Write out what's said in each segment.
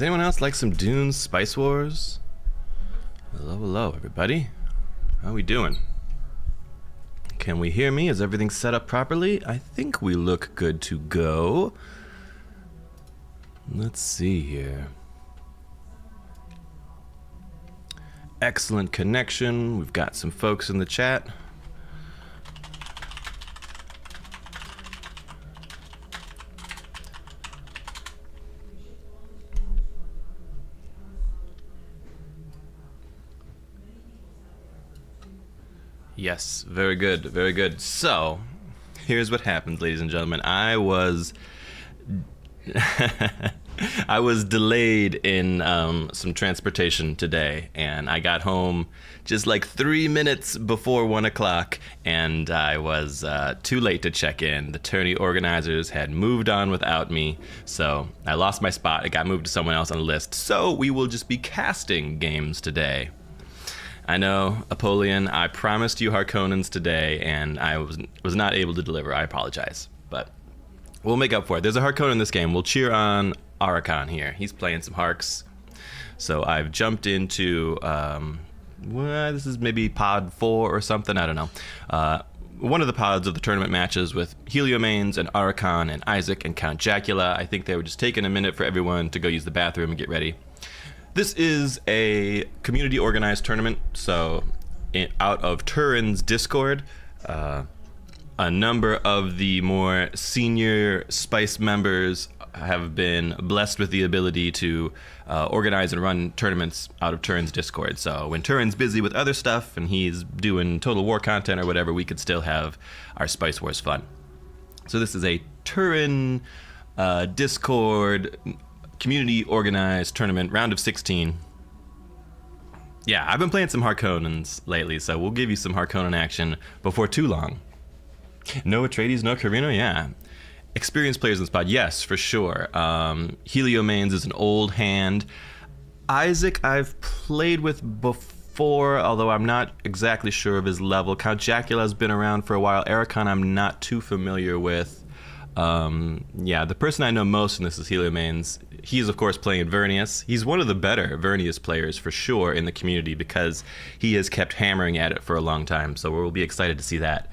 Does anyone else like some Dune Spice Wars? Hello, hello, everybody. How we doing? Can we hear me? Is everything set up properly? I think we look good to go. Let's see here. Excellent connection. We've got some folks in the chat. Yes, very good, very good. So, here's what happened, ladies and gentlemen. I was delayed in some transportation today, and I got home just like 3 minutes before 1 o'clock, and I was too late to check in. The tourney organizers had moved on without me, so I lost my spot. It got moved to someone else on the list, so we will just be casting games today. I know, Apollyon, I promised you Harkonnens today, and I was not able to deliver. I apologize, but we'll make up for it. There's a Harkonnen in this game. We'll cheer on Arakan here. He's playing some Harks. So I've jumped into, this is maybe pod 4 or something, I don't know. One of the pods of the tournament matches with Heliomanes and Arakan and Isaac and Count Jacula. I think they were just taking a minute for everyone to go use the bathroom and get ready. This is a community organized tournament, so out of Turin's Discord, a number of the more senior Spice members have been blessed with the ability to organize and run tournaments out of Turin's Discord. So when Turin's busy with other stuff and he's doing Total War content or whatever, we could still have our Spice Wars fun. So this is a Turin Discord community organized tournament, round of 16. Yeah, I've been playing some Harkonnens lately, so we'll give you some Harkonnen action before too long. No Atreides, no Carino, yeah. Experienced players in the spot, yes, for sure. Heliomanes is an old hand. Isaac I've played with before, although I'm not exactly sure of his level. Count Jacula has been around for a while. Arakan I'm not too familiar with. Yeah, the person I know most in this is Heliomanes. He's, of course, playing Vernius. He's one of the better Vernius players, for sure, in the community because he has kept hammering at it for a long time, so we'll be excited to see that.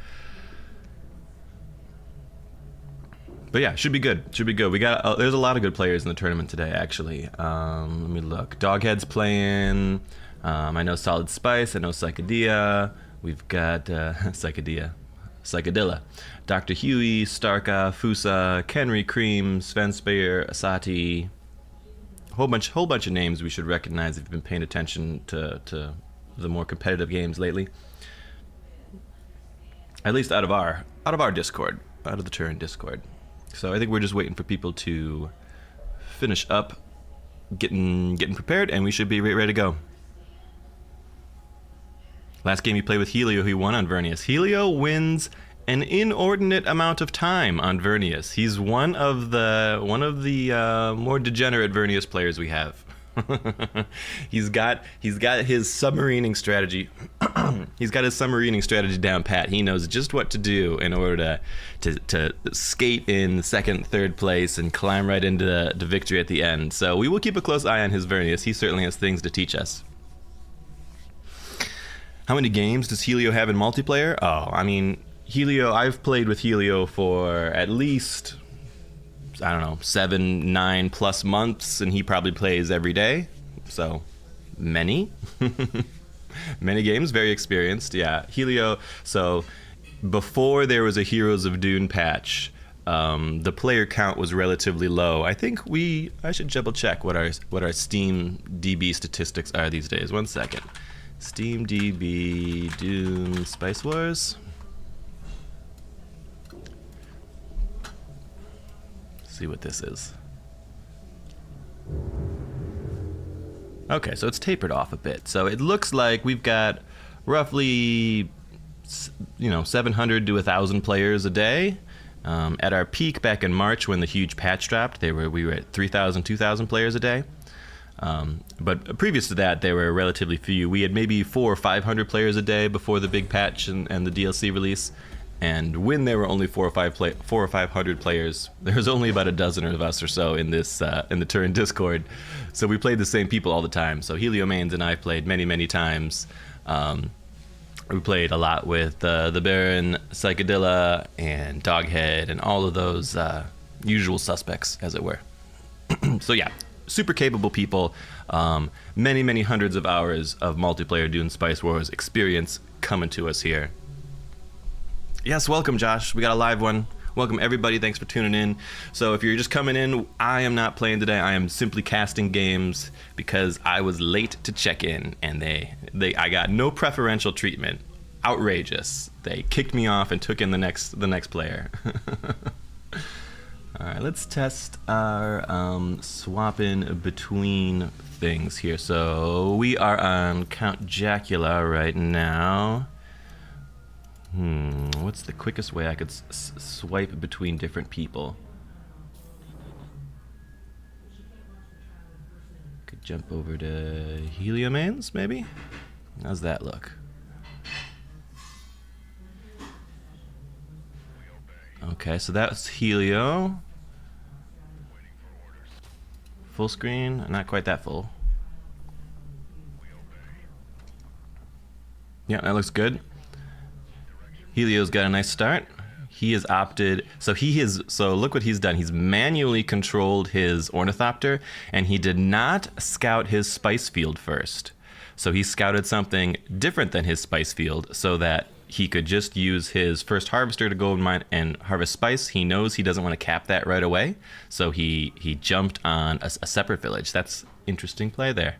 But yeah, should be good. Should be good. We got there's a lot of good players in the tournament today, actually. Let me look. Doghead's playing. I know Solid Spice. I know Psychedia. We've got Psychedilla. Dr. Huey, Starka, Fusa, Kenry Cream, Sven Speyer, Asati. Whole bunch of names we should recognize if you've been paying attention to the more competitive games lately. At least out of our Discord, out of the Turin Discord. So I think we're just waiting for people to finish up, getting prepared, and we should be ready to go. Last game he played with Helio, he won on Vernius. Helio wins an inordinate amount of time on Vernius. He's one of the more degenerate Vernius players we have. He's got his submarining strategy. He's got his submarining strategy down pat. He knows just what to do in order to skate in second, third place and climb right into the victory at the end. So we will keep a close eye on his Vernius. He certainly has things to teach us. How many games does Helio have in multiplayer? Oh, I mean, Helio, I've played with Helio for at least, I don't know, 7, 9 plus months, and he probably plays every day. So, many. Many games, very experienced, yeah. Helio, so before there was a Heroes of Dune patch, the player count was relatively low. I think I should double check what our Steam DB statistics are these days. 1 second. Steam DB Dune Spice Wars. See what this is. Okay, so it's tapered off a bit. So it looks like we've got roughly, 700 to 1,000 players a day. At our peak back in March when the huge patch dropped, we were at 3,000, 2,000 players a day. But previous to that, there were relatively few. We had maybe 400 or 500 players a day before the big patch and the DLC release. And when there were only 400 players, there was only about a dozen of us or so in this in the Turin Discord. So we played the same people all the time. So Heliomanes and I played many times. We played a lot with the Baron, Psychedilla, and Doghead, and all of those usual suspects, as it were. So yeah, super capable people. Many hundreds of hours of multiplayer Dune Spice Wars experience coming to us here. Yes, welcome, Josh. We got a live one. Welcome, everybody. Thanks for tuning in. So if you're just coming in, I am not playing today. I am simply casting games because I was late to check in, and I got no preferential treatment. Outrageous. They kicked me off and took in the next player. All right, let's test our swapping between things here. So we are on Count Jacula right now. What's the quickest way I could swipe between different people? Could jump over to Heliomanes, maybe? How's that look? Okay, so that's Helio. Full screen, not quite that full. Yeah, that looks good. Helio's got a nice start. He has opted, so look what he's done. He's manually controlled his Ornithopter, and he did not scout his spice field first. So he scouted something different than his spice field so that he could just use his first harvester to go and mine and harvest spice. He knows he doesn't want to cap that right away, so he jumped on a separate village. That's interesting play there.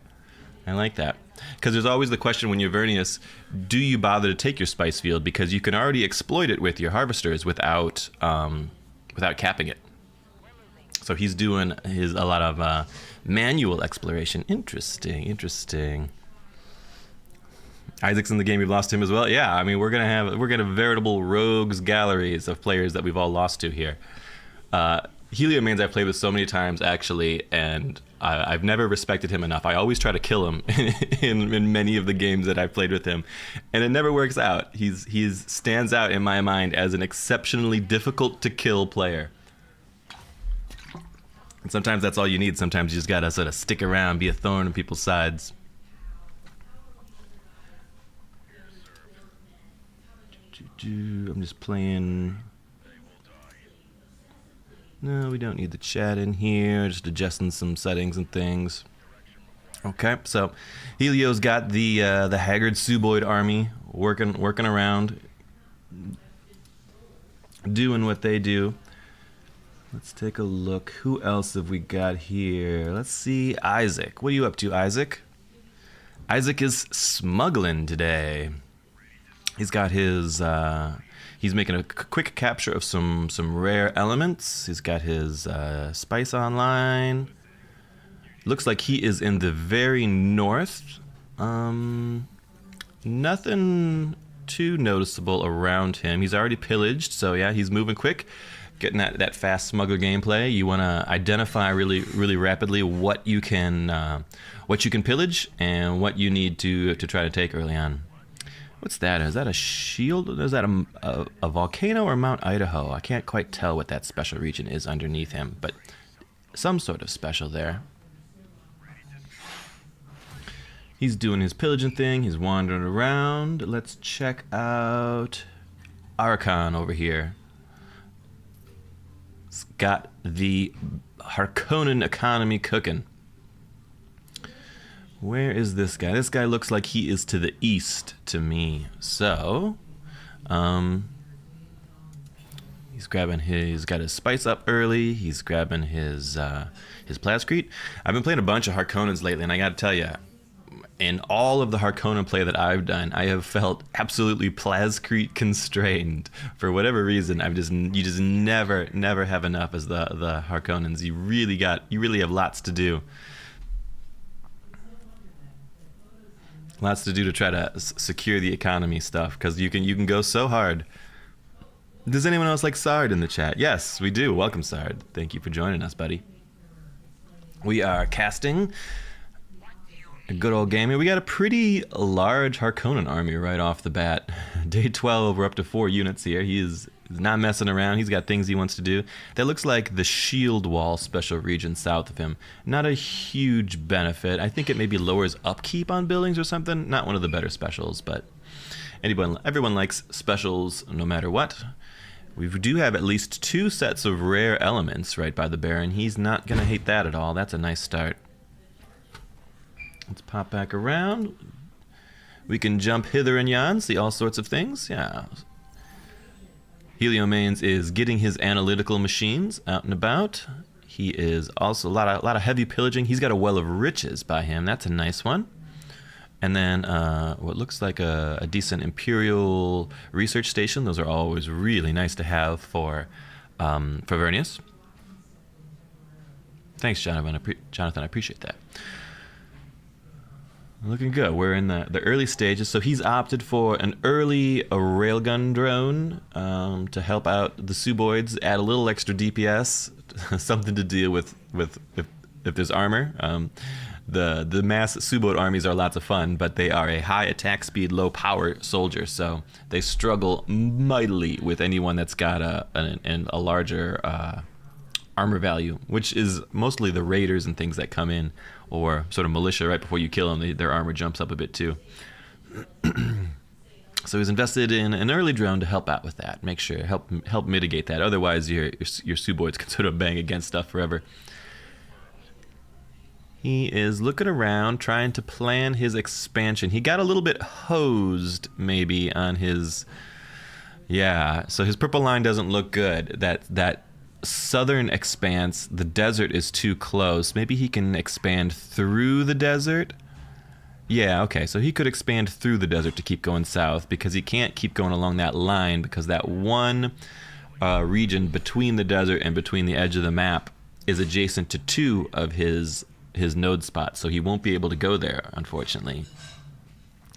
I like that. Because there's always the question when you're Vernius, do you bother to take your spice field? Because you can already exploit it with your harvesters without capping it. So he's doing a lot of manual exploration. Interesting. Isaac's in the game. We've lost him as well. Yeah, I mean we're gonna have veritable rogues galleries of players that we've all lost to here. Heliomanes I've played with so many times actually, and I've never respected him enough. I always try to kill him in many of the games that I've played with him, and it never works out. He's stands out in my mind as an exceptionally difficult to kill player. And sometimes that's all you need. Sometimes you just gotta sort of stick around, be a thorn in people's sides. I'm just playing. No, we don't need the chat in here. Just adjusting some settings and things. Okay, so Helio's got the Haggard Suboid army working around, doing what they do. Let's take a look. Who else have we got here? Let's see. Isaac. What are you up to, Isaac? Isaac is smuggling today. He's got his, he's making a quick capture of some rare elements. He's got his spice online. Looks like he is in the very north. Nothing too noticeable around him. He's already pillaged, so yeah, he's moving quick. Getting that fast smuggler gameplay. You want to identify really rapidly what you can pillage and what you need to try to take early on. What's that? Is that a shield? Is that a volcano or Mount Idaho? I can't quite tell what that special region is underneath him, but some sort of special there. He's doing his pillaging thing. He's wandering around. Let's check out Archon over here. It's got the Harkonnen economy cooking. Where is this guy? This guy looks like he is to the east to me. So, he's got his spice up early. He's grabbing his Plascrete. I've been playing a bunch of Harkonnens lately, and I gotta tell you, in all of the Harkonnen play that I've done, I have felt absolutely Plascrete constrained for whatever reason. You just never have enough as the Harkonnens. You really have lots to do. Lots to do to try to secure the economy stuff, because you can go so hard. Does anyone else like Sard in the chat? Yes, we do. Welcome, Sard. Thank you for joining us, buddy. We are casting a good old game here. We got a pretty large Harkonnen army right off the bat. Day 12, we're up to 4 units here. He's not messing around. He's got things he wants to do. That looks like the shield wall special region south of him. Not a huge benefit. I think it maybe lowers upkeep on buildings or something. Not one of the better specials, but everyone likes specials no matter what. We do have at least 2 sets of rare elements right by the Baron. He's not going to hate that at all. That's a nice start. Let's pop back around. We can jump hither and yon, see all sorts of things. Yeah. Heliomanes is getting his analytical machines out and about. He is also a lot of heavy pillaging. He's got a well of riches by him. That's a nice one. And then what looks like a decent Imperial research station. Those are always really nice to have for Vernius. Thanks, Jonathan. I appreciate that. Looking good. We're in the early stages. So he's opted for an early railgun drone to help out the Suboids, add a little extra DPS, something to deal with if there's armor. The mass Suboid armies are lots of fun, but they are a high attack speed, low power soldier, so they struggle mightily with anyone that's got a larger armor value, which is mostly the raiders and things that come in, or sort of militia right before you kill them. Their armor jumps up a bit too. So he's invested in an early drone to help out with that, make sure help mitigate that. Otherwise, your Suboids can sort of bang against stuff forever. He is looking around, trying to plan his expansion. He got a little bit hosed, maybe, on his... Yeah, so his purple line doesn't look good. That southern expanse, the desert is too close. Maybe he can expand through the desert? Yeah, okay, so he could expand through the desert to keep going south, because he can't keep going along that line, because that one region between the desert and between the edge of the map is adjacent to 2 of his node spots, so he won't be able to go there, unfortunately,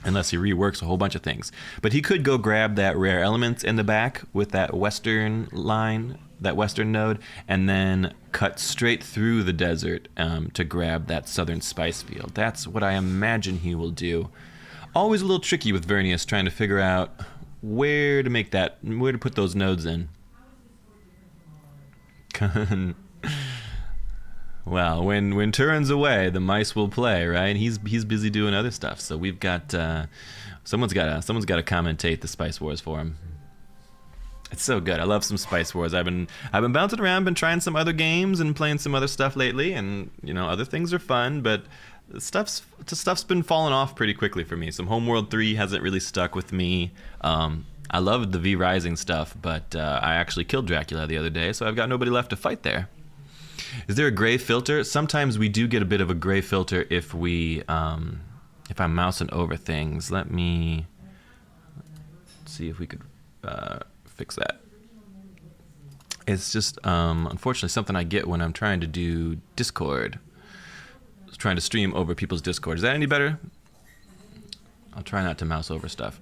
unless he reworks a whole bunch of things. But he could go grab that rare elements in the back with that western line, that western node, and then cut straight through the desert to grab that southern spice field. That's what I imagine he will do. Always a little tricky with Vernius, trying to figure out where to put those nodes in. Well, when Turin's away, the mice will play, right? He's busy doing other stuff. So we've got someone's got to commentate the Spice Wars for him. It's so good. I love some Spice Wars. I've been bouncing around, been trying some other games and playing some other stuff lately, and other things are fun, but stuff's been falling off pretty quickly for me. Some Homeworld 3 hasn't really stuck with me. I loved the V Rising stuff, but I actually killed Dracula the other day, so I've got nobody left to fight there. Is there a gray filter? Sometimes we do get a bit of a gray filter if I'm mousing over things. Let me see if we could fix that. It's just unfortunately something I get when I'm trying to do Discord. Trying to stream over people's Discord. Is that any better? I'll try not to mouse over stuff.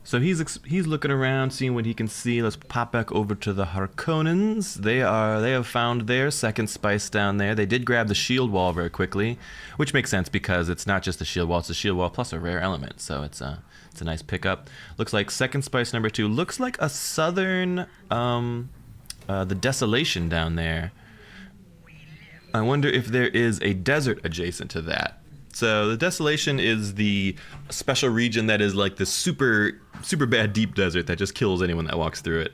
So he's looking around, seeing what he can see. Let's pop back over to the Harkonnens. They have found their second spice down there. They did grab the shield wall very quickly, which makes sense because it's not just the shield wall; it's the shield wall plus a rare element. So it's a nice pickup. Looks like second spice number 2. Looks like a southern the Desolation down there. I wonder if there is a desert adjacent to that. So the Desolation is the special region that is like the super bad deep desert that just kills anyone that walks through it.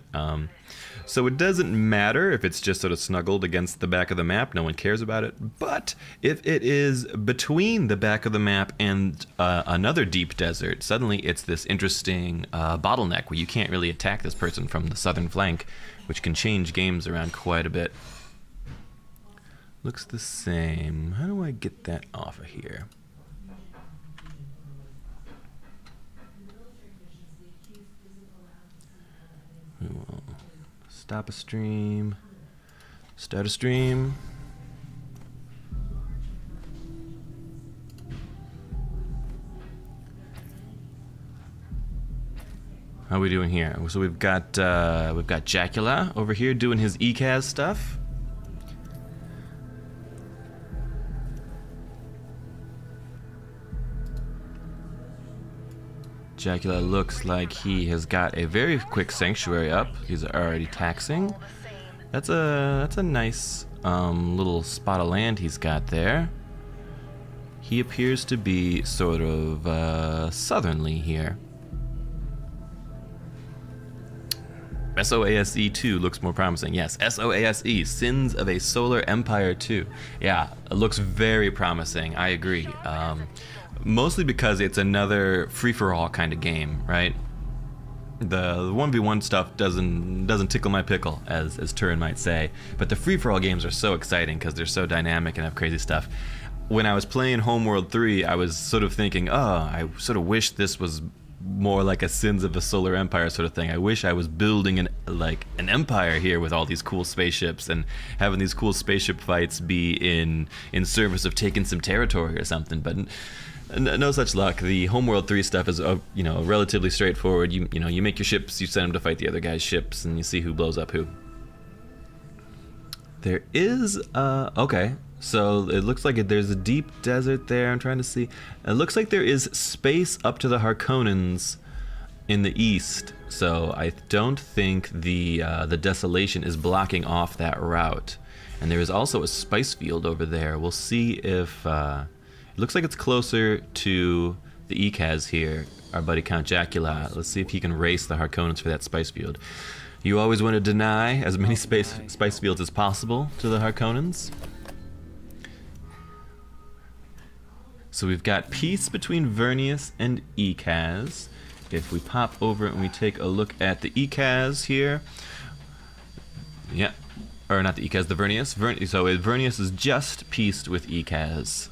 So it doesn't matter if it's just sort of snuggled against the back of the map. No one cares about it. But if it is between the back of the map and another deep desert, suddenly it's this interesting bottleneck where you can't really attack this person from the southern flank, which can change games around quite a bit. Looks the same. How do I get that off of here? We will stop a stream, start a stream. How are we doing here? So we've got Jacula over here doing his ECAS stuff. Jackula looks like he has got a very quick sanctuary up. He's already taxing. That's a nice little spot of land he's got there. He appears to be sort of southernly here. SOASE 2 looks more promising. Yes, SOASE, Sins of a Solar Empire 2. Yeah, it looks very promising. I agree. Mostly because it's another free-for-all kind of game, right? The 1v1 stuff doesn't tickle my pickle, as Turin might say. But the free-for-all games are so exciting because they're so dynamic and have crazy stuff. When I was playing Homeworld 3, I was sort of thinking, oh, I sort of wish this was more like a Sins of a Solar Empire sort of thing. I wish I was building an empire here with all these cool spaceships and having these cool spaceship fights be in service of taking some territory or something. But no such luck. The Homeworld 3 stuff is relatively straightforward. You make your ships, you send them to fight the other guy's ships, and you see who blows up who. There is okay. So it looks like there's a deep desert there. I'm trying to see. It looks like there is space up to the Harkonnens in the east. So I don't think the desolation is blocking off that route. And there is also a spice field over there. We'll see if it looks like it's closer to the Ekaz here. Our buddy Count Jackula. Let's see if he can race the Harkonnens for that spice field. You always want to deny as many spice fields as possible to the Harkonnens. So we've got peace between Vernius and Ekaz. If we pop over and we take a look at the Ekaz here. Yeah, or not the Ekaz, the Vernius. So Vernius is just peaced with Ekaz,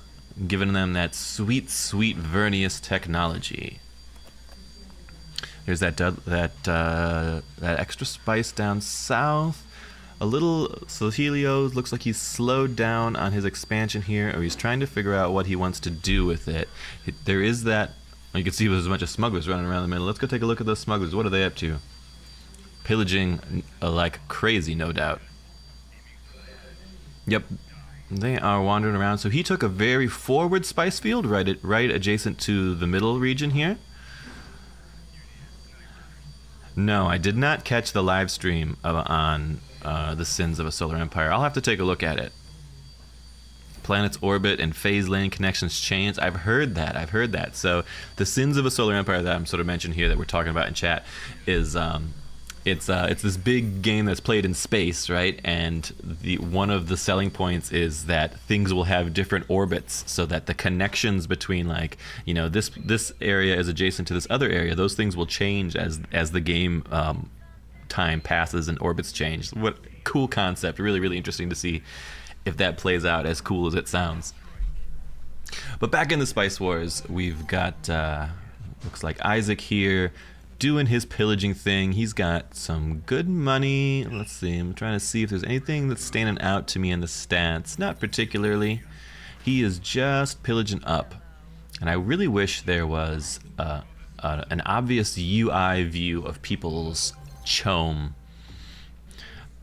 giving them that sweet, sweet Vernius technology. There's that extra spice down south. A little, so Helios looks like he's slowed down on his expansion here, or he's trying to figure out what he wants to do with it. There is that, you can see there's a bunch of smugglers running around the middle. Let's go take a look at those smugglers. What are they up to? Pillaging like crazy, no doubt. Yep, they are wandering around. So he took a very forward spice field right adjacent to the middle region here. No, I did not catch the live stream on the Sins of a Solar Empire. I'll have to take a look at it. Planet's orbit and phase lane connections change. I've heard that. So the Sins of a Solar Empire that I'm sort of mentioned here that we're talking about in chat is it's this big game that's played in space, right? And one of the selling points is that things will have different orbits, so that the connections between this area is adjacent to this other area. Those things will change as the game time passes and orbits change. What cool concept. Really, really interesting to see if that plays out as cool as it sounds. But back in the Spice Wars, we've got looks like Isaac here doing his pillaging thing. He's got some good money. Let's see, I'm trying to see if there's anything that's standing out to me in the stats. Not particularly. He is just pillaging up. And I really wish there was an obvious UI view of people's chome.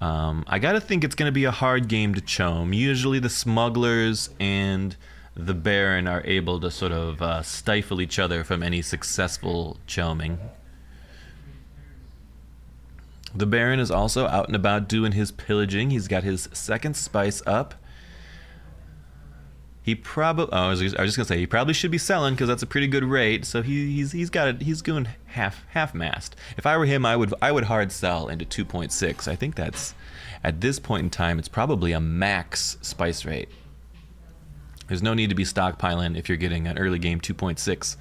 I gotta think it's gonna be a hard game to chome. Usually the smugglers and the Baron are able to sort of stifle each other from any successful choming. The Baron is also out and about doing his pillaging. He's got his second spice up. He probably, I was just gonna say, he probably should be selling because that's a pretty good rate. So he's got it. He's going half mast. If I were him, I would hard sell into 2.6. I think that's, at this point in time, it's probably a max spice rate. There's no need to be stockpiling if you're getting an early game 2.6.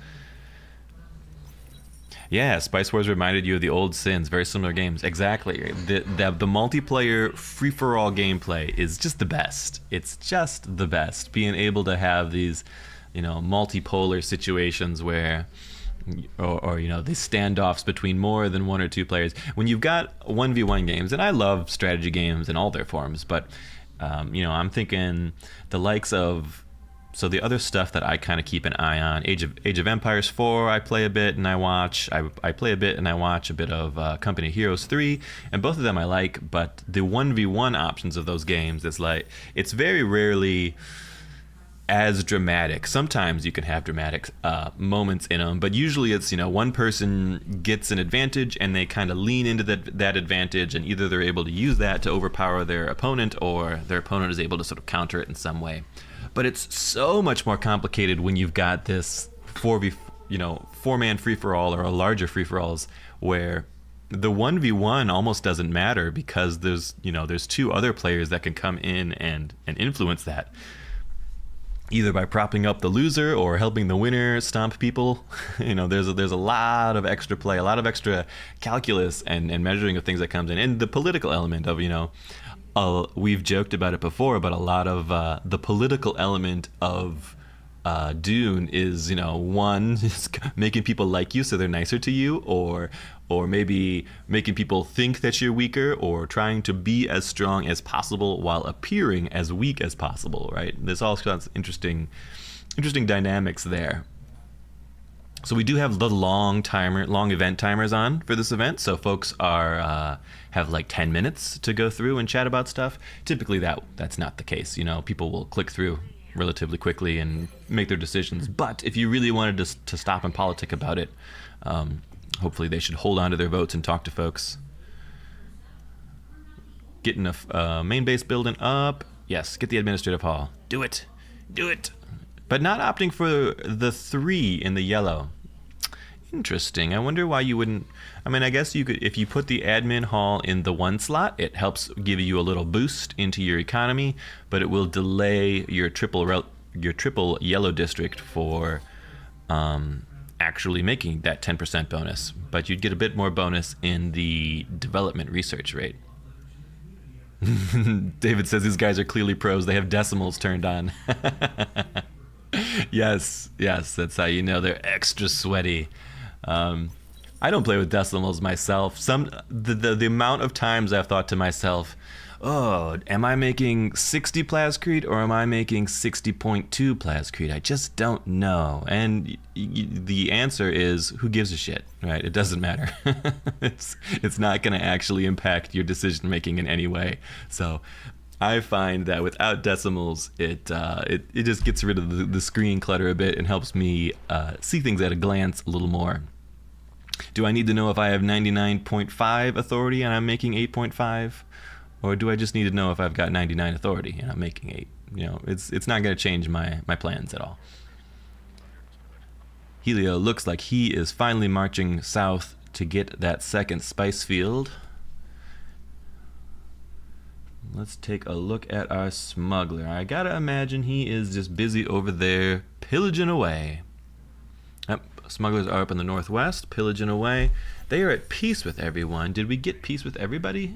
Yeah, Spice Wars reminded you of the old Sins, very similar games. Exactly. The multiplayer free-for-all gameplay is just the best. It's just the best. Being able to have these, multipolar situations where, or these standoffs between more than one or two players. When you've got 1v1 games, and I love strategy games in all their forms, but, I'm thinking the likes of, so the other stuff that I kind of keep an eye on, Age of Empires 4, I play a bit and I watch. I play a bit and I watch a bit of Company of Heroes 3, and both of them I like. But the 1v1 options of those games, it's very rarely as dramatic. Sometimes you can have dramatic moments in them, but usually it's, one person gets an advantage and they kind of lean into that advantage, and either they're able to use that to overpower their opponent, or their opponent is able to sort of counter it in some way. But it's so much more complicated when you've got this 4-man free-for-all or a larger free-for-alls, where the 1v1 almost doesn't matter, because there's two other players that can come in and influence that, either by propping up the loser or helping the winner stomp people. There's a lot of extra play, a lot of extra calculus and measuring of things that comes in, and the political element of, we've joked about it before, but a lot of the political element of Dune is, one, is making people like you so they're nicer to you, or maybe making people think that you're weaker, or trying to be as strong as possible while appearing as weak as possible, right? There's all sorts of interesting dynamics there. So we do have the long event timers on for this event, so folks have like 10 minutes to go through and chat about stuff. Typically that's not the case. People will click through relatively quickly and make their decisions. But if you really wanted to stop and politic about it, hopefully they should hold on to their votes and talk to folks. Getting a main base building up. Yes, get the administrative hall. Do it. But not opting for the 3 in the yellow. Interesting. I wonder why you wouldn't. I mean, I guess you could, if you put the admin hall in the 1 slot, it helps give you a little boost into your economy, but it will delay your triple yellow district for actually making that 10% bonus. But you'd get a bit more bonus in the development research rate. David says these guys are clearly pros. They have decimals turned on. Yes, that's how you know they're extra sweaty. I don't play with decimals myself. The amount of times I've thought to myself, oh, am I making 60 plascrete or am I making 60.2 plascrete? I just don't know. And the answer is, who gives a shit, right? It doesn't matter. It's not going to actually impact your decision making in any way. So I find that without decimals, it just gets rid of the screen clutter a bit and helps me see things at a glance a little more. Do I need to know if I have 99.5 authority and I'm making 8.5? Or do I just need to know if I've got 99 authority and I'm making 8? It's not going to change my plans at all. Helio looks like he is finally marching south to get that second spice field. Let's take a look at our smuggler. I gotta imagine he is just busy over there pillaging away. Yep, smugglers are up in the northwest, pillaging away. They are at peace with everyone. Did we get peace with everybody?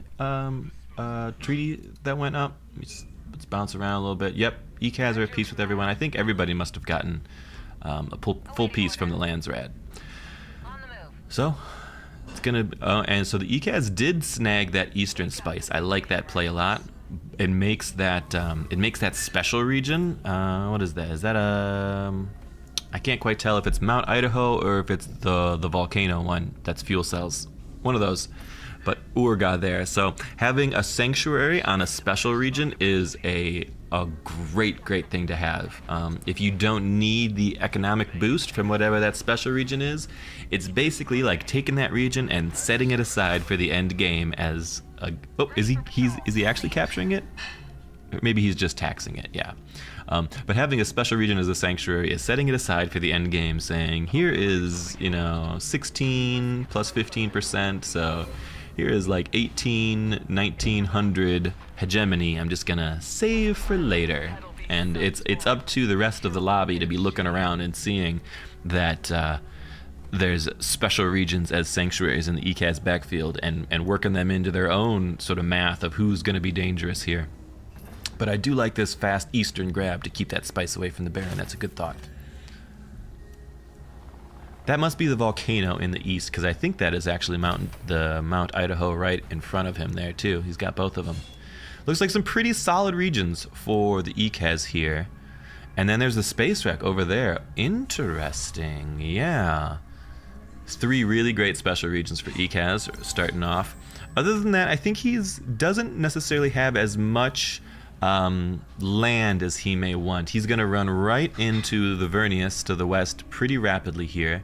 Treaty that went up. Let's bounce around a little bit. Yep, ECAS are at peace with everyone. I think everybody must have gotten a full peace from the Landsrad. So it's gonna and so the ECAS did snag that eastern spice. I like that play a lot. It makes that special region. What is that? Is that I can't quite tell if it's Mount Idaho or if it's the volcano one. That's fuel cells. One of those. But Urga there. So having a sanctuary on a special region is a great thing to have. If you don't need the economic boost from whatever that special region is, it's basically like taking that region and setting it aside for the end game as a. Oh, is he actually capturing it? Or maybe he's just taxing it. Yeah. But having a special region as a sanctuary is setting it aside for the end game, saying here is 16 plus 15%. So here is like 1900 hegemony. I'm just gonna save for later, and it's up to the rest of the lobby to be looking around and seeing that there's special regions as sanctuaries in the ECAS backfield, and working them into their own sort of math of who's gonna be dangerous here. But I do like this fast eastern grab to keep that spice away from the Baron. That's a good thought. That must be the volcano in the east, because I think that is actually Mount Idaho right in front of him there too. He's got both of them. Looks like some pretty solid regions for the ECAS here. And then there's the space wreck over there. Interesting, yeah. It's 3 really great special regions for ECAS starting off. Other than that, I think doesn't necessarily have as much land as he may want. He's going to run right into the Vernius to the west pretty rapidly here.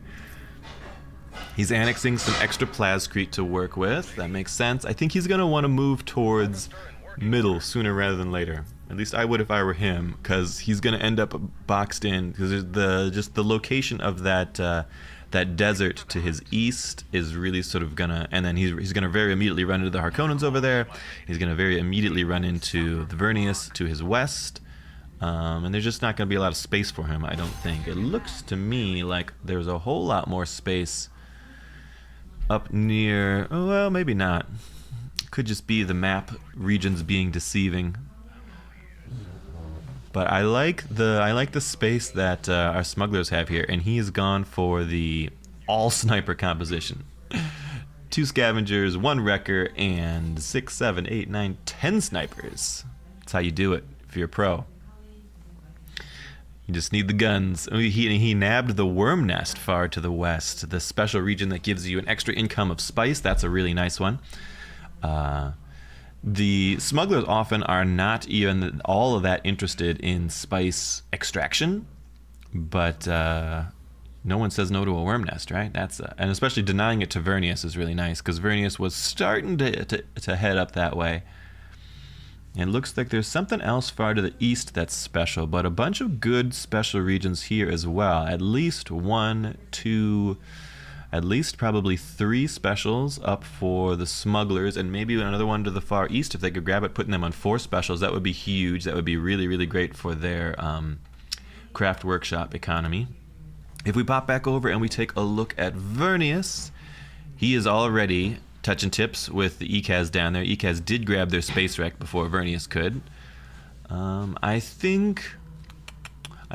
He's annexing some extra plascrete to work with. That makes sense. I think he's going to want to move towards middle sooner rather than later. At least I would if I were him, because he's going to end up boxed in. Because the location of that desert to his east is really sort of gonna, and then he's gonna very immediately run into the Harkonnens over there. He's gonna very immediately run into the Vernius to his west, and there's just not gonna be a lot of space for him, I don't think. It looks to me like there's a whole lot more space up near. Oh, well, maybe not. Could just be the map regions being deceiving. But I like the space that our smugglers have here, and he has gone for the all sniper composition. 2 scavengers, 1 wrecker, and 6, 7, 8, 9, 10 snipers. That's how you do it if you're a pro. You just need the guns. He nabbed the worm nest far to the west, the special region that gives you an extra income of spice. That's a really nice one. The smugglers often are not even all of that interested in spice extraction, but no one says no to a worm nest, right? And especially denying it to Vernius is really nice, because Vernius was starting to head up that way. And it looks like there's something else far to the east that's special, but a bunch of good special regions here as well. At least 1, 2, at least probably 3 specials up for the smugglers, and maybe another one to the far east if they could grab it, putting them on 4 specials. That would be huge. That would be really, really great for their craft workshop economy. If we pop back over and we take a look at Vernius, he is already touching tips with the ECAS down there. ECAS did grab their space wreck before Vernius could. I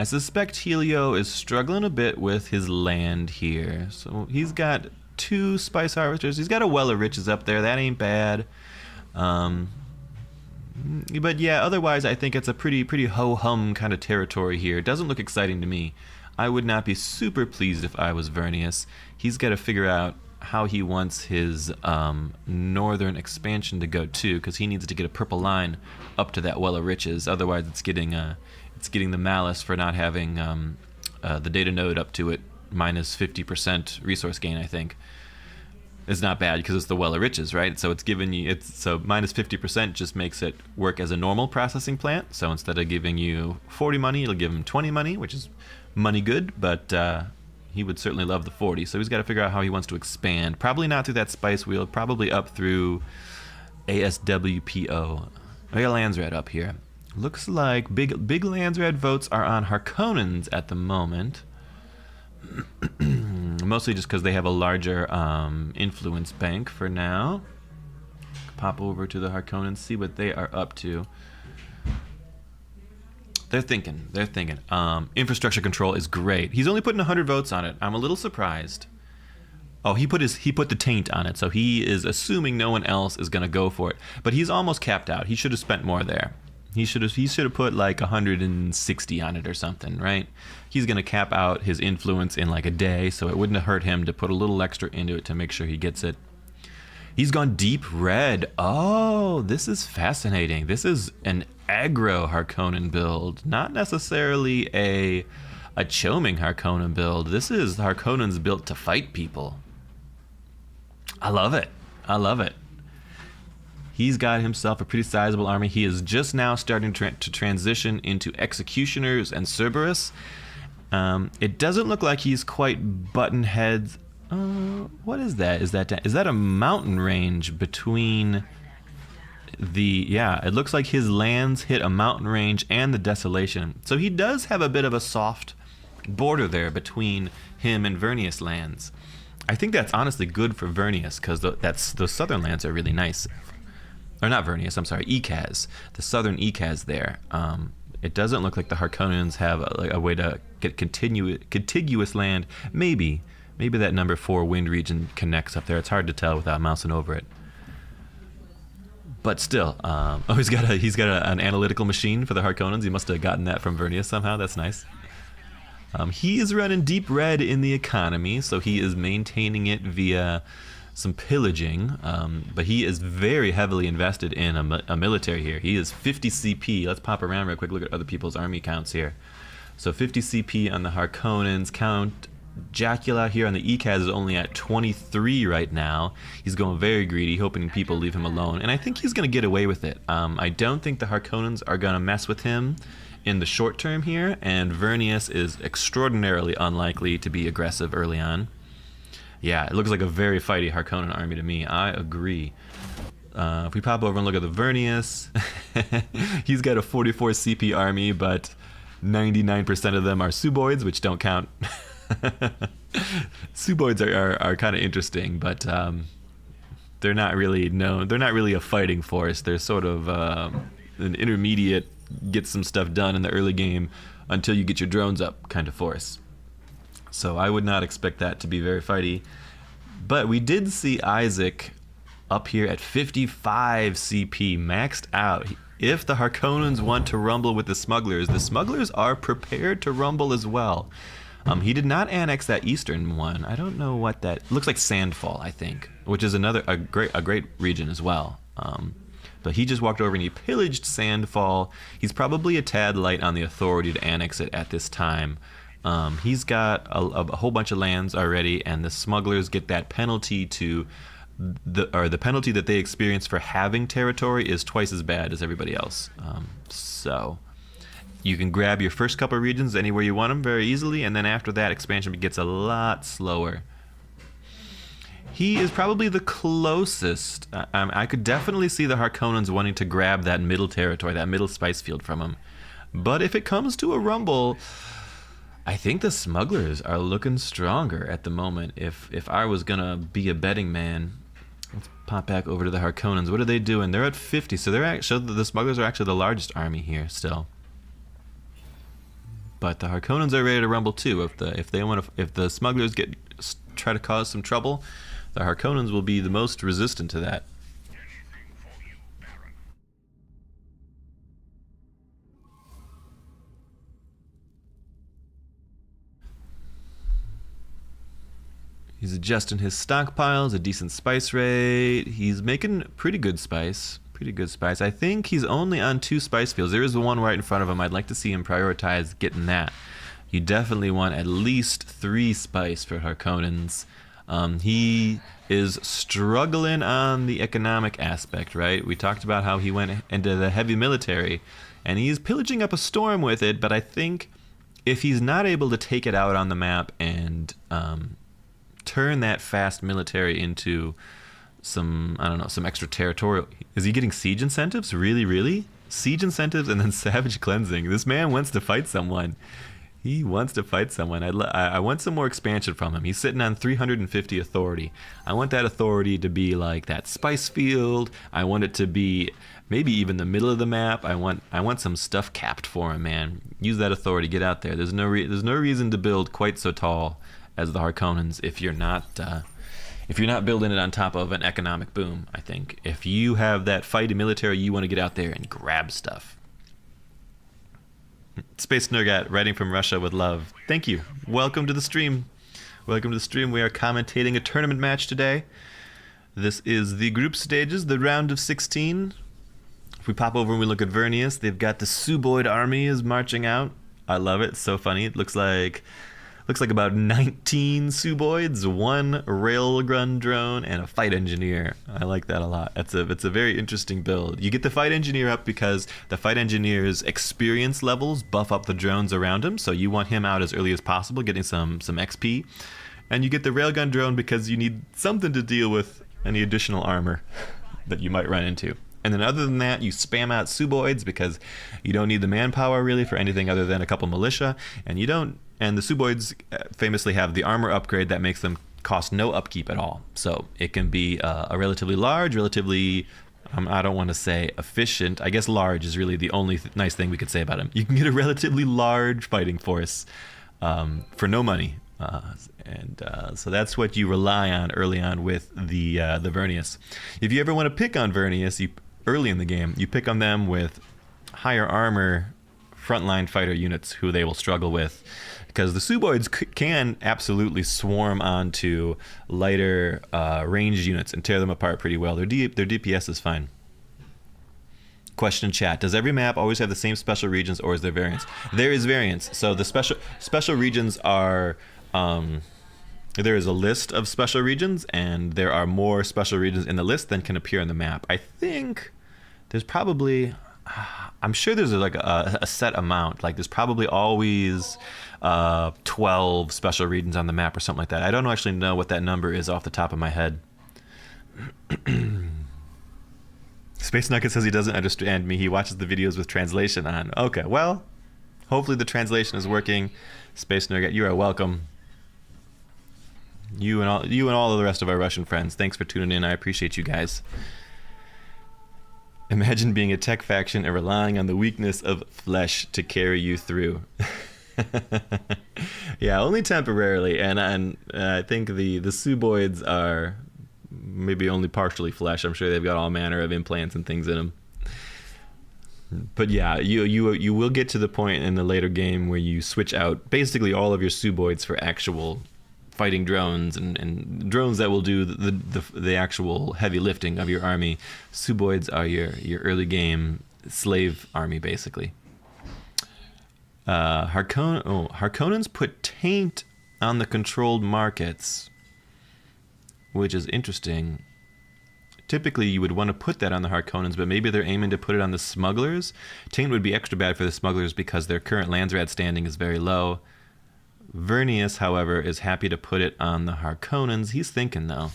suspect Helio is struggling a bit with his land here. So he's got 2 spice harvesters. He's got a well of riches up there. That ain't bad. But yeah, otherwise I think it's a pretty ho-hum kind of territory here. It doesn't look exciting to me. I would not be super pleased if I was Vernius. He's got to figure out how he wants his northern expansion to go too, because he needs to get a purple line up to that well of riches. Otherwise it's getting the malice for not having the data node up to it minus 50% resource gain. I think it's not bad because it's the well of riches, right? So it's giving you so minus 50% just makes it work as a normal processing plant. So instead of giving you 40 money, it'll give him 20 money, which is money good, but he would certainly love the 40. So he's got to figure out how he wants to expand. Probably not through that spice wheel, probably up through ASWPO. I got Landsred up here. Looks like big Landsred votes are on Harkonnens at the moment. Mostly just because they have a larger influence bank for now. Pop over to the Harkonnens, see what they are up to. They're thinking. Infrastructure control is great. He's only putting 100 votes on it. I'm a little surprised. Oh, he put the taint on it, so he is assuming no one else is going to go for it. But he's almost capped out. He should have spent more there. He should have put like 160 on it or something, right? He's going to cap out his influence in like a day, so it wouldn't have hurt him to put a little extra into it to make sure he gets it. He's gone deep red. Oh, this is fascinating. This is an aggro Harkonnen build, not necessarily a Choming Harkonnen build. This is Harkonnens built to fight people. I love it. He's got himself a pretty sizable army. He is just now starting to transition into executioners and Cerberus. It doesn't look like he's quite button heads. What is that? Is that a mountain range between the... Yeah, it looks like his lands hit a mountain range and the Desolation. So he does have a bit of a soft border there between him and Vernius lands. I think that's honestly good for Vernius, because those southern lands are really nice. Or not Vernius, I'm sorry, ECAS. The southern ECAS there. It doesn't look like the Harkonnens have a way to get contiguous land. Maybe that number 4 wind region connects up there. It's hard to tell without mousing over it. But still, he's got an analytical machine for the Harkonnens. He must have gotten that from Vernius somehow. That's nice. He is running deep red in the economy, so he is maintaining it via some pillaging, but he is very heavily invested in a military here. He is 50 CP. Let's pop around real quick, look at other people's army counts here. So 50 CP on the Harkonnens. Count Jacula here on the ECAS is only at 23 right now. He's going very greedy, hoping people leave him alone, and I think he's going to get away with it. I don't think the Harkonnens are going to mess with him in the short term here, and Vernius is extraordinarily unlikely to be aggressive early on. Yeah, it looks like a very fighty Harkonnen army to me. I agree. If we pop over and look at the Vernius, he's got a 44 CP army, but 99% of them are Suboids, which don't count. Suboids are kind of interesting, but they're not really known. They're not really a fighting force. They're sort of an intermediate, get some stuff done in the early game until you get your drones up kind of force. So I would not expect that to be very fighty. But we did see Isaac up here at 55 CP, maxed out. If the Harkonnens want to rumble with the smugglers are prepared to rumble as well. He did not annex that eastern one. I don't know what that looks like. Sandfall, I think, which is a great region as well. But he just walked over and he pillaged Sandfall. He's probably a tad light on the authority to annex it at this time. He's got a whole bunch of lands already, and the smugglers get that penalty to the penalty that they experience for having territory is twice as bad as everybody else. So you can grab your first couple of regions anywhere you want them very easily, and then after that, expansion gets a lot slower. He is probably the closest. I could definitely see the Harkonnens wanting to grab that middle territory, that middle spice field from him. But if it comes to a rumble, I think the smugglers are looking stronger at the moment. If I was gonna be a betting man, let's pop back over to the Harkonnens. What are they doing? They're at 50, so the smugglers are actually the largest army here still. But the Harkonnens are ready to rumble too. If the smugglers try to cause some trouble, the Harkonnens will be the most resistant to that. He's adjusting his stockpiles, a decent spice rate. He's making pretty good spice. I think he's only on 2 spice fields. There is the one right in front of him. I'd like to see him prioritize getting that. You definitely want at least 3 spice for Harkonnens. He is struggling on the economic aspect, right? We talked about how he went into the heavy military, and he's pillaging up a storm with it, but I think if he's not able to take it out on the map and turn that fast military into some extra territorial. Is he getting siege incentives? Really? Siege incentives and then savage cleansing. This man wants to fight someone. He wants to fight someone. I want some more expansion from him. He's sitting on 350 authority. I want that authority to be like that spice field. I want it to be maybe even the middle of the map. I want some stuff capped for him, man. Use that authority. Get out there. There's no reason to build quite so tall as the Harkonnens if you're not building it on top of an economic boom. I think if you have that fighting military, you want to get out there and grab stuff. Space Nurgat writing from Russia with love. Thank you. Welcome to the stream. We are commentating a tournament match today. This is the group stages, the round of 16. If we pop over and we look at Vernius, they've got the Suboid army is marching out. I love it. It's so funny. It looks like about 19 Suboids, 1 railgun drone, and a fight engineer. I like that a lot. It's a very interesting build. You get the fight engineer up because the fight engineer's experience levels buff up the drones around him, so you want him out as early as possible, getting some XP. And you get the railgun drone because you need something to deal with any additional armor that you might run into. And then other than that, you spam out Suboids because you don't need the manpower really for anything other than a couple militia, and the Suboids famously have the armor upgrade that makes them cost no upkeep at all. So it can be a relatively large, I don't want to say efficient. I guess large is really the only nice thing we could say about him. You can get a relatively large fighting force for no money. So that's what you rely on early on with the Vernius. If you ever want to pick on Vernius, early in the game, you pick on them with higher armor frontline fighter units who they will struggle with, because the Suboids can absolutely swarm onto lighter ranged units and tear them apart pretty well. Their DPS is fine. Question in chat: does every map always have the same special regions, or is there variance? There is variance. So the special regions are there is a list of special regions, and there are more special regions in the list than can appear on the map. I think there's probably, I'm sure there's like a set amount. Like there's probably always 12 special regions on the map or something like that. I don't actually know what that number is off the top of my head. Space Nugget says he doesn't understand me. He watches the videos with translation on. Okay, well, hopefully the translation is working. Space Nugget, you are welcome. You and all of the rest of our Russian friends. Thanks for tuning in. I appreciate you guys. Imagine being a tech faction and relying on the weakness of flesh to carry you through. Yeah, only temporarily, and I think the Suboids are maybe only partially flesh. I'm sure they've got all manner of implants and things in them. But yeah, you will get to the point in the later game where you switch out basically all of your Suboids for actual fighting drones and drones that will do the actual heavy lifting of your army. Suboids are your early game slave army, basically. Harkonnens put taint on the controlled markets, which is interesting. Typically, you would want to put that on the Harkonnens, but maybe they're aiming to put it on the smugglers. Taint would be extra bad for the smugglers because their current Landsrat standing is very low. Vernius, however, is happy to put it on the Harkonnens. He's thinking, though.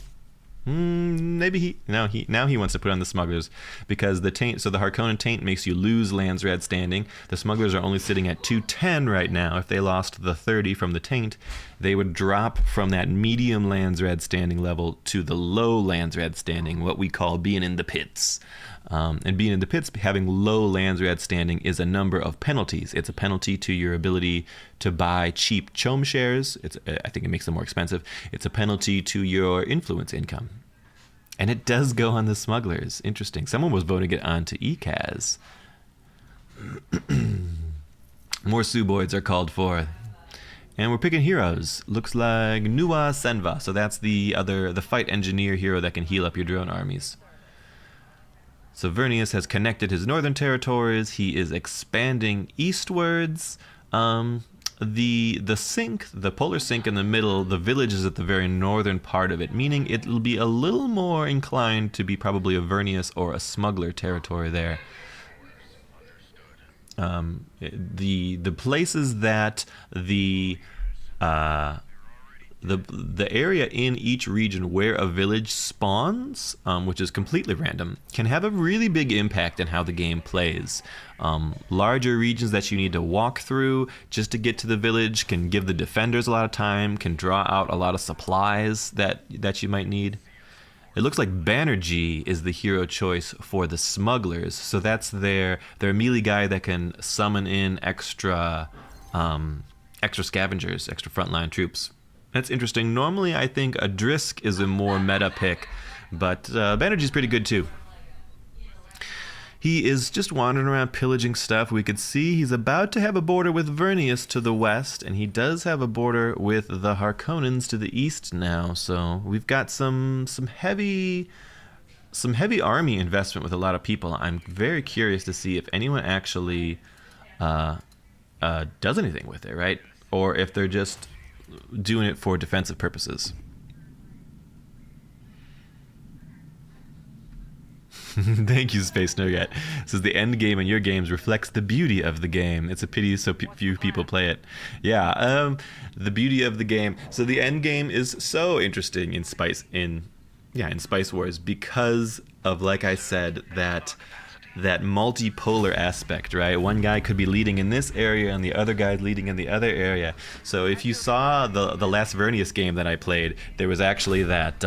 Maybe now he wants to put on the smugglers because the taint. So the Harkonnen taint makes you lose Landsrat standing. The smugglers are only sitting at 210 right now. If they lost the 30 from the taint, they would drop from that medium Landsrat standing level to the low Landsrat standing, what we call being in the pits. And being in the pits, having low Landsrat standing is a number of penalties. It's a penalty to your ability to buy cheap chom shares. I think it makes them more expensive. It's a penalty to your influence income. And it does go on the smugglers. Interesting. Someone was voting it on to ECAS. More Suboids are called for. And we're picking heroes. Looks like Nuwa Senva. So that's the fight engineer hero that can heal up your drone armies. So Vernius has connected his northern territories. He is expanding eastwards. The sink, the polar sink in the middle, the village is at the very northern part of it, meaning it'll be a little more inclined to be probably a Vernius or a smuggler territory there. The places that the area in each region where a village spawns, which is completely random, can have a really big impact on how the game plays. Larger regions that you need to walk through just to get to the village can give the defenders a lot of time, can draw out a lot of supplies that you might need. It looks like Banerjee is the hero choice for the smugglers, so that's their melee guy that can summon in extra scavengers, extra frontline troops. That's interesting. Normally, I think Adrisk is a more meta pick, but Banerjee's pretty good too. He is just wandering around pillaging stuff. We could see he's about to have a border with Vernius to the west, and he does have a border with the Harkonnens to the east now. So we've got some heavy army investment with a lot of people. I'm very curious to see if anyone actually does anything with it, right? Or if they're just doing it for defensive purposes. Thank you, Space Nugget. Says the end game in your games reflects the beauty of the game. It's a pity so few people play it. Yeah, the beauty of the game. So the end game is so interesting in Spice Wars because of, like I said, that multipolar aspect, right? One guy could be leading in this area and the other guy leading in the other area. So if you saw the last Vernius game that I played, there was actually that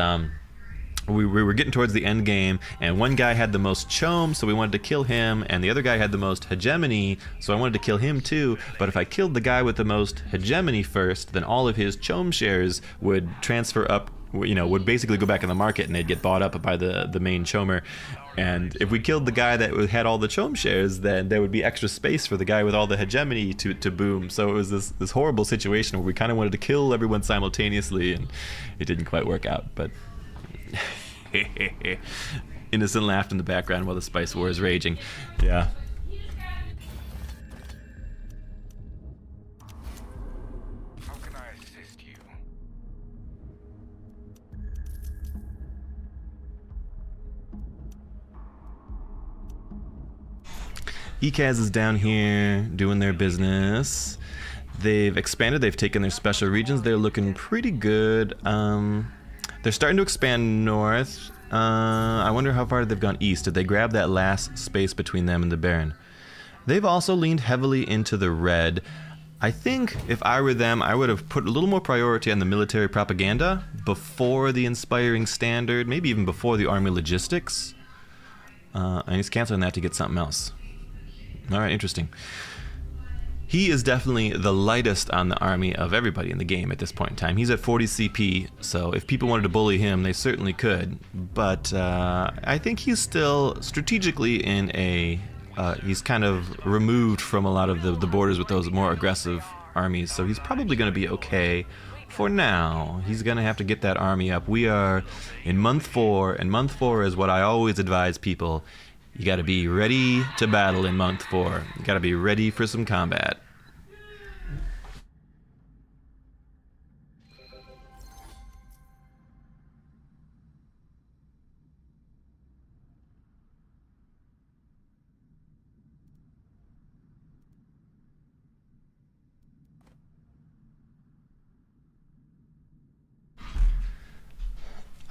we were getting towards the end game, and one guy had the most chom, so we wanted to kill him, and the other guy had the most hegemony, so I wanted to kill him too. But if I killed the guy with the most hegemony first, then all of his chom shares would transfer up would basically go back in the market and they'd get bought up by the main chomer. And if we killed the guy that had all the chom shares, then there would be extra space for the guy with all the hegemony to boom. So it was this horrible situation where we kind of wanted to kill everyone simultaneously, and it didn't quite work out. But Innocent laughed in the background while the spice war is raging. Yeah. How can I assist you? ECAS is down here doing their business. They've expanded. They've taken their special regions. They're looking pretty good. They're starting to expand north. I wonder how far they've gone east. Did they grab that last space between them and the Baron? They've also leaned heavily into the red. I think if I were them, I would have put a little more priority on the military propaganda before the inspiring standard, maybe even before the army logistics. And he's canceling that to get something else. All right, interesting. He is definitely the lightest on the army of everybody in the game at this point in time. He's at 40 CP, so if people wanted to bully him, they certainly could. But I think he's still strategically in a... he's kind of removed from a lot of the borders with those more aggressive armies, so he's probably going to be okay for now. He's going to have to get that army up. We are in month 4, and month 4 is what I always advise people. You got to be ready to battle in month 4. You got to be ready for some combat.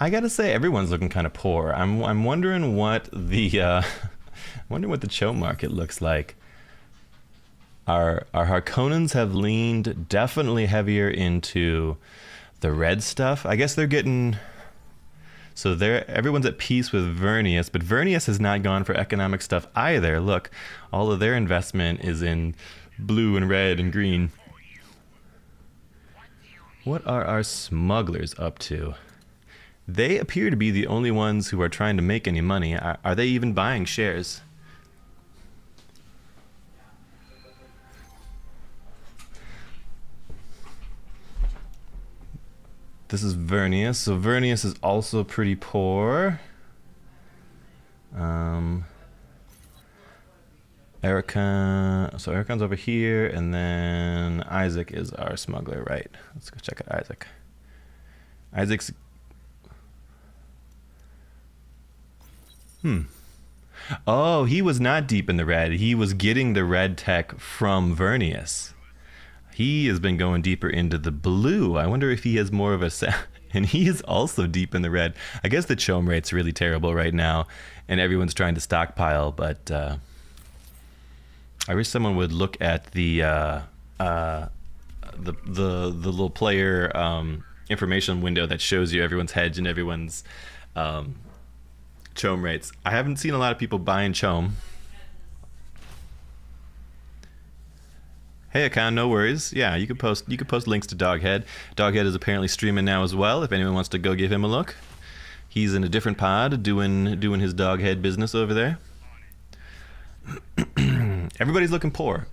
I gotta say, everyone's looking kind of poor. I'm wondering what the Cho market looks like. Our Harkonnens have leaned definitely heavier into the red stuff. I guess they're getting... So everyone's at peace with Vernius, but Vernius has not gone for economic stuff either. Look, all of their investment is in blue and red and green. What are our smugglers up to? They appear to be the only ones who are trying to make any money. Are they even buying shares? This is Vernius. So Vernius is also pretty poor. Ericon's over here, and then Isaac is our smuggler, right? Let's go check out Isaac. Isaac's... Oh, he was not deep in the red. He was getting the red tech from Vernius. He has been going deeper into the blue. I wonder if he has more of a... And he is also deep in the red. I guess the chom rate's really terrible right now, and everyone's trying to stockpile, but I wish someone would look at the little player information window that shows you everyone's hedge and everyone's chom rates. I haven't seen a lot of people buying chom. Hey Akan, no worries. Yeah, you could post links to Doghead. Doghead is apparently streaming now as well, if anyone wants to go give him a look. He's in a different pod doing his Doghead business over there. Everybody's looking poor.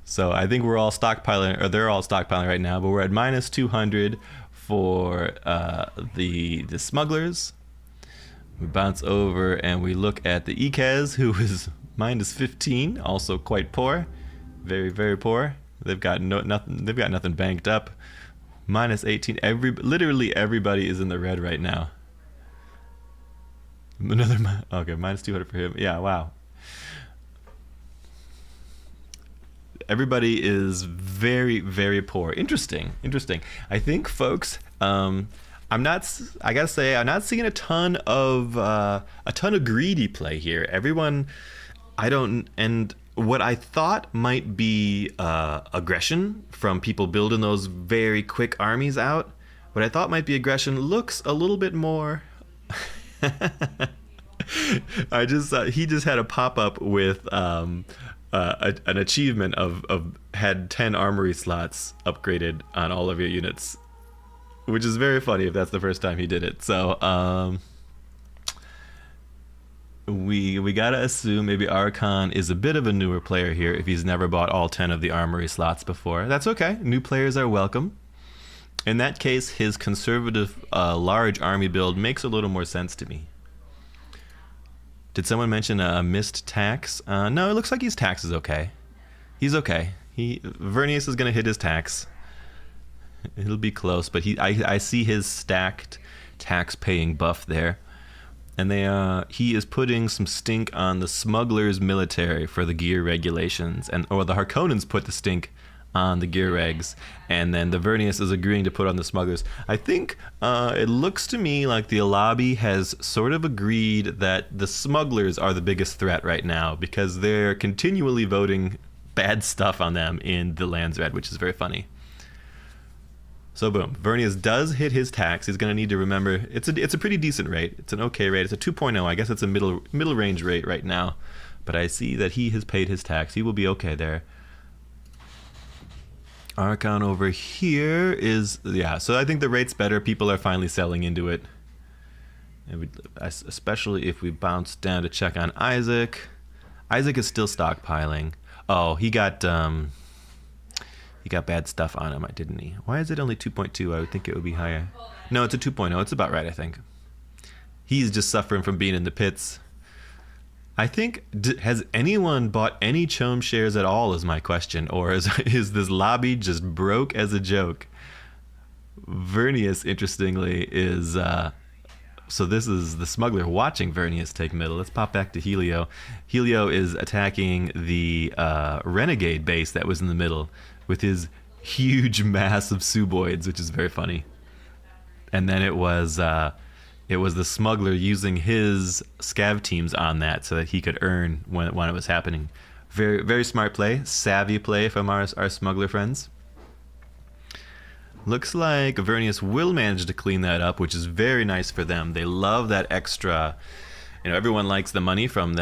So I think we're all stockpiling, or they're all stockpiling right now, but we're at minus 200 for the smugglers. We bounce over and we look at the Ikez, who is minus 15, also quite poor. Very, very poor. They've got nothing. They've got nothing banked up. Minus 18. Literally everybody is in the red right now. Okay, minus 200 for him. Yeah, wow. Everybody is very, very poor. Interesting. I think, folks, I gotta say, I'm not seeing a ton of greedy play here. Everyone, and what I thought might be aggression from people building those very quick armies out, what I thought might be aggression looks a little bit more. He just had a pop-up with an achievement of had 10 armory slots upgraded on all of your units. which is very funny if that's the first time he did it. So we gotta assume maybe Archon is a bit of a newer player here if he's never bought all 10 of the armory slots before. That's okay. New players are welcome. In that case, his conservative large army build makes a little more sense to me. Did someone mention a missed tax? No, it looks like his tax is okay. He's okay. Vernius is gonna hit his tax. It'll be close, but I see his stacked tax-paying buff there. And he is putting some stink on the smugglers' military for the gear regulations, or the Harkonnens put the stink on the gear regs, and then the Vernius is agreeing to put on the smugglers. I think it looks to me like the Alabi has sort of agreed that the smugglers are the biggest threat right now because they're continually voting bad stuff on them in the Landsred, which is very funny. So boom, Vernius does hit his tax. He's going to need to remember it's a pretty decent rate. It's an okay rate. It's a 2.0. I guess it's a middle range rate right now. But I see that he has paid his tax. He will be okay there. Archon over here is, yeah, so I think the rate's better. People are finally selling into it. And especially if we bounce down to check on Isaac. Isaac is still stockpiling. Oh, he got bad stuff on him, didn't he? Why is it only 2.2? I would think it would be higher. No, it's a 2.0. It's about right, I think. He's just suffering from being in the pits. I think, has anyone bought any Chom shares at all is my question, or is this lobby just broke as a joke? Vernius, interestingly, is... so this is the smuggler watching Vernius take middle. Let's pop back to Helio. Helio is attacking the renegade base that was in the middle with his huge mass of Suboids, which is very funny. And then it was the smuggler using his scav teams on that so that he could earn when it was happening. Very, very smart play, savvy play from our smuggler friends. Looks like Vernius will manage to clean that up, which is very nice for them. They love that extra. You know, everyone likes the money from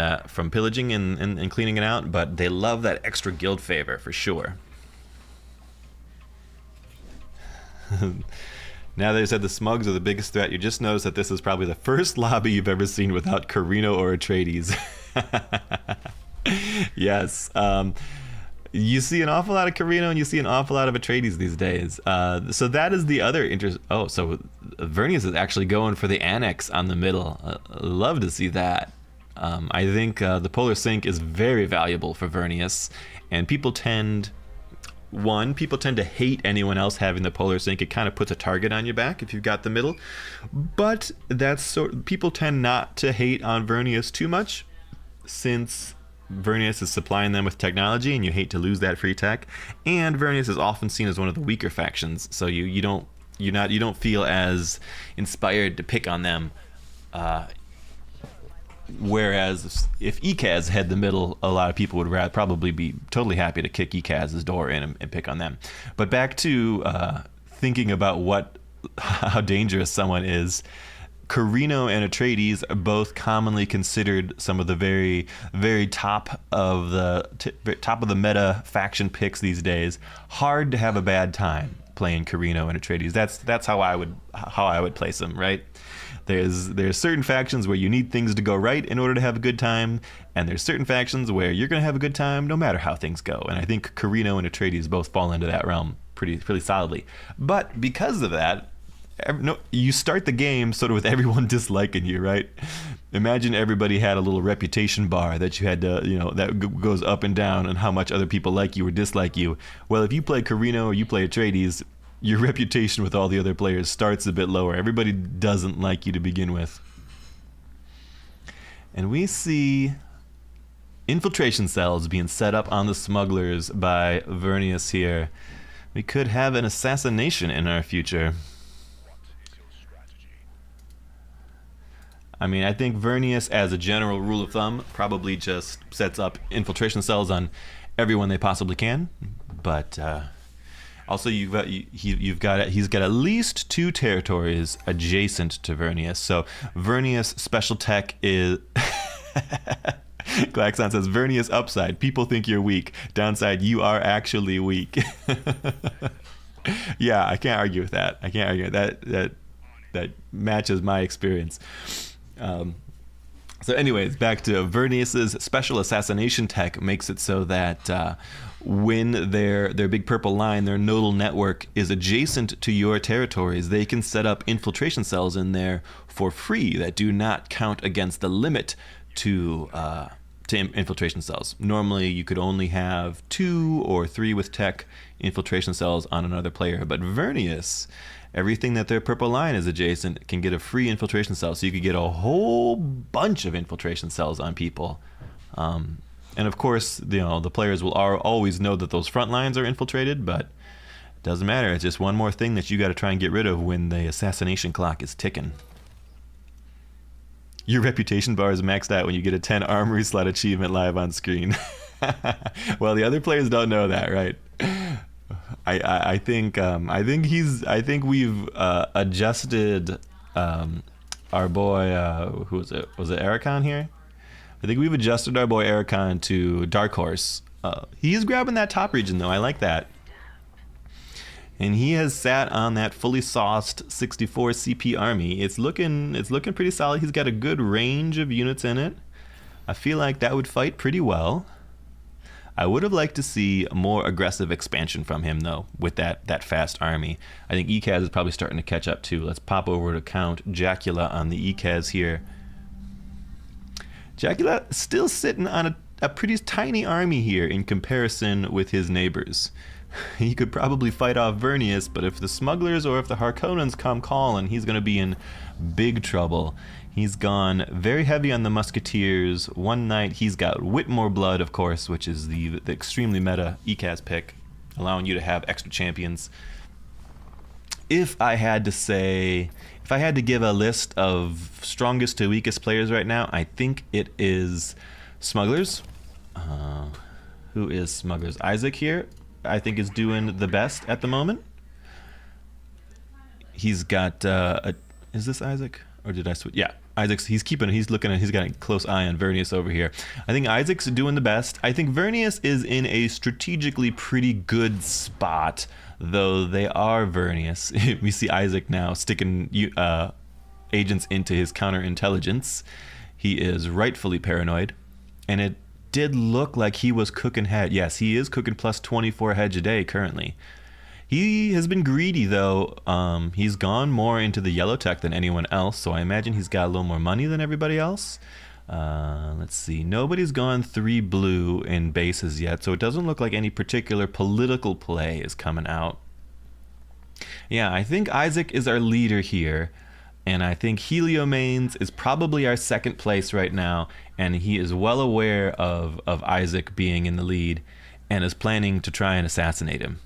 pillaging and cleaning it out, but they love that extra guild favor for sure. Now that you said the smugs are the biggest threat, you just noticed that this is probably the first lobby you've ever seen without Carino or Atreides. Yes. You see an awful lot of Carino and you see an awful lot of Atreides these days. So that is the other interest. Oh, so Vernius is actually going for the annex on the middle. Love to see that. I think the Polar Sync is very valuable for Vernius, and people tend to hate anyone else having the Polar Sync. It kind of puts a target on your back if you've got the middle. But people tend not to hate on Vernius too much, since Vernius is supplying them with technology, and you hate to lose that free tech. And Vernius is often seen as one of the weaker factions, so you don't feel as inspired to pick on them. Whereas if Ekaz had the middle, a lot of people would probably be totally happy to kick Ekaz's door in and pick on them. But back to thinking about how dangerous someone is. Carino and Atreides are both commonly considered some of the very, very top of the meta faction picks these days. Hard to have a bad time playing Carino and Atreides. That's how I would place them, right? There's certain factions where you need things to go right in order to have a good time, and there's certain factions where you're going to have a good time no matter how things go. And I think Carino and Atreides both fall into that realm pretty solidly. But because of that, you start the game sort of with everyone disliking you, right? Imagine everybody had a little reputation bar that you had to, that goes up and down on how much other people like you or dislike you. Well, if you play Carino or you play Atreides, your reputation with all the other players starts a bit lower. Everybody doesn't like you to begin with. And we see infiltration cells being set up on the smugglers by Vernius here. We could have an assassination in our future. I mean, I think Vernius, as a general rule of thumb, probably just sets up infiltration cells on everyone they possibly can. But also, he's got at least 2 territories adjacent to Vernius. So Vernius special tech is. Glaxon says Vernius upside. People think you're weak. Downside, you are actually weak. Yeah, I can't argue with that. I can't argue with that matches my experience. So anyways, back to Vernius's special assassination tech makes it so that when their big purple line, their nodal network, is adjacent to your territories, they can set up infiltration cells in there for free that do not count against the limit to infiltration cells. Normally, you could only have 2 or 3 with tech infiltration cells on another player, but Vernius, everything that their purple line is adjacent can get a free infiltration cell, so you could get a whole bunch of infiltration cells on people. And of course, the players will always know that those front lines are infiltrated, but it doesn't matter. It's just one more thing that you got to try and get rid of when the assassination clock is ticking. Your reputation bar is maxed out when you get a 10 armory slot achievement live on screen. Well, the other players don't know that, right? I think we've adjusted our boy, who was it? Was it Ericon here? I think we've adjusted our boy Ericon to Dark Horse. He's grabbing that top region though. I like that. And he has sat on that fully sauced 64 CP army. It's looking pretty solid. He's got a good range of units in it. I feel like that would fight pretty well. I would have liked to see a more aggressive expansion from him, though, with that fast army. I think ECAS is probably starting to catch up, too. Let's pop over to Count Jacula on the ECAS here. Jacula still sitting on a pretty tiny army here in comparison with his neighbors. He could probably fight off Vernius, but if the smugglers or if the Harkonnens come calling, he's going to be in big trouble. He's gone very heavy on the musketeers. One night he's got Whitmore Blood, of course, which is the extremely meta ECAS pick, allowing you to have extra champions. If I had to give a list of strongest to weakest players right now, I think it is smugglers. Who is smugglers? Isaac here, I think, is doing the best at the moment. He's got is this Isaac, or did I switch? Yeah, Isaac's. He's got a close eye on Vernius over here. I think Isaac's doing the best. I think Vernius is in a strategically pretty good spot, though they are Vernius. We see Isaac now sticking agents into his counterintelligence. He is rightfully paranoid, and it did look like he was cooking head. Yes, he is cooking plus 24 hedge a day currently. He has been greedy, though. He's gone more into the yellow tech than anyone else, so I imagine he's got a little more money than everybody else. Let's see. Nobody's gone 3 blue in bases yet, so it doesn't look like any particular political play is coming out. Yeah, I think Isaac is our leader here. And I think Heliomanes is probably our second place right now, and he is well aware of Isaac being in the lead and is planning to try and assassinate him.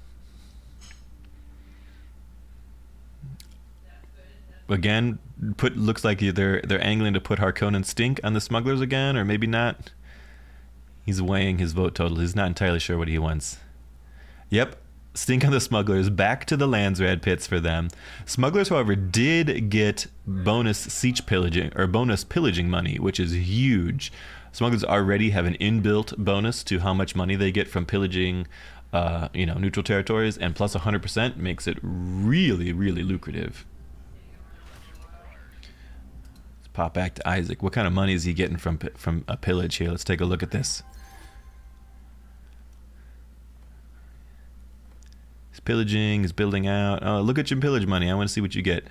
Again, looks like they're angling to put Harkonnen stink on the smugglers again, or maybe not. He's weighing his vote total. He's not entirely sure what he wants. Yep. Stink on the smugglers, back to the Landsrad pits for them. Smugglers, however, did get bonus siege pillaging or bonus pillaging money, which is huge. Smugglers already have an inbuilt bonus to how much money they get from pillaging, neutral territories, and plus 100% makes it really, really lucrative. Let's pop back to Isaac. What kind of money is he getting from a pillage here? Let's take a look at this. Pillaging is building out. Oh, look at your pillage money. I want to see what you get.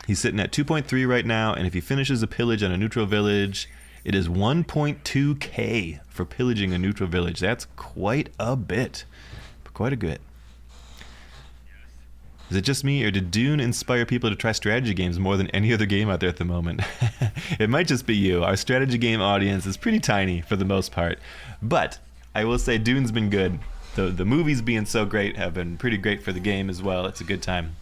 He's sitting at 2.3 right now, and if he finishes a pillage on a neutral village, it is 1.2k for pillaging a neutral village. That's quite a bit. Quite a bit. Is it just me, or did Dune inspire people to try strategy games more than any other game out there at the moment? It might just be you. Our strategy game audience is pretty tiny for the most part. But I will say Dune's been good. The movies being so great have been pretty great for the game as well. It's a good time.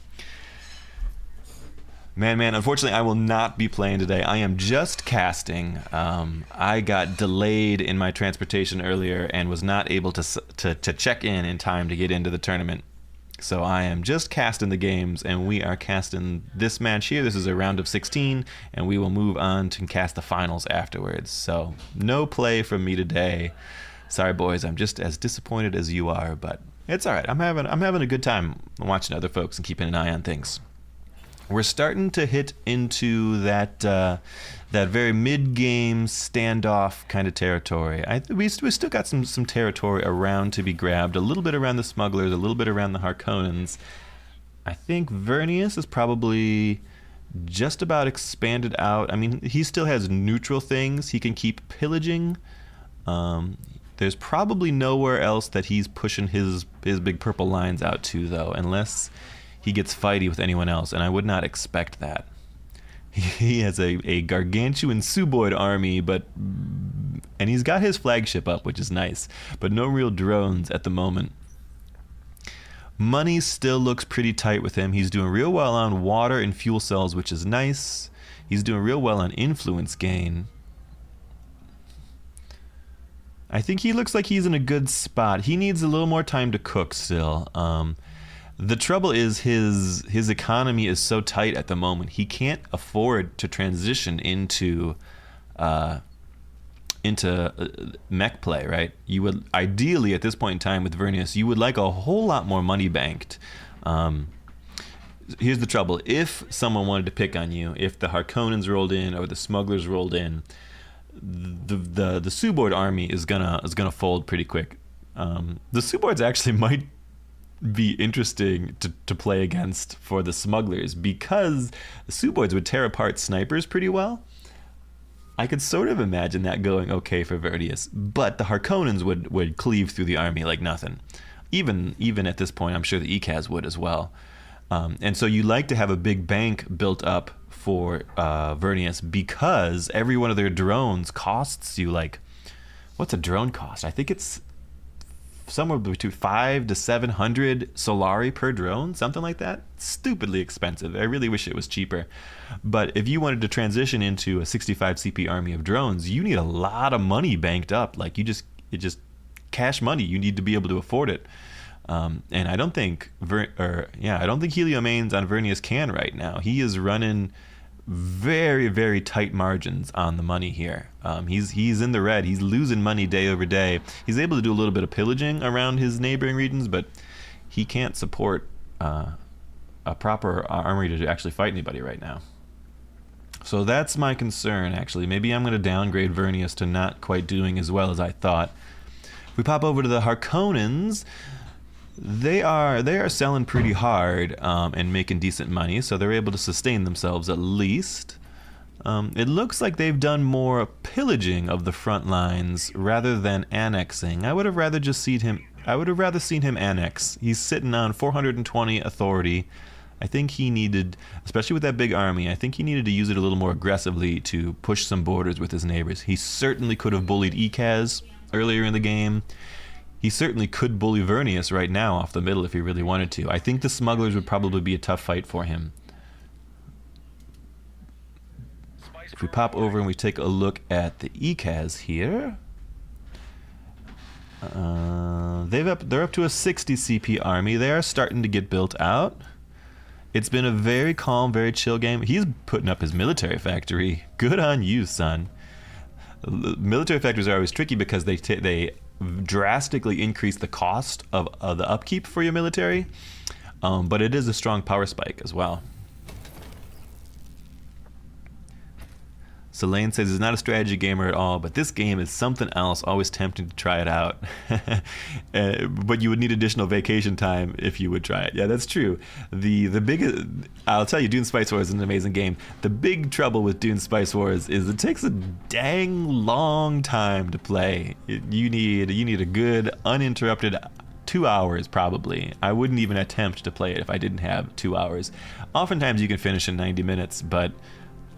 Man, unfortunately I will not be playing today. I am just casting. I got delayed in my transportation earlier and was not able to check in time to get into the tournament. So I am just casting the games, and we are casting this match here. This is a round of 16, and we will move on to cast the finals afterwards. So no play from me today. Sorry, boys, I'm just as disappointed as you are, but It's all right. I'm having a good time watching other folks and keeping an eye on things. We're starting to hit into that very mid-game standoff kind of territory. We still got some territory around to be grabbed. A little bit around the smugglers, a little bit around the Harkonnens. I think Vernius is probably just about expanded out. I mean, he still has neutral things. He can keep pillaging. There's probably nowhere else that he's pushing his big purple lines out to, though, unless he gets fighty with anyone else, and I would not expect that. He has a gargantuan Suboid army, and he's got his flagship up, which is nice, but no real drones at the moment. Money still looks pretty tight with him. He's doing real well on water and fuel cells, which is nice. He's doing real well on influence gain. I think he looks like he's in a good spot. He needs a little more time to cook still. The trouble is his economy is so tight at the moment. He can't afford to transition into mech play, right? You would ideally at this point in time with Vernius, you would like a whole lot more money banked. Here's the trouble: if someone wanted to pick on you, if the Harkonnens rolled in or the smugglers rolled in, the Suboid army is gonna fold pretty quick. The Suboids actually might be interesting to play against for the smugglers, because the Suboids would tear apart snipers pretty well. I could sort of imagine that going okay for Vernius, but the Harkonnens would cleave through the army like nothing. Even at this point, I'm sure the ECAS would as well. And so you like to have a big bank built up for Vernius, because every one of their drones costs you, like, what's a drone cost? I think it's somewhere between 500 to 700 Solari per drone, something like that. Stupidly expensive. I really wish it was cheaper. But if you wanted to transition into a 65 CP army of drones, you need a lot of money banked up. Like, it's just cash money. You need to be able to afford it. And I don't think Heliomanes on Vernius can right now. He is running very, very tight margins on the money here. He's in the red. He's losing money day over day. He's able to do a little bit of pillaging around his neighboring regions, but he can't support a proper army to actually fight anybody right now. So that's my concern, actually. Maybe I'm going to downgrade Vernius to not quite doing as well as I thought. If we pop over to the Harkonnens, they are selling pretty hard and making decent money, so they're able to sustain themselves at least. It looks like they've done more pillaging of the front lines rather than annexing. I would have rather seen him annex. He's sitting on 420 authority. I think he needed, especially with that big army, I think he needed to use it a little more aggressively to push some borders with his neighbors. He certainly could have bullied ECAS earlier in the game. He certainly could bully Vernius right now off the middle if he really wanted to. I think the smugglers would probably be a tough fight for him. If we pop over and we take a look at the ECAS here, they're up to a 60 CP army. They are starting to get built out. It's been a very calm, very chill game. He's putting up his military factory. Good on you, son. Military factories are always tricky because they drastically increase the cost of the upkeep for your military, but it is a strong power spike as well. Selene says he's not a strategy gamer at all, but this game is something else, always tempting to try it out. But you would need additional vacation time if you would try it. Yeah, that's true. The biggest, I'll tell you, Dune Spice Wars is an amazing game. The big trouble with Dune Spice Wars is it takes a dang long time to play. You need a good uninterrupted 2 hours probably. I wouldn't even attempt to play it if I didn't have 2 hours. Oftentimes you can finish in 90 minutes, but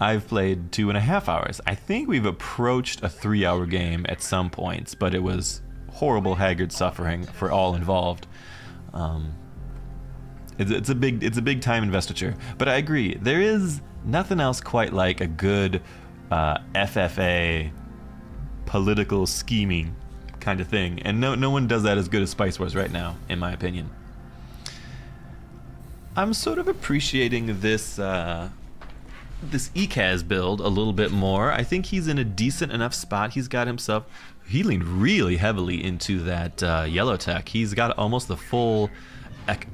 I've played 2.5 hours. I think we've approached a 3-hour game at some points, but it was horrible, haggard suffering for all involved. It's a big time investiture. But I agree, there is nothing else quite like a good FFA political scheming kind of thing, and no one does that as good as Spice Wars right now, in my opinion. I'm sort of appreciating this ECAS build a little bit more. I think he's in a decent enough spot. He's got himself he leaned really heavily into that yellow tech. He's got almost the full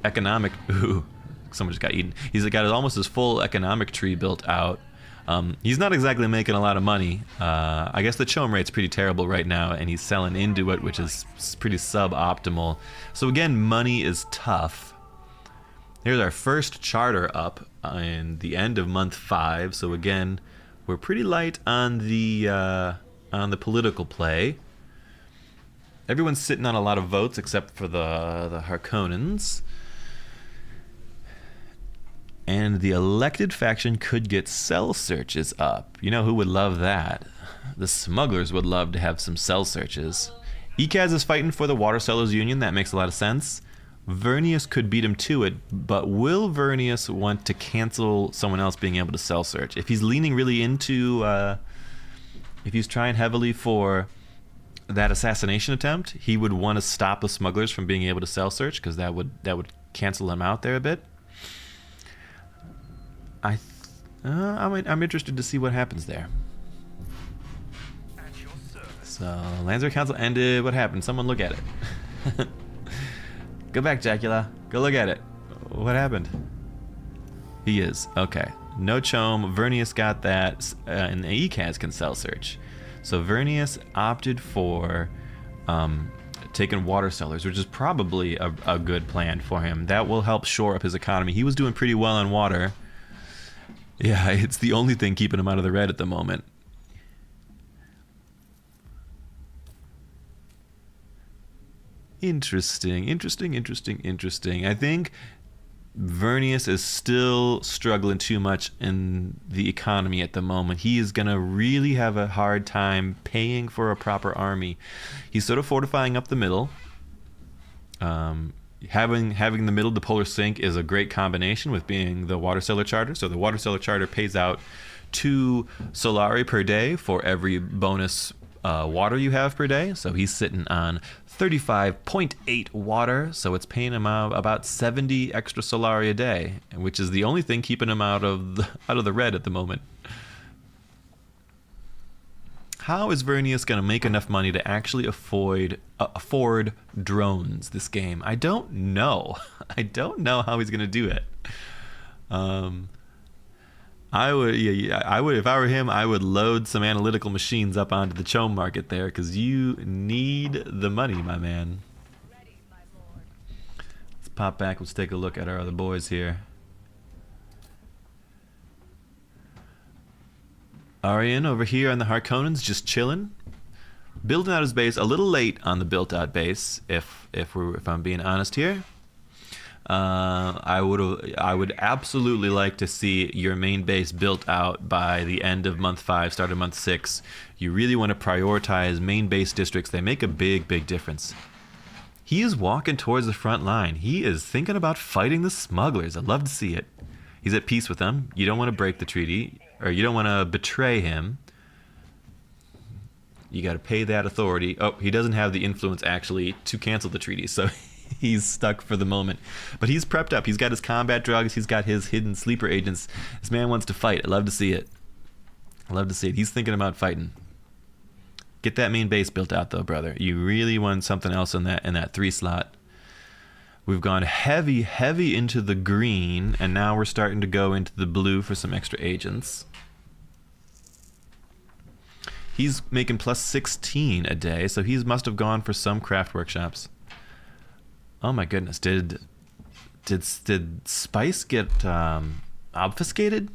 economic. Ooh, someone just got eaten. He's got almost his full economic tree built out. He's not exactly making a lot of money. I guess the chome rate's pretty terrible right now, and he's selling into it, which is pretty suboptimal. So again, money is tough. Here's our first charter up in the end of month 5. So again, we're pretty light on the political play. Everyone's sitting on a lot of votes except for the Harkonnens. And the elected faction could get cell searches up. You know who would love that? The smugglers would love to have some cell searches. Ekaz is fighting for the Water Sellers Union. That makes a lot of sense. Vernius could beat him to it, but will Vernius want to cancel someone else being able to cell search? If he's leaning really into, if he's trying heavily for that assassination attempt, he would want to stop the smugglers from being able to cell search, because that would cancel him out there a bit. I'm interested to see what happens there. At your service. So, Landsberg Council ended. What happened? Someone look at it. Go back, Jacula. Go look at it. What happened? He is. Okay. No chome. Vernius got that. And the Ekaz can cell search. So Vernius opted for taking water cellars, which is probably a good plan for him. That will help shore up his economy. He was doing pretty well on water. Yeah, it's the only thing keeping him out of the red at the moment. Interesting. I think Vernius is still struggling too much in the economy at the moment. He is going to really have a hard time paying for a proper army. He's sort of fortifying up the middle. Having the middle, the polar sink, is a great combination with being the water seller charter. So the water seller charter pays out 2 solari per day for every bonus water you have per day. So he's sitting on 35.8 water, so it's paying him out about 70 extra solari a day, which is the only thing keeping him out of the red at the moment. How is Vernius going to make enough money to actually afford drones this game? I don't know. I don't know how he's going to do it. I would if I were him, I would load some analytical machines up onto the chome market there, because you need the money, my man. Let's pop back. Let's take a look at our other boys here. Arian over here on the Harkonnens, just chilling, building out his base. A little late on the built-out base, if I'm being honest here. I would absolutely like to see your main base built out by the end of month 5, start of month 6. You really want to prioritize main base districts. They make a big difference. He is walking towards the front line. He is thinking about fighting the smugglers. I'd love to see it. He's at peace with them. You don't want to break the treaty, or you don't want to betray him. You got to pay that authority. Oh, he doesn't have the influence actually to cancel the treaty, so he's stuck for the moment. But he's prepped up. He's got his combat drugs. He's got his hidden sleeper agents. This man wants to fight. I love to see it. I love to see it. He's thinking about fighting. Get that main base built out, though, brother. You really want something else in that 3 slot. We've gone heavy into the green, and now we're starting to go into the blue for some extra agents. He's making plus 16 a day, so he must have gone for some craft workshops. Oh my goodness, did Spice get obfuscated?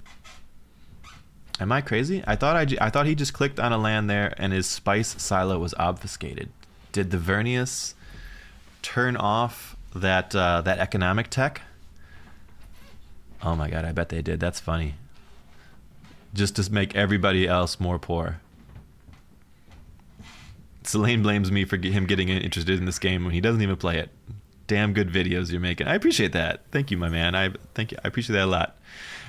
Am I crazy? I thought he just clicked on a land there and his Spice silo was obfuscated. Did the Vernius turn off that economic tech? Oh my god, I bet they did. That's funny. Just to make everybody else more poor. Selene blames me for him getting interested in this game when he doesn't even play it. Damn good videos you're making. I appreciate that. Thank you, my man. I appreciate that a lot.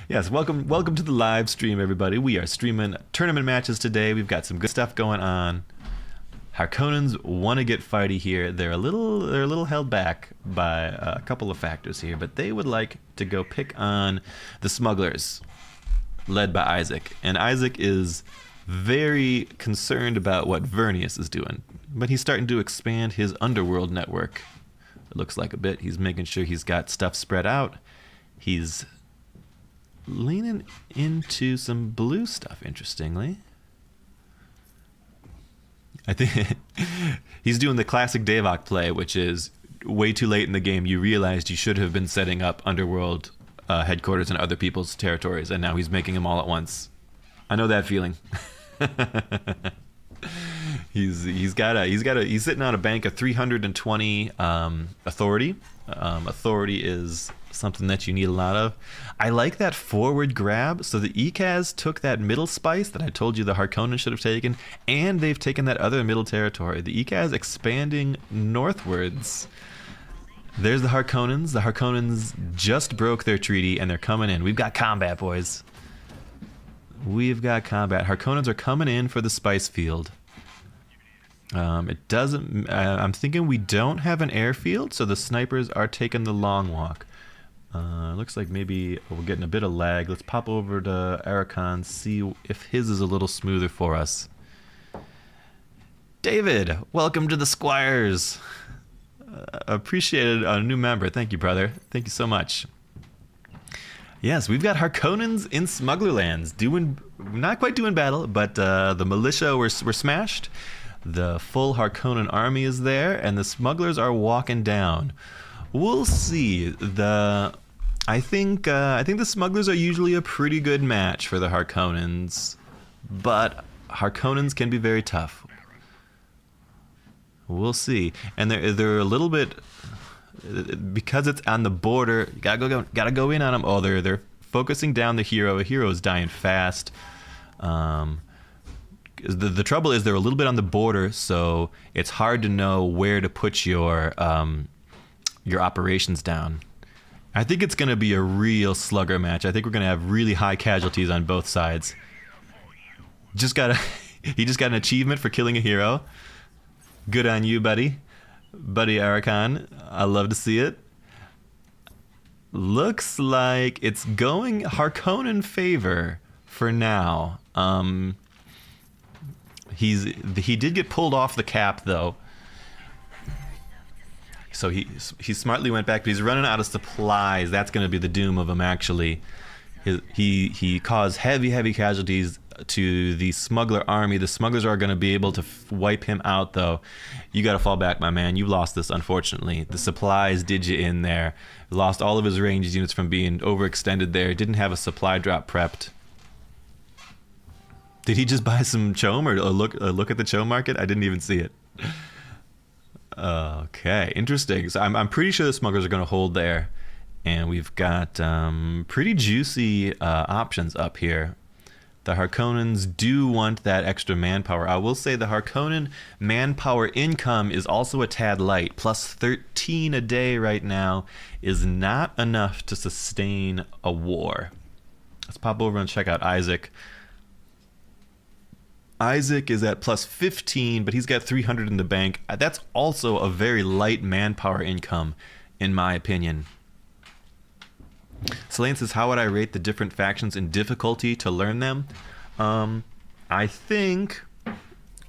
Yes, welcome to the live stream, everybody. We are streaming tournament matches today. We've got some good stuff going on. Harkonnens want to get fighty here. They're a little held back by a couple of factors here, but they would like to go pick on the smugglers, led by Isaac. And Isaac is very concerned about what Vernius is doing. But he's starting to expand his underworld network. It looks like a bit. He's making sure he's got stuff spread out. He's leaning into some blue stuff, interestingly. I think he's doing the classic Davok play, which is way too late in the game. You realized you should have been setting up underworld headquarters in other people's territories, and now he's making them all at once. I know that feeling. He's sitting on a bank of 320 authority. Authority is something that you need a lot of. I like that forward grab. So the ECAS took that middle spice that I told you the Harkonnen should have taken, and they've taken that other middle territory. The ECAS expanding northwards. There's the Harkonnens. The Harkonnens just broke their treaty, and they're coming in. We've got combat, boys. We've got combat. Harkonnens are coming in for the spice field. It doesn't. I'm thinking we don't have an airfield, so the snipers are taking the long walk. Looks like maybe we're getting a bit of lag. Let's pop over to Arakan, see if his is a little smoother for us. David, welcome to the Squires. Appreciated a new member. Thank you, brother. Thank you so much. Yes, we've got Harkonnens in Smugglerlands, not quite doing battle, but the militia were smashed. The full Harkonnen army is there, and the smugglers are walking down. We'll see. I think the smugglers are usually a pretty good match for the Harkonnens, but Harkonnens can be very tough. We'll see. And they're a little bit, because it's on the border. Gotta go in on them. Oh, they're focusing down the hero. A hero's dying fast. The trouble is they're a little bit on the border, so it's hard to know where to put your operations down. I think it's going to be a real slugger match. I think we're going to have really high casualties on both sides. He just got an achievement for killing a hero. Good on you, buddy Arakan. I love to see it. Looks like it's going Harkonnen favor for now. He did get pulled off the cap though, so he smartly went back, but he's running out of supplies. That's going to be the doom of him, actually. He caused heavy casualties to the smuggler army. The smugglers are going to be able to wipe him out, though. You got to fall back, my man. You lost this, unfortunately. The supplies did you in there. Lost all of his ranged units from being overextended there. Didn't have a supply drop prepped. Did he just buy some chom or look at the chom market? I didn't even see it. Okay, interesting. So I'm pretty sure the smugglers are going to hold there, and we've got pretty juicy options up here. The Harkonnens do want that extra manpower. I will say the Harkonnen manpower income is also a tad light. Plus 13 a day right now is not enough to sustain a war. Let's pop over and check out Isaac. Isaac is at plus 15, but he's got 300 in the bank. That's also a very light manpower income, in my opinion. Selene says, how would I rate the different factions in difficulty to learn them? I think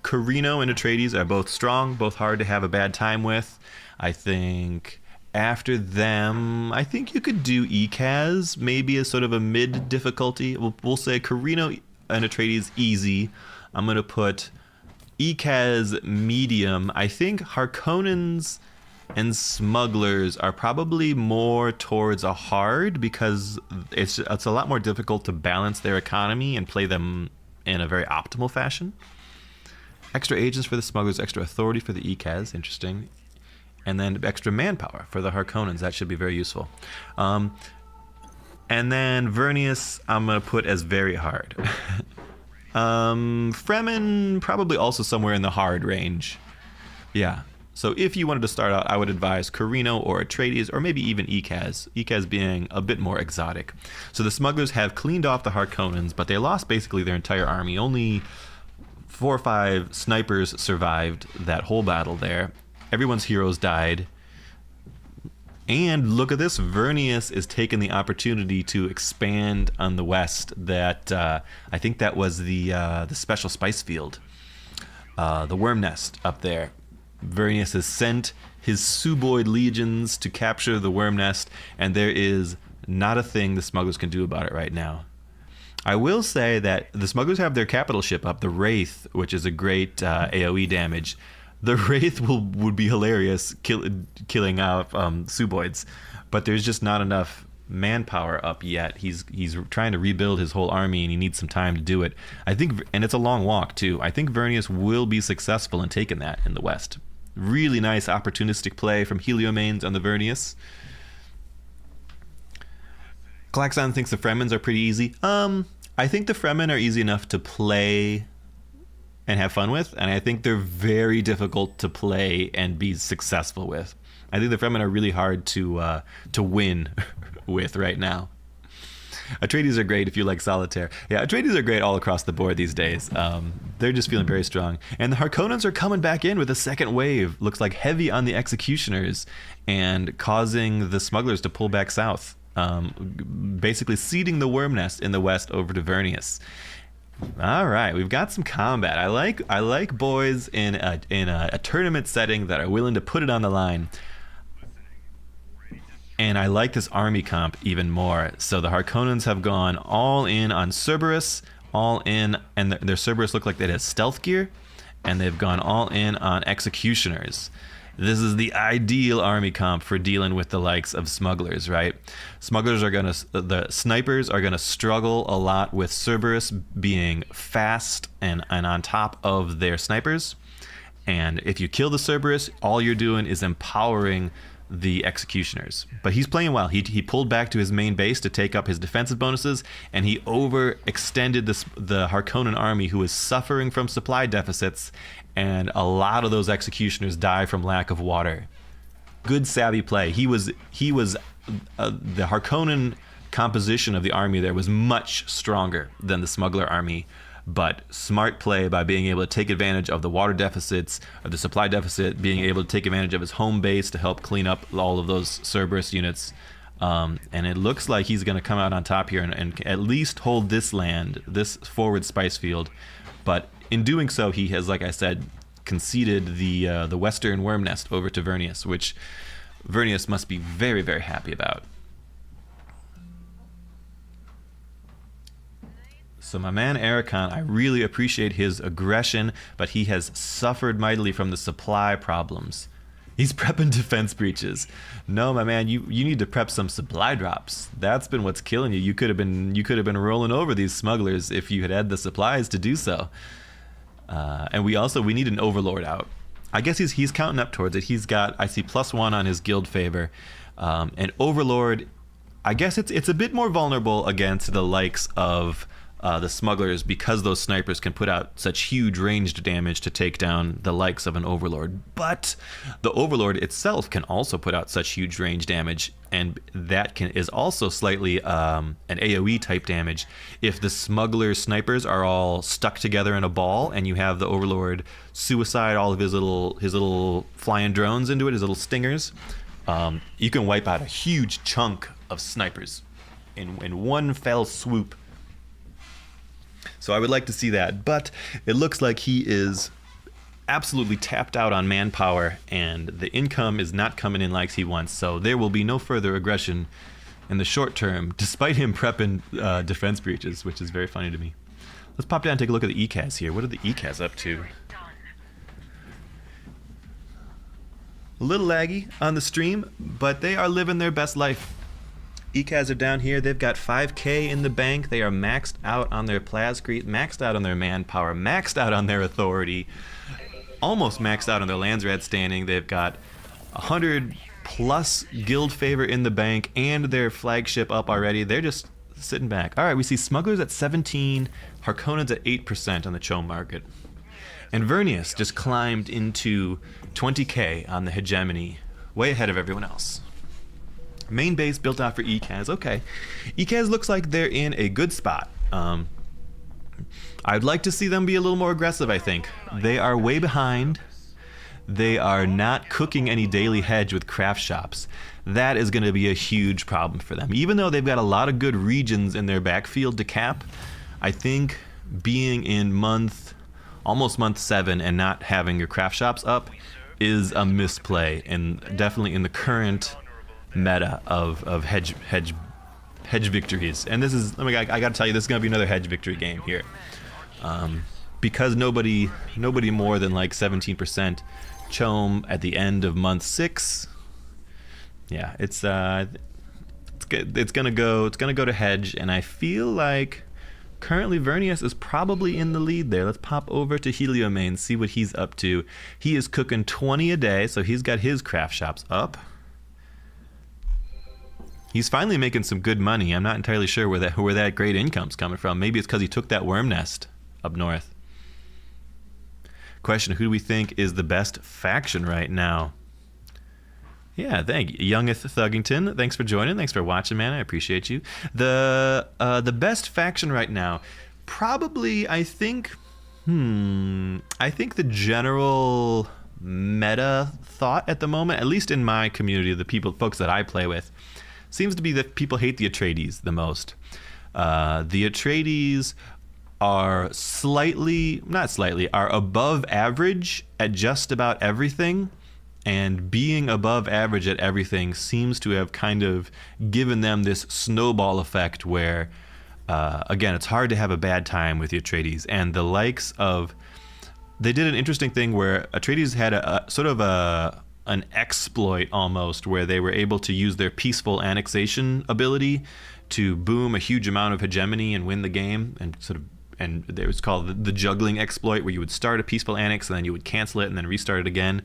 Carino and Atreides are both strong, both hard to have a bad time with. I think after them, I think you could do ECAS, maybe as sort of a mid difficulty. We'll say Carino and Atreides easy. I'm going to put ECAS medium. I think Harkonnens and smugglers are probably more towards a hard, because it's a lot more difficult to balance their economy and play them in a very optimal fashion. Extra agents for the smugglers, extra authority for the ECAS, interesting. And then extra manpower for the Harkonnens, that should be very useful. And then Vernius, I'm going to put as very hard. Fremen, probably also somewhere in the hard range. Yeah. So if you wanted to start out, I would advise Carino or Atreides, or maybe even ECAS. ECAS being a bit more exotic. So the smugglers have cleaned off the Harkonnens, but they lost basically their entire army. Only 4 or 5 snipers survived that whole battle there. Everyone's heroes died. And look at this, Vernius is taking the opportunity to expand on the west. That I think that was the special spice field, the worm nest up there. Vernius has sent his Suboid legions to capture the worm nest, and there is not a thing the smugglers can do about it right now. I will say that the smugglers have their capital ship up, the Wraith, which is a great AoE damage. The Wraith would be hilarious killing off Suboids, but there's just not enough manpower up yet. He's trying to rebuild his whole army, and he needs some time to do it. I think, and it's a long walk too. I think Vernius will be successful in taking that in the west. Really nice opportunistic play from Heliomanes on the Vernius. Klaxon thinks the Fremens are pretty easy. I think the Fremen are easy enough to play and have fun with, and I think they're very difficult to play and be successful with. I think the Fremen are really hard to win with right now. Atreides are great if you like solitaire. Yeah, Atreides are great all across the board these days. They're just feeling very strong. And the Harkonnens are coming back in with a second wave. Looks like heavy on the executioners and causing the smugglers to pull back south. Basically ceding the worm nest in the west over to Vernius. All right, we've got some combat. I like boys in a tournament setting that are willing to put it on the line. And I like this army comp even more. So the Harkonnens have gone all in on Cerberus, all in, and their Cerberus look like it has stealth gear, and they've gone all in on executioners. This is the ideal army comp for dealing with the likes of smugglers, right? The snipers are gonna struggle a lot with Cerberus being fast and on top of their snipers. And if you kill the Cerberus, all you're doing is empowering the executioners. But he's playing well. He pulled back to his main base to take up his defensive bonuses, and he overextended the Harkonnen army, who is suffering from supply deficits, and a lot of those executioners die from lack of water. Good savvy play. The Harkonnen composition of the army there was much stronger than the smuggler army, but smart play by being able to take advantage of the water deficits, of the supply deficit, being able to take advantage of his home base to help clean up all of those Cerberus units. And it looks like he's going to come out on top here and at least hold this land, this forward spice field. But in doing so, he has, like I said, conceded the western worm nest over to Vernius, which Vernius must be very, very happy about. So my man Ericon, I really appreciate his aggression, but he has suffered mightily from the supply problems. He's prepping defense breaches. No, my man, you need to prep some supply drops. That's been what's killing you. You could have been rolling over these smugglers if you had the supplies to do so. And we need an overlord out. I guess he's counting up towards it. He's got, I see, +1 on his guild favor. And overlord, I guess it's a bit more vulnerable against the likes of the smugglers, because those snipers can put out such huge ranged damage to take down the likes of an overlord. But the overlord itself can also put out such huge range damage, and that is also slightly an AoE type damage. If the smuggler snipers are all stuck together in a ball, and you have the overlord suicide all of his little flying drones into it, his little stingers, you can wipe out a huge chunk of snipers in one fell swoop. So I would like to see that, but it looks like he is absolutely tapped out on manpower, and the income is not coming in like he wants, so there will be no further aggression in the short term, despite him prepping defense breaches, which is very funny to me. Let's pop down and take a look at the ECAS here. What are the ECAS up to? A little laggy on the stream, but they are living their best life. ECAS are down here. They've got 5k in the bank. They are maxed out on their plascrete, maxed out on their manpower, maxed out on their authority, almost maxed out on their Landsrat standing. They've got 100 plus guild favor in the bank and their flagship up already. They're just sitting back. All right, we see smugglers at 17, Harkonnens at 8% on the Chom market. And Vernius just climbed into 20k on the hegemony, way ahead of everyone else. Main base built out for ECAS. Okay. ECAS looks like they're in a good spot. I'd like to see them be a little more aggressive, I think. They are way behind. they are not cooking any daily hedge with craft shops. That is going to be a huge problem for them. Even though they've got a lot of good regions in their backfield to cap, I think being in almost month 7 and not having your craft shops up is a misplay, and definitely in the current meta of hedge victories. And this is, I got to tell you, this is going to be another hedge victory game here. Because nobody more than like 17% chome at the end of month 6. Yeah, it's gonna go to hedge, and I feel like currently Vernius is probably in the lead there. Let's pop over to Heliomane, see what he's up to. He is cooking 20 a day, so he's got his craft shops up. He's finally making some good money. I'm not entirely sure where that great income's coming from. Maybe it's because he took that worm nest up north. Question, who do we think is the best faction right now? Yeah, thank you. Youngeth Thuggington, thanks for joining. Thanks for watching, man. I appreciate you. The best faction right now, probably, I think the general meta thought at the moment, at least in my community, the folks that I play with, seems to be that people hate the Atreides the most. The Atreides are are above average at just about everything, and being above average at everything seems to have kind of given them this snowball effect where, again, it's hard to have a bad time with the Atreides. And the likes of, they did an interesting thing where Atreides had a sort of an exploit almost, where they were able to use their peaceful annexation ability to boom a huge amount of hegemony and win the game, and it was called the juggling exploit, where you would start a peaceful annex and then you would cancel it and then restart it again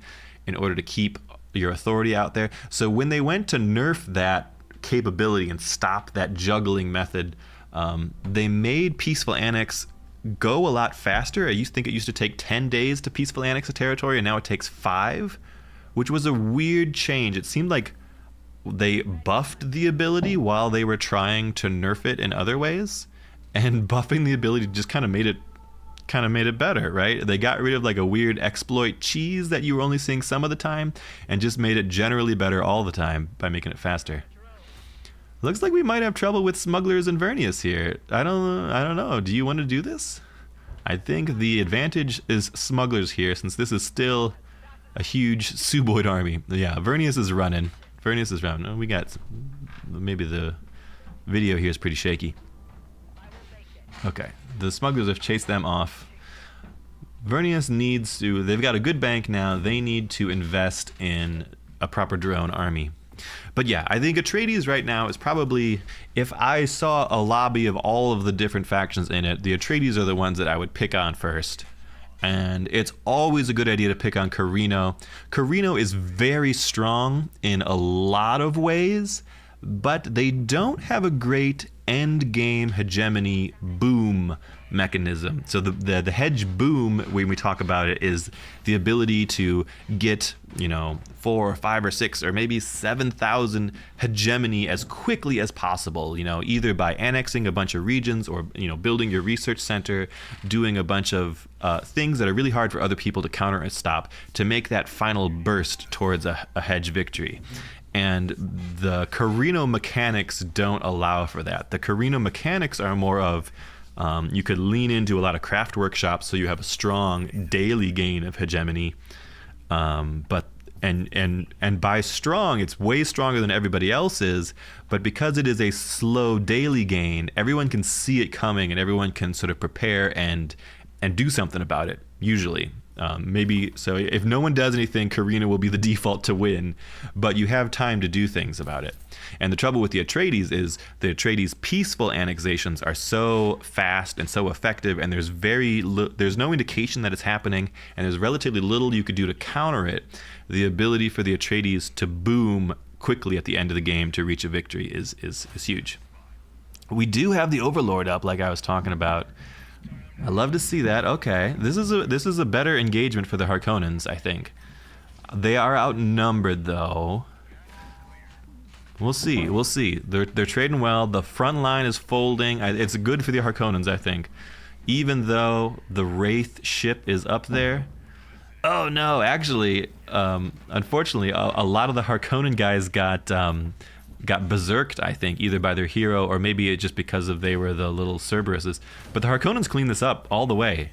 in order to keep your authority out there. So when they went to nerf that capability and stop that juggling method, they made peaceful annex go a lot faster. I used to take 10 days to peaceful annex a territory, and now it takes 5, which was a weird change. It seemed like they buffed the ability while they were trying to nerf it in other ways, and buffing the ability just kind of made it better, right? They got rid of like a weird exploit cheese that you were only seeing some of the time, and just made it generally better all the time by making it faster. Looks like we might have trouble with smugglers and Vernius here. I don't know. Do you want to do this? I think the advantage is smugglers here, since this is still a huge Suboid army. Yeah, Vernius is running. Oh, we got maybe the video here is pretty shaky. Okay, the smugglers have chased them off. Vernius they've got a good bank now. They need to invest in a proper drone army. But yeah, I think Atreides right now is probably, if I saw a lobby of all of the different factions in it, the Atreides are the ones that I would pick on first. And it's always a good idea to pick on Carino. Carino is very strong in a lot of ways, but they don't have a great end game hegemony boom mechanism. So the hedge boom, when we talk about it, is the ability to get 4 or 5 or 6 or maybe 7,000 hegemony as quickly as possible, either by annexing a bunch of regions or building your research center, doing a bunch of things that are really hard for other people to counter and stop, to make that final burst towards a hedge victory. And the Carino mechanics don't allow for that. The Carino mechanics are more of, you could lean into a lot of craft workshops, so you have a strong daily gain of hegemony. But by strong, it's way stronger than everybody else's. But because it is a slow daily gain, everyone can see it coming, and everyone can sort of prepare and do something about it. Usually. Maybe so if no one does anything, Carino will be the default to win, but you have time to do things about it. And the trouble with the Atreides is the Atreides peaceful annexations are so fast and so effective, and there's no indication that it's happening, and there's relatively little you could do to counter it. The ability for the Atreides to boom quickly at the end of the game to reach a victory is huge. We do have the Overlord up, like I was talking about. I love to see that. Okay, this is a better engagement for the Harkonnens, I think. They are outnumbered though. We'll see. They're trading well. The front line is folding. It's good for the Harkonnens, I think. Even though the Wraith ship is up there, Oh no, actually, unfortunately, a lot of the Harkonnen guys got berserked, I think, either by their hero or maybe just because of they were the little Cerberuses. But the Harkonnens cleaned this up all the way.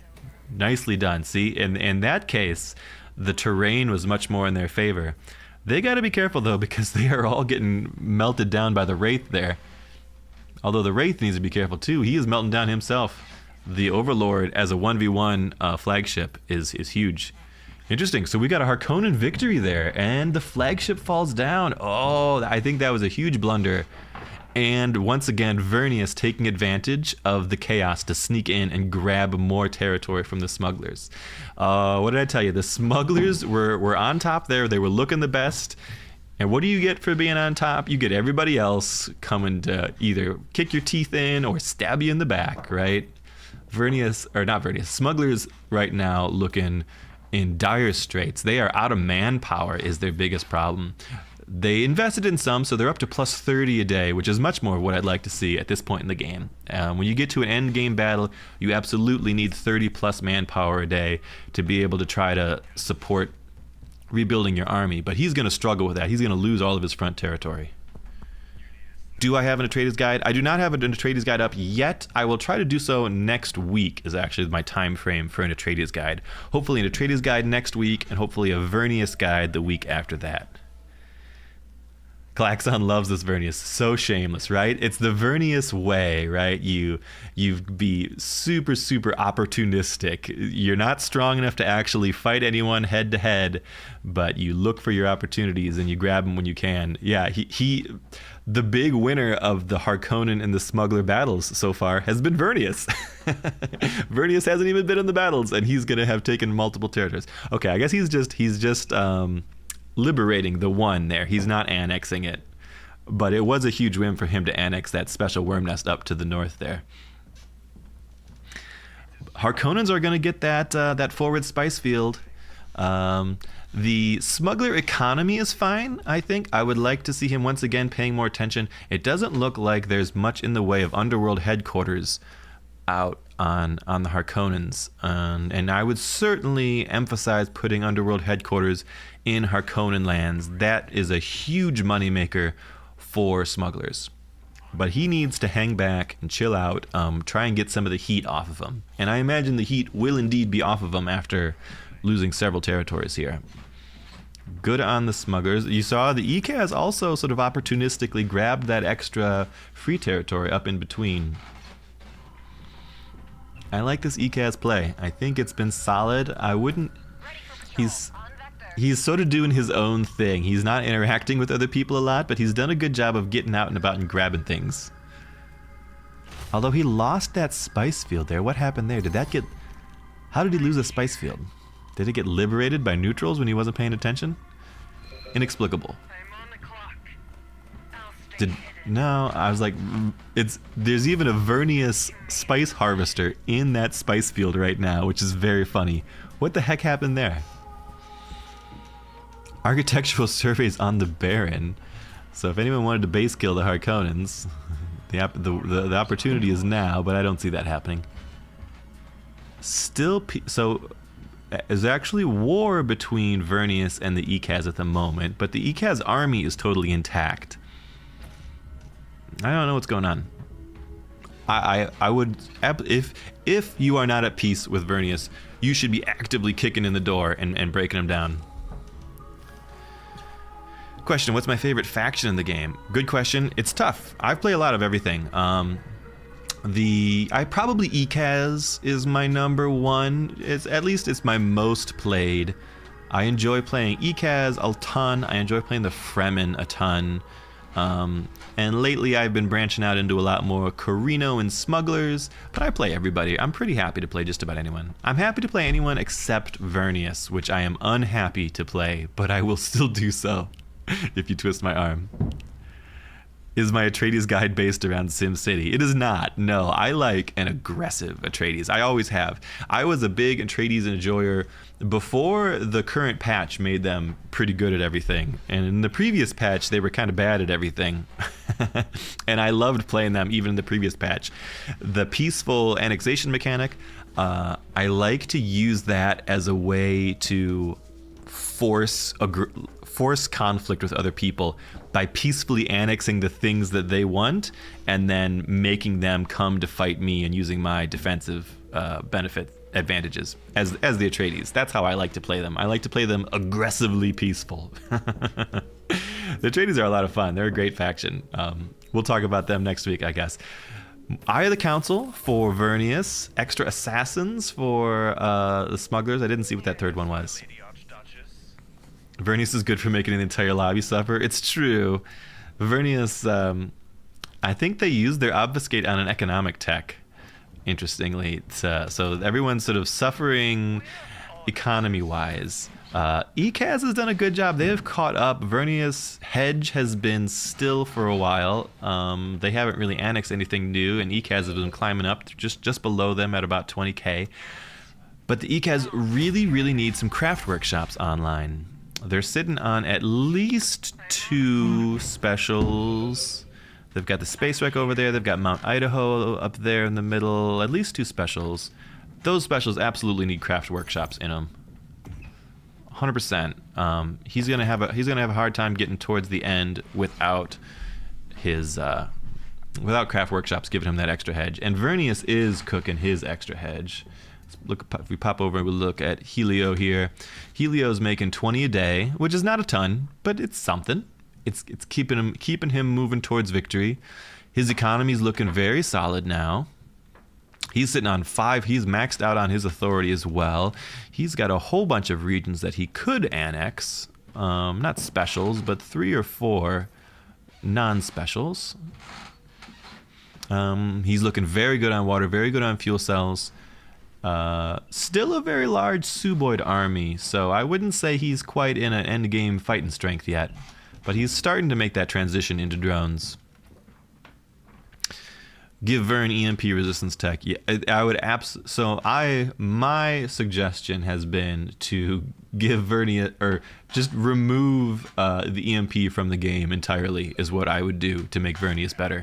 Nicely done. See, in that case, the terrain was much more in their favor. They got to be careful though, because they are all getting melted down by the Wraith there. Although the Wraith needs to be careful too. He is melting down himself. The Overlord as a 1v1 flagship is huge. Interesting. So we got a Harkonnen victory there, and the flagship falls down. Oh, I think that was a huge blunder. And once again, Vernius taking advantage of the chaos to sneak in and grab more territory from the smugglers. What did I tell you? The smugglers were on top there. They were looking the best. And what do you get for being on top? You get everybody else coming to either kick your teeth in or stab you in the back, right? Smugglers right now looking in dire straits. They are out of manpower is their biggest problem. They invested in some, so they're up to plus 30 a day, which is much more what I'd like to see at this point in the game. When you get to an end game battle, you absolutely need 30 plus manpower a day to be able to try to support rebuilding your army. But he's going to struggle with that. He's going to lose all of his front territory. Do I have an Atreides guide? I do not have an Atreides guide up yet. I will try to do so next week is actually my time frame for an Atreides guide. Hopefully an Atreides guide next week, and hopefully a Vernius guide the week after that. Klaxon loves this Vernius. So shameless, right? It's the Vernius way, right? You be super, super opportunistic. You're not strong enough to actually fight anyone head to head, but you look for your opportunities and you grab them when you can. Yeah, he the big winner of the Harkonnen and the smuggler battles so far has been Vernius. Vernius hasn't even been in the battles, and he's gonna have taken multiple territories. Okay, I guess he's just liberating the one there. He's not annexing it, but it was a huge win for him to annex that special worm nest up to the north there. Harkonnens are gonna get that forward spice field. The smuggler economy is fine, I think. I would like to see him once again paying more attention. It doesn't look like there's much in the way of underworld headquarters out on the Harkonnens. And I would certainly emphasize putting underworld headquarters in Harkonnen lands. That is a huge moneymaker for smugglers. But he needs to hang back and chill out, try and get some of the heat off of him. And I imagine the heat will indeed be off of him after losing several territories here. Good on the smugglers. You saw the ECAS also sort of opportunistically grabbed that extra free territory up in between. I like this ECAS play. I think it's been solid. I wouldn't... He's sort of doing his own thing. He's not interacting with other people a lot, but he's done a good job of getting out and about and grabbing things. Although he lost that spice field there. What happened there? Did that get... How did he lose a spice field? Did it get liberated by neutrals when he wasn't paying attention? Inexplicable. No, I was like, there's even a Vernius spice harvester in that spice field right now, which is very funny. What the heck happened there? Architectural surveys on the Baron. So if anyone wanted to base kill the Harkonnens, the opportunity is now, but I don't see that happening. So there's actually war between Vernius and the ECAS at the moment, but the ECAS army is totally intact. I don't know what's going on. I would, if you are not at peace with Vernius, you should be actively kicking in the door and breaking him down. Question, what's my favorite faction in the game? Good question. It's tough. I play a lot of everything. Probably ECAS is my number one. At least it's my most played. I enjoy playing ECAS a ton. I enjoy playing the Fremen a ton. And lately I've been branching out into a lot more Carino and Smugglers, but I play everybody. I'm pretty happy to play just about anyone. I'm happy to play anyone except Vernius, which I am unhappy to play, but I will still do so if you twist my arm. Is my Atreides guide based around SimCity? It is not. No, I like an aggressive Atreides. I always have. I was a big Atreides enjoyer before the current patch made them pretty good at everything. And in the previous patch, they were kind of bad at everything. And I loved playing them even in the previous patch. The peaceful annexation mechanic, I like to use that as a way to force conflict with other people by peacefully annexing the things that they want and then making them come to fight me and using my defensive benefit advantages as the Atreides. That's how I like to play them. I like to play them aggressively peaceful. The Atreides are a lot of fun. They're a great faction. We'll talk about them next week, I guess. Eye of the Council for Vernius. Extra assassins for the smugglers. I didn't see what that third one was. Vernius is good for making the entire lobby suffer. It's true. Vernius, I think they used their obfuscate on an economic tech, interestingly. So everyone's sort of suffering economy-wise. ECAS has done a good job. They have caught up. Vernius Hedge has been still for a while. They haven't really annexed anything new, and ECAS has been climbing up just below them at about 20k. But the ECAS really, really need some craft workshops online. They're sitting on at least 2 specials. They've got the Space Wreck over there. They've got Mount Idaho up there in the middle. At least 2 specials. Those specials absolutely need craft workshops in them. 100%. He's gonna have a hard time getting towards the end without his without craft workshops giving him that extra hedge. And Vernius is cooking his extra hedge. Look, if we pop over and we look at Helio here. Helio's making 20 a day, which is not a ton, but it's something. It's keeping him moving towards victory. His economy's looking very solid now. He's sitting on 5. He's maxed out on his authority as well. He's got a whole bunch of regions that he could annex. Not specials, but 3 or 4 non-specials. He's looking very good on water, very good on fuel cells. Still a very large Suboid army, so I wouldn't say he's quite in an endgame fighting strength yet. But he's starting to make that transition into drones. Give Vern EMP resistance tech. Yeah, I would my suggestion has been to give Vernius, or just remove the EMP from the game entirely is what I would do to make Vernius better.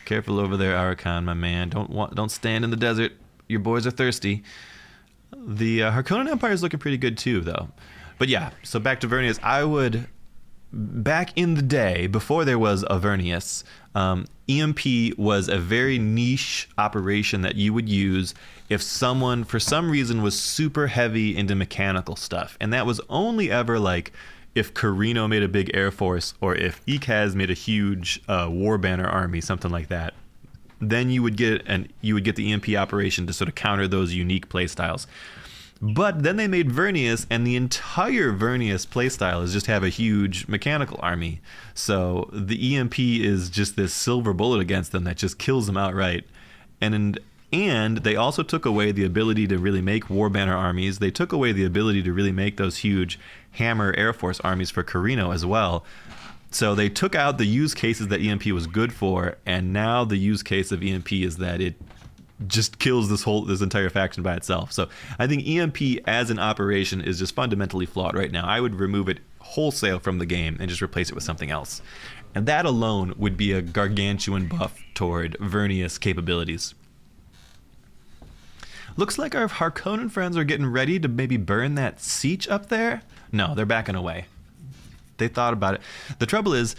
Careful over there, Arakan, my man. Don't stand in the desert. Your boys are thirsty. The Harkonnen Empire is looking pretty good too, though. But yeah, so back to Vernius. I would, back in the day, before there was a Vernius, EMP was a very niche operation that you would use if someone, for some reason, was super heavy into mechanical stuff. And that was only ever like if Carino made a big air force, or if ECAS made a huge war banner army, something like that. Then you would get the EMP operation to sort of counter those unique playstyles. But then they made Vernius, and the entire Vernius playstyle is just have a huge mechanical army. So the EMP is just this silver bullet against them that just kills them outright. And they also took away the ability to really make war banner armies. They took away the ability to really make those huge Hammer Air Force armies for Carino as well. So they took out the use cases that EMP was good for, and now the use case of EMP is that it just kills this entire faction by itself. So I think EMP as an operation is just fundamentally flawed right now. I would remove it wholesale from the game and just replace it with something else. And that alone would be a gargantuan buff toward Vernius capabilities. Looks like our Harkonnen friends are getting ready to maybe burn that siege up there. No, they're backing away. They thought about it. The trouble is,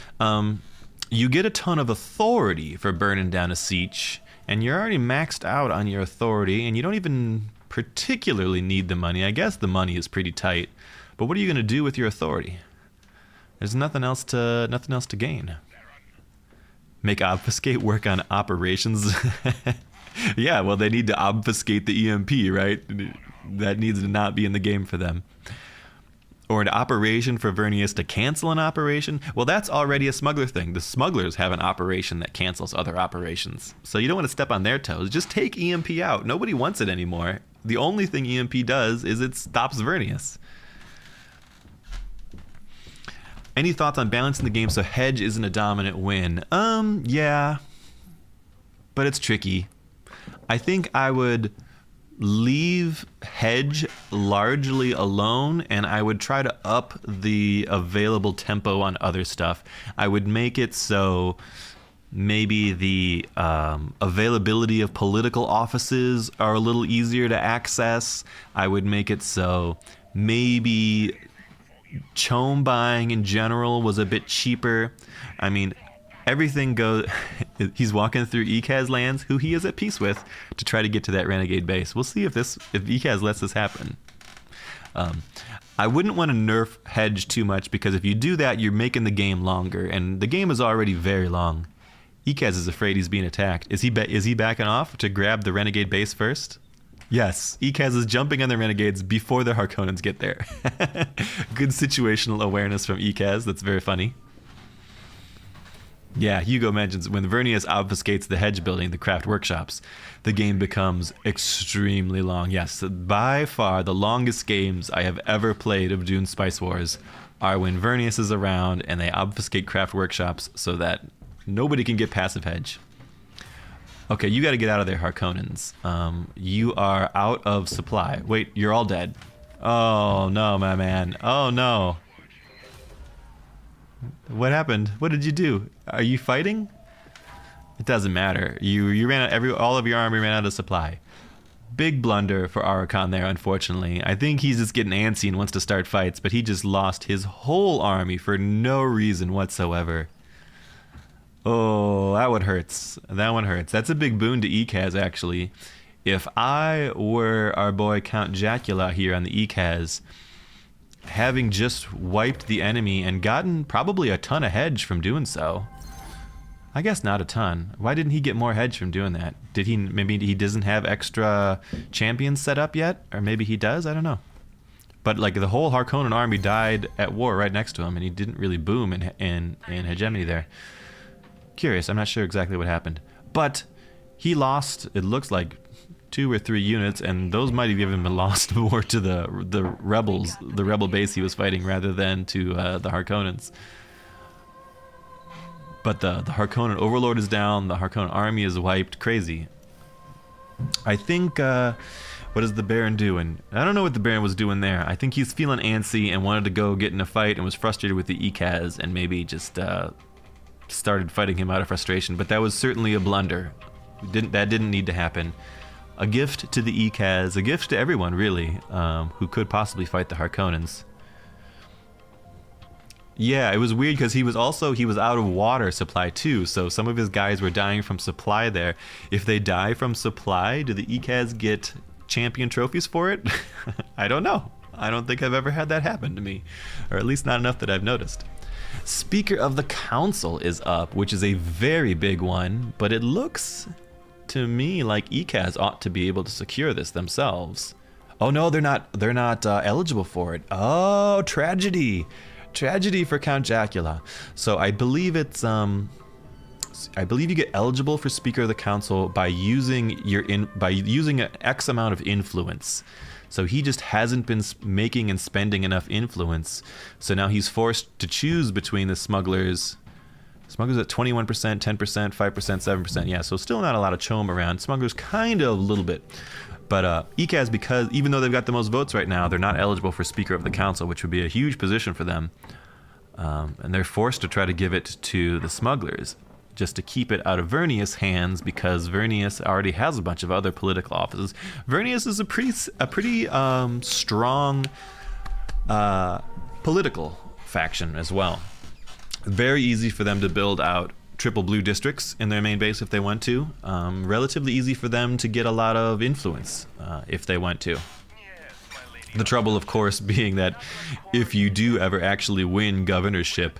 you get a ton of authority for burning down a siege, and you're already maxed out on your authority, and you don't even particularly need the money. I guess the money is pretty tight, but what are you going to do with your authority? There's nothing else to gain. Make obfuscate work on operations. Yeah, well, they need to obfuscate the EMP, right? That needs to not be in the game for them. Or an operation for Vernius to cancel an operation. Well, that's already a smuggler thing. The smugglers have an operation that cancels other operations. So you don't want to step on their toes. Just take EMP out. Nobody wants it anymore. The only thing EMP does is it stops Vernius. Any thoughts on balancing the game so Hedge isn't a dominant win? Yeah. But it's tricky. I think I would leave Hedge largely alone, and I would try to up the available tempo on other stuff. I would make it so Maybe the availability of political offices are a little easier to access. I would make it so maybe chome buying in general was a bit cheaper. I mean, everything goes. He's walking through Ekaz lands, who he is at peace with, to try to get to that renegade base. We'll see if Ekaz lets this happen. I wouldn't want to nerf hedge too much, because if you do that, you're making the game longer, and the game is already very long. Ekaz is afraid he's being attacked. Is he backing off to grab the renegade base first? Yes, Ekaz is jumping on the renegades before the Harkonnens get there. Good situational awareness from Ekaz. That's very funny. Yeah, Hugo mentions when Vernius obfuscates the hedge building, the craft workshops, the game becomes extremely long. Yes, by far the longest games I have ever played of Dune Spice Wars are when Vernius is around and they obfuscate craft workshops so that nobody can get passive hedge. Okay, you got to get out of there, Harkonnens. You are out of supply. Wait, you're all dead. Oh no, my man. Oh no. What happened? What did you do? Are you fighting? It doesn't matter. You ran out, all of your army ran out of supply. Big blunder for Arakan there, unfortunately. I think he's just getting antsy and wants to start fights, but he just lost his whole army for no reason whatsoever. Oh, that one hurts. That one hurts. That's a big boon to Ekaz, actually. If I were our boy Count Jacula here on the Ekaz, having just wiped the enemy and gotten probably a ton of hedge from doing so. I guess not a ton. Why didn't he get more hedge from doing that? Maybe he doesn't have extra champions set up yet? Or maybe he does? I don't know. But like the whole Harkonnen army died at war right next to him, and he didn't really boom in hegemony there. Curious, I'm not sure exactly what happened. But he lost, it looks like, 2 or 3 units, and those might have even been lost more to the rebels, the rebel base he was fighting, rather than to the Harkonnens. But the Harkonnen overlord is down, the Harkonnen army is wiped. Crazy. I think, what is the Baron doing? I don't know what the Baron was doing there. I think he's feeling antsy and wanted to go get in a fight and was frustrated with the Ekaz and maybe just started fighting him out of frustration. But that was certainly a blunder. That didn't need to happen. A gift to the Ekaz, a gift to everyone really, who could possibly fight the Harkonnens. Yeah, it was weird because he was out of water supply too, so some of his guys were dying from supply there. If they die from supply, do the Ekaz get champion trophies for it? I don't know. I don't think I've ever had that happen to me, or at least not enough that I've noticed. Speaker of the Council is up, which is a very big one, but it looks to me like Ekaz ought to be able to secure this themselves. Oh no, they're not eligible for it. Oh, tragedy for Count Jacula. So I believe it's you get eligible for Speaker of the Council by using an X amount of influence. So he just hasn't been making and spending enough influence. So now he's forced to choose between the smugglers. Smugglers at 21%, 10%, 5%, 7%. Yeah, so still not a lot of chome around. Smugglers kind of a little bit. But Ekaz, because even though they've got the most votes right now, they're not eligible for Speaker of the Council, which would be a huge position for them. And they're forced to try to give it to the smugglers, just to keep it out of Vernius' hands, because Vernius already has a bunch of other political offices. Vernius is a pretty strong political faction as well. Very easy for them to build out triple blue districts in their main base if they want to. Relatively easy for them to get a lot of influence if they want to. The trouble, of course, being that if you do ever actually win governorship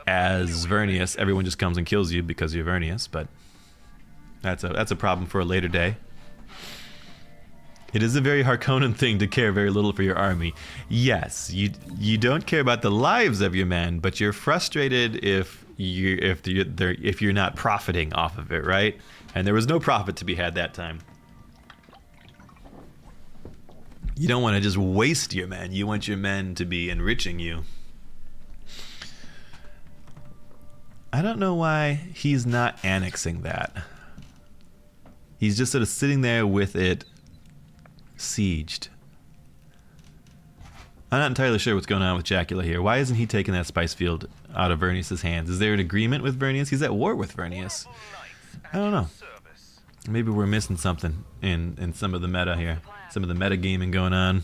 as Vernius, everyone just comes and kills you because you're Vernius, but that's a problem for a later day. It is a very Harkonnen thing to care very little for your army. Yes, you don't care about the lives of your men, but you're frustrated if you're not profiting off of it, right? And there was no profit to be had that time. You don't want to just waste your men. You want your men to be enriching you. I don't know why he's not annexing that. He's just sort of sitting there with it sieged. I'm not entirely sure what's going on with Jacula here. Why isn't he taking that spice field out of Vernius's hands? Is there an agreement with Vernius? He's at war with Vernius. I don't know. Maybe we're missing something in some of the meta here. Some of the meta gaming going on.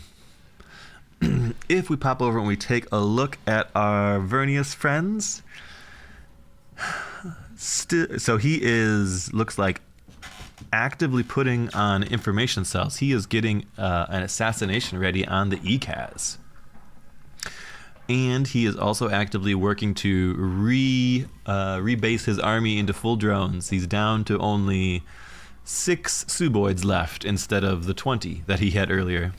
If we pop over and we take a look at our Vernius friends. So he looks like actively putting on information cells. He is getting an assassination ready on the ECAS. And he is also actively working to rebase his army into full drones. He's down to only 6 Suboids left instead of the 20 that he had earlier.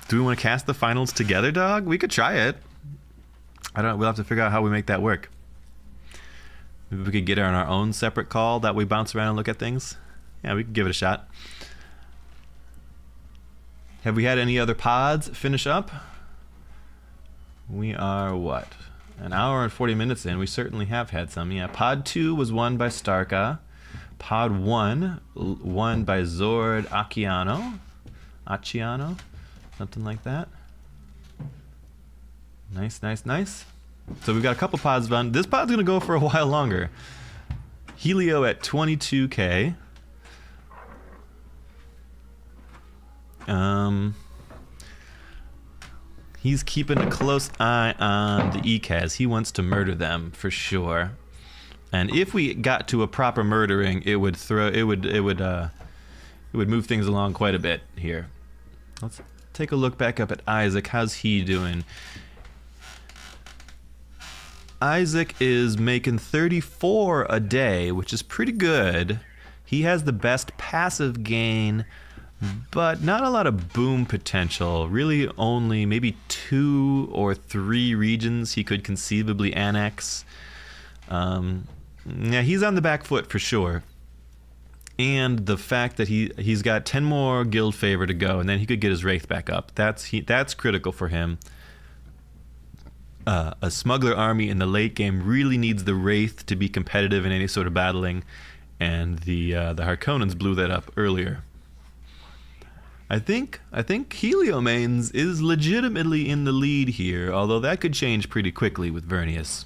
Do we want to cast the finals together, dog? We could try it. I don't know. We'll have to figure out how we make that work. Maybe we could get her on our own separate call that we bounce around and look at things. Yeah, we could give it a shot. Have we had any other pods finish up? We are, what? An hour and 40 minutes in. We certainly have had some. Yeah, Pod 2 was won by Starka. Pod 1 won by Zord Acciano. Something like that. Nice, nice, nice. So we've got a couple pods done. This pod's going to go for a while longer. Helio at 22k. He's keeping a close eye on the ECAS. He wants to murder them for sure. And if we got to a proper murdering, it would move things along quite a bit here. Let's take a look back up at Isaac. How's he doing? Isaac is making 34 a day, which is pretty good. He has the best passive gain, but not a lot of boom potential. Really only maybe 2 or 3 regions he could conceivably annex. Yeah, he's on the back foot for sure. And the fact that he's got 10 more guild favor to go, and then he could get his Wraith back up. That's critical for him. A smuggler army in the late game really needs the Wraith to be competitive in any sort of battling, and the Harkonnens blew that up earlier. I think Heliomanes is legitimately in the lead here, although that could change pretty quickly with Vernius.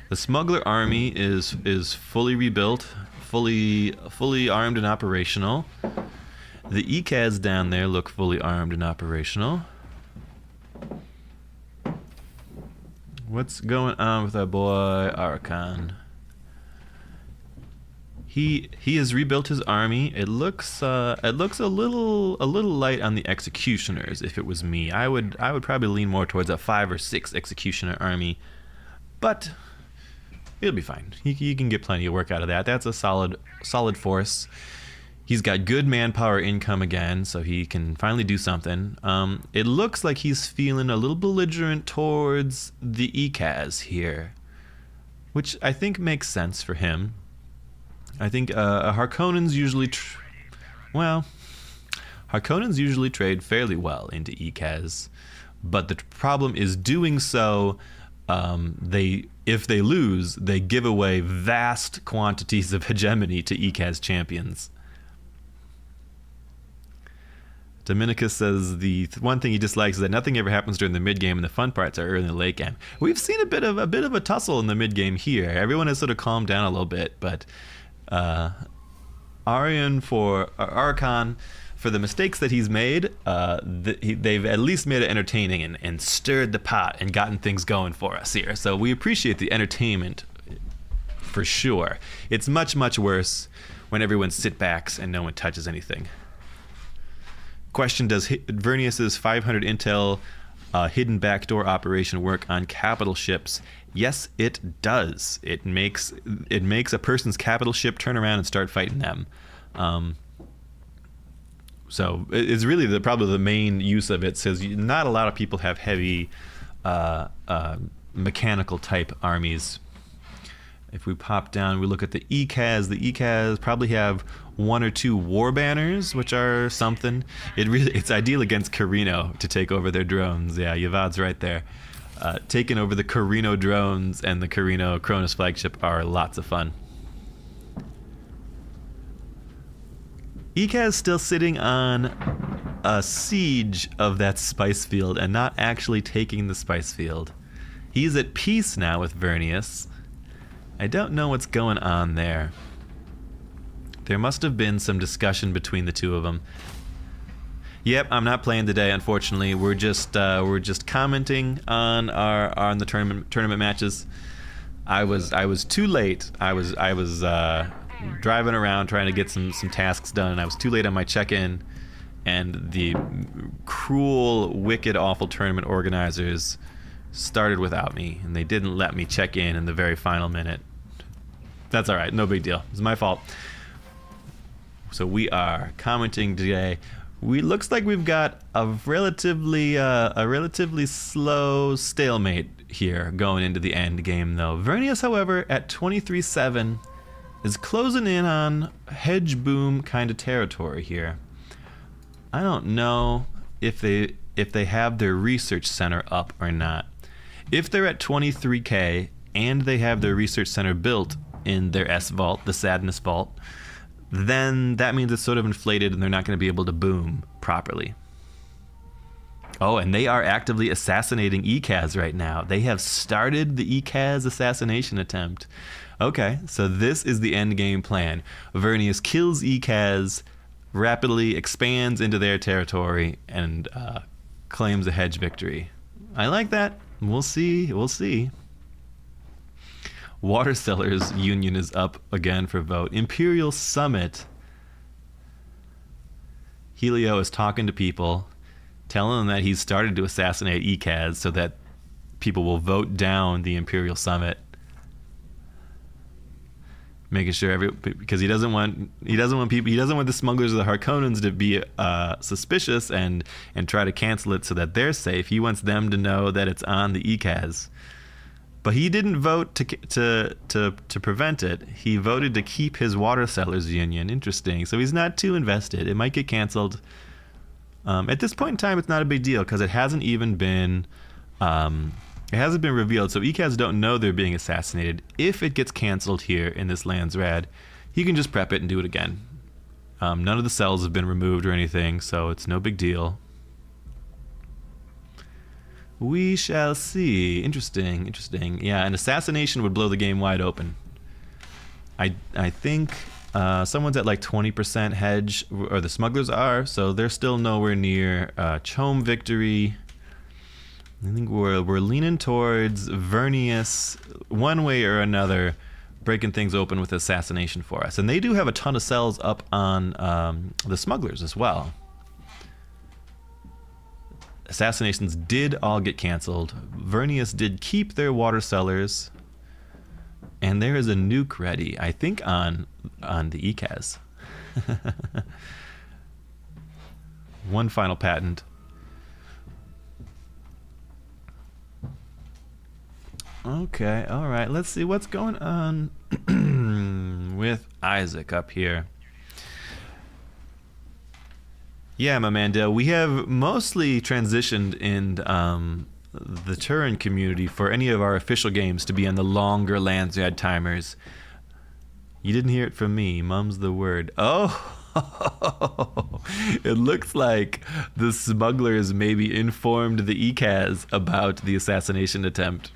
The smuggler army is fully rebuilt, fully armed and operational. The ECAS down there look fully armed and operational. What's going on with our boy Archon? He has rebuilt his army. It looks a little light on the executioners. If it was me, I would probably lean more towards a 5 or 6 executioner army, but it'll be fine. He can get plenty of work out of that. That's a solid force. He's got good manpower income again, so he can finally do something. It looks like he's feeling a little belligerent towards the ECAS here, which I think makes sense for him. I think Harkonnens usually trade fairly well into ECAS, but the problem is doing so. If they lose, they give away vast quantities of hegemony to ECAS champions. Dominicus says the one thing he dislikes is that nothing ever happens during the mid game, and the fun parts are early in the late game. We've seen a bit of a tussle in the mid game here. Everyone has sort of calmed down a little bit, but Archon, for the mistakes that he's made, they've at least made it entertaining and stirred the pot and gotten things going for us here. So we appreciate the entertainment for sure. It's much, much worse when everyone sit backs and no one touches anything. Question: does Vernius's 500 intel hidden backdoor operation work on capital ships? Yes, it does. It makes a person's capital ship turn around and start fighting them. So it's really probably the main use of it. Says not a lot of people have heavy mechanical type armies. If we pop down, we look at the ECAS. The ECAS probably have 1 or 2 war banners, which are something. It's ideal against Carino to take over their drones. Yeah, Yavad's right there. Taking over the Carino drones and the Carino Cronus flagship are lots of fun. ECAS still sitting on a siege of that spice field and not actually taking the spice field. He's at peace now with Vernius. I don't know what's going on there. There must have been some discussion between the two of them. Yep, I'm not playing today, unfortunately. We're just commenting on the tournament matches. I was too late. I was driving around trying to get some tasks done, and I was too late on my check-in. And the cruel, wicked, awful tournament organizers started without me, and they didn't let me check in the very final minute. That's all right, no big deal. It's my fault. So we are commenting today. Looks like we've got a relatively slow stalemate here going into the end game, though. Vernius, however, at 23-7, is closing in on hedge boom kind of territory here. I don't know if they have their research center up or not. If they're at 23k and they have their research center built in their S vault, the Sadness Vault, then that means it's sort of inflated and they're not going to be able to boom properly. Oh, and they are actively assassinating ECAS right now. They have started the ECAS assassination attempt. Okay, so this is the end game plan. Vernius kills ECAS, rapidly expands into their territory, and claims a hedge victory. I like that. We'll see. We'll see. Water Sellers Union is up again for vote. Imperial Summit. Helio is talking to people, telling them that he's started to assassinate ECAS so that people will vote down the Imperial Summit. Making sure because he doesn't want the smugglers or the Harkonnens to be suspicious and try to cancel it so that they're safe. He wants them to know that it's on the ECAS. But he didn't vote to prevent it. He voted to keep his Water Sellers Union. Interesting. So he's not too invested. It might get canceled. At this point in time, it's not a big deal because it hasn't even been revealed. So ECAS don't know they're being assassinated. If it gets canceled here in this Landsrad, he can just prep it and do it again. None of the cells have been removed or anything, so it's no big deal. We shall see. Interesting. Yeah, an assassination would blow the game wide open. I think someone's at like 20% hedge, or the smugglers are, so they're still nowhere near Chome victory. I think we're leaning towards Vernius one way or another, breaking things open with assassination for us. And they do have a ton of cells up on the smugglers as well. Assassinations did all get canceled. Vernius did keep their Water Sellers. And there is a nuke ready, I think on the ECAS. One final patent. Okay, all right. Let's see what's going on with Isaac up here. Yeah, my man Dale, we have mostly transitioned in the Turin community for any of our official games to be on the longer Landsrad timers. You didn't hear it from me. Mum's the word. Oh, it looks like the smugglers maybe informed the ECAS about the assassination attempt.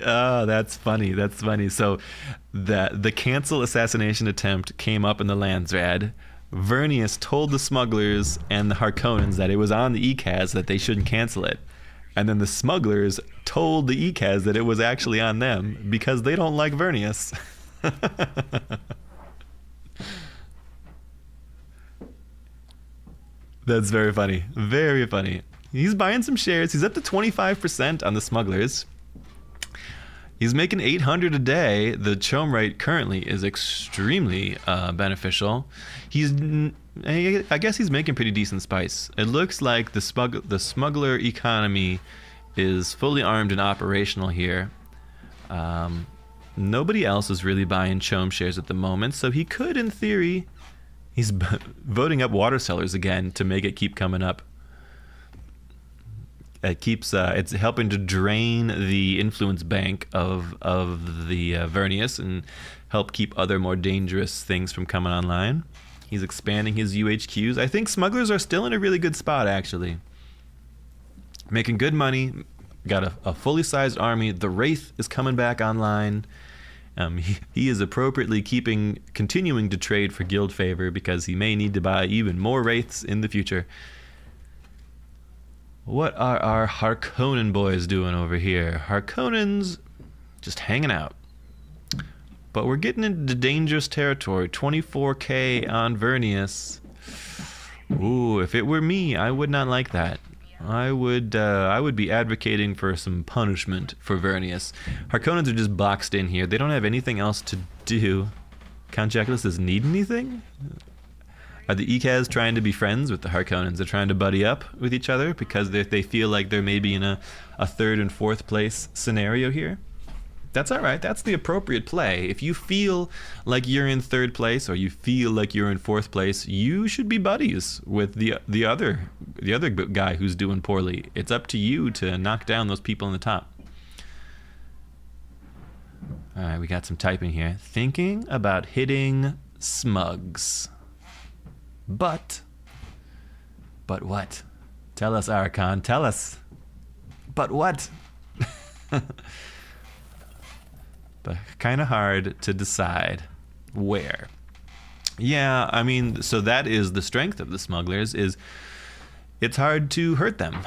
Oh, that's funny. So the cancel assassination attempt came up in the Landsrad. Vernius told the smugglers and the Harkonnens that it was on the ECAS, that they shouldn't cancel it. And then the smugglers told the ECAS that it was actually on them because they don't like Vernius. That's very funny. Very funny. He's buying some shares. He's up to 25% on the smugglers. He's making 800 a day. The chome rate currently is extremely beneficial. I guess he's making pretty decent spice. It looks like the smuggler economy is fully armed and operational here. Nobody else is really buying chome shares at the moment, so he could, in theory, he's voting up Water Sellers again to make it keep coming up. It keeps it's helping to drain the influence bank of the Vernius and help keep other more dangerous things from coming online. He's expanding his UHQs. I think smugglers are still in a really good spot, actually. Making good money. Got a fully sized army. The Wraith is coming back online. He is appropriately continuing to trade for guild favor because he may need to buy even more Wraiths in the future. What are our Harkonnen boys doing over here? Harkonnens just hanging out. But we're getting into dangerous territory. 24k on Vernius. Ooh, if it were me, I would not like that. I would be advocating for some punishment for Vernius. Harkonnens are just boxed in here. They don't have anything else to do. Count Jacula says, need anything? Are the Ikaz trying to be friends with the Harkonnens? They're trying to buddy up with each other because they feel like they're maybe in a third and fourth place scenario here? That's all right. That's the appropriate play. If you feel like you're in third place or you feel like you're in fourth place, you should be buddies with the other guy who's doing poorly. It's up to you to knock down those people in the top. All right, we got some typing here. Thinking about hitting smugs. But what? Tell us, Archon. Tell us. But what? But kind of hard to decide where. Yeah, I mean, so that is the strength of the smugglers, is it's hard to hurt them.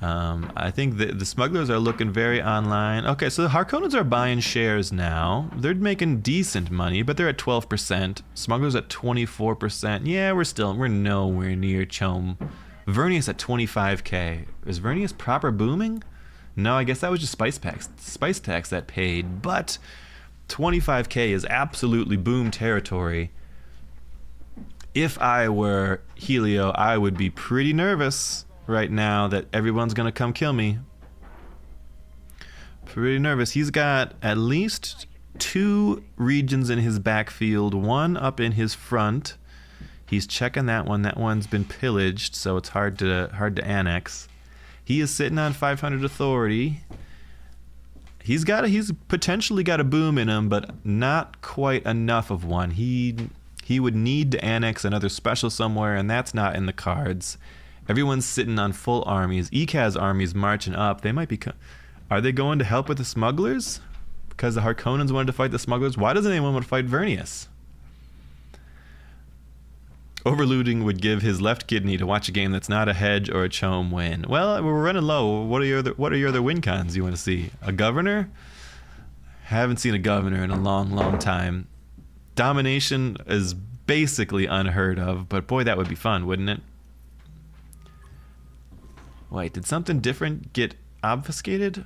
I think the smugglers are looking very online. Okay, so the Harkonnens are buying shares now. They're making decent money, but they're at 12%. Smugglers at 24%. Yeah, we're nowhere near Chom. Vernius at 25k. Is Vernius proper booming? No, I guess that was just spice tax that paid, but 25k is absolutely boom territory. If I were Helio, I would be pretty nervous right now that everyone's gonna come kill me. Pretty nervous. He's got at least 2 regions in his backfield, 1 up in his front. He's checking that one. That one's been pillaged, so it's hard to annex. He is sitting on 500 authority. He's potentially got a boom in him, but not quite enough of one. He would need to annex another special somewhere, and that's not in the cards. Everyone's sitting on full armies. Ikaz armies marching up. They might be. Are they going to help with the smugglers? Because the Harkonnens wanted to fight the smugglers. Why doesn't anyone want to fight Vernius? Overlooting would give his left kidney to watch a game that's not a hedge or a Chom win. Well, we're running low. What are your other win cons you want to see? A governor? Haven't seen a governor in a long, long time. Domination is basically unheard of, but boy, that would be fun, wouldn't it? Wait, did something different get obfuscated?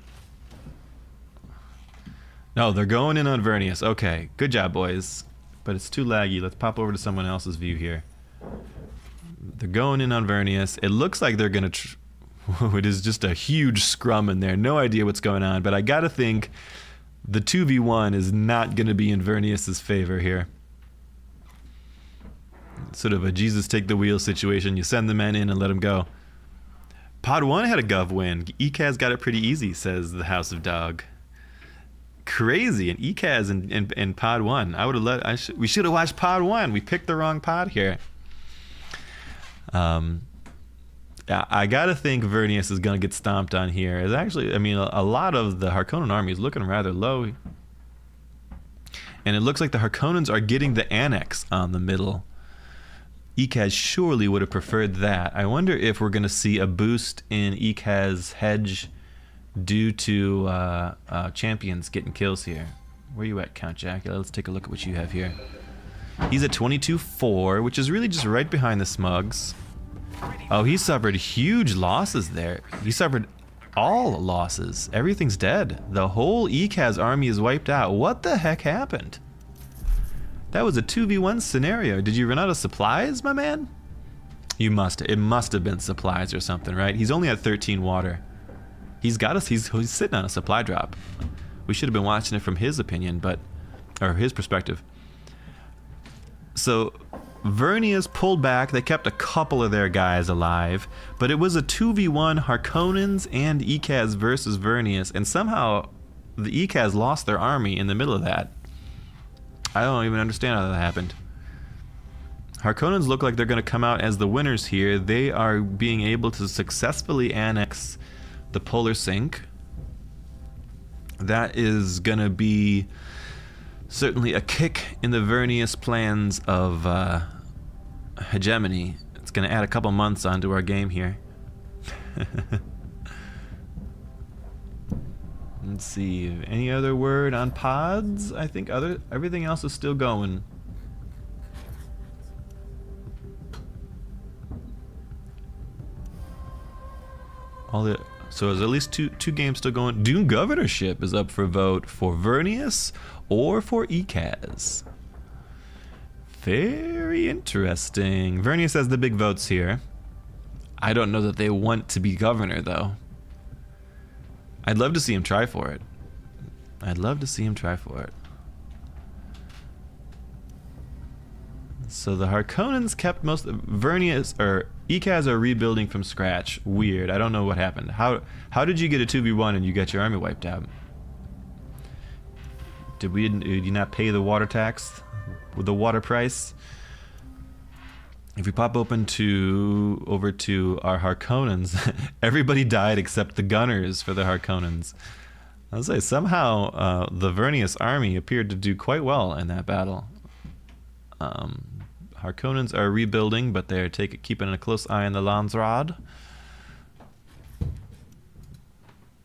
No, they're going in on Vernius. Okay, good job, boys. But it's too laggy. Let's pop over to someone else's view here. They're going in on Vernius. It looks like they're going to... it is just a huge scrum in there. No idea what's going on, but I got to think the 2v1 is not going to be in Vernius's favor here. Sort of a Jesus take the wheel situation. You send the men in and let them go. Pod 1 had a gov win. Ekaz got it pretty easy, says the House of Dog. Crazy, and Ekaz in Pod 1. I would have we should have watched Pod 1. We picked the wrong pod here. I gotta think Vernius is gonna get stomped on here. It's actually, I mean, a lot of the Harkonnen army is looking rather low, and it looks like the Harkonnens are getting the annex on the middle. Ekaz surely would have preferred that. I wonder if we're gonna see a boost in Ekaz's hedge due to champions getting kills here. Where you at, Count Jacula? Let's take a look at what you have here. He's at 22-4, which is really just right behind the smugs. Oh, he suffered huge losses there. He suffered all losses. Everything's dead. The whole Ekaz army is wiped out. What the heck happened? That was a 2v1 scenario. Did you run out of supplies, my man? It must have been supplies or something, right? He's only at 13 water. He's sitting on a supply drop. We should have been watching it from his opinion, or his perspective. So Vernius pulled back. They kept a couple of their guys alive, but it was a 2v1 Harkonnens and Ekaz versus Vernius, and somehow the Ekaz lost their army in the middle of that. I don't even understand how that happened. Harkonnens look like they're going to come out as the winners here. They are being able to successfully annex the Polar Sink. That is going to be certainly a kick in the Vernius plans of hegemony. It's going to add a couple months onto our game here. Let's see. Any other word on pods? I think everything else is still going. So there's at least two games still going. Dune governorship is up for vote for Vernius or for ECAS. Very interesting. Vernius has the big votes here. I don't know that they want to be governor, though. I'd love to see him try for it. So the Harkonnens kept most of Vernius, or ECAS are rebuilding from scratch. Weird. I don't know what happened. How did you get a 2v1 and you get your army wiped out? Did you not pay the water tax with the water price? If we pop over to our Harkonnens, everybody died except the gunners for the Harkonnens. I'll say somehow the Vernius army appeared to do quite well in that battle. Harkonnens are rebuilding, but they're keeping a close eye on the Landsrad.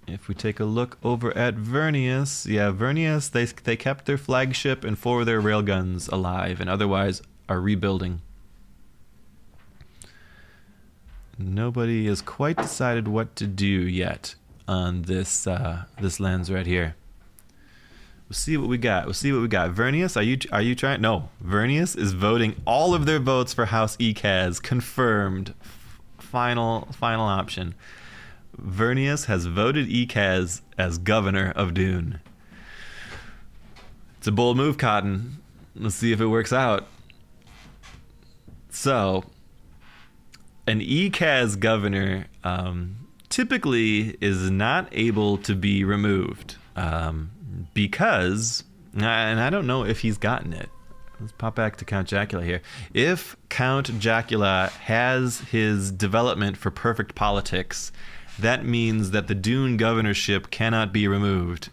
If we take a look over at Vernius, Vernius, they kept their flagship and 4 of their railguns alive, and otherwise are rebuilding. Nobody has quite decided what to do yet on this Landsrad here. We'll see what we got. Vernius, are you trying? No, Vernius is voting all of their votes for House ECAS. Confirmed. Final option. Vernius has voted ECAS as governor of Dune. It's a bold move, Cotton. Let's see if it works out. So, an ECAS governor typically is not able to be removed because, and I don't know if he's gotten it. Let's pop back to Count Jacula here. If Count Jacula has his development for perfect politics, that means that the Dune governorship cannot be removed.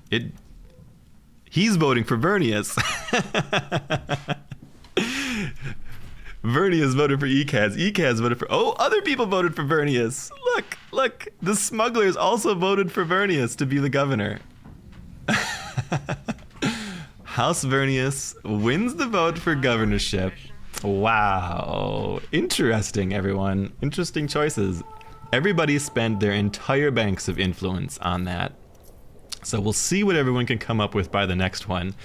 He's voting for Vernius. Vernius voted for ECAS. ECAS voted for... Oh, other people voted for Vernius. Look. The smugglers also voted for Vernius to be the governor. House Vernius wins the vote for governorship. Wow. Interesting, everyone. Interesting choices. Everybody spent their entire banks of influence on that. So we'll see what everyone can come up with by the next one.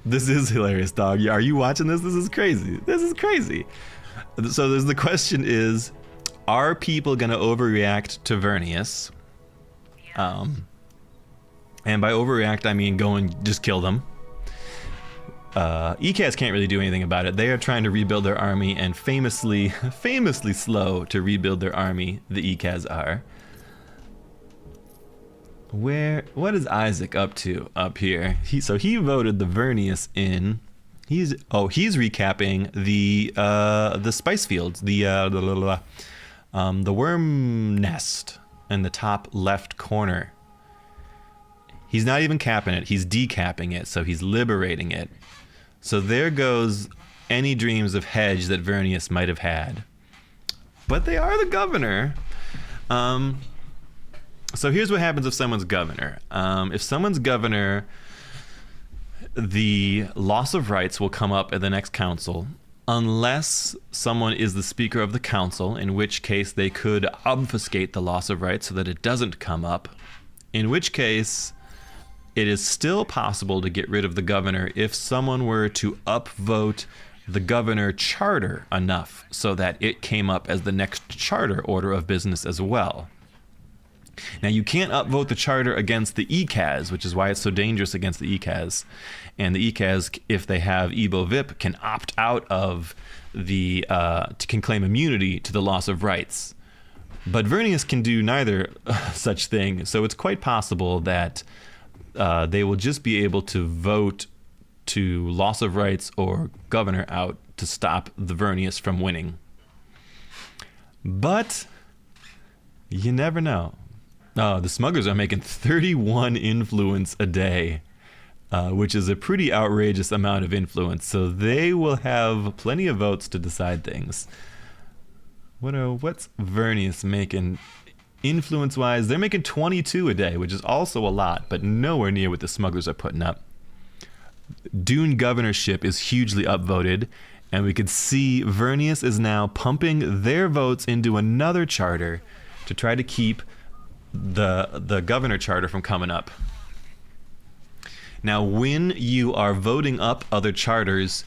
This is hilarious, dog. Are you watching this? This is crazy. So the question is, are people going to overreact to Vernius? And by overreact, I mean go and just kill them. ECAS can't really do anything about it. They are trying to rebuild their army, and famously slow to rebuild their army, the ECAS are. What is Isaac up to up here? He voted the Vernius in. He's recapping the spice fields, the worm nest in the top left corner. He's not even capping it. He's decapping it, so he's liberating it. So there goes any dreams of hedge that Vernius might have had. But they are the governor. So here's what happens if someone's governor. If someone's governor, the loss of rights will come up at the next council, unless someone is the speaker of the council, in which case they could obfuscate the loss of rights so that it doesn't come up, in which case it is still possible to get rid of the governor if someone were to upvote the governor charter enough so that it came up as the next charter order of business as well. Now, you can't upvote the charter against the ECAS, which is why it's so dangerous against the ECAS. And the ECAS, if they have Evo VIP, can opt out of can claim immunity to the loss of rights. But Vernius can do neither such thing, so it's quite possible that they will just be able to vote to loss of rights or governor out to stop the Vernius from winning. But you never know. Oh, the smugglers are making 31 influence a day, which is a pretty outrageous amount of influence. So they will have plenty of votes to decide things. What's Vernius making influence-wise? They're making 22 a day, which is also a lot, but nowhere near what the smugglers are putting up. Dune governorship is hugely upvoted, and we could see Vernius is now pumping their votes into another charter to try to keep the governor charter from coming up. Now, when you are voting up other charters,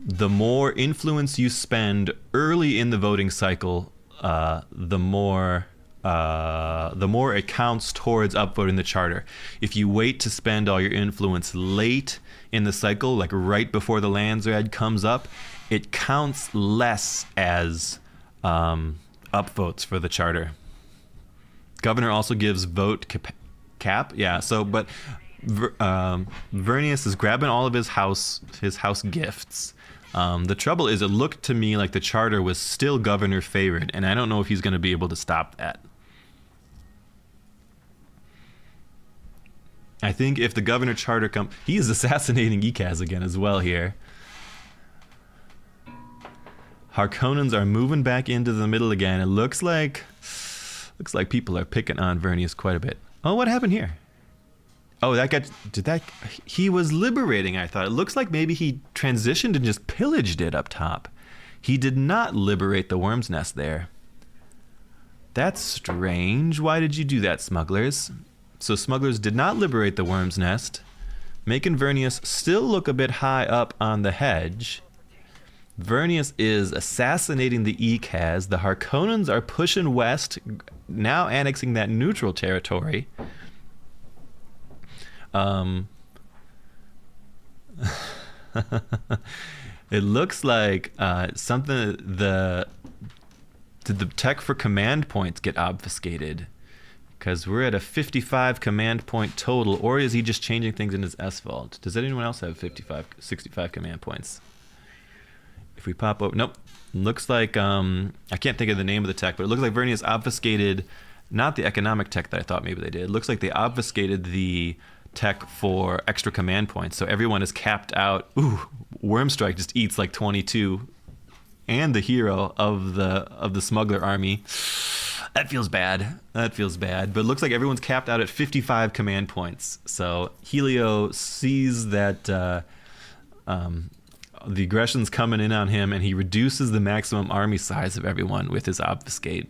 the more influence you spend early in the voting cycle, the more it counts towards upvoting the charter. If you wait to spend all your influence late in the cycle, like right before the Landsraad comes up, it counts less as upvotes for the charter. Governor also gives vote cap. Yeah, so but Vernius is grabbing all of his house gifts. The trouble is, it looked to me like the charter was still governor favored, and I don't know if he's going to be able to stop that. I think if the governor charter he is assassinating Ekaz again as well here. Harkonnens are moving back into the middle again. It looks like people are picking on Vernius quite a bit. Oh, what happened here? Oh, he was liberating, I thought. It looks like maybe he transitioned and just pillaged it up top. He did not liberate the worm's nest there. That's strange. Why did you do that, smugglers? So smugglers did not liberate the worm's nest, making Vernius still look a bit high up on the hedge. Vernius is assassinating the Ekaz. The Harkonnens are pushing west, now annexing that neutral territory. It looks like something. Did the tech for command points get obfuscated? Because we're at a 55 command point total, or is he just changing things in his S vault? Does anyone else have 65 command points? If we pop over, nope. Looks like I can't think of the name of the tech, but it looks like Vernius obfuscated not the economic tech that I thought maybe they did. It looks like they obfuscated the tech for extra command points, so everyone is capped out. Ooh, Wormstrike just eats like 22, and the hero of the smuggler army. That feels bad. But it looks like everyone's capped out at 55 command points. So Helio sees that the aggression's coming in on him, and he reduces the maximum army size of everyone with his obfuscate.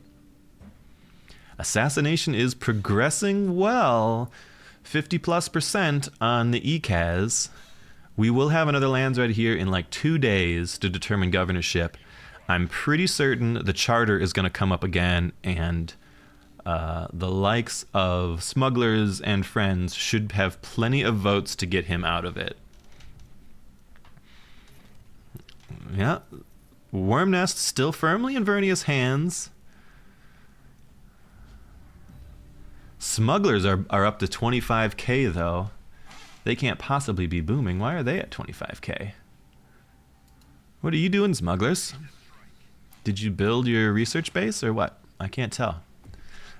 Assassination is progressing well. 50+% on the Ekaz. We will have another Landsraad here in like 2 days to determine governorship. I'm pretty certain the charter is going to come up again, and the likes of smugglers and friends should have plenty of votes to get him out of it. Yeah, Worm Nest still firmly in Vernius' hands. Smugglers are up to 25k though. They can't possibly be booming. Why are they at 25k? What are you doing, smugglers? Did you build your research base or what? I can't tell.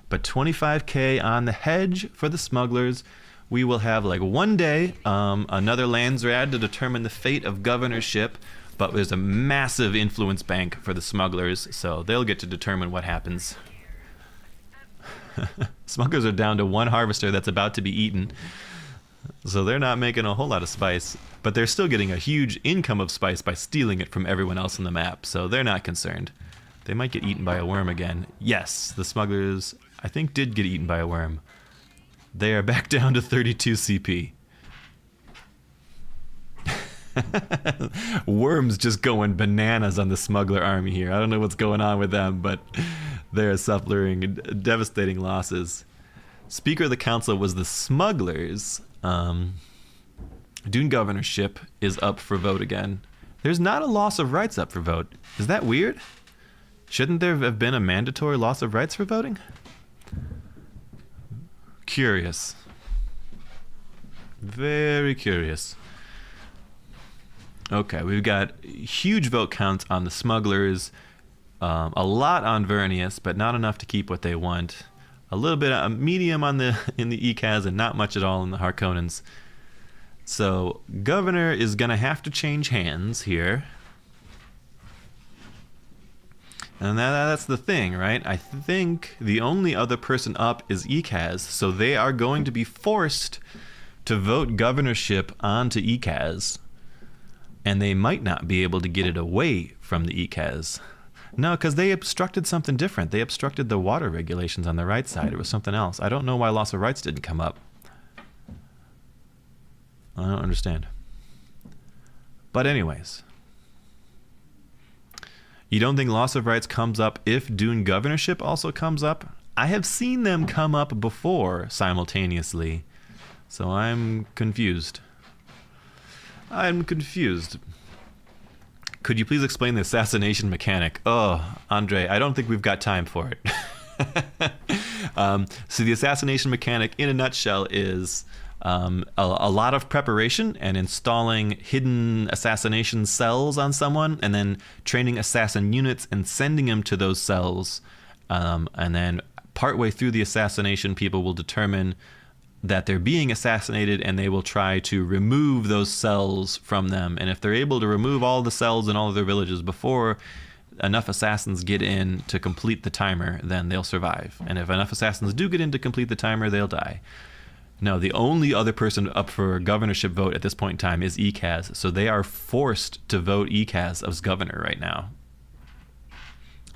But 25k on the hedge for the smugglers. We will have like 1 day, another Landsraad to determine the fate of governorship. But there's a massive influence bank for the smugglers, so they'll get to determine what happens. Smugglers are down to 1 harvester that's about to be eaten. So they're not making a whole lot of spice, but they're still getting a huge income of spice by stealing it from everyone else on the map, so they're not concerned. They might get eaten by a worm again. Yes, the smugglers, I think, did get eaten by a worm. They are back down to 32 CP. Worms just going bananas on the smuggler army here. I don't know what's going on with them, but they're suffering devastating losses. Speaker of the council was the smugglers. Dune governorship is up for vote again. There's not a loss of rights up for vote. Is that weird? Shouldn't there have been a mandatory loss of rights for voting? Curious. Very curious. Okay, we've got huge vote counts on the smugglers, a lot on Vernius, but not enough to keep what they want. A little bit of medium on the in the ECAS and not much at all in the Harkonnens. So governor is gonna have to change hands here. And that's the thing, right? I think the only other person up is ECAS, so they are going to be forced to vote governorship onto ECAS. And they might not be able to get it away from the ECAS. No, because they obstructed something different. They obstructed the water regulations on the right side. It was something else. I don't know why loss of rights didn't come up. I don't understand. But anyways. You don't think loss of rights comes up if Dune governorship also comes up? I have seen them come up before simultaneously. So I'm confused. I'm confused. Could you please explain the assassination mechanic? Oh, Andre, I don't think we've got time for it. So the assassination mechanic, in a nutshell, is a lot of preparation and installing hidden assassination cells on someone, and then training assassin units and sending them to those cells. And then partway through the assassination, people will determine that they're being assassinated, and they will try to remove those cells from them. And if they're able to remove all the cells in all of their villages before enough assassins get in to complete the timer, then they'll survive. And if enough assassins do get in to complete the timer, they'll die. No, the only other person up for governorship vote at this point in time is ECAS, so they are forced to vote ECAS as governor right now.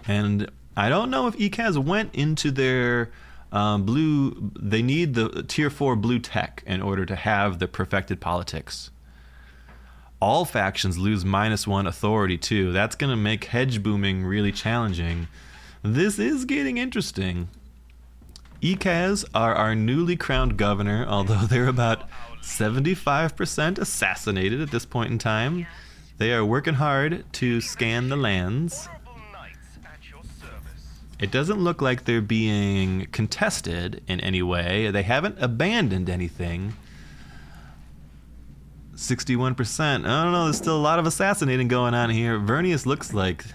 And I don't know if ECAS went into their blue. They need the tier 4 blue tech in order to have the perfected politics. All factions lose -1 authority too. That's going to make hedge booming really challenging. This is getting interesting. ECAS are our newly crowned governor, although they're about 75% assassinated at this point in time. They are working hard to scan the lands. It doesn't look like they're being contested in any way. They haven't abandoned anything. 61%. I don't know, there's still a lot of assassinating going on here. Vernius looks like...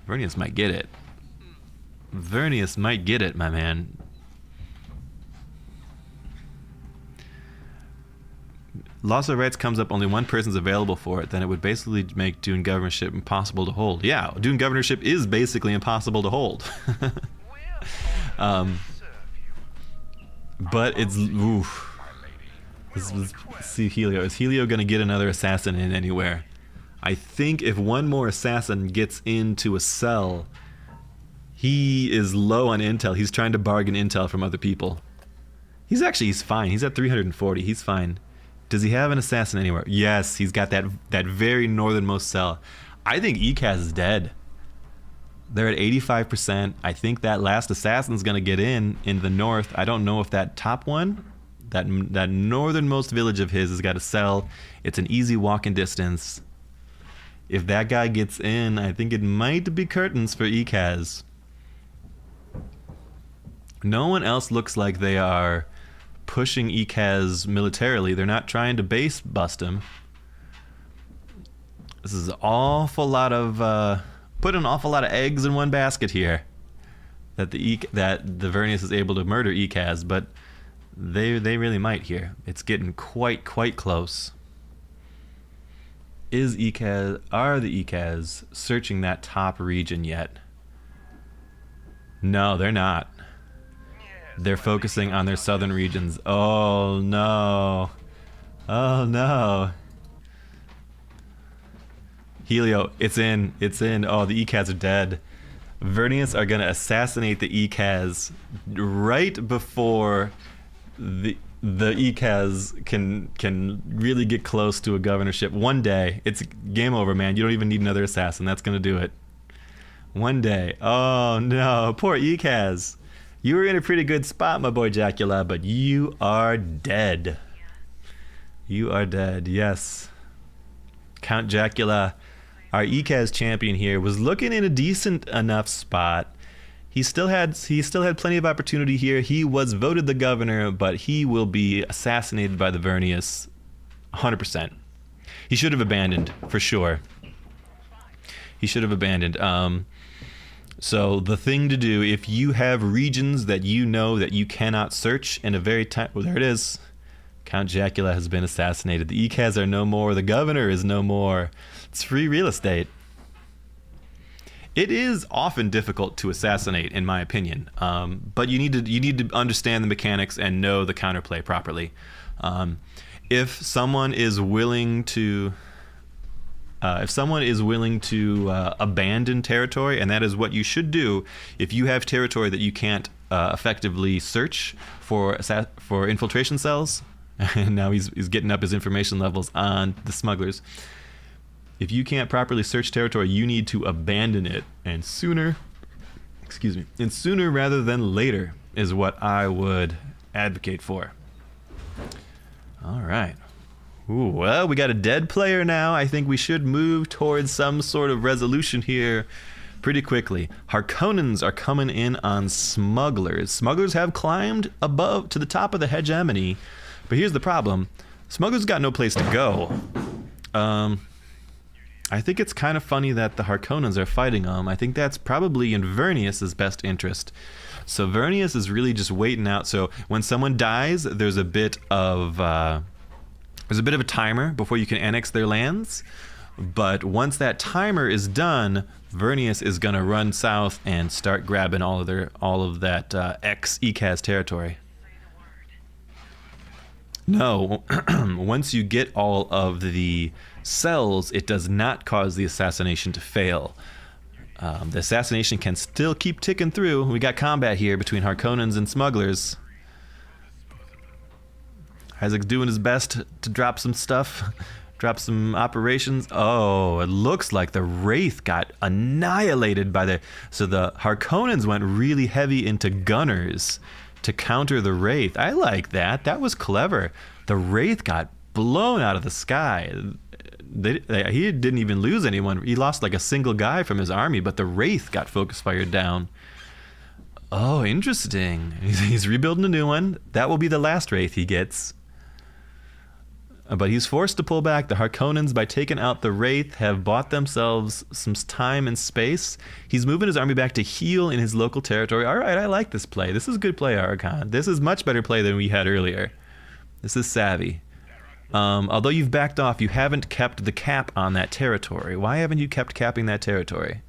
Vernius might get it. Vernius might get it, my man. Loss of rights comes up, only one person's available for it, then it would basically make Dune governorship impossible to hold. Yeah, Dune governorship is basically impossible to hold. But it's... Oof. Let's see Helio. Is Helio going to get another assassin in anywhere? I think if one more assassin gets into a cell, he is low on intel. He's trying to bargain intel from other people. He's fine. He's at 340. He's fine. Does he have an assassin anywhere? Yes, he's got that very northernmost cell. I think ECAS is dead. They're at 85%. I think that last assassin's going to get in the north. I don't know if that top one, that northernmost village of his has got a cell. It's an easy walking distance. If that guy gets in, I think it might be curtains for ECAS. No one else looks like they are pushing ECAS militarily. They're not trying to base bust him. This is an awful lot of put an awful lot of eggs in one basket here. That the Vernius is able to murder ECAS, but they really might here. It's getting quite close. Are the ECAS searching that top region yet? No, they're not. They're focusing on their southern regions. Oh no. Oh no. Helio, it's in. Oh, the ECAS are dead. Vernius are gonna assassinate the ECAS right before the ECAS can really get close to a governorship. One day, it's game over, man. You don't even need another assassin. That's gonna do it. One day. Oh no, poor ECAS. You were in a pretty good spot, my boy Jacula, but you are dead. You are dead, yes. Count Jacula, our ECAS champion here, was looking in a decent enough spot. He still had plenty of opportunity here. He was voted the governor, but he will be assassinated by the Vernius 100%. He should have abandoned, for sure. He should have abandoned. So the thing to do, if you have regions that you know that you cannot search in a very time... Oh, there it is. Count Jacula has been assassinated. The ECAs are no more. The governor is no more. It's free real estate. It is often difficult to assassinate, in my opinion, but you need to understand the mechanics and know the counterplay properly. If someone is willing to abandon territory, and that is what you should do, if you have territory that you can't effectively search for infiltration cells, and now he's getting up his information levels on the smugglers. If you can't properly search territory, you need to abandon it, and sooner rather than later is what I would advocate for. All right. Ooh, well, we got a dead player now. I think we should move towards some sort of resolution here pretty quickly. Harkonnens are coming in on smugglers. Smugglers have climbed above to the top of the hegemony, but here's the problem. Smugglers got no place to go. I think it's kind of funny that the Harkonnens are fighting them. I think that's probably in Vernius's best interest. So Vernius is really just waiting out. So when someone dies, there's a bit of a timer before you can annex their lands. But once that timer is done, Vernius is going to run south and start grabbing all of that ex-ECAS territory. No, once you get all of the cells, it does not cause the assassination to fail. The assassination can still keep ticking through. We got combat here between Harkonnens and smugglers. Isaac's doing his best to drop some stuff, drop some operations. Oh, it looks like the Wraith got annihilated by so the Harkonnens went really heavy into gunners to counter the Wraith. I like that. That was clever. The Wraith got blown out of the sky. He didn't even lose anyone. He lost like a single guy from his army, but the Wraith got focus fired down. Oh, interesting. He's rebuilding a new one. That will be the last Wraith he gets. But he's forced to pull back. The Harkonnens, by taking out the Wraith, have bought themselves some time and space. He's moving his army back to heal in his local territory. All right, I like this play. This is good play, Archon. This is much better play than we had earlier. This is savvy. Although you've backed off, you haven't kept the cap on that territory. Why haven't you kept capping that territory?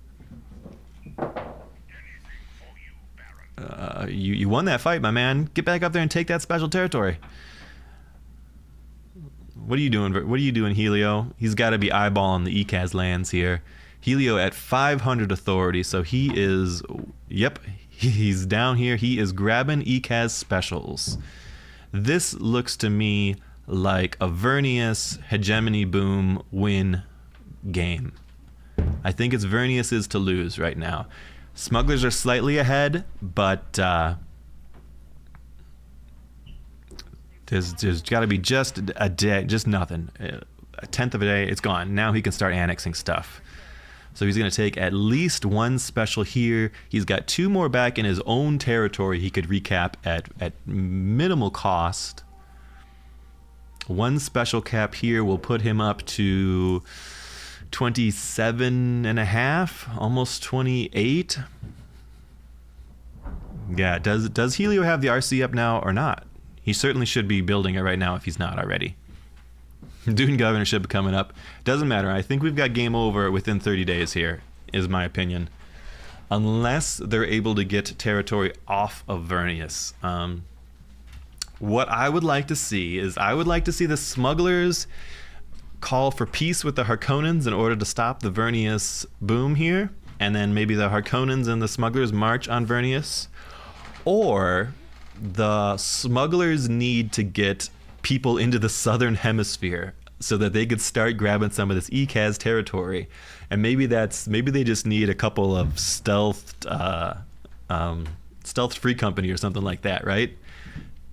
You won that fight, my man. Get back up there and take that special territory. What are you doing? What are you doing, Helio? He's got to be eyeballing the ECAS lands here. Helio at 500 authority, so he is... Yep, he's down here. He is grabbing ECAS specials. This looks to me like a Vernius hegemony boom win game. I think it's Vernius's to lose right now. Smugglers are slightly ahead, but there's got to be just a day, just nothing. A tenth of a day, it's gone. Now he can start annexing stuff. So he's going to take at least one special here. He's got two more back in his own territory he could recap at minimal cost. One special cap here will put him up to 27 and a half, almost 28. Yeah, does Helio have the RC up now or not? He certainly should be building it right now if he's not already. Dune governorship coming up. Doesn't matter. I think we've got game over within 30 days here, is my opinion. Unless they're able to get territory off of Vernius. What I would like to see is the smugglers call for peace with the Harkonnens in order to stop the Vernius boom here, and then maybe the Harkonnens and the smugglers march on Vernius. Or the smugglers need to get people into the southern hemisphere so that they could start grabbing some of this ECAS territory, and maybe they just need a couple of stealth free company or something like that, right?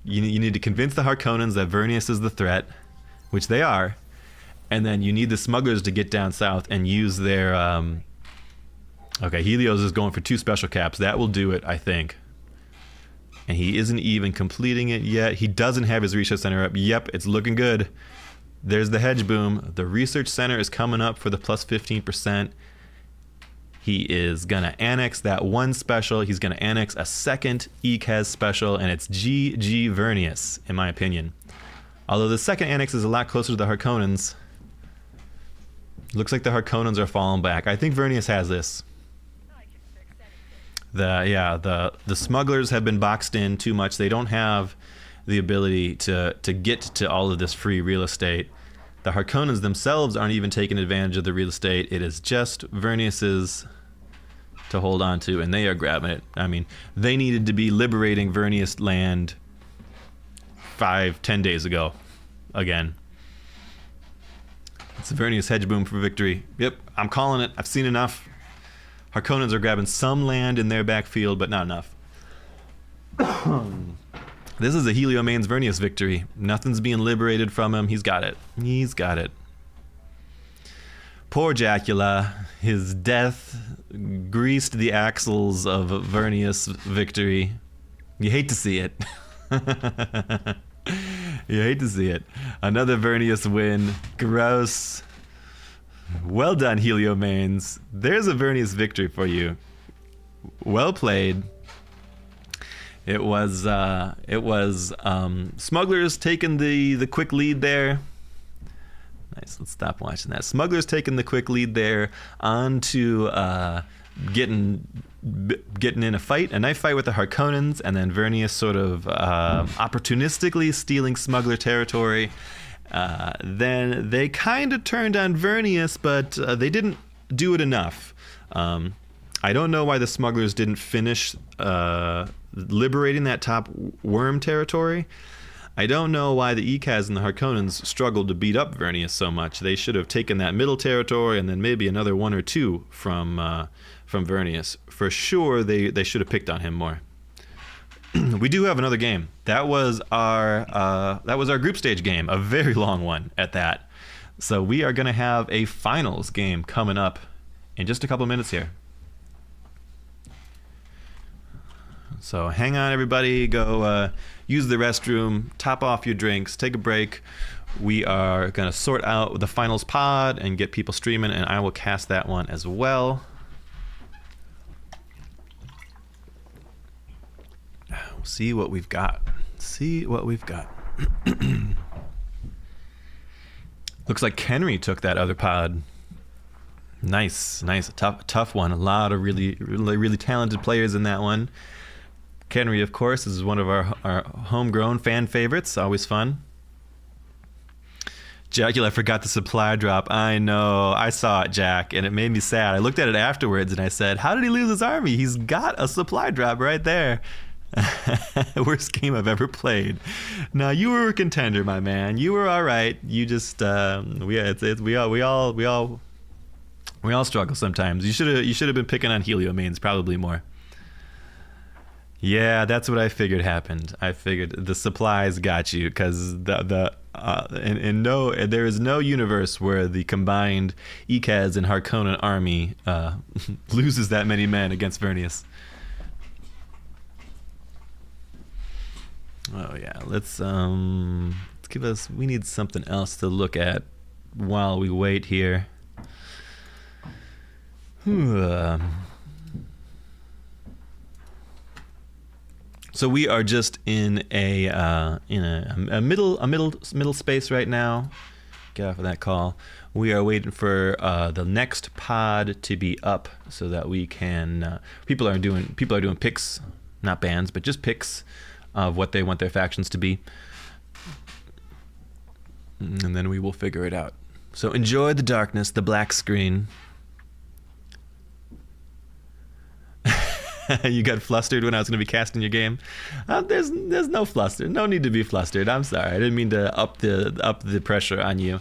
You need to convince the Harkonnens that Vernius is the threat, which they are, and then you need the smugglers to get down south and use their okay, Helios is going for 2 special caps. That will do it, I think. And he isn't even completing it yet. He doesn't have his research center up. Yep, it's looking good. There's the hedge boom. The research center is coming up for the plus 15%. He is going to annex that one special. He's going to annex a second ECAS special, and it's GG Vernius, in my opinion. Although the second annex is a lot closer to the Harkonnens. Looks like the Harkonnens are falling back. I think Vernius has this. The smugglers have been boxed in too much. They don't have the ability to get to all of this free real estate. The Harkonnens themselves aren't even taking advantage of the real estate. It is just Vernius's to hold on to, and they are grabbing it. I mean, they needed to be liberating Vernius land 5-10 days ago again. It's a Vernius hedge boom for victory. Yep, I'm calling it. I've seen enough. Harkonnens are grabbing some land in their backfield, but not enough. This is a Heliomane's Vernius victory. Nothing's being liberated from him. He's got it. He's got it. Poor Jacula. His death greased the axles of Vernius victory. You hate to see it. You hate to see it. Another Vernius win. Gross. Well done, Heliomanes. There's a Vernius victory for you. Well played. It was Smugglers taking the quick lead there. Nice, let's stop watching that. Smugglers taking the quick lead there on to getting in a knife fight with the Harkonnens, and then Vernius sort of opportunistically stealing smuggler territory. Then they kind of turned on Vernius, but they didn't do it enough. I don't know why the smugglers didn't finish liberating that top worm territory. I don't know why the ECAS and the Harkonnens struggled to beat up Vernius so much. They should have taken that middle territory and then maybe another one or two from Vernius. For sure, they should have picked on him more. We do have another game. That was our group stage game, a very long one at that. So we are going to have a finals game coming up in just a couple minutes here. So hang on, everybody. Go use the restroom, top off your drinks, take a break. We are going to sort out the finals pod and get people streaming, and I will cast that one as well. See what we've got. See what we've got. Looks like Henry took that other pod. Nice. Tough one. A lot of really talented players in that one. Henry, of course, is one of our homegrown fan favorites. Always fun. Jacula forgot the supply drop. I know. I saw it, Jack, and it made me sad. I looked at it afterwards and I said, how did he lose his army? He's got a supply drop right there. Worst game I've ever played. Now, you were a contender, my man. You were all right. You just we all struggle sometimes. You should have been picking on Heliomanes probably more. Yeah, that's what I figured happened. I figured the supplies got you, because there is no universe where the combined ECAS and Harkonnen army loses that many men against Vernius. Oh yeah, let's give us. We need something else to look at while we wait here. So we are just in a middle space right now. Get off of that call. We are waiting for the next pod to be up so that we can. People are doing picks, not bans, but just picks of what they want their factions to be, and then we will figure it out. So enjoy the darkness, the black screen. You got flustered when I was going to be casting your game. There's no fluster. No need to be flustered. I'm sorry. I didn't mean to up the pressure on you.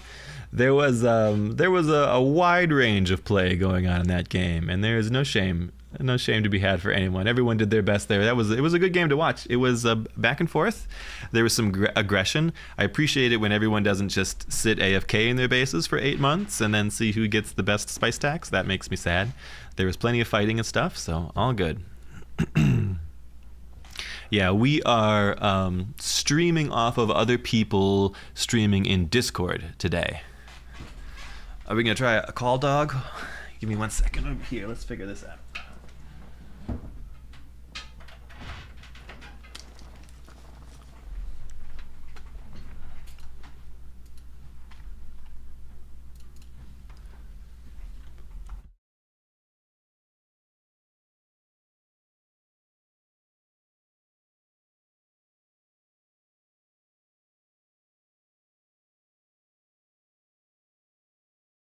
There was a wide range of play going on in that game, and there is no shame to be had for anyone. Everyone did their best there. It was a good game to watch. It was back and forth. There was some aggression. I appreciate it when everyone doesn't just sit AFK in their bases for 8 months and then see who gets the best spice tax. That makes me sad. There was plenty of fighting and stuff, so all good. Yeah, we are streaming off of other people streaming in Discord today. Are we gonna try a call, dog? Give me 1 second over here. Let's figure this out.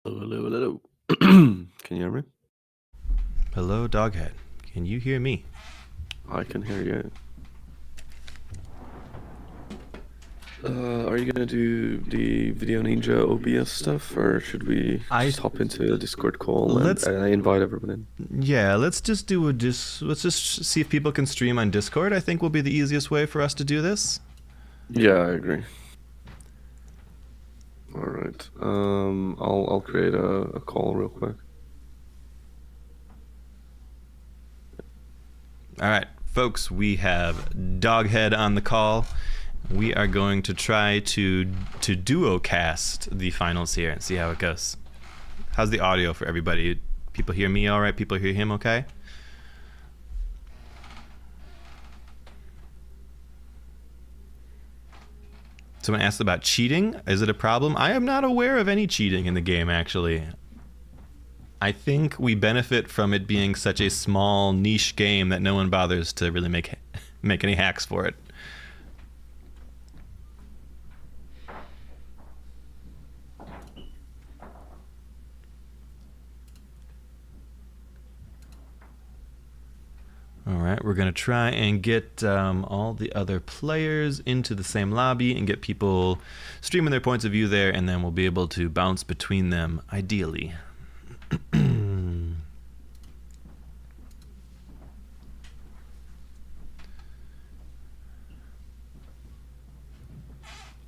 Hello, hello, hello. Can you hear me? Hello, Doghead. Can you hear me? I can hear you. Are you gonna do the Video Ninja OBS stuff, or should we just hop into a Discord call and I invite everyone in? Yeah, let's just do let's just see if people can stream on Discord. I think will be the easiest way for us to do this. Yeah, I agree. All right. I'll create a call real quick. All right, folks, we have Doghead on the call. We are going to try to duocast the finals here and see how it goes. How's the audio for everybody? People hear me all right? People hear him okay? Someone asked about cheating. Is it a problem? I am not aware of any cheating in the game, actually. I think we benefit from it being such a small niche game that no one bothers to really make any hacks for it. All right, we're going to try and get all the other players into the same lobby and get people streaming their points of view there, and then we'll be able to bounce between them, ideally.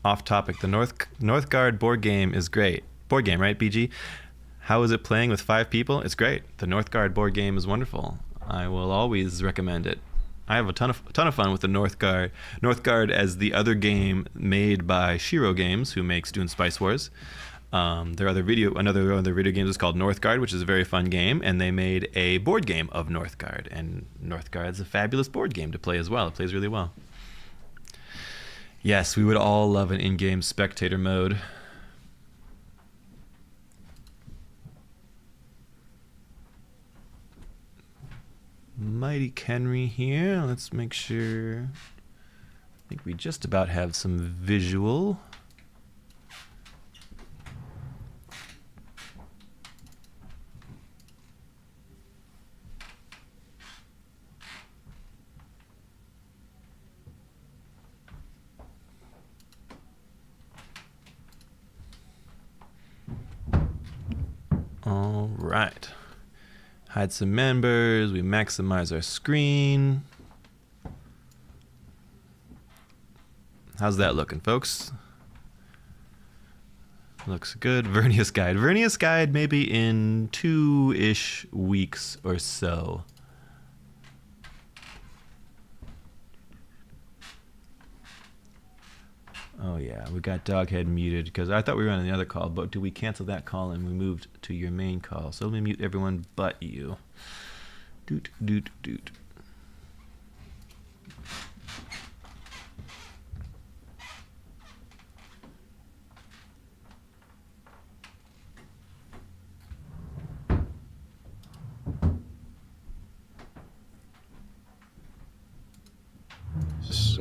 Off topic, the Northgard board game is great. Board game, right, BG? How is it playing with 5 people? It's great. The Northgard board game is wonderful. I will always recommend it. I have a ton of fun with the Northgard. Northgard as the other game made by Shiro Games, who makes Dune Spice Wars. Their other video game is called Northgard, which is a very fun game, and they made a board game of Northgard. And Northgard's a fabulous board game to play as well. It plays really well. Yes, we would all love an in-game spectator mode. Mighty Kenry here. Let's make sure. I think we just about have some visual. All right. Hide some members, we maximize our screen. How's that looking, folks? Looks good. Vernius Guide. Vernius Guide maybe in 2-ish weeks or so. Oh yeah, we got Doghead muted because I thought we were on the other call, but do we cancel that call and we moved to your main call? So let me mute everyone but you. Doot, doot, doot.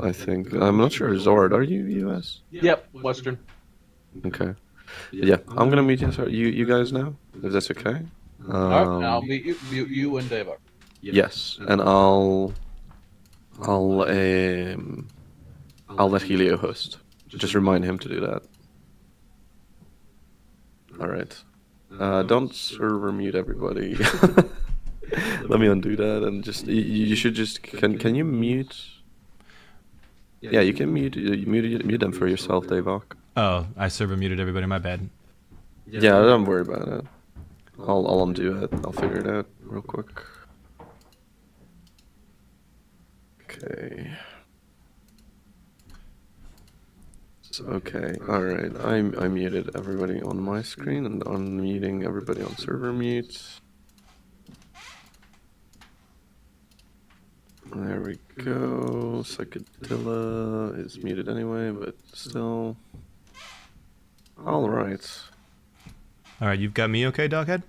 I think I'm not sure. Zord, are you US? Yep, Western. Okay. Yeah, I'm gonna meet you guys now, if that's okay. Alright, I'll meet you and Deva. Yes, and I'll let Helio host. Just remind him to do that. All right. Don't server mute everybody. Let me undo that and just you should just can you mute? Yeah, you can mute them for yourself, Davok. Oh, I server muted everybody. My bad. Yeah, don't worry about it. I'll undo it. I'll figure it out real quick. Okay. Okay, alright. I muted everybody on my screen and unmuting everybody on server mute. There we go. Psychedilla is muted anyway, but still. Alright. All right, you've got me okay, Doghead?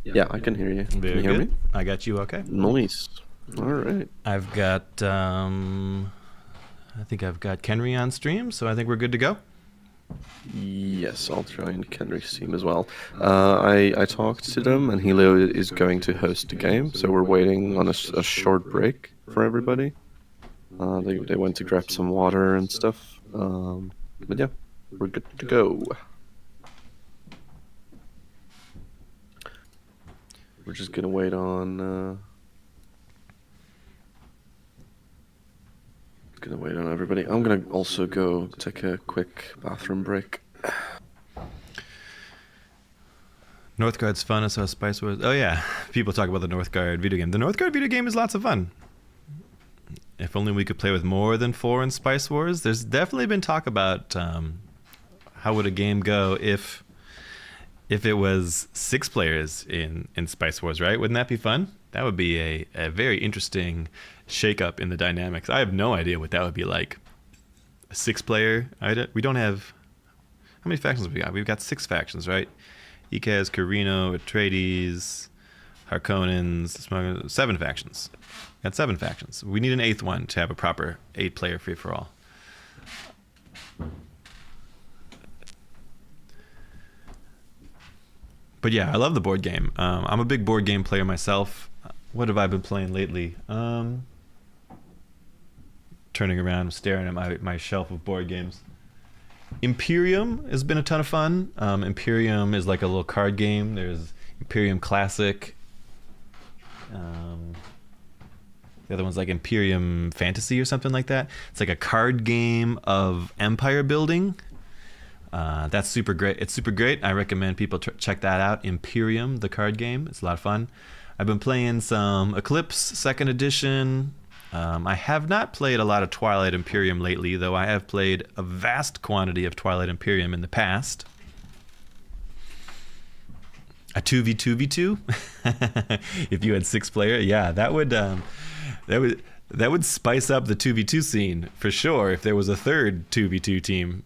Yeah, I can hear you. Can Very you hear good. me? I got you okay. Nice. Alright. I've got, I think I've got Kenry on stream, so I think we're good to go. Yes, I'll try and Kenry's team as well. I talked to them, and Helio is going to host the game, so we're waiting on a short break for everybody. They went to grab some water and stuff. But yeah, we're good to go. We're just gonna wait on. Gonna wait on everybody. I'm gonna also go take a quick bathroom break. Northgard's fun, I saw Spice Wars. Oh yeah, people talk about the Northgard video game. The Northgard video game is lots of fun. If only we could play with more than 4 in Spice Wars. There's definitely been talk about how would a game go if it was 6 players in Spice Wars, right? Wouldn't that be fun? That would be a very interesting shake-up in the dynamics. I have no idea what that would be like. A 6-player. We don't have... How many factions have we got? We've got 6 factions, right? Ikaz, Carino, Atreides, Harkonnens, 7 factions. Got 7 factions. We need an 8th one to have a proper 8-player free-for-all. But yeah, I love the board game. I'm a big board game player myself. What have I been playing lately? Turning around, staring at my shelf of board games. Imperium has been a ton of fun. Imperium is like a little card game. There's Imperium Classic. The other one's like Imperium Fantasy or something like that. It's like a card game of empire building. That's super great. It's super great. I recommend people check that out. Imperium, the card game. It's a lot of fun. I've been playing some Eclipse 2nd edition. I have not played a lot of Twilight Imperium lately, though I have played a vast quantity of Twilight Imperium in the past. A 2v2v2? If you had 6 player, yeah, that would spice up the 2v2 scene for sure if there was a third 2v2 team.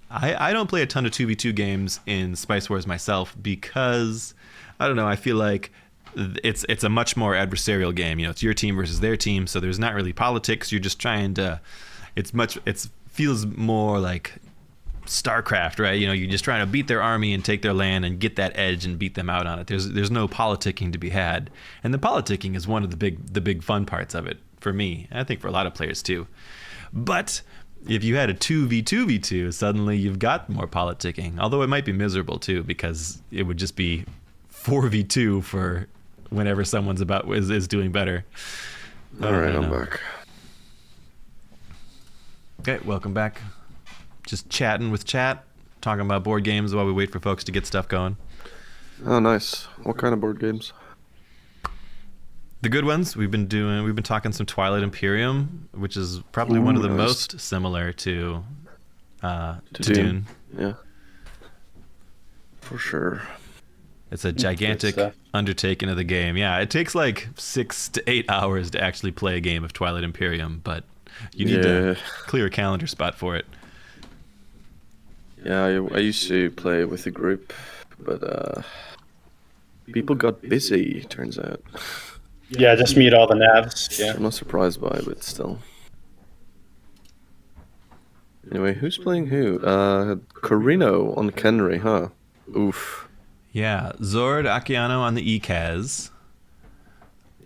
I don't play a ton of 2v2 games in Spice Wars myself because, I don't know, I feel like it's a much more adversarial game. You know, it's your team versus their team, so there's not really politics. You're just trying to, it feels more like StarCraft, right? You know, you're just trying to beat their army and take their land and get that edge and beat them out on it. There's no politicking to be had, and the politicking is one of the big fun parts of it for me. I think for a lot of players too. But if you had a 2v2v2, suddenly you've got more politicking. Although it might be miserable too, because it would just be 4v2 for whenever someone's is doing better. All right, I'm back. Okay, welcome back. Just chatting with chat, talking about board games while we wait for folks to get stuff going. Oh, nice. What kind of board games? The good ones we've been talking some Twilight Imperium, which is probably one of the most similar to Dune. Yeah, for sure. It's a gigantic undertaking of the game. Yeah, it takes like 6 to 8 hours to actually play a game of Twilight Imperium, but you need to clear a calendar spot for it. Yeah, I used to play with a group, but people got busy, turns out. Yeah, just mute all the navs. Yeah. I'm not surprised by it, but still. Anyway, who's playing who? Carino on Kenry, huh? Oof. Yeah, Zord Akiano on the Ikaz.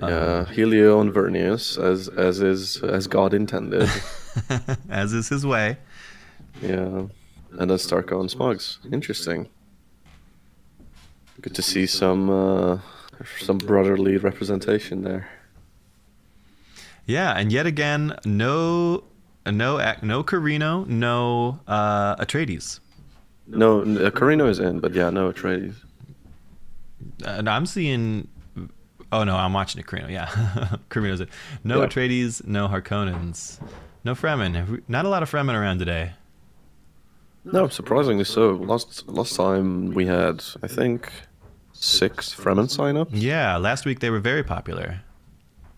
Yeah, Helio on Vernius, as God intended. As is his way. Yeah, and as Starko on Smugs. Interesting. Good to see some brotherly representation there. Yeah, and yet again, no Carino, no Atreides. No, Carino is in, but yeah, no Atreides. And I'm seeing. Oh no, I'm watching a Carino. Yeah, Carino's in. No Atreides, no Harkonnens, no Fremen. Not a lot of Fremen around today. No, surprisingly so. Last time we had, I think, 6 Fremen signups. Yeah, last week they were very popular.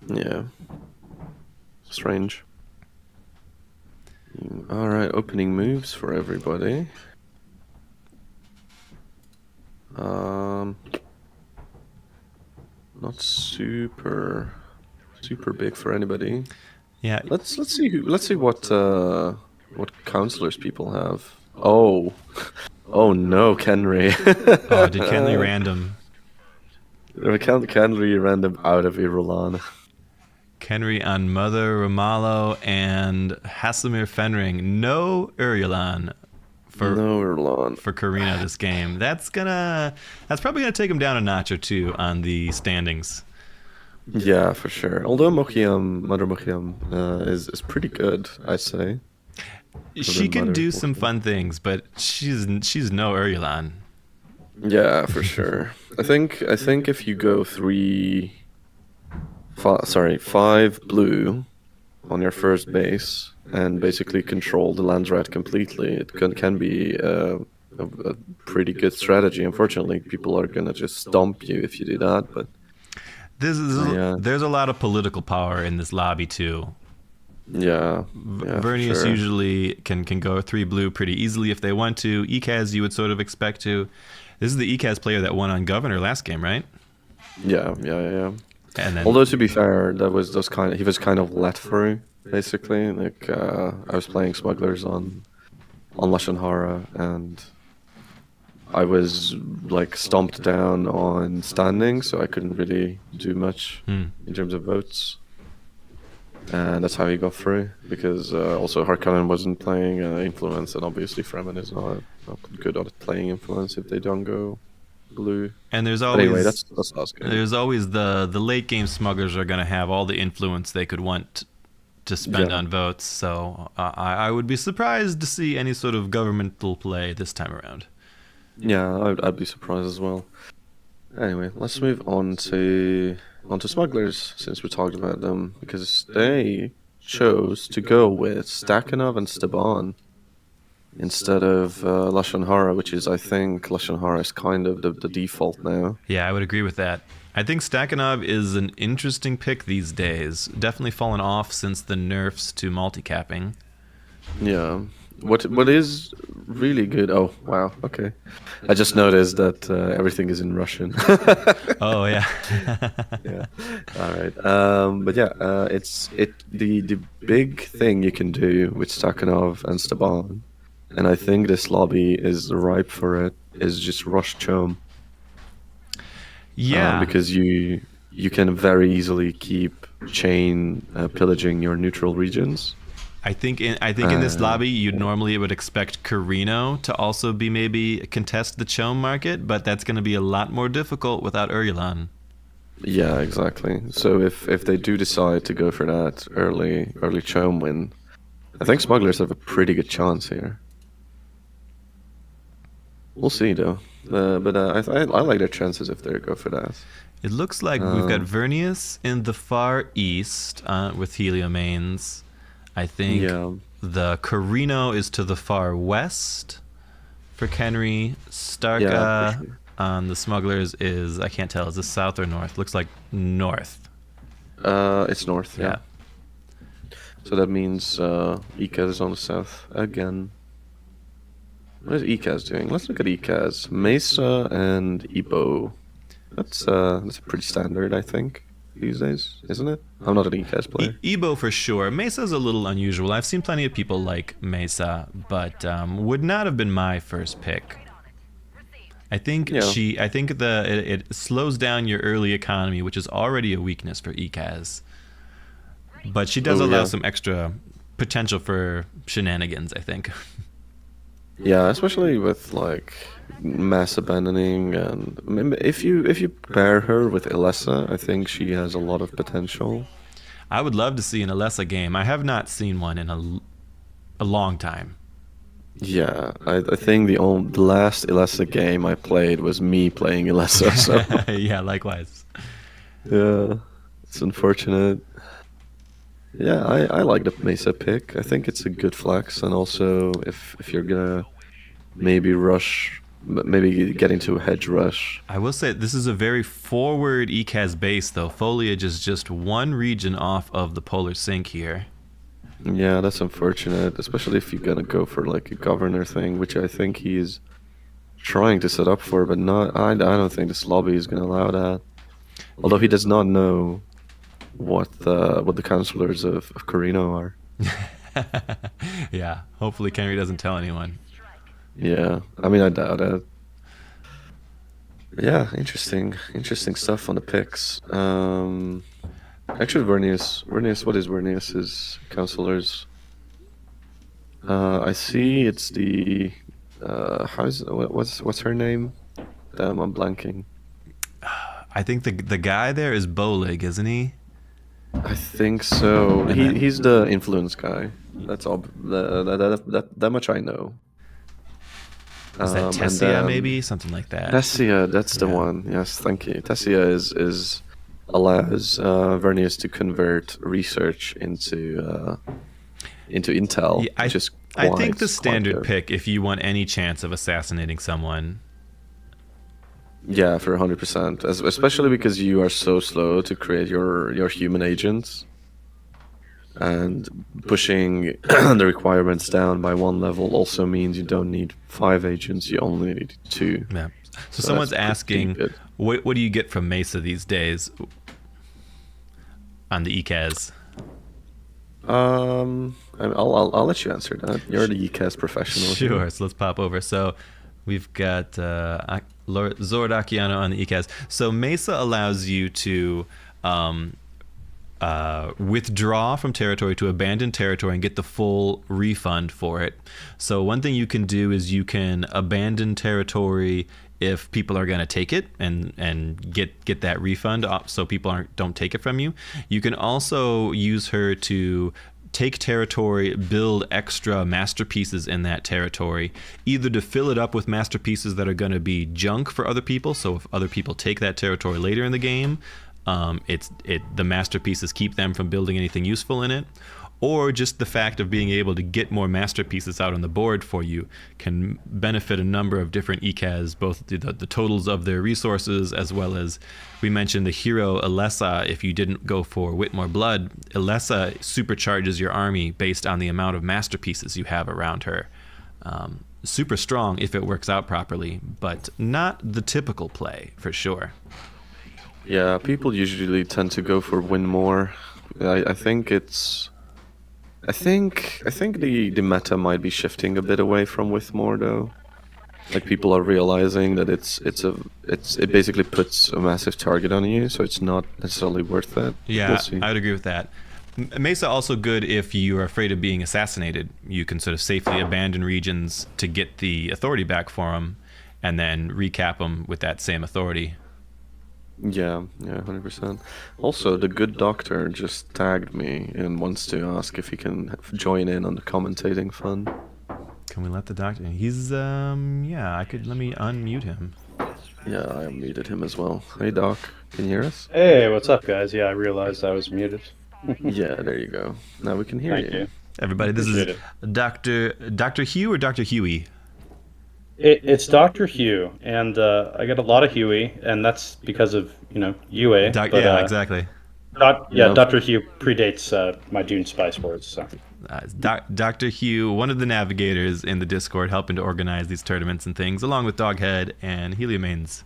Yeah. Strange. All right, opening moves for everybody. Not super big for anybody. Yeah, Let's see what counselors people have. Oh, oh no, Kenry. oh, did Kenley random? Kenry random out of Irulan. Kenry on Mother Ramallo and Hasamir Fenring. No Urilan for No Irulan. for Karina this game. That's probably gonna take him down a notch or two on the standings. Yeah, for sure. Although Mother Mochiam is pretty good, I'd say. She can Mother do some Mochiam. fun things, but she's no Urilan. Yeah, for sure. I think if you go 5 blue on your first base and basically control the Landsrat completely, it can be a pretty good strategy. Unfortunately, people are gonna just stomp you if you do that. But Yeah. There's a lot of political power in this lobby too. yeah, for Vernius sure. usually can go 3 blue pretty easily if they want to. Ekaz you would sort of expect to. This is the Ekaz player that won on Governor last game, right? Yeah. And then Although to be fair, he was kind of let through basically. Like I was playing smugglers on Lashonhara, and I was like stomped down on standing, so I couldn't really do much in terms of votes. And that's how he got through, because also Harkonnen wasn't playing influence, and obviously Fremen is not good at playing influence if they don't go blue. and there's But always anyway, that's us good. there's always the late game smugglers are going to have all the influence they could want to spend Yeah. on votes. So I would be surprised to see any sort of governmental play this time around. Yeah, I'd be surprised as well. Anyway, let's move on to smugglers, since we talked about them, because they chose to go with Stakhanov and Staban instead of Lashonhara, which is, I think, Lashonhara is kind of the default now. Yeah, I would agree with that. I think Stakhanov is an interesting pick these days. Definitely fallen off since the nerfs to multicapping. Yeah. What is really good? Oh wow, okay. I just noticed that everything is in Russian. Oh yeah. Yeah. All right. But yeah, it's the big thing you can do with Stakhanov and Staban, and I think this lobby is ripe for it. Is just rush Chom. Yeah. Because you can very easily keep chain pillaging your neutral regions. I think in this lobby you normally would expect Carino to also be maybe contest the Chome market, but that's going to be a lot more difficult without Urilan. Yeah, exactly. So if they do decide to go for that early Chome win, I think smugglers have a pretty good chance here. We'll see though. But I like their chances if they go for that. It looks like we've got Vernius in the far east with Heliomanes. I think Yeah. the Carino is to the far west for Kenry. Starka Yeah, for sure. on the smugglers is, I can't tell, is this south or north? Looks like north. It's north. Yeah. Yeah. So that means Ikaz is on the south again. What is Ikaz doing? Let's look at Ikaz. Mesa and Ibo. That's pretty standard, I think, these days, isn't it? I'm not an Ikaz player. Ebo for sure. Mesa's a little unusual. I've seen plenty of people like Mesa, but would not have been my first pick. I think Yeah. it slows down your early economy, which is already a weakness for Ikaz. But she does Oh, allow yeah. some extra potential for shenanigans, I think. Yeah, especially with like mass abandoning, and if you pair her with Ilessa, I think she has a lot of potential. I would love to see an Alessa game. I have not seen one in a long time. Yeah, I think the last Ilessa game I played was me playing Ilessa, so Yeah, likewise. yeah, it's unfortunate. Yeah, I like the Mesa pick. I think it's a good flex, and also if you're gonna maybe rush, maybe get into a hedge rush. I will say this is a very forward ECAS base, though. Foliage is just one region off of the polar sink here. Yeah, that's unfortunate, especially if you're gonna go for like a governor thing, which I think he's trying to set up for, but not. I don't think this lobby is gonna allow that. Although he does not know what the counselors of Carino are. Yeah, hopefully Kenry doesn't tell anyone. Yeah, I mean I doubt it. Yeah, interesting stuff on the picks. Actually, Vernius, what is Vernius's counselors? I see it's the what's her name? Damn, I'm blanking. I think the guy there is Bolig, isn't he? I think so. He's the influence guy. That's all. That much I know. Is that And Tessia, then maybe? Something like that. Tessia, that's the Yeah. one. Yes, thank you. Tessia is allows Vernius to convert research into intel, Yeah, which is I think quite- the quite standard good. pick, if you want any chance of assassinating someone. Yeah, for 100%. Especially because you are so slow to create your human agents, and pushing the requirements down by one level also means you don't need 5 agents. You only need 2. Yeah. So So someone's that's pretty asking, good. what do you get from Mesa these days on the ECAS? I'll let you answer that. You're the ECAS professional. here. Sure. So let's pop over. So we've got Zord Akiano on the ECAS. So Mesa allows you to withdraw from territory, to abandon territory, and get the full refund for it. So one thing you can do is you can abandon territory if people are going to take it and get that refund off, so people don't take it from you. You can also use her to take territory, build extra masterpieces in that territory, either to fill it up with masterpieces that are going to be junk for other people, so if other people take that territory later in the game, the masterpieces keep them from building anything useful in it, or just the fact of being able to get more masterpieces out on the board for you can benefit a number of different ECAs, both the totals of their resources, as well as, we mentioned the hero Alessa. If you didn't go for Whitmore Blood, Alessa supercharges your army based on the amount of masterpieces you have around her. Super strong if it works out properly, but not the typical play, for sure. Yeah, people usually tend to go for win more. I think it's. I think the meta might be shifting a bit away from with more though. Like people are realizing that it basically puts a massive target on you, so it's not necessarily worth it. Yeah, We'll see. I would agree with that. Mesa also good if you are afraid of being assassinated. You can sort of safely abandon regions to get the authority back for them, and then recap them with that same authority. Yeah, 100%. Also, the good doctor just tagged me and wants to ask if he can join in on the commentating fun. Can we let the doctor? He's yeah. Let me unmute him. Yeah, I unmuted him as well. Hey Doc, can you hear us? Hey, what's up, guys? Yeah, I realized I was muted. Yeah, there you go. Now we can hear Thank you. Everybody, this Appreciate is Dr. Hugh or Dr. Huey. It's Dr. Hugh, and I get a lot of Huey, and that's because of, UA. Yeah, exactly. Yeah. Dr. Hugh predates my Dune Spice Words, so. Dr. Hugh, one of the navigators in the Discord, helping to organize these tournaments and things, along with Doghead and Heliumanes.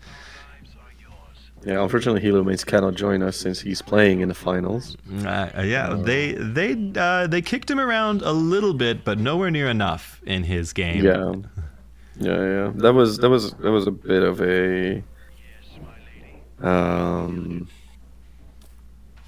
Yeah, unfortunately, Helomates cannot join us since he's playing in the finals. They kicked him around a little bit, but nowhere near enough in his game. Yeah. That was a bit of a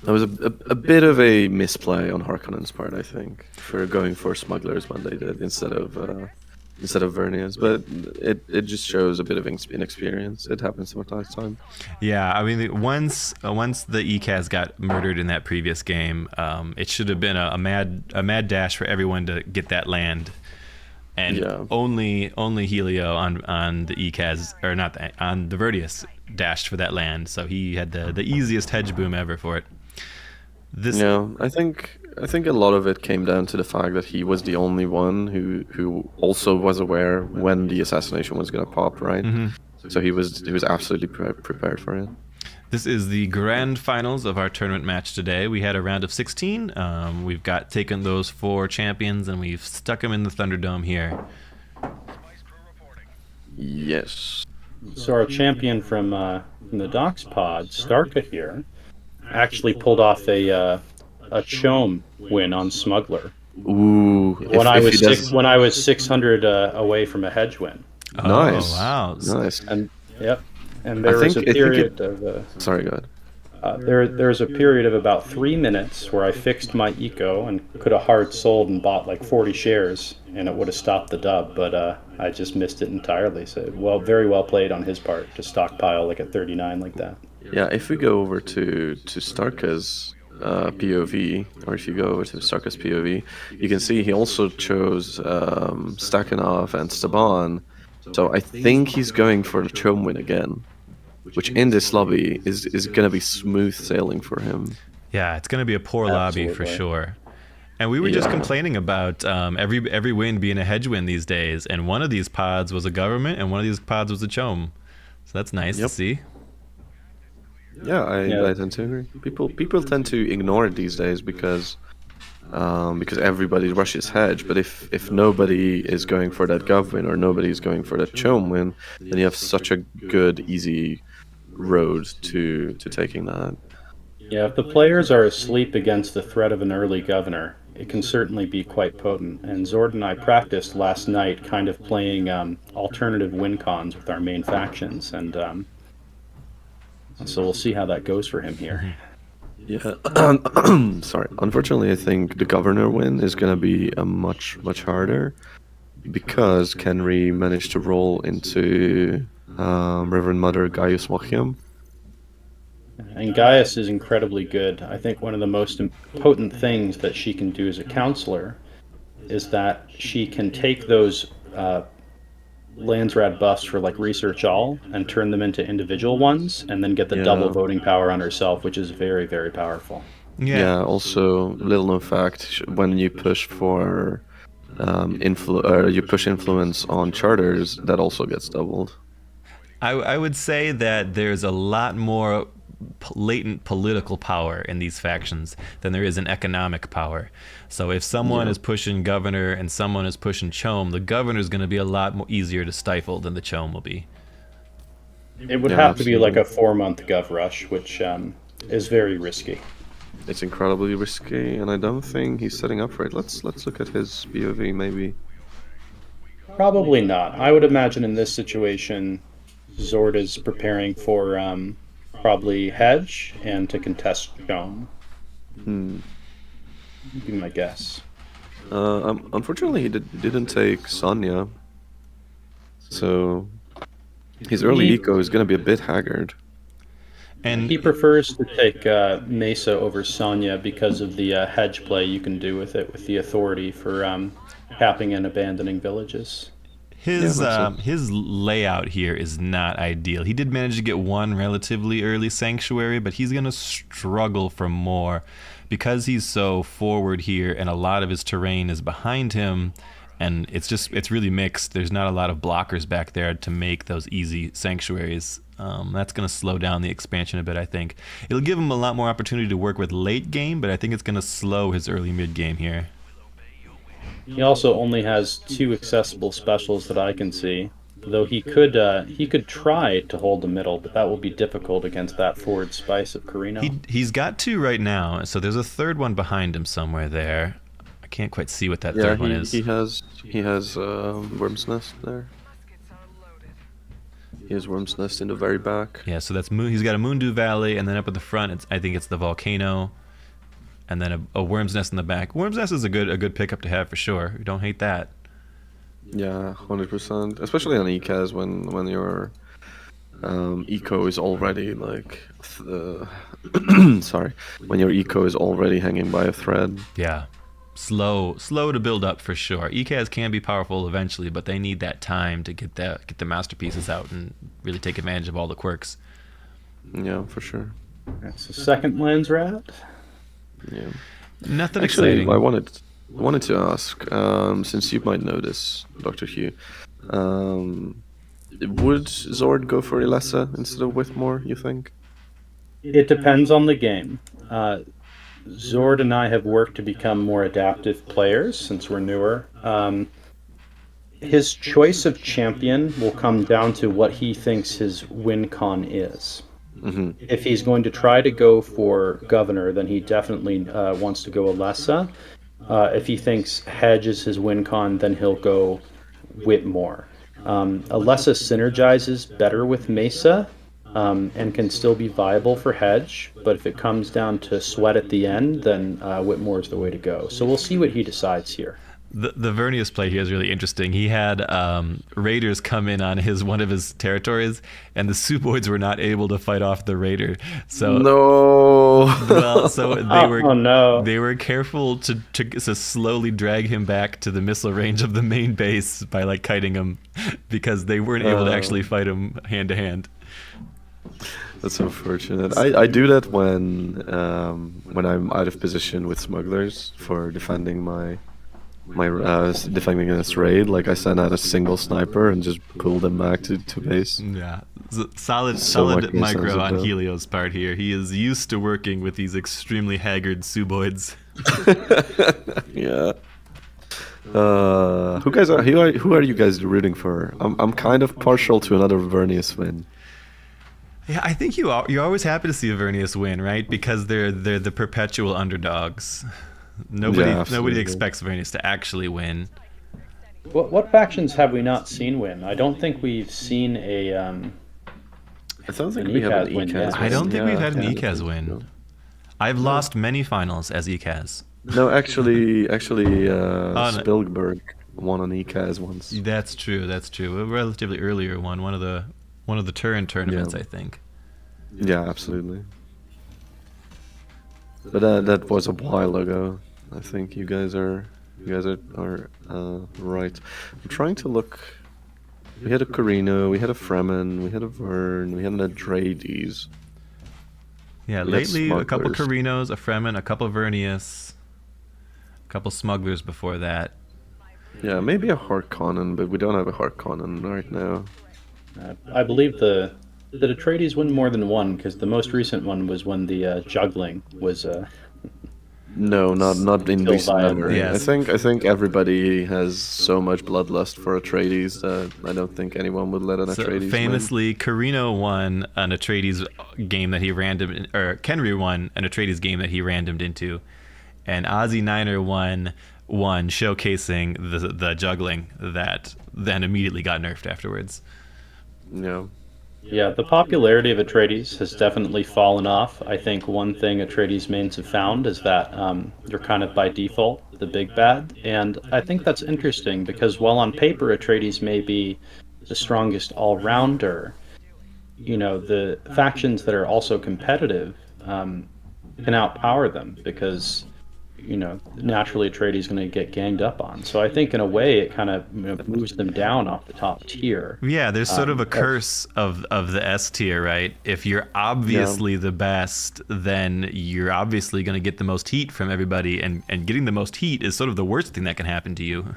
that was a bit of a misplay on Harkonnen's part, I think, for going for smugglers when they did instead of Vernius. But it just shows a bit of inexperience. It happens from time to time. Yeah, I mean, once the ECAS got murdered in that previous game, it should have been a mad dash for everyone to get that land, and Yeah. only Helio on the ECAS, or not on the Verdius, dashed for that land, so he had the easiest hedge boom ever for it. Yeah, I think I think a lot of it came down to the fact that he was the only one who also was aware when the assassination was gonna pop, right? So he was absolutely prepared for it. This is the grand finals of our tournament match today. We had a round of 16. We've taken those 4 champions and we've stuck them in the Thunderdome here. Yes. So our champion from the Docs pod, Starka here, actually pulled off a Chome win on Smuggler Ooh. when I was 600 away from a hedge win. Nice. Oh, wow. Nice. And yep, and there was a period of Sorry, go ahead. there's a period of about 3 minutes where I fixed my eco and could have hard sold and bought like 40 shares, and it would have stopped the dub, but I just missed it entirely. So very well played on his part to stockpile like at 39 like that. Yeah, if we go over to Starka's POV, or if you go over to Starka's POV, you can see he also chose Stakhanov and Staban. So I think he's going for the Chome win again, which in this lobby is going to be smooth sailing for him. Yeah, it's going to be a poor lobby for sure. And we were just complaining about every win being a hedge win these days, and one of these pods was a government, and one of these pods was a Chome. So that's nice to see. Yeah, I tend to agree. People tend to ignore it these days because everybody rushes hedge. But if nobody is going for that gov win or nobody is going for that Chome win, then you have such a good, easy road to taking that. Yeah, if the players are asleep against the threat of an early governor, it can certainly be quite potent. And Zord and I practiced last night kind of playing alternative win cons with our main factions, and so we'll see how that goes for him here. Yeah, sorry. Unfortunately, I think the governor win is going to be a much harder because Kenry managed to roll into Reverend Mother Gaius Mochium. And Gaius is incredibly good. I think one of the most potent things that she can do as a counselor is that she can take those Landsrad buffs for like Research All and turn them into individual ones, and then get the double voting power on herself, which is very, very powerful. Yeah, also, little known fact, when you push for influence on charters, that also gets doubled. I would say that there's a lot more latent political power in these factions than there is in economic power. So if someone is pushing governor and someone is pushing Chome, the governor is going to be a lot more easier to stifle than the Chome will be. It would have to be like a 4-month gov rush, which is very risky. It's incredibly risky, and I don't think he's setting up for it. Let's look at his BOV, maybe. Probably not. I would imagine in this situation, Zord is preparing for probably hedge and to contest Chome. Be my guess. Unfortunately, he didn't take Sonya, so his early eco is going to be a bit haggard. And he prefers to take Mesa over Sonya because of the hedge play you can do with it, with the authority for capping and abandoning villages. His layout here is not ideal. He did manage to get one relatively early sanctuary, but he's going to struggle for more because he's so forward here and a lot of his terrain is behind him, and it's really mixed. There's not a lot of blockers back there to make those easy sanctuaries. That's going to slow down the expansion a bit, I think. It'll give him a lot more opportunity to work with late game, but I think it's going to slow his early mid game here. He also only has 2 accessible specials that I can see, though he could try to hold the middle, but that will be difficult against that forward spice of Carino. He's got 2 right now, so there's a third one behind him somewhere there. I can't quite see what that third one is. He has Worm's Nest there. He has Worm's Nest in the very back. Yeah, so that's he's got a Moondew Valley, and then up at the front, I think it's the Volcano. And then a Worm's Nest in the back. Worm's Nest is a good pickup to have for sure. We don't hate that. Yeah, 100%. Especially on ECAS when your eco is already like sorry, when your eco is already hanging by a thread. Yeah, slow to build up for sure. ECAS can be powerful eventually, but they need that time to get the masterpieces out and really take advantage of all the quirks. Yeah, for sure. That's the second Landsrat. Yeah. Nothing Actually, exciting. I wanted to ask, since you might know this, Doctor Hugh, would Zord go for Ilessa instead of Whitmore? You think? It depends on the game. Zord and I have worked to become more adaptive players since we're newer. His choice of champion will come down to what he thinks his win con is. Mm-hmm. If he's going to try to go for governor, then he definitely wants to go Alessa. If he thinks hedge is his win con, then he'll go Whitmore. Alessa synergizes better with Mesa and can still be viable for hedge, but if it comes down to sweat at the end, then Whitmore is the way to go. So we'll see what he decides here. The Vernius play here is really interesting. He had raiders come in on one of his territories, and the Suboids were not able to fight off the raider. So No. well, so they were careful to slowly drag him back to the missile range of the main base by like kiting him, because they weren't able to actually fight him hand to hand. That's unfortunate. I do that when I'm out of position with smugglers for defending my defending against raid. Like I send out a single sniper and just pull them back to base. Yeah, solid much more micro on sensible. Helio's part here. He is used to working with these extremely haggard Suboids. Yeah. Who are you guys rooting for? I'm kind of partial to another Vernius win. Yeah, I think you're always happy to see a Vernius win, right? Because they're the perpetual underdogs. Nobody absolutely. expects Vernius to actually win. What factions have we not seen win? I don't think we've seen a. I don't think An we have ECAS an win ECAS yet. I don't think we've had an yeah. ECAS win. I've lost many finals as ECAS. No, actually, no. Spilgberg won an ECAS once. That's true. A relatively earlier one. One of the Turin tournaments, Yeah. I think. Yeah, absolutely. But that was a while ago. I think you guys are right. I'm trying to look. We had a Carino, we had a Fremen, we had a Vern, we had an Atreides. Yeah, We had lately a couple smugglers. Carinos, a Fremen, a couple Vernius, a couple smugglers before that. Yeah, maybe a Harkonnen, but we don't have a Harkonnen right now. I believe the Atreides win more than one, because the most recent one was when the juggling was. No, not in Still recent viable. memory. Yes. I think everybody has so much bloodlust for Atreides that I don't think anyone would let an So Atreides win. famously, Carino won an Atreides game that he randomed, or Kenry won an Atreides game that he randomed into, and Ozzy Niner won one showcasing the juggling that then immediately got nerfed afterwards. Yeah. Yeah, the popularity of Atreides has definitely fallen off. I think one thing Atreides mains have found is that they're kind of by default the big bad, and I think that's interesting because while on paper Atreides may be the strongest all-rounder, you know, the factions that are also competitive can outpower them because, you know, naturally Atreides is going to get ganged up on. So I think in a way it kind of moves them down off the top tier. Yeah, there's sort of a curse of the S tier, right? If you're obviously the best, then you're obviously going to get the most heat from everybody, and getting the most heat is sort of the worst thing that can happen to you.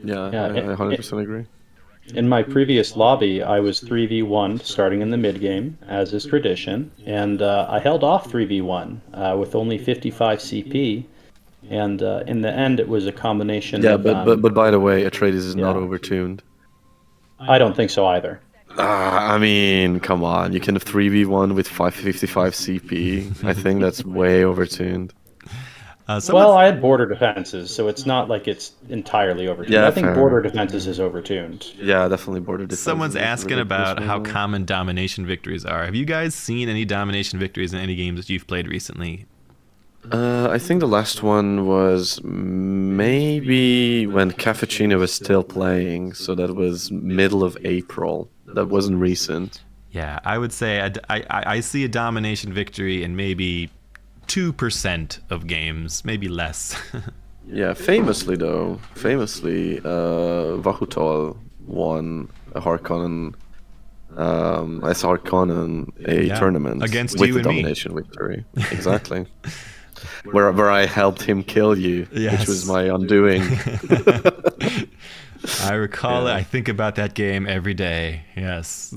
Yeah, Yeah, I 100% agree. In my previous lobby, I was 3v1 starting in the mid game, as is tradition, and I held off 3v1 with only 55 CP, and in the end, it was a combination Yeah, of. but by the way, Atreides is not yeah. overtuned. I don't think so either. I mean, come on, you can 3v1 with 555 CP. I think that's way overtuned. Well, I had border defenses, so it's not like it's entirely overtuned. Yeah, I think fair. border defenses is overtuned. Yeah, definitely border defense. Someone's is asking about how ridiculous. common domination victories are. Have you guys seen any domination victories in any games that you've played recently? I think the last one was maybe when Caffuccino was still playing, so that was middle of April. That wasn't recent. Yeah, I would say I see a domination victory in maybe 2% of games, maybe less. Yeah, famously, Vahutol won a Harkonnen, as Harkonnen a Yeah, tournament against with you the and me. domination victory. Exactly. where I helped him kill you, which was Yes. my undoing. I recall it. Yeah. I think about that game every day. Yes.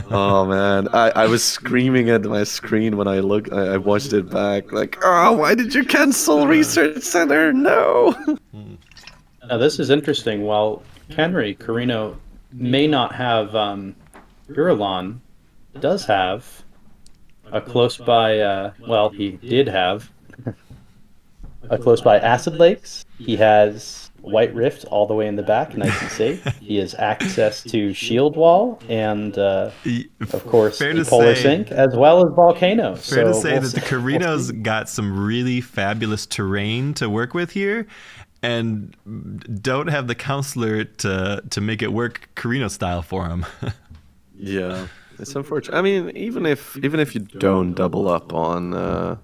Oh man, I was screaming at my screen when I watched it back, like, oh, why did you cancel Research Center? No. Now this is interesting. While Carino may not have Irulan, does have a close by. Well, he did have a close by Acid Lakes. He has White Rift all the way in the back, nice and safe. He has access to Shield Wall and, of course, Fair the to Polar say- Sink as well as Volcano. Fair to So say we'll that the see- Carinos got some really fabulous terrain to work with here, and don't have the counselor to make it work Carino style for him. Yeah, it's unfortunate. I mean, even if you don't double up on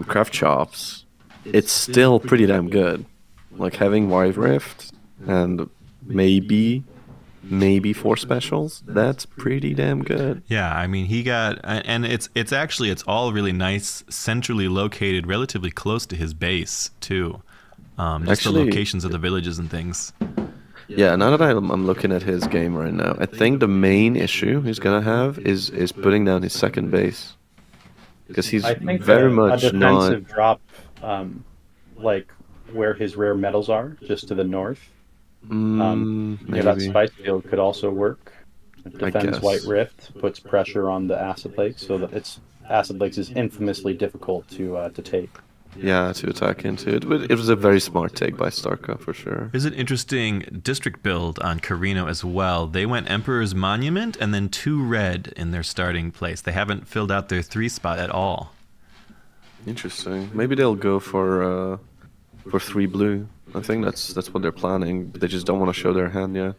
craft shops, it's still pretty damn good. Like having White Rift and maybe 4 specials, that's pretty damn good. Yeah, I mean, he got, and it's all really nice, centrally located, relatively close to his base too. Just Actually- the locations of the villages and things. Yeah, now that I'm looking at his game right now, I think the main issue he's gonna have is putting down his second base, because he's I think very a much not. defensive drop, like where his rare metals are, just to the north. Maybe. That spice field could also work. It defends guess. White Rift, puts pressure on the Acid Lake, so that Acid Lakes is infamously difficult to take. Yeah, to attack into it. But it was a very smart take by Starka for sure. There's an interesting district build on Carino as well. They went Emperor's Monument and then 2 red in their starting place. They haven't filled out their 3 spot at all. Interesting. Maybe they'll go for 3 blue. I think that's what they're planning. They just don't want to show their hand yet.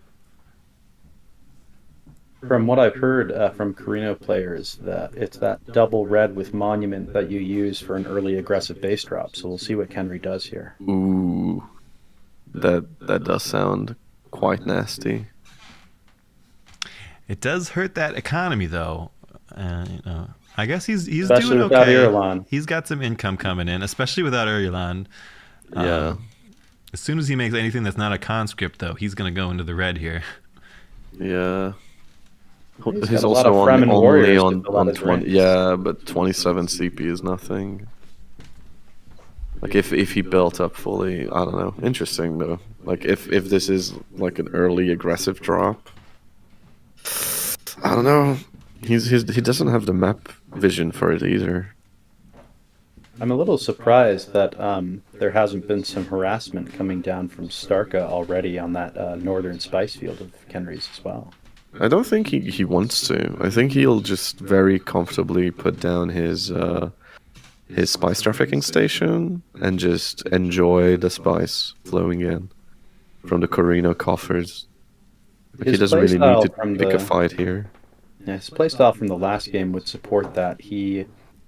From what I've heard from Carino players, that it's that double red with Monument that you use for an early aggressive base drop. So we'll see what Kenry does here. Ooh, that does sound quite nasty. It does hurt that economy though. I guess he's Especially doing without okay. Irulan. He's got some income coming in, especially without Irulan. Yeah. As soon as he makes anything that's not a conscript, though, he's going to go into the red here. Yeah. He's He's got a lot also of Fremen only warriors to on fill out his 20. ranks. Yeah, but 27 CP is nothing. Like if he built up fully, I don't know. Interesting though. Like if this is like an early aggressive drop, I don't know. He doesn't have the map vision for it either. I'm a little surprised that there hasn't been some harassment coming down from Starka already on that northern spice field of Kenry's as well. I don't think he wants to. I think he'll just very comfortably put down his spice trafficking station and just enjoy the spice flowing in from the Carino coffers. Like, he His doesn't really playstyle need to from pick a the- fight here. Yeah, his playstyle from the last game would support that. He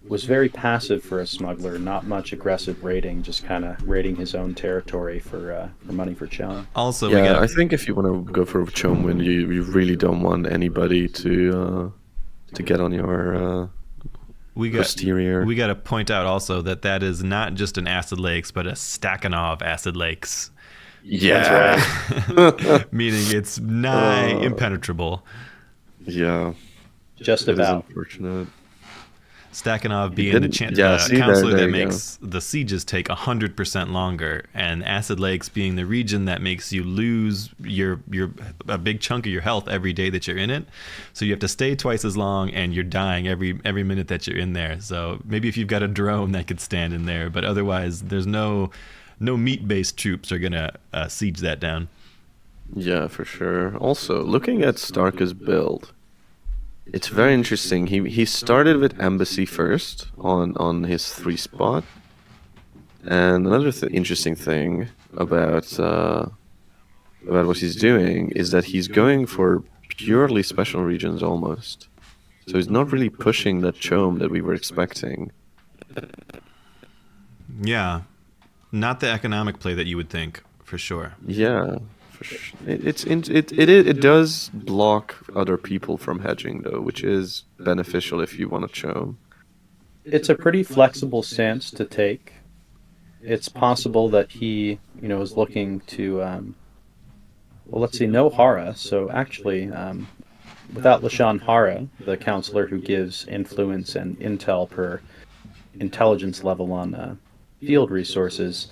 was very passive for a smuggler, not much aggressive raiding, just kind of raiding his own territory for money for Chum. Also, we Yeah, got I think if you want to go for a Chome win, you really don't want anybody to get on your posterior. We got to point out also that is not just an Acid Lakes, but a Stakhanov Acid Lakes, Yeah. meaning it's nigh impenetrable. Yeah. Just It is about. unfortunate. Stakhanov being the, didn't- yeah, see, counselor there that you go. makes the sieges take 100% longer, and Acid Lakes being the region that makes you lose your a big chunk of your health every day that you're in it. So you have to stay twice as long, and you're dying every minute that you're in there. So maybe if you've got a drone that could stand in there, but otherwise there's no meat-based troops are gonna siege that down. Yeah, for sure. Also, looking at Starka's build, it's very interesting. He started with Embassy first on his 3 spot, and another interesting thing about what he's doing is that he's going for purely special regions almost. So he's not really pushing that Chome that we were expecting. Yeah, not the economic play that you would think, for sure. Yeah, for sure. It does block other people from hedging though, which is beneficial if you want to Chome. it's a pretty flexible stance to take. It's possible that he, is looking to, well, let's see, no Hara. So actually, without Lashan Hara, the counselor who gives influence and intel per intelligence level on field resources,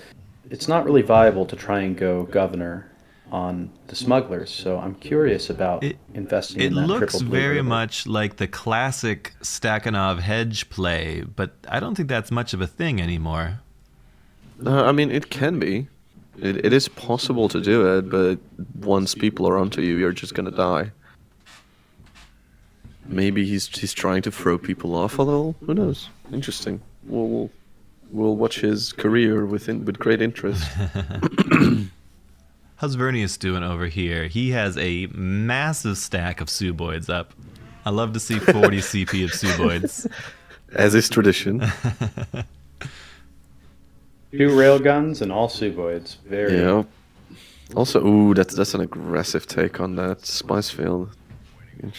it's not really viable to try and go governor on the smugglers. So I'm curious about investing It in that looks triple blue very river. much like the classic Stakhanov hedge play, but I don't think that's much of a thing anymore. I mean, it can be. It is possible to do it, but once people are onto you, you're just gonna die. Maybe he's trying to throw people off a little. Who knows? Interesting. We'll watch his career with great interest. How's Vernius doing over here? He has a massive stack of Suboids up. I love to see 40 CP of Suboids. As is tradition. 2 railguns and all Suboids. Very. Yeah. Also, ooh, that's an aggressive take on that spice field.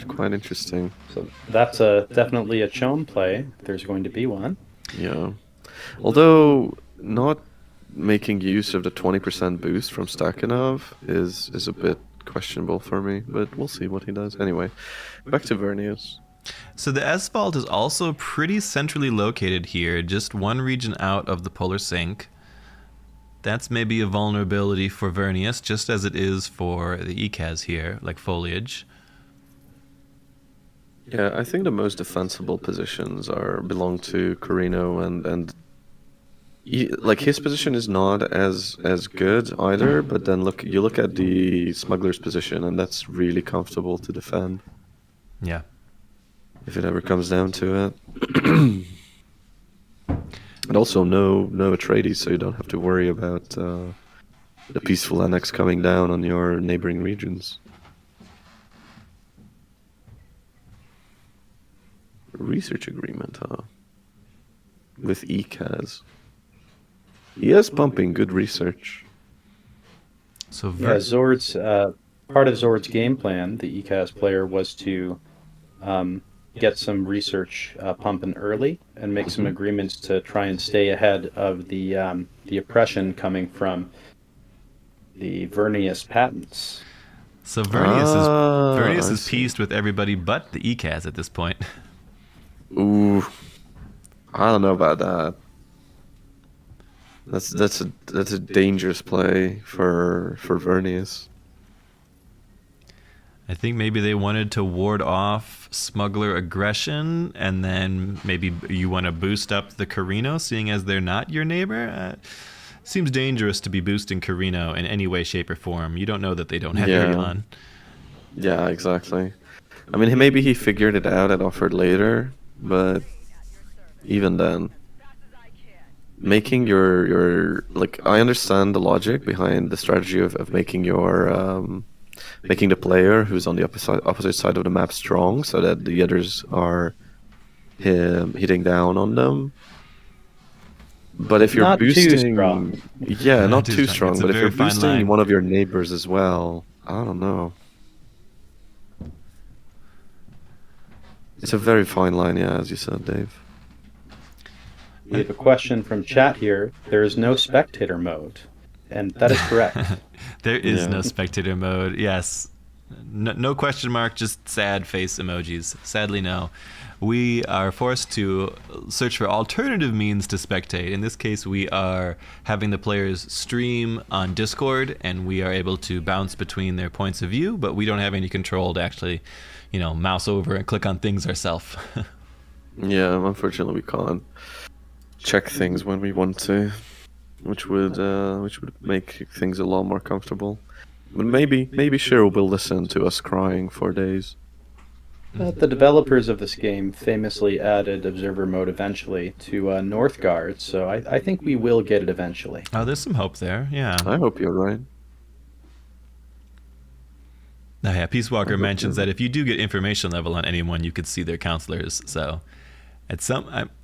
Quite interesting. So that's definitely a Chone play. If there's going to be one. Yeah. Although not making use of the 20% boost from Stakhanov is a bit questionable for me, but we'll see what he does. Anyway, back to Vernius. So the asphalt is also pretty centrally located here, just one region out of the polar sink. That's maybe a vulnerability for Vernius, just as it is for the ECAS here, like foliage. Yeah, I think the most defensible positions belong to Carino and like his position is not as good either, but then you look at the smuggler's position and that's really comfortable to defend Yeah. if it ever comes down to it. And also no Atreides, so you don't have to worry about the peaceful annex coming down on your neighboring regions. Research agreement, huh? With ECAS. He is pumping good research. So Yeah, Zord's part of Zord's game plan. The ECAS player was to get some research pumping early and make some agreements to try and stay ahead of the oppression coming from the Vernius patents. So Vernius I is see. pieced with everybody but the ECAS at this point. Ooh, I don't know about that. That's a dangerous play for Vernius. I think maybe they wanted to ward off smuggler aggression, and then maybe you want to boost up the Carino, seeing as they're not your neighbor. Seems dangerous to be boosting Carino in any way, shape, or form. You don't know that they don't have Yeah. Elon. Yeah, exactly. I mean, maybe he figured it out and offered later, but even then, making your like, I understand the logic behind the strategy of making making the player who's on the opposite side of the map strong, so that the others are hitting down on them. But if you're Not too boosting, strong. yeah, not too It's strong. a But if very you're fine boosting line. one of your neighbors as well, I don't know. It's a very fine line, yeah, as you said, Dave. We have a question from chat here. There is no spectator mode, and that is correct. There is Yeah. no spectator mode. Yes. No question mark, just sad face emojis. Sadly, no. We are forced to search for alternative means to spectate. In this case, we are having the players stream on Discord, and we are able to bounce between their points of view, but we don't have any control to actually, mouse over and click on things ourselves. Yeah, unfortunately, we can't check things when we want to, which would make things a lot more comfortable. But maybe Cheryl will listen to us crying for days. The developers of this game famously added observer mode eventually to Northgard, so I think we will get it eventually. Oh, there's some hope there. Yeah. I hope you're right. Oh, yeah, Peace Walker hope mentions you're that if you do get information level on anyone, you could see their counselors. So,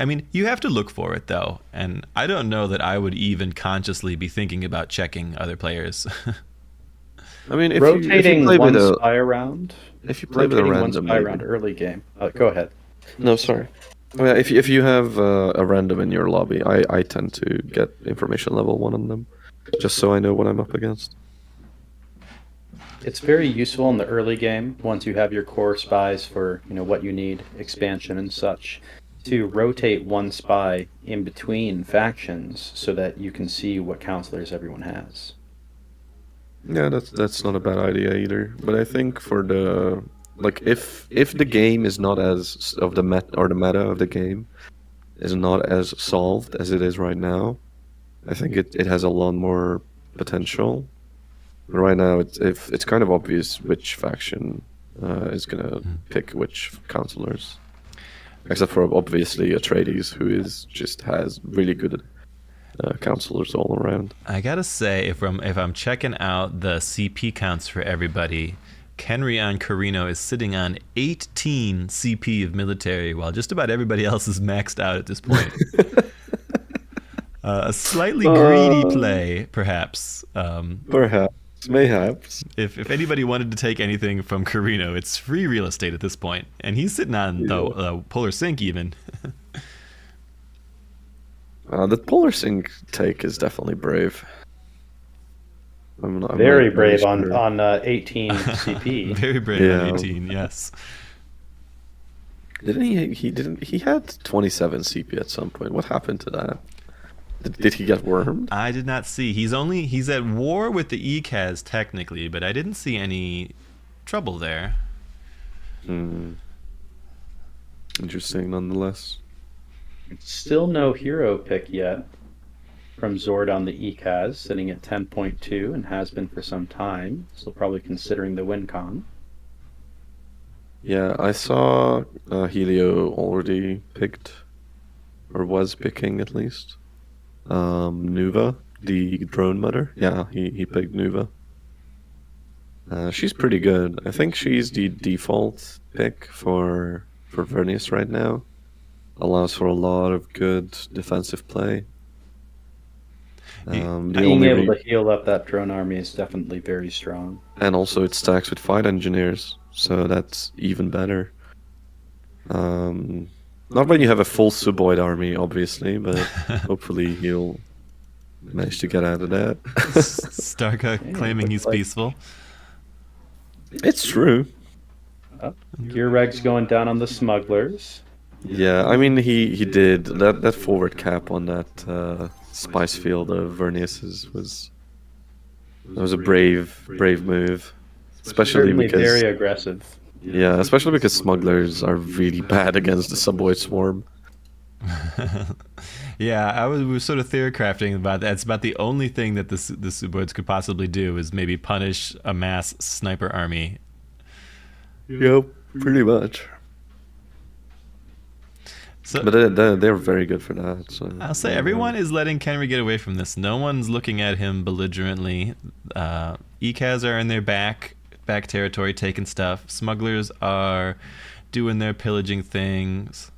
I mean, you have to look for it though, and I don't know that I would even consciously be thinking about checking other players. I mean, if Rotating you play one with a spy around. if you play with a Rotating one random spy neighbor. around early game. Go ahead. No, sorry. Oh, yeah, if you have a random in your lobby, I tend to get information level 1 on them, just so I know what I'm up against. It's very useful in the early game once you have your core spies for what you need, expansion and such, to rotate one spy in between factions so that you can see what counselors everyone has. Yeah, that's not a bad idea either. But I think for the like if the game is not as of the the meta of the game is not as solved as it is right now, I think it has a lot more potential. But right now, it's kind of obvious which faction is gonna pick which counselors, except for obviously Atreides, who has really good counselors all around. I gotta say, if I'm checking out the CP counts for everybody, Kenry on Carino is sitting on 18 CP of military, while just about everybody else is maxed out at this point. A slightly greedy play, perhaps. Mayhaps. If anybody wanted to take anything from Carino, it's free real estate at this point, and he's sitting on the polar sink even. The polar sink take is definitely brave. I'm Very not brave sure. on 18 CP. Very brave Yeah. on 18, yes. Didn't he had 27 CP at some point? What happened to that? Did he get wormed? I did not see. He's at war with the ECAS technically, but I didn't see any trouble there. Interesting, nonetheless. Still no hero pick yet from Zord on the ECAS, sitting at 10.2 and has been for some time. Still probably considering the win con. Yeah, I saw Helio already picked, or was picking at least. Nuva, the drone mother. Yeah, he picked Nuva. She's pretty good. I think she's the default pick for Vernius right now. Allows for a lot of good defensive play. Being able to heal up that drone army is definitely very strong. And also it stacks with fight engineers, so that's even better. Not when you have a full suboid army, obviously, but hopefully he'll manage to get out of that. Starka claiming he's peaceful. It's true. Gear Reg's going down on the smugglers. Yeah, I mean he did that forward cap on that spice field of Vernius's was a brave move, especially Certainly because very aggressive. yeah, especially because smugglers are really bad against the subway swarm. Yeah, we were sort of theory crafting about that. It's about the only thing that the Suboids could possibly do is maybe punish a mass sniper army. Yep, pretty much. So, But they're very good for that. So I'll say everyone is letting Kenry get away from this. No one's looking at him belligerently. ECAS are in their back territory taking stuff. Smugglers are doing their pillaging things.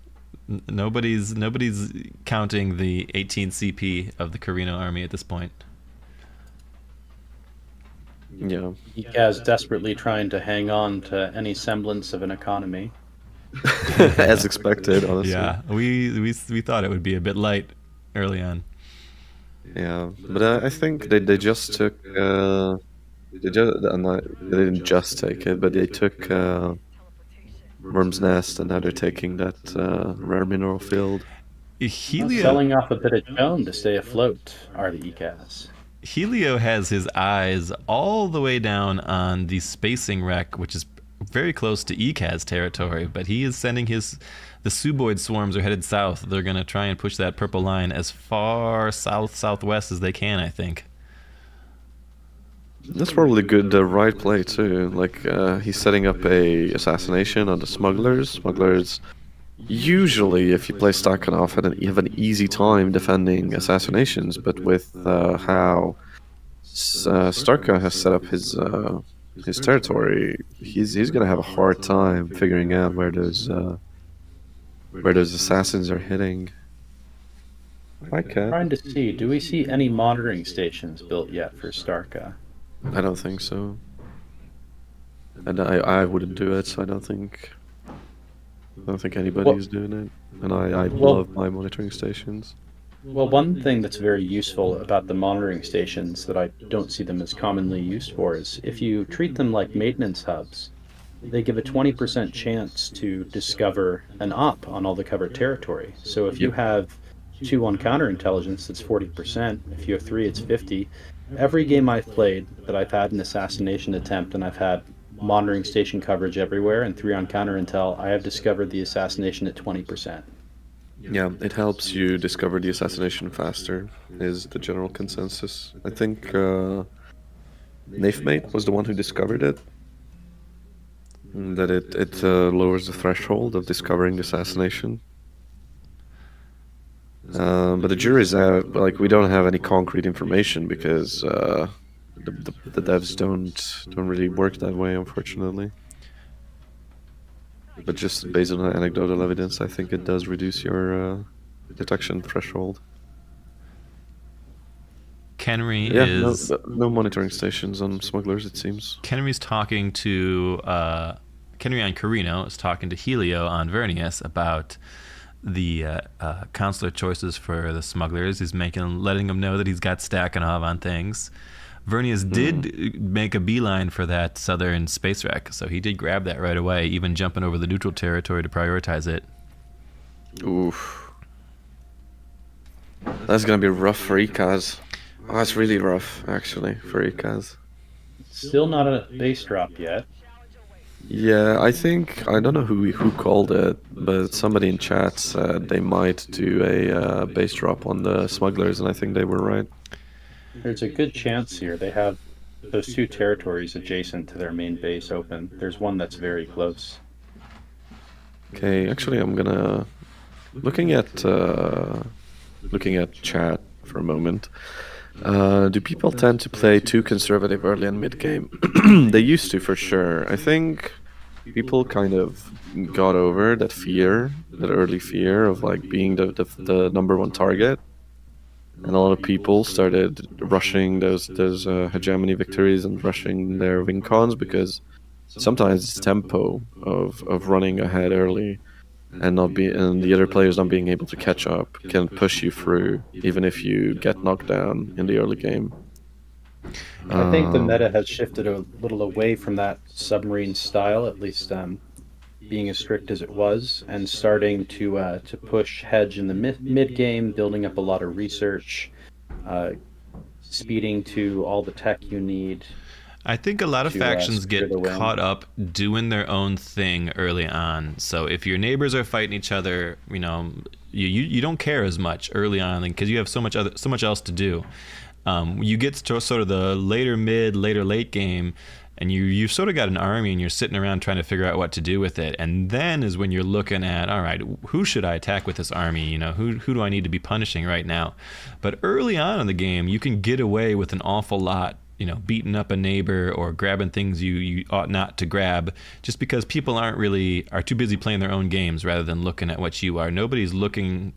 Nobody's counting the 18 CP of the Carino army at this point. Yeah. ECAS desperately trying to hang on to any semblance of an economy. As expected, honestly. Yeah, we thought it would be a bit light early on. Yeah, but I think they just took they didn't just take it, but they took Worm's Nest, and now they're taking that rare mineral field. Helio Selling off a bit of Joan to stay afloat are the ECAS. Helio has his eyes all the way down on the spacing wreck, which is very close to ECAS territory, but he is sending the Suboid swarms are headed south. They're going to try and push that purple line as far southwest as they can, I think. That's probably good, the right play too. Like he's setting up a assassination on the smugglers. Smugglers usually, if you play Stakhanov, you have an easy time defending assassinations. But with how Starka has set up his territory, he's gonna have a hard time figuring out where those assassins are hitting. Okay. Trying to see, do we see any monitoring stations built yet for Starka? I don't think so. And I wouldn't do it, so I don't think anybody's doing it. and I Well- love my monitoring stations. Well, one thing that's very useful about the monitoring stations that I don't see them as commonly used for is if you treat them like maintenance hubs, they give a 20% chance to discover an op on all the covered territory. So if you have 2 on counterintelligence, that's 40%. If you have 3, it's 50. Every game I've played that I've had an assassination attempt and I've had monitoring station coverage everywhere and 3 on counterintel, I have discovered the assassination at 20%. Yeah, it helps you discover the assassination faster, is the general consensus. I think Nafemate was the one who discovered it. That it lowers the threshold of discovering the assassination. But the jury's out. Like, we don't have any concrete information because the devs don't really work that way, unfortunately. But just based on anecdotal evidence, I think it does reduce your detection threshold. Kenry Yeah, is no monitoring stations on smugglers, it seems. Kenry's talking to Kenry on Carino is talking to Helio on Vernius about the counselor choices for the smugglers. He's letting them know that he's got Stakhanov on things. Vernius did make a beeline for that southern space wreck, so he did grab that right away, even jumping over the neutral territory to prioritize it. Oof. That's gonna be rough for Ikaz. Oh, that's really rough, actually, for Ikaz. Still not a base drop yet. Yeah, I don't know who called it, but somebody in chat said they might do a base drop on the smugglers, and I think they were right. There's a good chance here. They have those 2 territories adjacent to their main base open. There's one that's very close. Okay, actually, I'm gonna looking at chat for a moment. Do people tend to play too conservative early and mid game? They used to, for sure. I think people kind of got over that early fear of like being the number 1 target. And a lot of people started rushing those hegemony victories and rushing their win cons because sometimes it's tempo of running ahead early and the other players not being able to catch up can push you through even if you get knocked down in the early game. I think the meta has shifted a little away from that submarine style, at least being as strict as it was, and starting to push hedge in the mid game, building up a lot of research, speeding to all the tech you need. I think a lot of to, factions get secure the win. caught up doing their own thing early on. So if your neighbors are fighting each other, you don't care as much early on because you have so much else to do. You get to sort of the later mid, later late game, and you've sort of got an army and you're sitting around trying to figure out what to do with it. And then is when you're looking at, all right, who should I attack with this army? Who do I need to be punishing right now? But early on in the game, you can get away with an awful lot, beating up a neighbor or grabbing things you ought not to grab, just because people are too busy playing their own games rather than looking at what you are. Nobody's looking,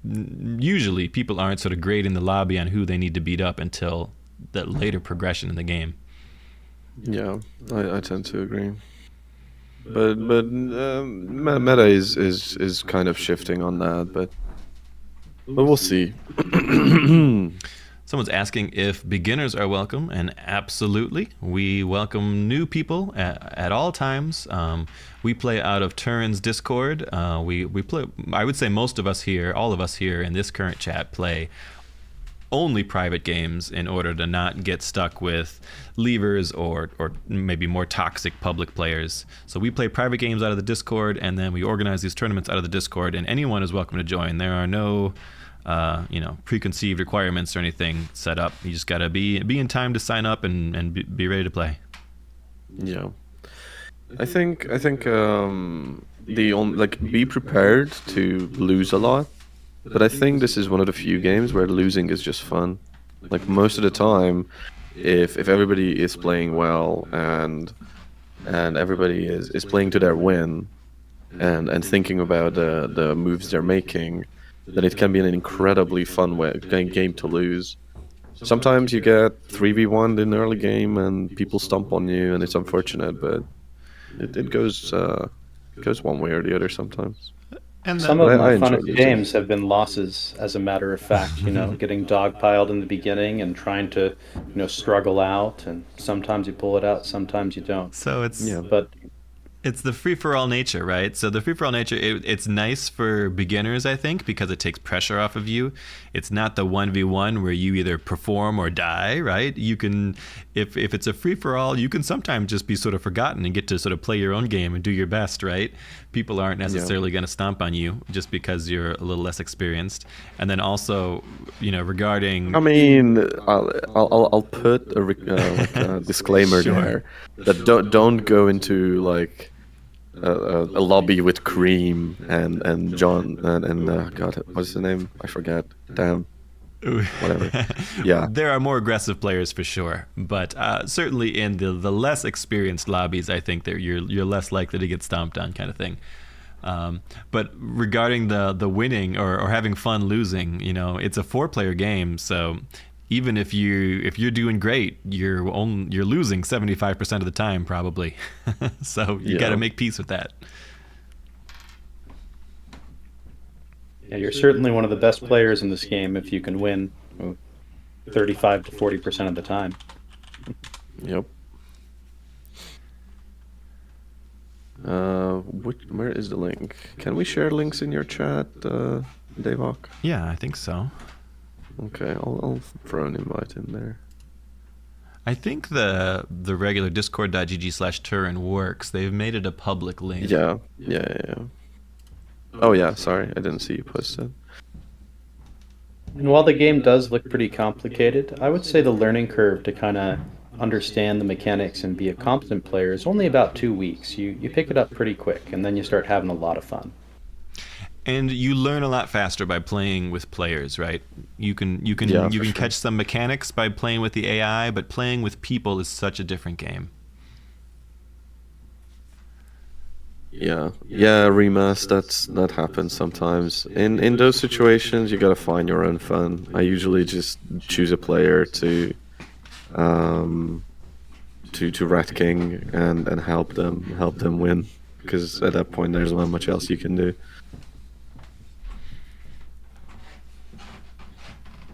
usually people aren't sort of grading the lobby on who they need to beat up until the later progression in the game. Yeah, I tend to agree. But meta is kind of shifting on that, but we'll see. Someone's asking if beginners are welcome, and absolutely, we welcome new people at all times. We play out of Turin's Discord. We play. I would say most of us here, all of us here in this current chat, play only private games in order to not get stuck with levers or maybe more toxic public players. So we play private games out of the Discord, and then we organize these tournaments out of the Discord, and anyone is welcome to join. There are no preconceived requirements or anything set up. You just gotta be in time to sign up and be ready to play. Yeah, I think be prepared to lose a lot. But I think this is one of the few games where losing is just fun. Like, most of the time, if everybody is playing well and everybody is playing to their win and thinking about the moves they're making, then it can be an incredibly fun game to lose. Sometimes you get 3v1 in the early game and people stomp on you, and it's unfortunate, but it goes one way or the other sometimes. And Some then, of I my enjoy funnest losing. games have been losses, as a matter of fact. Getting dogpiled in the beginning and trying to, struggle out. And sometimes you pull it out, sometimes you don't. so Yeah. But it's the free-for-all nature, right? So the free-for-all nature, it's nice for beginners, I think, because it takes pressure off of you. It's not the 1v1 where you either perform or die, right? You can, if it's a free-for-all, you can sometimes just be sort of forgotten and get to sort of play your own game and do your best, right? People aren't necessarily going to stomp on you just because you're a little less experienced. And then also, regarding... I mean, I'll put like a disclaimer Sure. there that don't go into like a lobby with Cream and John and God, what's the name? I forget. Damn. Whatever. Yeah. There are more aggressive players for sure, but certainly in the less experienced lobbies, I think that you're less likely to get stomped on, kind of thing. But regarding the winning or having fun losing, it's a 4-player game, so even if you're doing great, you're losing 75% of the time probably. So you got to make peace with that. yeah, you're certainly one of the best players in this game if you can win 35 to 40% of the time. Yep. Where is the link? Can we share links in your chat, Davok? Yeah, I think so. Okay, I'll throw an invite in there. I think the regular discord.gg/Turin works. They've made it a public link. Yeah. Oh yeah, sorry, I didn't see you posted. And while the game does look pretty complicated, I would say the learning curve to kind of understand the mechanics and be a competent player is only about 2 weeks. You pick it up pretty quick, and then you start having a lot of fun. And you learn a lot faster by playing with players, right? You can sure. catch some mechanics by playing with the AI, but playing with people is such a different game. Yeah, Remas. That happens sometimes. In those situations, you gotta find your own fun. I usually just choose a player to Rat King and help them win, because at that point there's not much else you can do.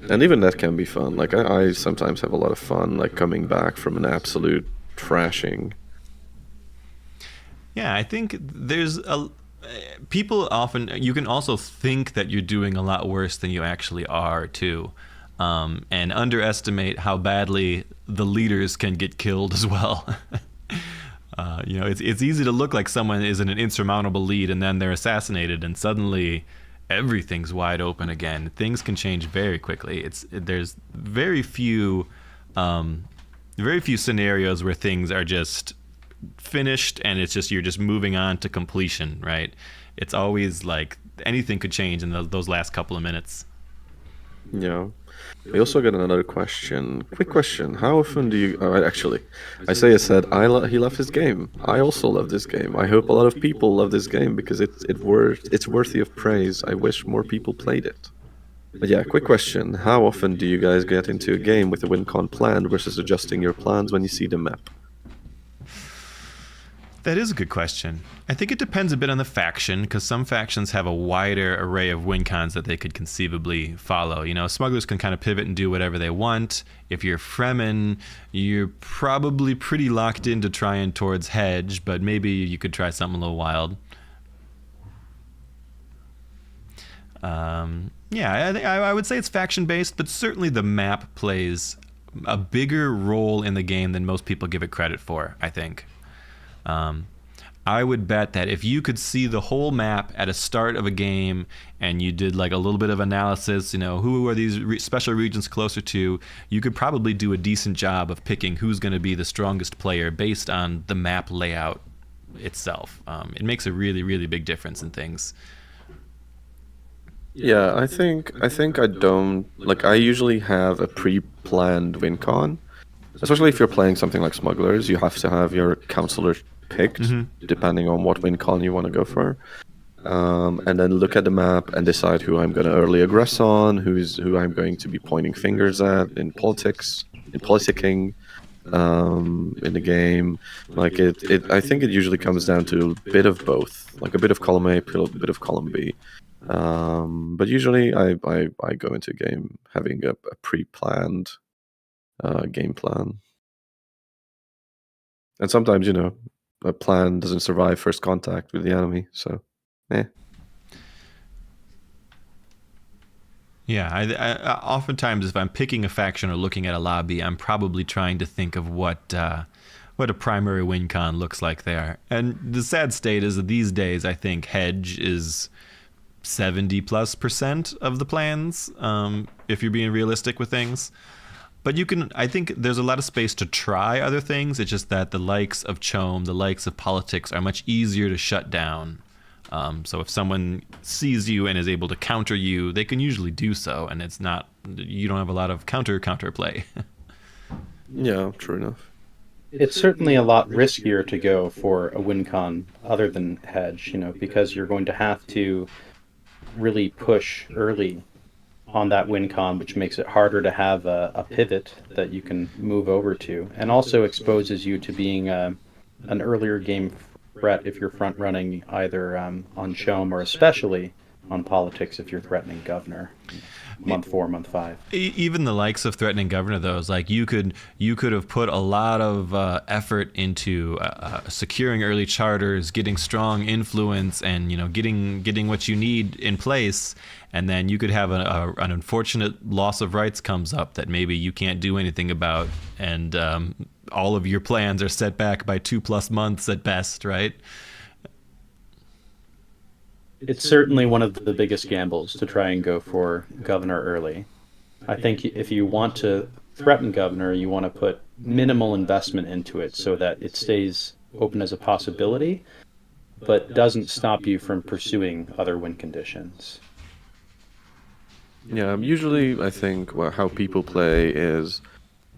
And even that can be fun. Like I sometimes have a lot of fun, like coming back from an absolute trashing. Yeah, I think there's people often, you can also think that you're doing a lot worse than you actually are too, and underestimate how badly the leaders can get killed as well. It's easy to look like someone is in an insurmountable lead and then they're assassinated and suddenly everything's wide open again. Things can change very quickly. There's very few scenarios where things are just finished and you're just moving on to completion, right? It's always like anything could change in those last couple of minutes. Yeah. We also got another question. Quick question. How often do you... actually, Isaiah said he loved his game. I also love this game. I hope a lot of people love this game because it's worthy of praise. I wish more people played it. But yeah, quick question. How often do you guys get into a game with a win con planned versus adjusting your plans when you see the map? That is a good question. I think it depends a bit on the faction, because some factions have a wider array of win cons that they could conceivably follow. Smugglers can kind of pivot and do whatever they want. If you're Fremen, you're probably pretty locked into trying towards Hedge, but maybe you could try something a little wild. I would say it's faction-based, but certainly the map plays a bigger role in the game than most people give it credit for, I think. I would bet that if you could see the whole map at a start of a game and you did like a little bit of analysis, who are these special regions closer to, you could probably do a decent job of picking who's going to be the strongest player based on the map layout itself. It makes a really, really big difference in things. Yeah, I think I don't... Like, I usually have a pre-planned win con. Especially if you're playing something like Smugglers, you have to have your counselor picked, depending on what win con you want to go for. And then look at the map and decide who I'm going to early aggress on, who I'm going to be pointing fingers at in politics, in politicking. in the game. Like I think it usually comes down to a bit of both, like a bit of column A, a bit of column B. But usually I go into a game having a pre-planned game plan. And sometimes, a plan doesn't survive first contact with the enemy, so, Yeah, I oftentimes if I'm picking a faction or looking at a lobby, I'm probably trying to think of what a primary win con looks like there. And the sad state is that these days, I think hedge is 70+% of the plans, if you're being realistic with things. But I think there's a lot of space to try other things. It's just that the likes of Chome, the likes of politics are much easier to shut down. So if someone sees you and is able to counter you, they can usually do so, and you don't have a lot of counter play. Yeah, true enough. It's certainly a lot riskier to go for a win con other than hedge, because you're going to have to really push early on that win con, which makes it harder to have a pivot that you can move over to, and also exposes you to being an earlier game threat if you're front running either on Chome or especially on politics if you're threatening governor month 4, month 5. Even the likes of threatening governor, though, is like you could have put a lot of effort into securing early charters, getting strong influence, and getting what you need in place, and then you could have an unfortunate loss of rights comes up that maybe you can't do anything about, and all of your plans are set back by 2+ months at best, right? It's certainly one of the biggest gambles to try and go for governor early. I think if you want to threaten governor, you want to put minimal investment into it so that it stays open as a possibility, but doesn't stop you from pursuing other win conditions. Yeah, usually I think how people play is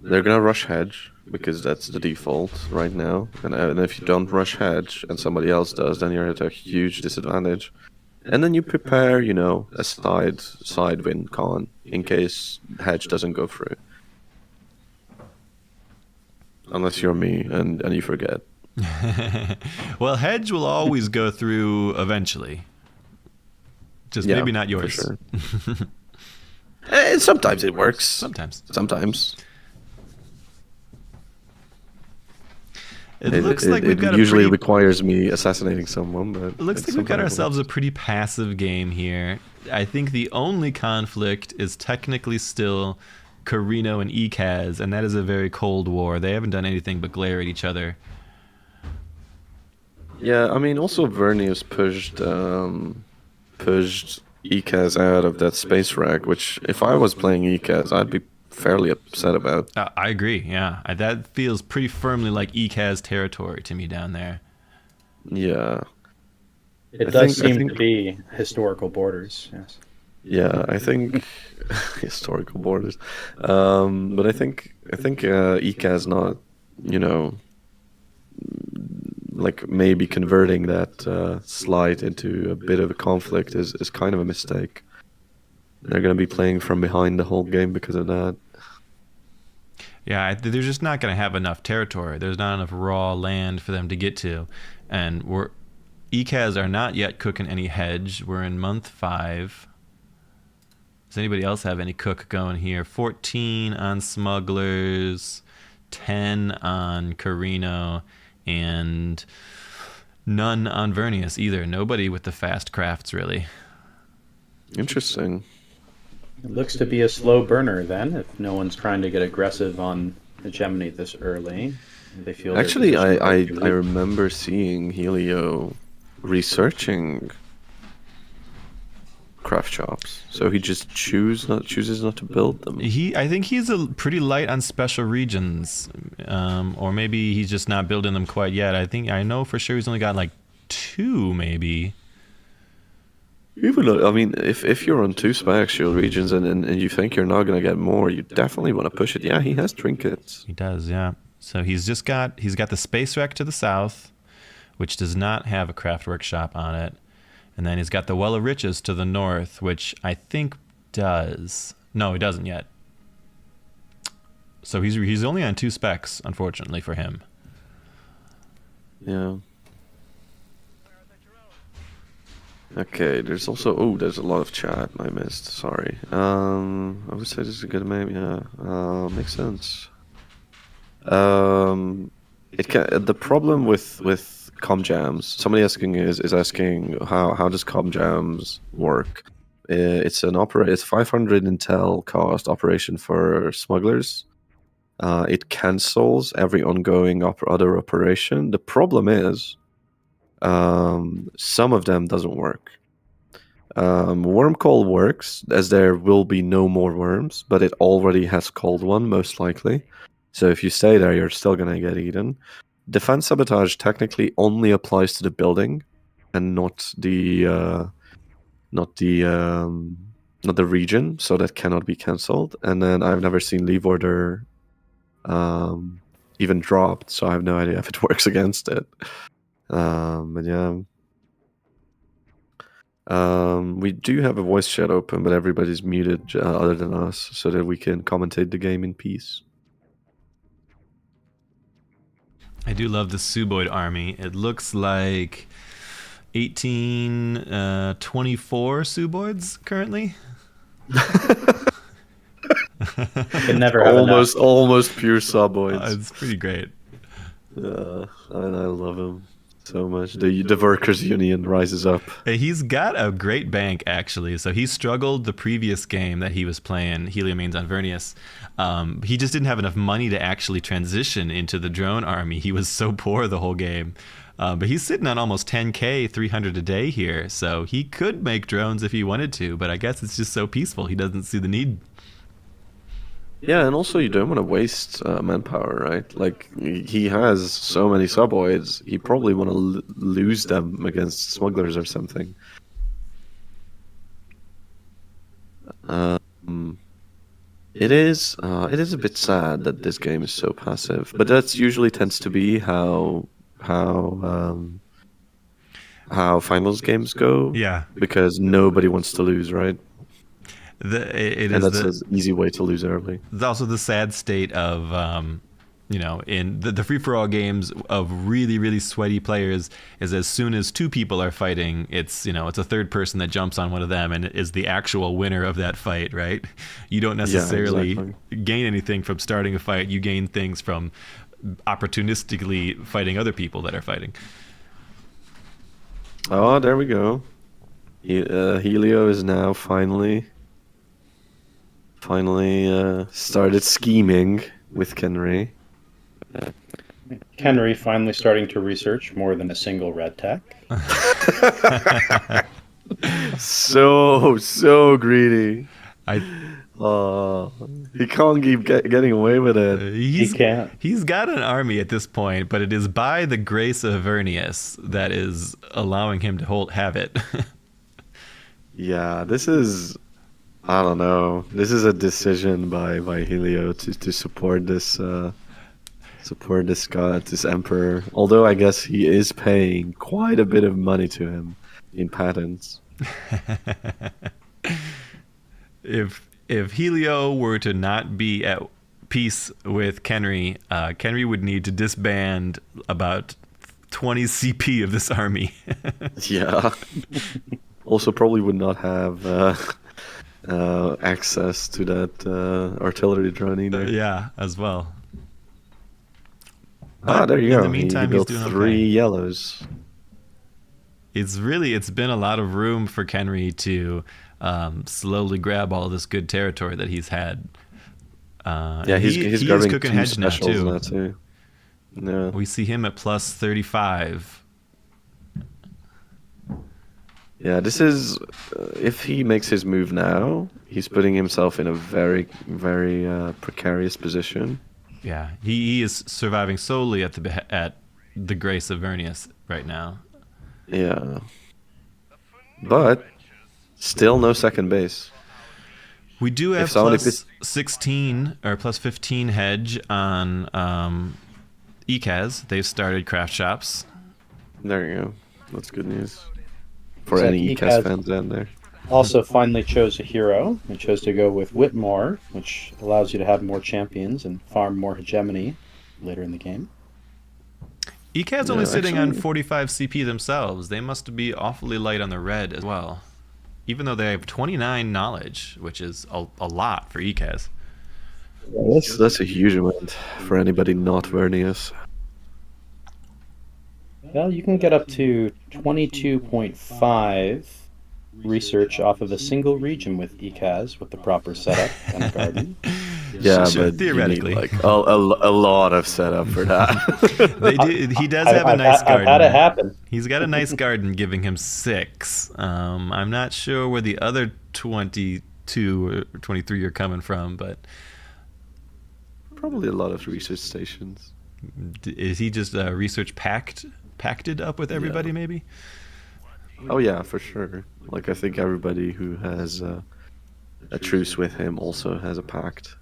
they're gonna rush hedge because that's the default right now, and if you don't rush hedge and somebody else does, then you're at a huge disadvantage. And then you prepare, a side win con in case hedge doesn't go through. Unless you're me and you forget. Well, hedge will always go through eventually. Just maybe not yours. For sure. And sometimes it works. Sometimes. It looks like we've got usually requires me assassinating someone, but it looks like we've got ourselves a pretty passive game here. I think the only conflict is technically still Carino and Ekaz, and that is a very cold war. They haven't done anything but glare at each other. Yeah, I mean, also Vernius pushed Ekaz out of that space rack, which if I was playing Ekaz, I'd be fairly upset about. I agree, yeah. That feels pretty firmly like Ekaz territory to me down there. Yeah. It does seem to be historical borders, yes. Yeah, I think historical borders. But I think Ekaz not, like maybe converting that slight into a bit of a conflict is kind of a mistake. They're going to be playing from behind the whole game because of that. Yeah, they're just not going to have enough territory. There's not enough raw land for them to get to. And Ekaz are not yet cooking any hedge. We're in month 5. Does anybody else have any cook going here? 14 on smugglers, 10 on Carino, and none on Vernius either. Nobody with the fast crafts, really. Interesting. It looks to be a slow burner then, if no one's trying to get aggressive on hegemony this early. They feel actually, I remember seeing Helio researching craft shops, so he just chooses not to build them. I think he's pretty light on special regions, or maybe he's just not building them quite yet. I know for sure he's only got like 2, maybe. Even though, I mean, if you're on 2 spatial regions and you think you're not going to get more, you definitely want to push it. Yeah, he has trinkets. He does, yeah. So he's got the space wreck to the south, which does not have a craft workshop on it. And then he's got the Well of Riches to the north, which I think does. No, he doesn't yet. So he's only on 2 specs, unfortunately for him. Yeah. Okay, there's also there's a lot of chat I missed. Sorry. I would say this is a good meme. Yeah. Makes sense. The problem with com jams. Somebody is asking how does com jams work? It's it's 500 intel cost operation for smugglers. It cancels every ongoing other operation. The problem is, some of them doesn't work. Worm call works as there will be no more worms, but it already has called one most likely. So if you stay there, you're still gonna get eaten. Defense sabotage technically only applies to the building, and not the region, so that cannot be cancelled. And then I've never seen leave order even dropped, so I have no idea if it works against it. But yeah. We do have a voice chat open, but everybody's muted other than us, so that we can commentate the game in peace. I do love the Suboid army. It looks like 1824 Suboids currently. Can never have enough. Almost pure suboids. It's pretty great. I love him so much. The workers' union rises up. He's got a great bank, actually. So he struggled the previous game that he was playing, Heliomines on Vernius. He just didn't have enough money to actually transition into the drone army. He was so poor the whole game. But he's sitting on almost 10k, 300 a day here. So he could make drones if he wanted to, but I guess it's just so peaceful. He doesn't see the need. Yeah, and also you don't want to waste manpower, right? Like, he has so many suboids, he probably want to lose them against smugglers or something. It is a bit sad that this game is so passive, but that's usually tends to be how finals games go. Yeah. Because nobody wants to lose, right? And that's an easy way to lose early. It's also the sad state of, in the free-for-all games of really, really sweaty players is as soon as 2 people are fighting, it's a third person that jumps on one of them and is the actual winner of that fight, right? You don't necessarily gain anything from starting a fight. You gain things from opportunistically fighting other people that are fighting. Oh, there we go. Helio is now finally started scheming with Kenry. Kenry finally starting to research more than a single red tack. So greedy. He can't keep getting away with it. He can't. He's got an army at this point, but it is by the grace of Vernius that is allowing him to have it. Yeah, this is, I don't know. This is a decision by Helio to support this god, this emperor. Although I guess he is paying quite a bit of money to him in patents. If Helio were to not be at peace with Kenry, Kenry would need to disband about 20 CP of this army. Yeah. Also probably would not have access to that artillery drone either. Yeah, as well. There you go. In the meantime, he built he's doing 3 yellows. It's been a lot of room for Kenry to slowly grab all this good territory that he's had. Yeah, he's he grabbing is cooking 2 hedge now specials too. Yeah. We see him at plus 35. Yeah, this is if he makes his move now, he's putting himself in a very, very precarious position. Yeah, he is surviving solely at the grace of Vernius right now. Yeah, but still no second base. We do have somebody plus 16 or plus 15 hedge on ECAS. They've started craft shops. There you go. That's good news for any ECAS fans out there. Also, finally chose a hero and chose to go with Whitmore, which allows you to have more champions and farm more hegemony later in the game. ECA's only Yeah, sitting on actually- 45 CP themselves. They must be awfully light on the red as well. Even though they have 29 knowledge, which is a lot for ECAS. That's a huge amount for anybody not Vernius. Well, you can get up to 22.5 research off of a single region with ECAS with the proper setup and a garden. Yeah, Sure, but theoretically. you need, like a lot of setup for that. They do. He does have a nice garden. I've had it happen. He's got a nice garden giving him 6. I'm not sure where the other 22 or 23 are coming from, but Probably a lot of research stations. is he just research pacted up with everybody maybe? Oh yeah, for sure. Like I think everybody who has a truce with him also has a pact.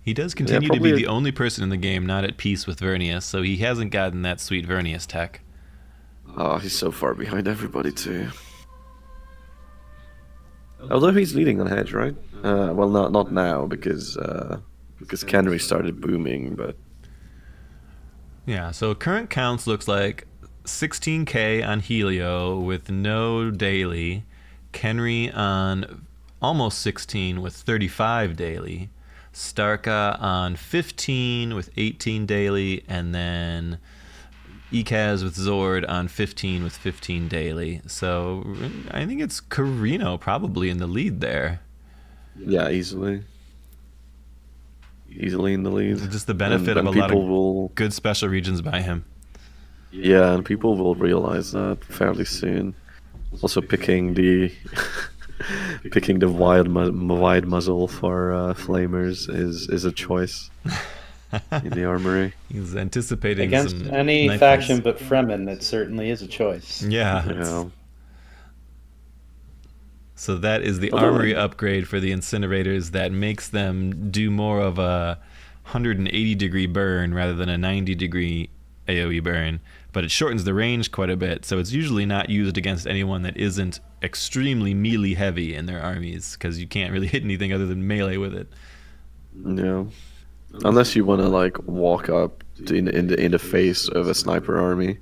He does continue to be probably the only person in the game not at peace with Vernius, so he hasn't gotten that sweet Vernius tech. Oh, he's so far behind everybody too. Although he's leading on hedge, right? Well, not now because Kenry started booming, but Yeah, so current counts looks like 16k on Helio with no daily, Kenry on almost 16 with 35 daily, Starka on 15 with 18 daily, and then Ekaz with Zord on 15 with 15 daily. So I think it's Carino probably in the lead there. yeah, easily in the lead. Just the benefit And of a lot people of will, good special regions by him. yeah, and people will realize that fairly soon. Also, picking the wide muzzle for flamers is a choice in the armory. He's anticipating Against some any knife faction fights. but Fremen, it certainly is a choice. Yeah. You it's- know. So that is the Although- armory upgrade for the incinerators that makes them do more of a 180 degree burn rather than a 90 degree AoE burn. But it shortens the range quite a bit, so it's usually not used against anyone that isn't extremely melee heavy in their armies, because you can't really hit anything other than melee with it. Yeah, unless you want to like walk up in the face of a sniper army,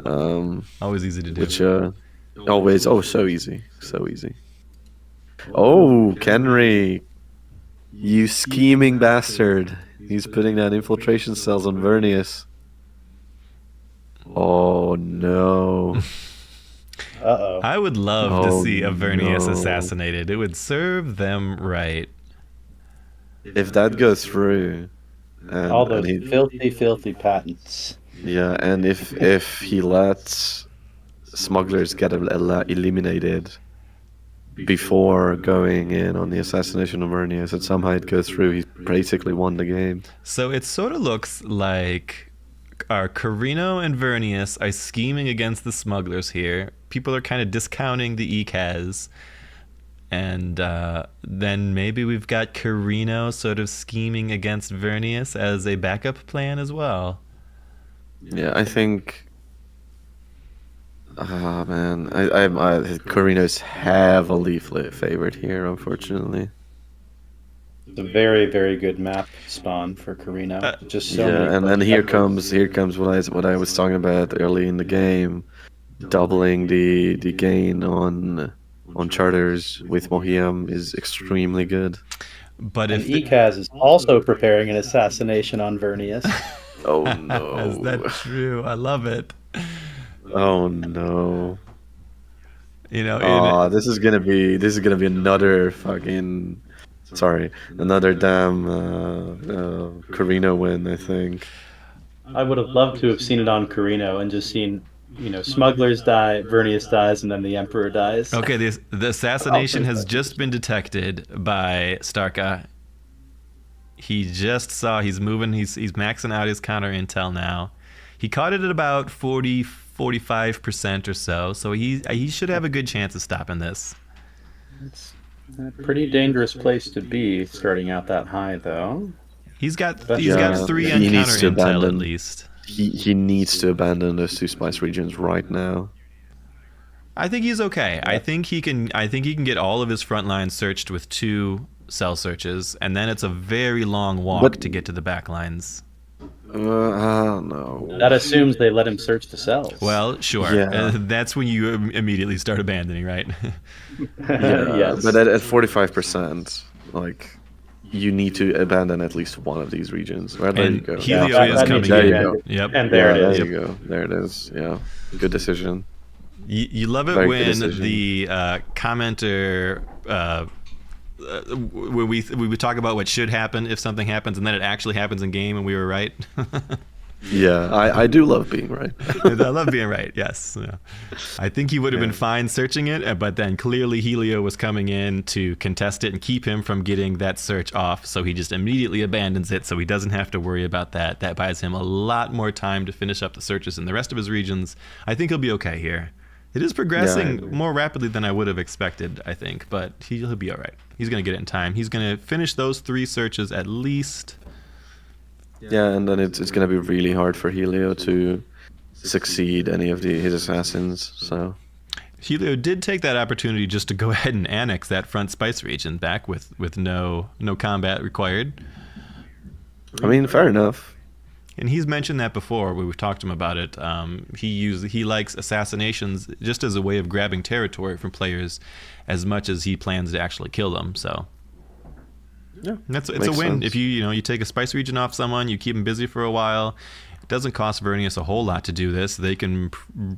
Always easy to do. which always so easy. Oh, Kenry, you scheming bastard! He's putting down infiltration cells on Vernius. Oh no! Uh-oh. I would love to Oh, see a Vernius no. assassinated. It would serve them right. If that goes through, and, All those and he, filthy, filthy patents. yeah, and if he lets smugglers get eliminated before going in on the assassination of Vernius, and somehow it goes through, he's basically won the game. So it sort of looks like our Carino and Vernius are scheming against the smugglers here. People are kind of discounting the ECAS. And then maybe we've got Carino sort of scheming against Vernius as a backup plan as well. Yeah, I think. Ah man, Carino's heavily favored here, unfortunately. It's a very, very good map spawn for Carino. Just so many Yeah, and then close here comes what I was talking about early in the game, doubling the gain on charters with Mohiam is extremely good. But And if the- ECAS is also preparing an assassination on Vernius. Oh no! is that true? I love it. Oh no! You know, Oh, this is gonna be another fucking. Sorry, another damn Carino win, I think. I would have loved to have seen it on Carino and just seen, smugglers die, Vernius dies, and then the Emperor dies. okay, the assassination has just been detected by Starka. He just saw he's moving. He's maxing out his counter intel now. He caught it at about 45% or so. So he should have a good chance of stopping this. It's a pretty dangerous place to be starting out that high, though. He's got Yeah, 3 he on needs counter to intel at abandon- least. He needs to abandon those 2 spice regions right now. I think he's okay. I think he can get all of his front lines searched with 2 cell searches, and then it's a very long walk But- to get to the back lines. I don't know. That assumes they let him search the cells. Well, sure. Yeah. That's when you immediately start abandoning, right? Yeah, yes. but at 45%, like, you need to abandon at least one of these regions. Right, there you And go. Helio Yeah, is that coming needs to There be you in. go. abandoned. Yep. And there Yeah, it is. there you go. There it is. Yeah, good decision. You love it Very good when decision. the commenter when we would talk about what should happen if something happens, and then it actually happens in game, and we were right. Yeah, I do love being right. I love being right. Yes, yeah. I think he would have been fine searching it, but then clearly Helio was coming in to contest it and keep him from getting that search off. So he just immediately abandons it, so he doesn't have to worry about that. That buys him a lot more time to finish up the searches in the rest of his regions. I think he'll be okay here. It is progressing agree. more rapidly than I would have expected, I think, but he'll be all right. He's going to get it in time. He's going to finish those 3 searches at least. Yeah, and then it's gonna be really hard for Helio to succeed any of his assassins. So Helio did take that opportunity just to go ahead and annex that front spice region back with no combat required. I mean, fair enough. And he's mentioned that before. We've talked to him about it. He likes assassinations just as a way of grabbing territory from players, as much as he plans to actually kill them. So Yeah, it's a makes win. sense. If you take a spice region off someone, you keep them busy for a while. It doesn't cost Vernius a whole lot to do this. They can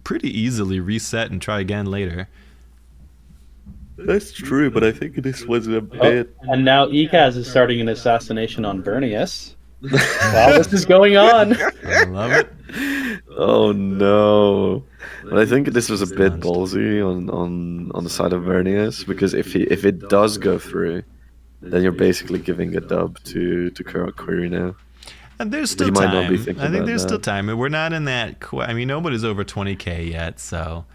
pretty easily reset and try again later. That's true, but I think this was a Oh, bit. and now Ekaz is starting an assassination on Vernius. Wow, this is going on. I love it. Oh no! But I think this was a bit ballsy on the side of Vernius, because if it does go through, then you're basically giving a dub to Query now. And there's still you might time. not be thinking I think about there's still that. time. We're not in that. I mean, nobody's over 20k yet, so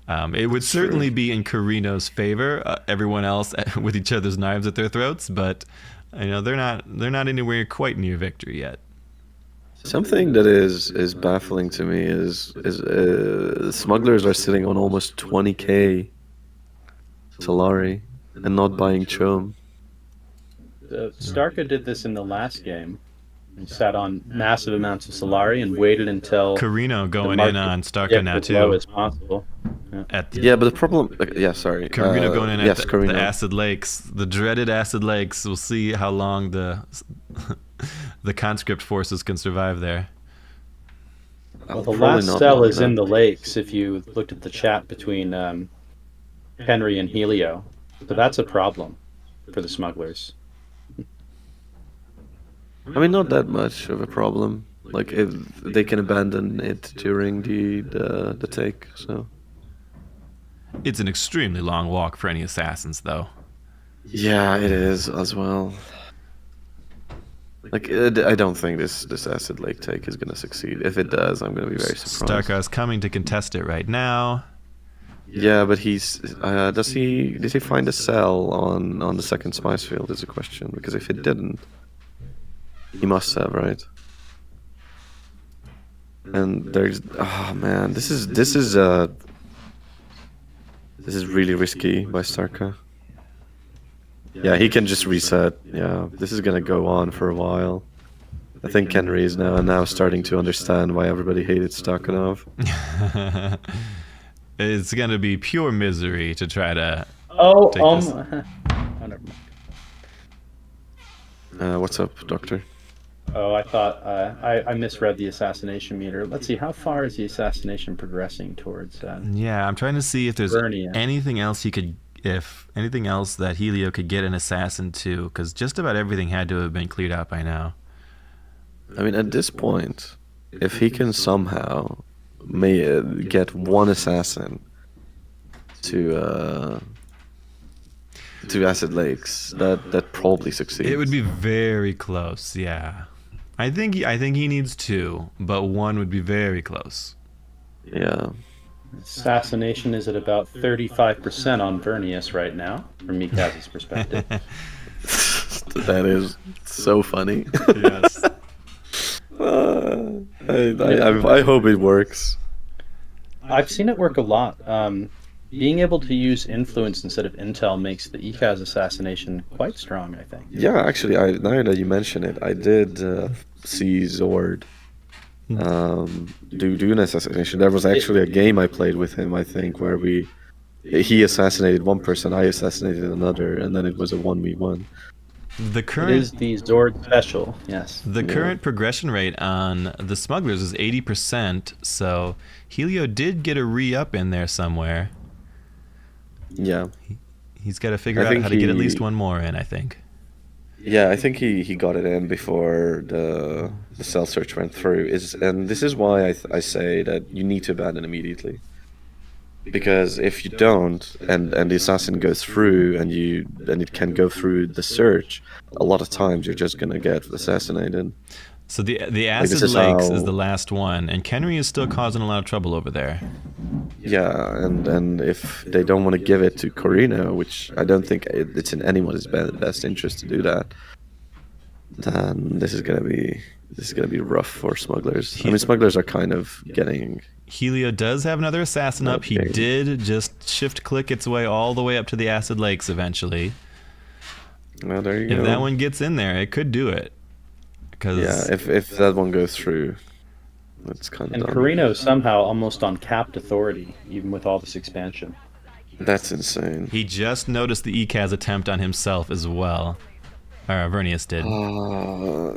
it would certainly be in Carino's favor. Everyone else with each other's knives at their throats, but they're not anywhere quite near victory yet. Something that is baffling to me is smugglers are sitting on almost 20k Solari and not buying Chom. Starka did this in the last game. He sat on massive amounts of Solari and waited until Carino the going market in on Starka dipped now as low too. as possible. At the, Yeah, but the problem. Yeah, sorry. Carino going in at yes, the Carino. Acid Lakes, the dreaded Acid Lakes. We'll see how long the conscript forces can survive there. Well, the Probably last not cell long is in enough. the lakes. If you looked at the chat between Henry and Helio, so that's a problem for the smugglers. I mean, not that much of a problem. Like, if they can abandon it during the take, so. It's an extremely long walk for any assassins, though. Yeah, it is as well. Like, I don't think this Acid Lake take is gonna succeed. If it does, I'm gonna be very surprised. Starka is coming to contest it right now. Yeah, but he's did he find a cell on the second spice field is a question, because if it didn't, he must have, right? And there's man, this is really risky by Starka. Yeah, he can just reset. Yeah, this is gonna go on for a while. I think Henry is now starting to understand why everybody hated Stakhanov. It's going to be pure misery to try to Oh, take this. oh, never mind. What's up, Doctor? Oh, I thought I misread the assassination meter. Let's see, how far is the assassination progressing towards? Yeah, I'm trying to see if there's Vernia. anything else anything else that Helio could get an assassin to, because just about everything had to have been cleared out by now. I mean, at this point, if he can somehow get one assassin to Acid Lakes, that probably succeeds. It would be very close, yeah. I think he needs 2, but 1 would be very close. Yeah. Assassination is at about 35% on Vernius right now, from Mikaz's perspective. That is so funny. Yes. I hope it works. I've seen it work a lot. being able to use influence instead of intel makes the Ikaz assassination quite strong, I think. Yeah, actually, now that you mention it, I did see Zord do an assassination. There was actually a game I played with him, I think, where he assassinated one person, I assassinated another, and then it was a 1v1. The It current is the Zord special, yes. the Yeah. current progression rate on the smugglers is 80%, so Helio did get a re-up in there somewhere. Yeah. He's got to figure I out think how to get at he- least one more in, I think. Yeah, I think he got it in before the cell search went through. And this is why I say that you need to abandon immediately. Because if you don't, and the assassin goes through, and it can go through the search, a lot of times you're just gonna get assassinated. So the this Acid is Lakes how- is the last one, and Kenry is still causing a lot of trouble over there. Yeah, and if they don't want to give it to Corino, which I don't think it's in anyone's best interest to do that, then this is gonna be rough for smugglers. I mean, smugglers are kind of getting. Helio does have another assassin up. He Okay. did just shift click its way all the way up to the Acid Lakes eventually. Well, there you If go. that one gets in there, it could do it. Because Yeah, if that one goes through, it's kind of And done. Carino somehow almost on capped authority, even with all this expansion. That's insane. he just noticed the ECAS attempt on himself as well. Or Vernius did.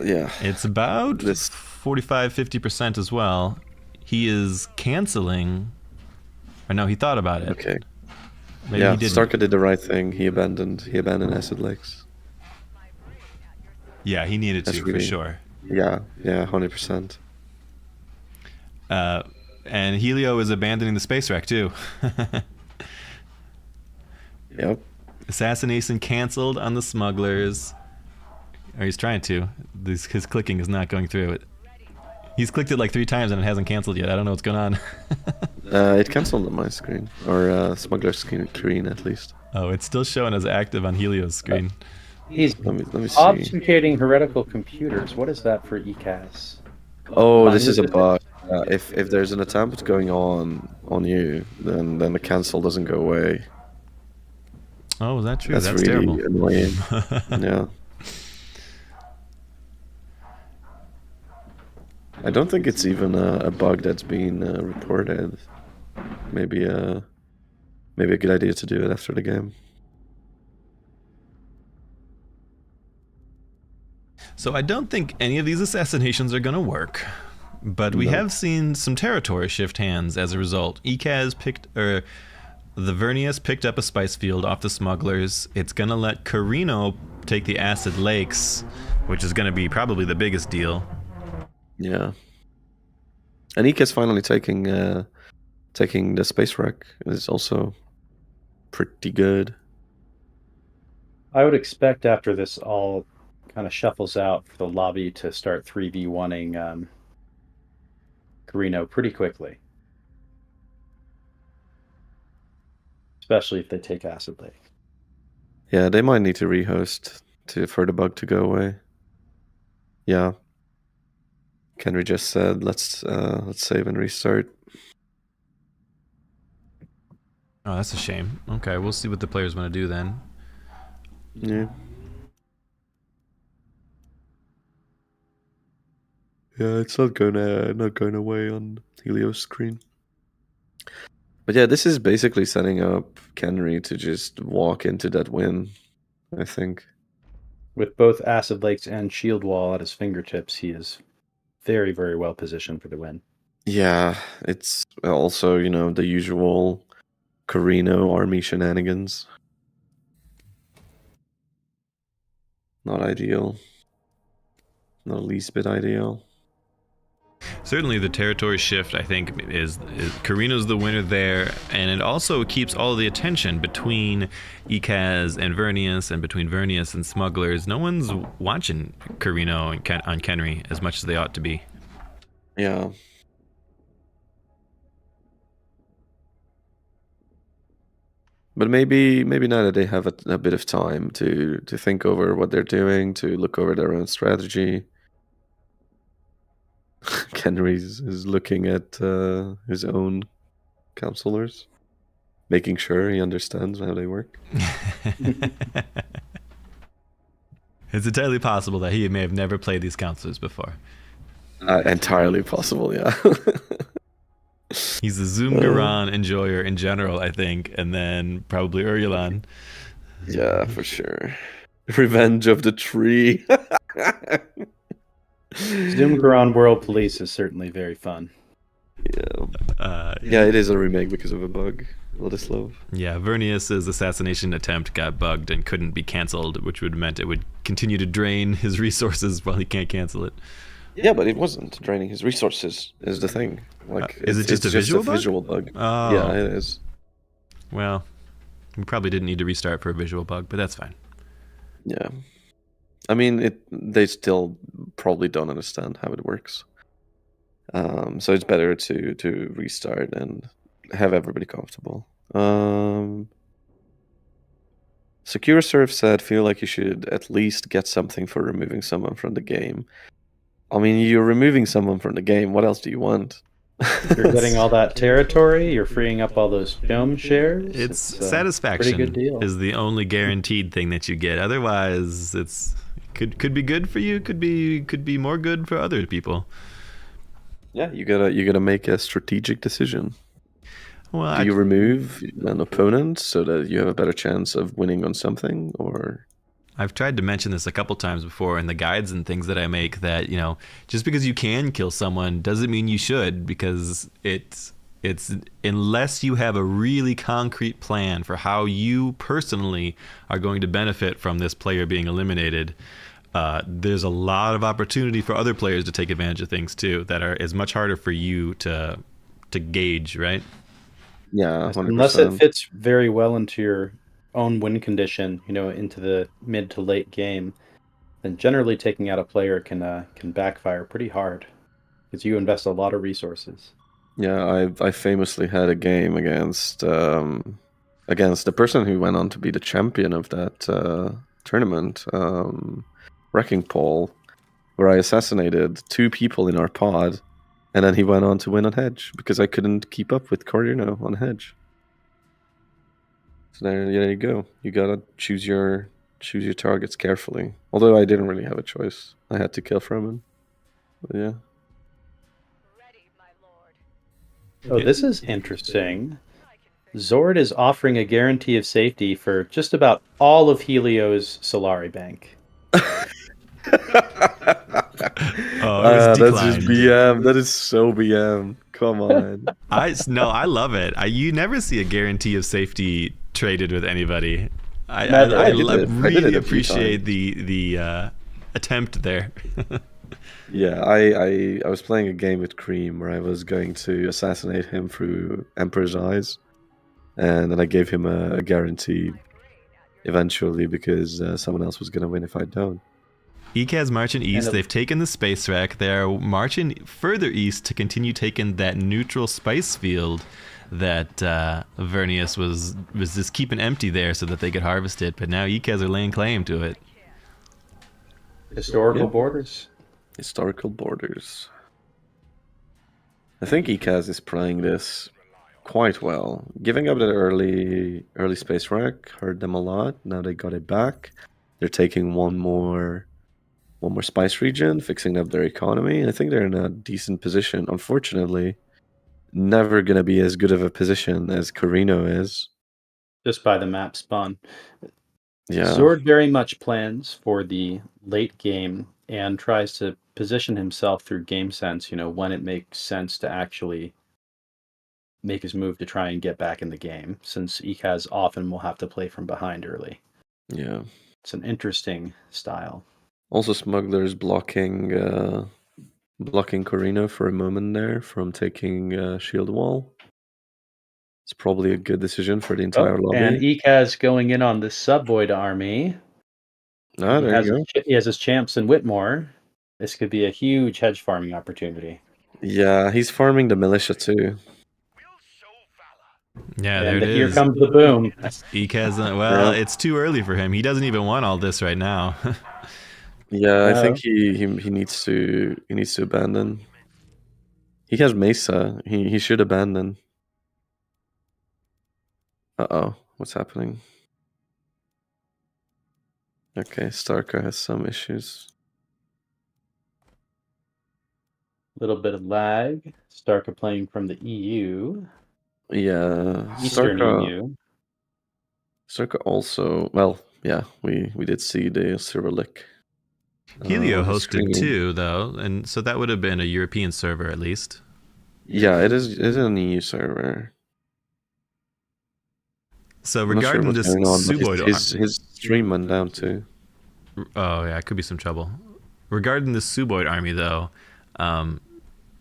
Yeah. It's about This- 45-50% as well. He is canceling. Or no, he thought about it. Okay. Maybe Yeah, he didn't. Starka did the right thing. He abandoned Acid Lakes. Yeah, he needed to That's for really- sure. Yeah, 100%. And Helio is abandoning the space wreck too. Yep. Assassination canceled on the smugglers. Or he's trying to. His clicking is not going through it. He's clicked it like 3 times and it hasn't canceled yet. I don't know what's going on. It cancelled on my screen, or Smuggler's screen at least. Oh, it's still showing as active on Helio's screen. He's Let me see. obfuscating heretical computers. What is that for ECAS? Oh, this is a bug. If there's an attempt going on you, then the cancel doesn't go away. Oh, is that true? That's That's really terrible. annoying. Yeah. I don't think it's even a bug that's been reported. Maybe a good idea to do it after the game. So I don't think any of these assassinations are going to work. But we No. have seen some territory shift hands as a result. The Vernius picked up a spice field off the smugglers. It's going to let Carino take the Acid Lakes, which is going to be probably the biggest deal. Yeah. And Ika's finally taking the space wreck. Is also pretty good. I would expect after this all kind of shuffles out for the lobby to start 3v1ing Carino pretty quickly. Especially if they take Acid Lake. Yeah, they might need to rehost for the bug to go away. Yeah. Kenry just said let's save and restart. Oh, that's a shame. Okay, we'll see what the players want to do then. Yeah. Yeah, it's not going away on Helio's screen. But yeah, this is basically setting up Kenry to just walk into that win, I think. With both Acid Lakes and Shield Wall at his fingertips, he is very, very well positioned for the win. Yeah, it's also, the usual Carino army shenanigans. Not ideal. Not the least bit ideal. Certainly, the territory shift, I think, is Carino's the winner there, and it also keeps all the attention between Ikaz and Vernius, and between Vernius and smugglers. No one's watching Carino on Kenry as much as they ought to be. Yeah. But maybe now that they have a bit of time to think over what they're doing, to look over their own strategy. Kenry is looking at his own counselors. making sure he understands how they work. It's entirely possible that he may have never played these counselors before. Entirely possible, yeah. He's a Zoom Garan enjoyer in general, I think, and then probably Urulon. Yeah, for sure. Revenge of the Tree. Zoomgaron World Police is certainly very fun. Yeah, it is a remake because of a bug. Vladislav. Yeah, Vernius's assassination attempt got bugged and couldn't be canceled, which would have meant it would continue to drain his resources while he can't cancel it. Yeah, but it wasn't draining his resources. Is the thing. Like, is it just a visual bug? Visual bug. Oh. Yeah, it is. Well, we probably didn't need to restart for a visual bug, but that's fine. Yeah. I mean, they still probably don't understand how it works. So it's better to restart and have everybody comfortable. Secure Surf said, feel like you should at least get something for removing someone from the game. I mean, you're removing someone from the game. What else do you want? You're getting all that territory. You're freeing up all those film shares. It's pretty satisfaction good deal. is the only guaranteed thing that you get. Otherwise, it's could be good for you. Could be more good for other people. Yeah, you gotta make a strategic decision. Well, Do you remove an opponent so that you have a better chance of winning on something, or? I've tried to mention this a couple times before in the guides and things that I make, that, you know, just because you can kill someone doesn't mean you should, because it's unless you have a really concrete plan for how you personally are going to benefit from this player being eliminated, there's a lot of opportunity for other players to take advantage of things too that is much harder for you to gauge, right? Yeah, 100%. Unless it fits very well into your own win condition, you know, into the mid to late game, then generally taking out a player can backfire pretty hard because you invest a lot of resources. Yeah, I famously had a game against the person who went on to be the champion of that tournament, Wrecking Paul, where I assassinated 2 people in our pod, and then he went on to win on Hedge because I couldn't keep up with Corino on Hedge. So there you go. You gotta choose your targets carefully. Although I didn't really have a choice, I had to kill from him. But yeah. Oh, this is interesting. Zord is offering a guarantee of safety for just about all of Helio's Solari Bank. It was that's just declined. BM. That is so BM. Come on. I love it. You never see a guarantee of safety traded with anybody. I really appreciate the attempt there. Yeah, I was playing a game with Cream where I was going to assassinate him through Emperor's Eyes, and then I gave him a guarantee eventually because someone else was going to win if I don't. ECA's marching east. They've taken the space rack. They're marching further east to continue taking that neutral spice field that Vernius was just keeping empty there so that they could harvest it. But now ECAs are laying claim to it. Historical borders. Historical borders. I think ECAS is playing this quite well. Giving up that early space rack hurt them a lot. Now they got it back. They're taking one more spice region, fixing up their economy. I think they're in a decent position. Unfortunately, never going to be as good of a position as Corino is. Just by the map spawn. Yeah. Zord very much plans for the late game and tries to position himself through game sense, you know, when it makes sense to actually make his move to try and get back in the game, since ECAS often will have to play from behind early. Yeah. It's an interesting style. Also, Smuggler's blocking Corino for a moment there from taking Shield Wall. It's probably a good decision for the entire lobby. And ECAS going in on the Subvoid army. Ah, there you go. He has his champs in Whitmore. This could be a huge hedge farming opportunity. Yeah, he's farming the militia too. Yeah, And there it here is. comes the boom. ECA's, it's too early for him. He doesn't even want all this right now. Yeah, I think he needs to abandon. He has Mesa. He should abandon. Uh-oh, what's happening? Okay, Starker has some issues. Little bit of lag. Starka playing from the EU, Yeah, Eastern EU. Starker also, well, yeah, we did see the server lick. Helio on his hosted screen. too, though, and so that would have been a European server at least. Yeah, it is an EU server. So I'm not sure regarding what's this going on, but Suboid, his stream went down too. oh yeah, it could be some trouble. Regarding the Suboid army, though,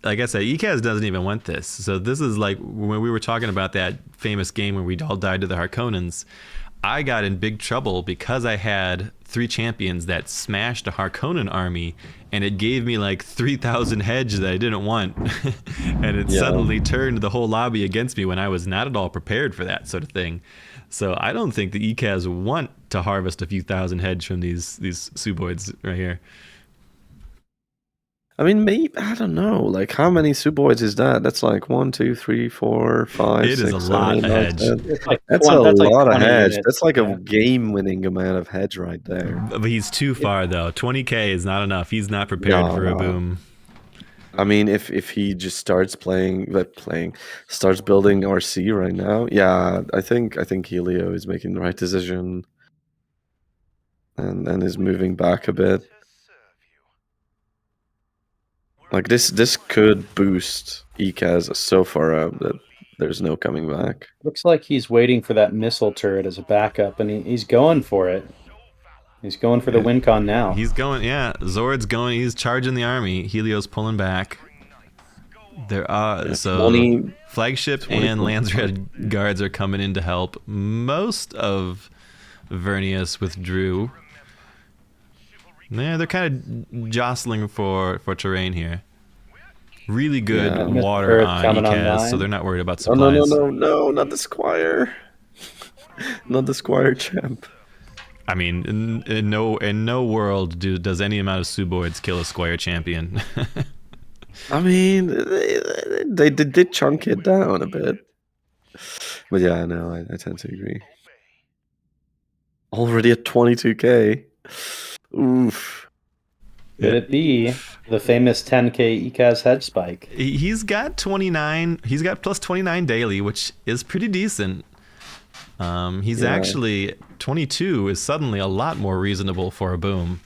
like I said, ECAS doesn't even want this. So this is like when we were talking about that famous game where we all died to the Harkonnens. I got in big trouble because I had 3 champions that smashed a Harkonnen army, and it gave me like 3,000 hedge that I didn't want. And it Yeah. suddenly turned the whole lobby against me when I was not at all prepared for that sort of thing. So I don't think the ECAS want to harvest a few thousand hedge from these Suboids right here. I mean, maybe I don't know. Like, how many Suboids is that? That's like 1, 2, 3, 4, 5, It is 6, a 7, lot 8, of 9, hedge. 10. It's like That's 20 a that's like lot of 20 hedge. units. That's like Yeah. a game-winning amount of hedge right there. But he's too far though. 20k is not enough. He's not prepared No, for a no. boom. I mean, if he just starts starts building RC right now, yeah, I think Helio is making the right decision, and is moving back a bit. Like this could boost ECAS so far up that there's no coming back. Looks like he's waiting for that missile turret as a backup, and he's going for it. He's going for the win con now. He's going, yeah. Zord's going. He's charging the army. Helio's pulling back. There are so 20 flagship 20 and Landsred guards are coming in to help. Most of Vernius withdrew. Yeah, they're kind of jostling for terrain here. Really good Yeah. water Earth on coming ECAS, online. so they're not worried about Oh, no, supplies. not the Squire. Not the Squire champ. I mean, in no world does any amount of Suboids kill a Squire champion. I mean, they did chunk it down a bit. But yeah, no, I tend to agree. Already at 22k. Oof. Could it be the famous 10k ECAS hedge spike? He's got 29. He's got plus 29 daily, which is pretty decent. He's Yeah. actually 22 is suddenly a lot more reasonable for a boom.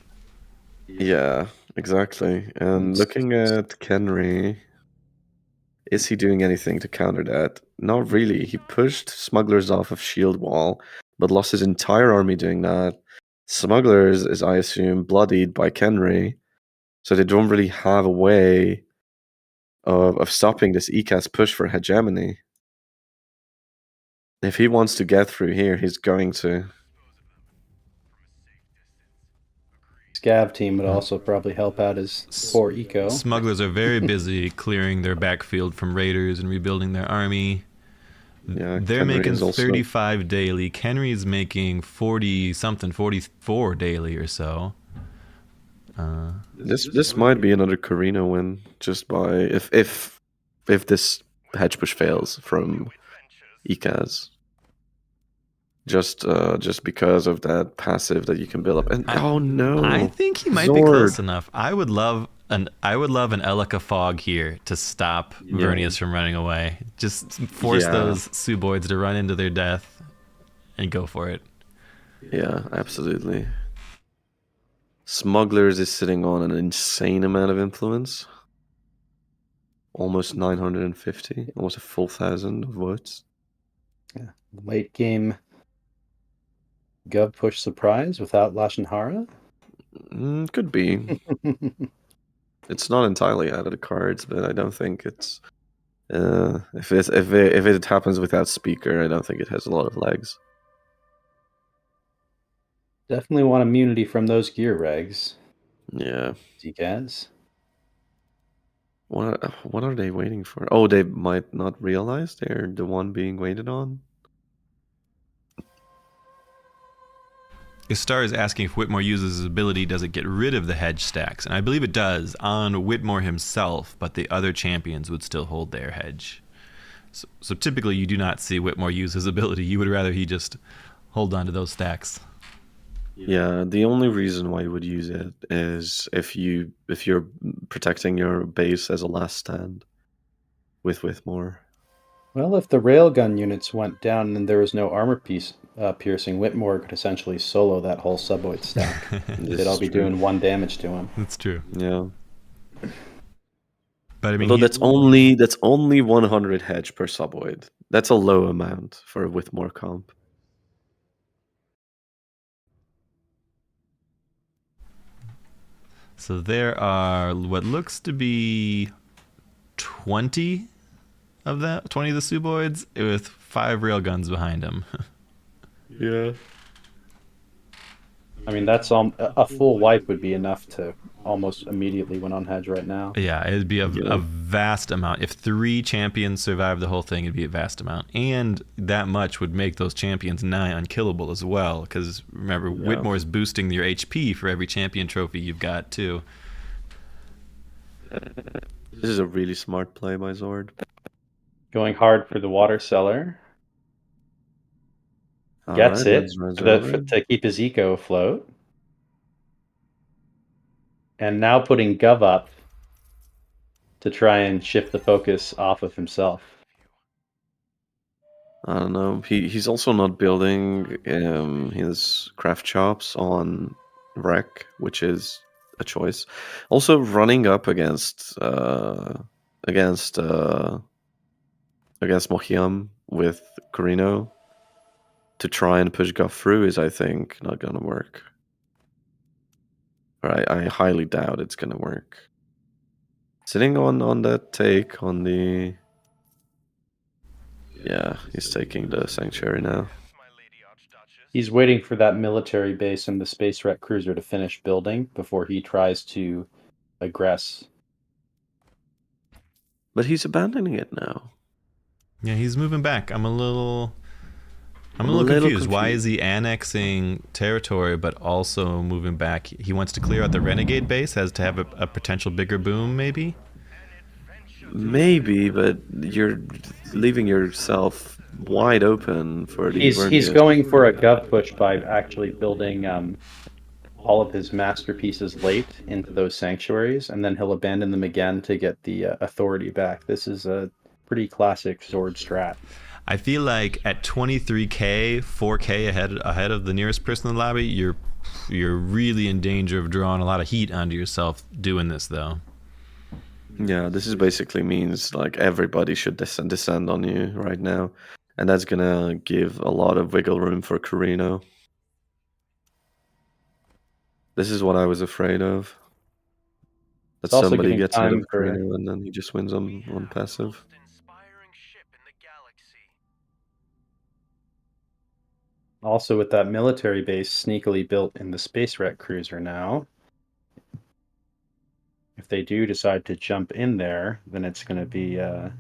Yeah, exactly. And looking at Kenry, is he doing anything to counter that? Not really. He pushed smugglers off of shield wall, but lost his entire army doing that. Smugglers is, I assume, bloodied by Kenry, so they don't really have a way of stopping this ECAS push for hegemony. If he wants to get through here, he's going to. Scav team would also probably help out his poor eco. Smugglers are very busy clearing their backfield from raiders and rebuilding their army. Yeah, They're Kenry making is also- 35 daily. Kenry's making 40 something, 44 daily or so. This might be another Carino win, just by if this hedge push fails from ECAS. Just because of that passive that you can build up. And oh no. I think he might be Zord. close enough. I would love an Elika fog here to stop Yeah. Vernius from running away. Just force Yeah. those Suboids to run into their death and go for it. Yeah, absolutely. Smugglers is sitting on an insane amount of influence. Almost 950, almost a full 1,000 of votes. Late game Gov push surprise without Lashonhara. Could be. It's not entirely out of the cards, but I don't think it's. If it happens without speaker, I don't think it has a lot of legs. Definitely want immunity from those gear regs. Yeah. ECAS. What are they waiting for? Oh, they might not realize they're the one being waited on. Star is asking if Whitmore uses his ability, does it get rid of the hedge stacks? And I believe it does on Whitmore himself, but the other champions would still hold their hedge. So typically you do not see Whitmore use his ability. You would rather he just hold on to those stacks. Yeah, the only reason why you would use it is if you're protecting your base as a last stand with Whitmore. Well, if the railgun units went down and there was no armor piece piercing, Whitmore could essentially solo that whole subvoid stack. This They'd all is be true. doing 1 damage to him. That's true. Yeah. But I mean, Although that's only 100 hedge per subvoid. That's a low amount for a Whitmore comp. so there are what looks to be 20 of that, 20 of the Suboids with 5 railguns behind him. Yeah. I mean, that's a full wipe would be enough to almost immediately win on hedge right now. Yeah, it'd be a Yeah. vast amount. If 3 champions survive the whole thing, it'd be a vast amount. And that much would make those champions nigh unkillable as well. Because remember, Whitmore's boosting your HP for every champion trophy you've got, too. This is a really smart play by Zord. Going hard for the water cellar. Gets Alright, it let's resolve it. to keep his eco afloat. And now putting Gov up to try and shift the focus off of himself. I don't know. He's also not building his craft shops on Wreck, which is a choice. Also, running up against Mohiam with Corino to try and push Guff through is, I think, not gonna work. Or I highly doubt it's gonna work. Sitting on that take on the. Yeah, he's taking the sanctuary now. He's waiting for that military base and the space wreck cruiser to finish building before he tries to aggress. But he's abandoning it now. Yeah, he's moving back. I'm a little I'm a little confused. Why is he annexing territory but also moving back? He wants to clear out the renegade base, has to have a potential bigger boom, maybe? Maybe, but you're leaving yourself wide open for the. He's going for a gov push by actually building all of his masterpieces late into those sanctuaries, and then he'll abandon them again to get the authority back. This is a pretty classic Zord strat. I feel like at 23k, 4k ahead of the nearest person in the lobby, you're really in danger of drawing a lot of heat onto yourself doing this, though. Yeah, this is basically means like everybody should descend on you right now, and that's gonna give a lot of wiggle room for Corino. This is what I was afraid of. That It's also somebody giving gets rid time of for- Corino and then he just wins on passive. Also with that military base sneakily built in the space wreck cruiser now. If they do decide to jump in there, then it's going to be a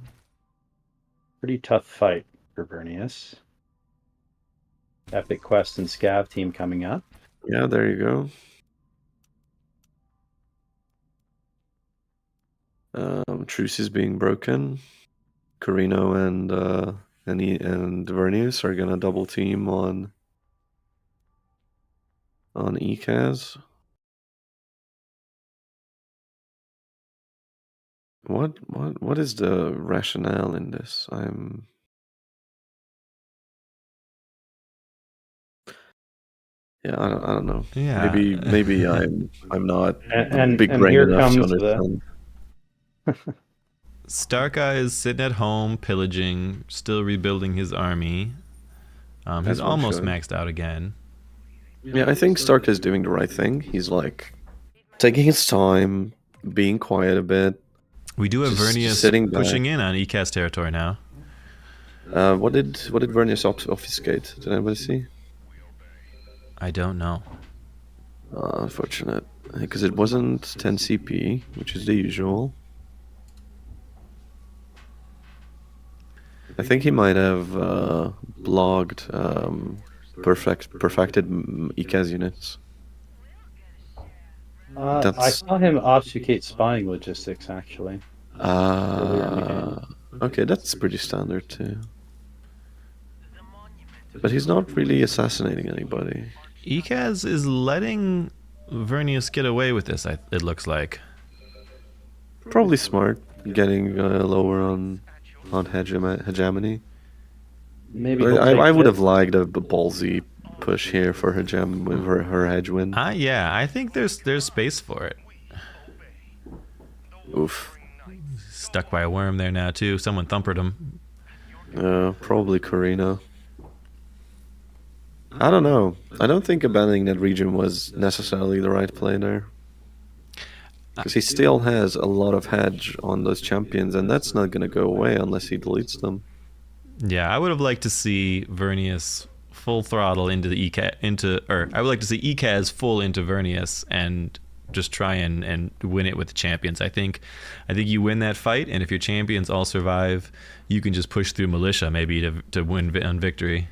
pretty tough fight for Vernius. Epic Quest and Scav team coming up. Yeah, there you go. Truce is being broken. Corino and Vernius are gonna double team on ECAS. What is the rationale in this? Yeah, I don't know. Yeah. Maybe I'm not And big brain here enough to comes the- understand. Starka is sitting at home, pillaging, still rebuilding his army. He's As one almost should. maxed out again. Yeah, I think Stark is doing the right thing. He's like taking his time, being quiet a bit. We do have Just Vernius sitting back. pushing in on ECAS territory now. What did Vernius obfuscate? Did anybody see? I don't know. Unfortunate, because it wasn't 10 CP, which is the usual. I think he might have blogged perfected ECAS units. I That's- saw him obfuscate spying logistics, actually. Earlier in the game. Okay, that's pretty standard too. But he's not really assassinating anybody. Ekaz is letting Vernius get away with this, it looks like. Probably smart, getting lower on hegemony. Maybe But he'll I take would this. have liked a ballsy push here for her hedge win. Yeah, I think there's space for it. Oof. Stuck by a worm there now too. Someone thumpered him. Probably Corina. I don't know. I don't think abandoning that region was necessarily the right play there. Because he still has a lot of hedge on those champions, and that's not going to go away unless he deletes them. Yeah, I would have liked to see Vernius full throttle into the I would like to see Ekaz full into Vernius and just try and win it with the champions. I think you win that fight, and if your champions all survive, you can just push through militia maybe to win on victory.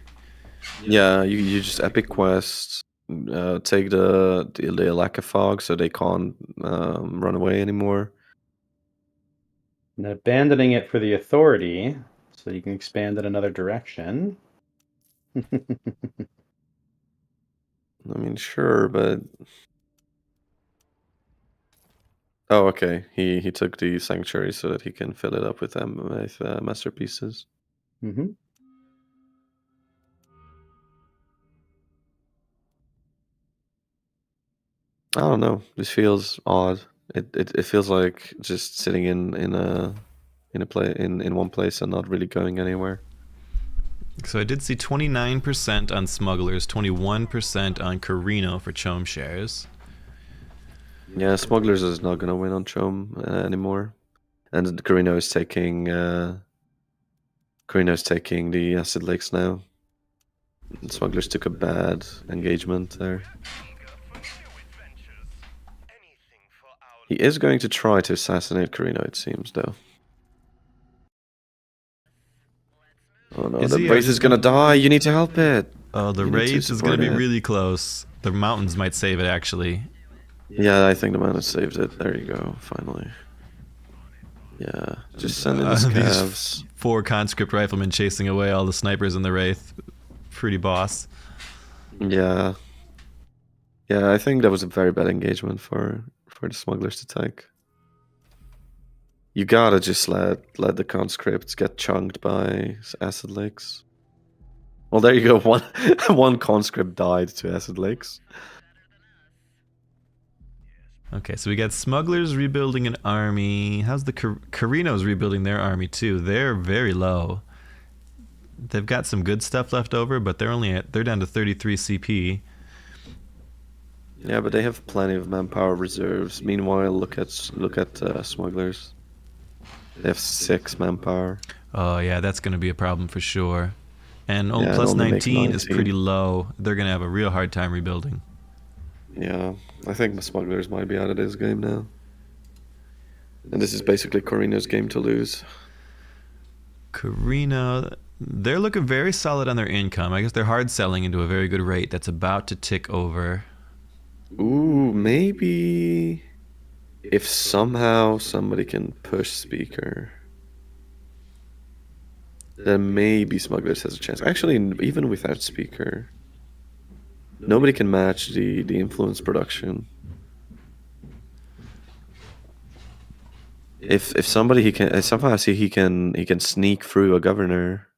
Yeah, you just epic quest, take the lack of fog so they can't run away anymore. And abandoning it for the authority, so you can expand in another direction. I mean, sure, but oh, okay. He took the sanctuary so that he can fill it up with them with masterpieces. Mm-hmm. I don't know. This feels odd. It feels like just sitting in one place and not really going anywhere. So I did see 29% on smugglers, 21% on Carino for Chom shares. Yeah, Smugglers is not gonna win on Chom anymore, and Carino is taking the Acid Lakes now. Smugglers took a bad engagement there. He is going to try to assassinate Carino, it seems, though. Oh no, Is the he Wraith is gonna die. You need to help it. Oh, the You need to Wraith is going support to be it. really close. The mountains might save it, actually. Yeah, I think the man has saved it. There you go, finally. Yeah, just send in his These calves. 4 conscript riflemen chasing away all the snipers in the Wraith. Pretty boss. Yeah. Yeah, I think that was a very bad engagement for the smugglers to take. You gotta just let the conscripts get chunked by acid lakes. Well, there you go. One conscript died to acid lakes. Okay, so we got smugglers rebuilding an army. How's the Carinos rebuilding their army too? They're very low. They've got some good stuff left over, but they're down to 33 CP. Yeah, but they have plenty of manpower reserves. Meanwhile, look at smugglers. They have 6 manpower. Oh yeah, that's going to be a problem for sure. And Yeah, plus only make 19 is 19. pretty low. They're going to have a real hard time rebuilding. Yeah, I think the smugglers might be out of this game now. And this is basically Corino's game to lose. Carino, they're looking very solid on their income. I guess they're hard selling into a very good rate that's about to tick over. Ooh, maybe if somehow somebody can push Speaker, then maybe Smugglers has a chance. Actually, even without Speaker, nobody can match the influence production. If somebody he can somehow see he can sneak through a governor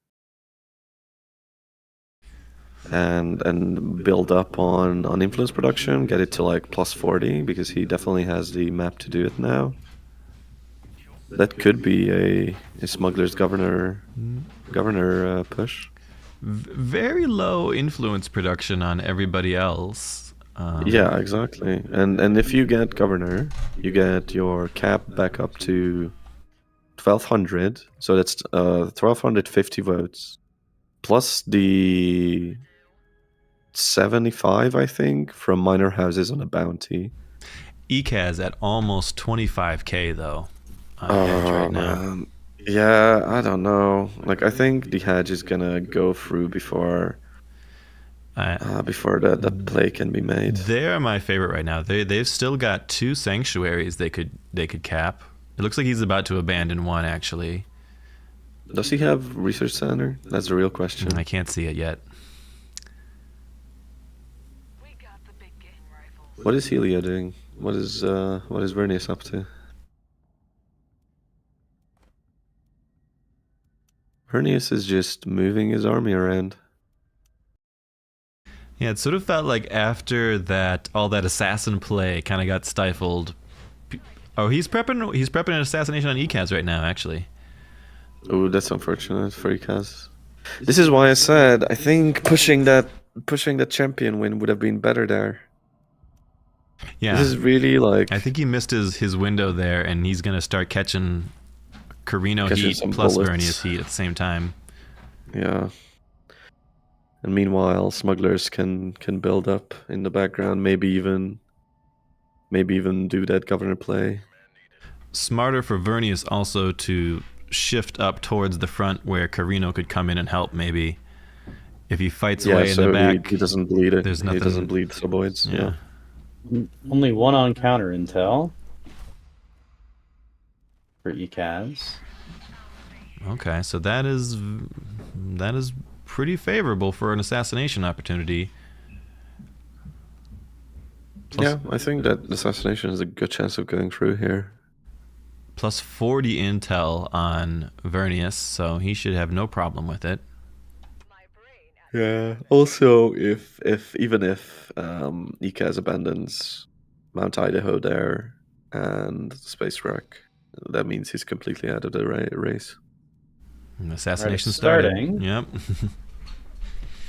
and build up on influence production, get it to like plus 40 because he definitely has the map to do it now. That could be a smuggler's governor push. Very low influence production on everybody else. Yeah, exactly. And if you get governor, you get your cap back up to 1200. So that's 1250 votes plus the 75, I think, from minor houses on a bounty. Ekaz at almost 25k though. On hedge right now. Man. Yeah, I don't know. Like, I think the hedge is gonna go through before the play can be made. They're my favorite right now. They've still got 2 sanctuaries they could cap. It looks like he's about to abandon one actually. Does he have research center? That's the real question. I can't see it yet. What is Helio doing? What is Vernius up to? Vernius is just moving his army around. Yeah, it sort of felt like after that, all that assassin play kind of got stifled. Oh, he's prepping an assassination on ECAS right now, actually. Oh, that's unfortunate for Ikaz. This is why I said I think pushing that champion win would have been better there. Yeah, This is really like I think he missed his window there, and he's gonna start catching Carino heat some plus bullets. Vernius heat at the same time. Yeah. And meanwhile, smugglers can build up in the background, maybe even do that governor play. Smarter for Vernius also to shift up towards the front where Carino could come in and help. Maybe if he fights away in so the back, he doesn't bleed it. there's He nothing. doesn't bleed suboids. Yeah. Only one on counter intel for ECAS. Okay, so that is pretty favorable for an assassination opportunity. Yeah, I think that assassination has a good chance of going through here. Plus 40 intel on Vernius, so he should have no problem with it. Yeah. Also, if Ikaz abandons Mount Idaho there and Space Rock, that means he's completely out of the race. Assassination Right, started. starting. Yep.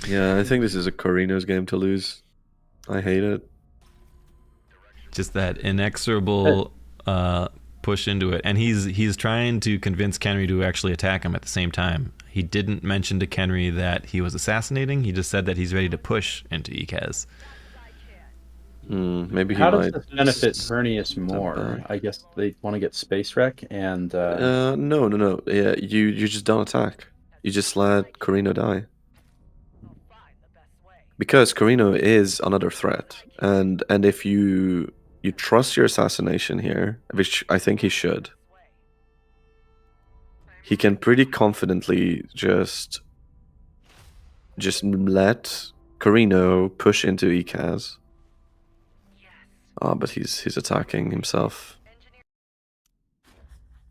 Yeah, I think this is a Corino's game to lose. I hate it. Just that inexorable push into it, and he's trying to convince Kenry to actually attack him at the same time. He didn't mention to Kenry that he was assassinating. He just said that he's ready to push into ECAS. Maybe he How does might. this benefit Vernius more? back. I guess they want to get Space Wreck and No. Yeah, you just don't attack. You just let Carino die. Because Carino is another threat, and if you trust your assassination here, which I think he should, he can pretty confidently just let Carino push into ECAS. But he's attacking himself.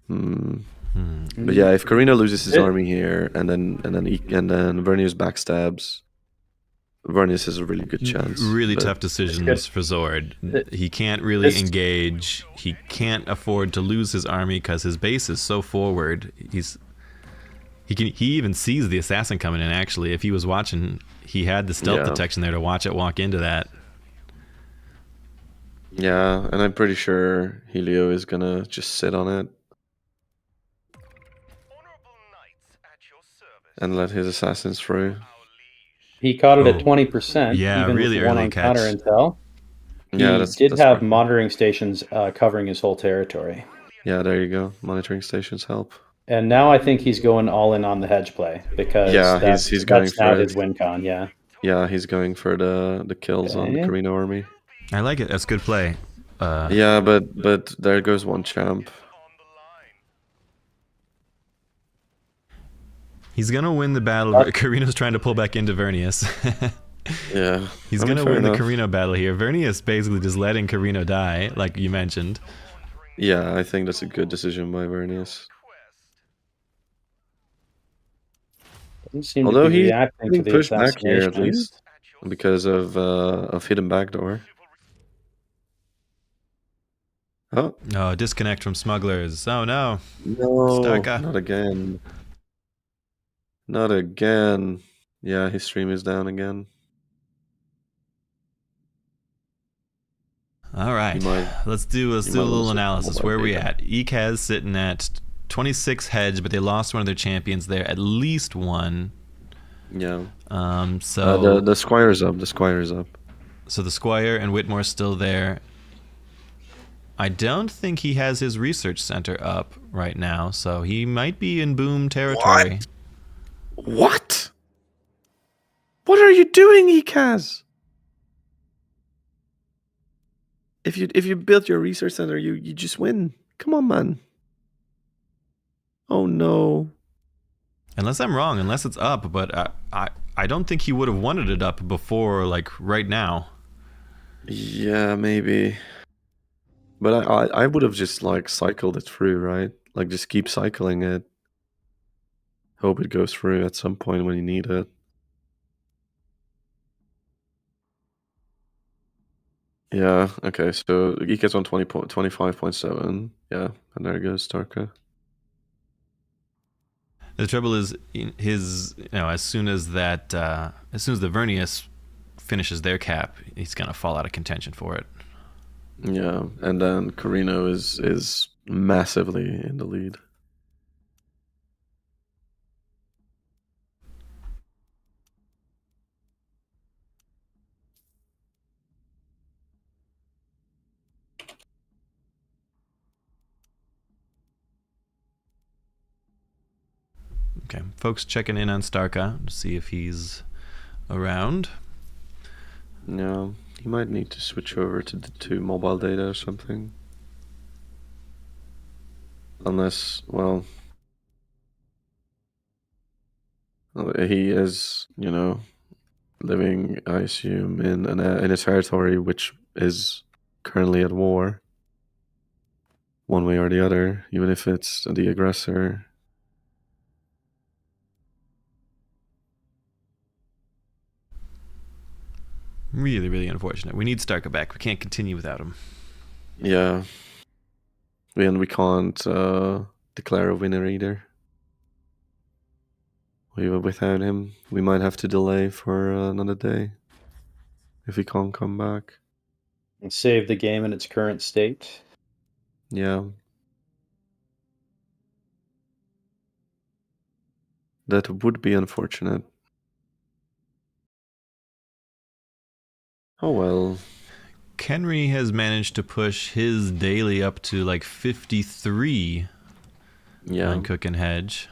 But yeah, if Carino loses his army here, and then Vernius backstabs, Vernius has a really good chance. Really but- tough decisions for Zord. He can't really engage. He can't afford to lose his army because his base is so forward. He even sees the assassin coming in. Actually, if he was watching, he had the stealth detection there to watch it walk into that. Yeah, and I'm pretty sure Helio is gonna just sit on it and let his assassins through. he caught it Oh. at 20%. Yeah, even really with one early on catch. counter intel. He Yeah, did have right. monitoring stations covering his whole territory. Yeah, there you go. Monitoring stations help. And now I think he's going all in on the hedge play because he's going that's now for his it. win con. Yeah. Yeah, he's going for the kills on the Okay. Carino army. I like it. That's good play. Yeah, but there goes one champ. He's gonna win the battle. Carino's trying to pull back into Vernius. Yeah, He's I mean, gonna fair win enough. the Carino battle here. Vernius basically just letting Carino die, like you mentioned. Yeah, I think that's a good decision by Vernius. Doesn't seem Although to be he's reacting to being the pushed back here at assassination. least because of hidden backdoor. Oh Oh, disconnect from smugglers. Oh no. no! Starka. Not again! Not again! Yeah, his stream is down again. All right. You might- Let's do a might little also analysis. pull Where are we that at? ECAS sitting at 26 hedge, but they lost one of their champions there. At least one. Yeah. So The squire's up. The squire's up. So the Squire and Whitmore's still there. I don't think he has his research center up right now, so he might be in boom territory. What? What are you doing, Ikaz? If you build your research center, you just win. Come on, man. Oh no. Unless I'm wrong, unless it's up, but I don't think he would have wanted it up before, like right now. Yeah, maybe. But I would have just like cycled it through, right? Like just keep cycling it. Hope it goes through at some point when you need it. Yeah, okay, so he gets on 25.7. Yeah, and there goes Starka. The trouble is, as soon as the Vernius finishes their cap, he's gonna fall out of contention for it. Yeah, and then Carino is massively in the lead. Okay, folks checking in on Starka to see if he's around. Yeah, he might need to switch over to mobile data or something. Unless, well, he is, living, I assume, in a territory which is currently at war, one way or the other, even if it's the aggressor. Really, really unfortunate. We need Starka back. We can't continue without him. Yeah, and we can't declare a winner either. Without him, we might have to delay for another day if he can't come back. And save the game in its current state. Yeah. That would be unfortunate. Oh well. Kenry has managed to push his daily up to like 53 Yeah. on Cook and Hedge.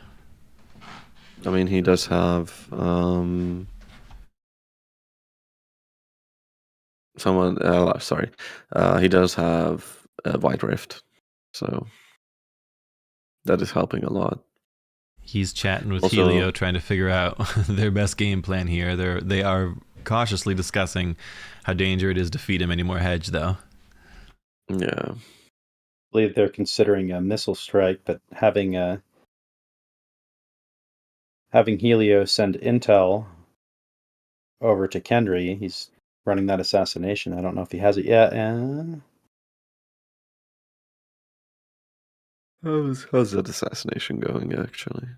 I mean, he does have someone. Sorry, he does have a White Rift, so that is helping a lot. He's chatting with Also- Helio, trying to figure out their best game plan here. They are cautiously discussing how dangerous it is to feed him any more Hedge, though. Yeah. I believe they're considering a missile strike, but having Helio send intel over to Kendry, he's running that assassination. I don't know if he has it yet. How's that assassination going, actually?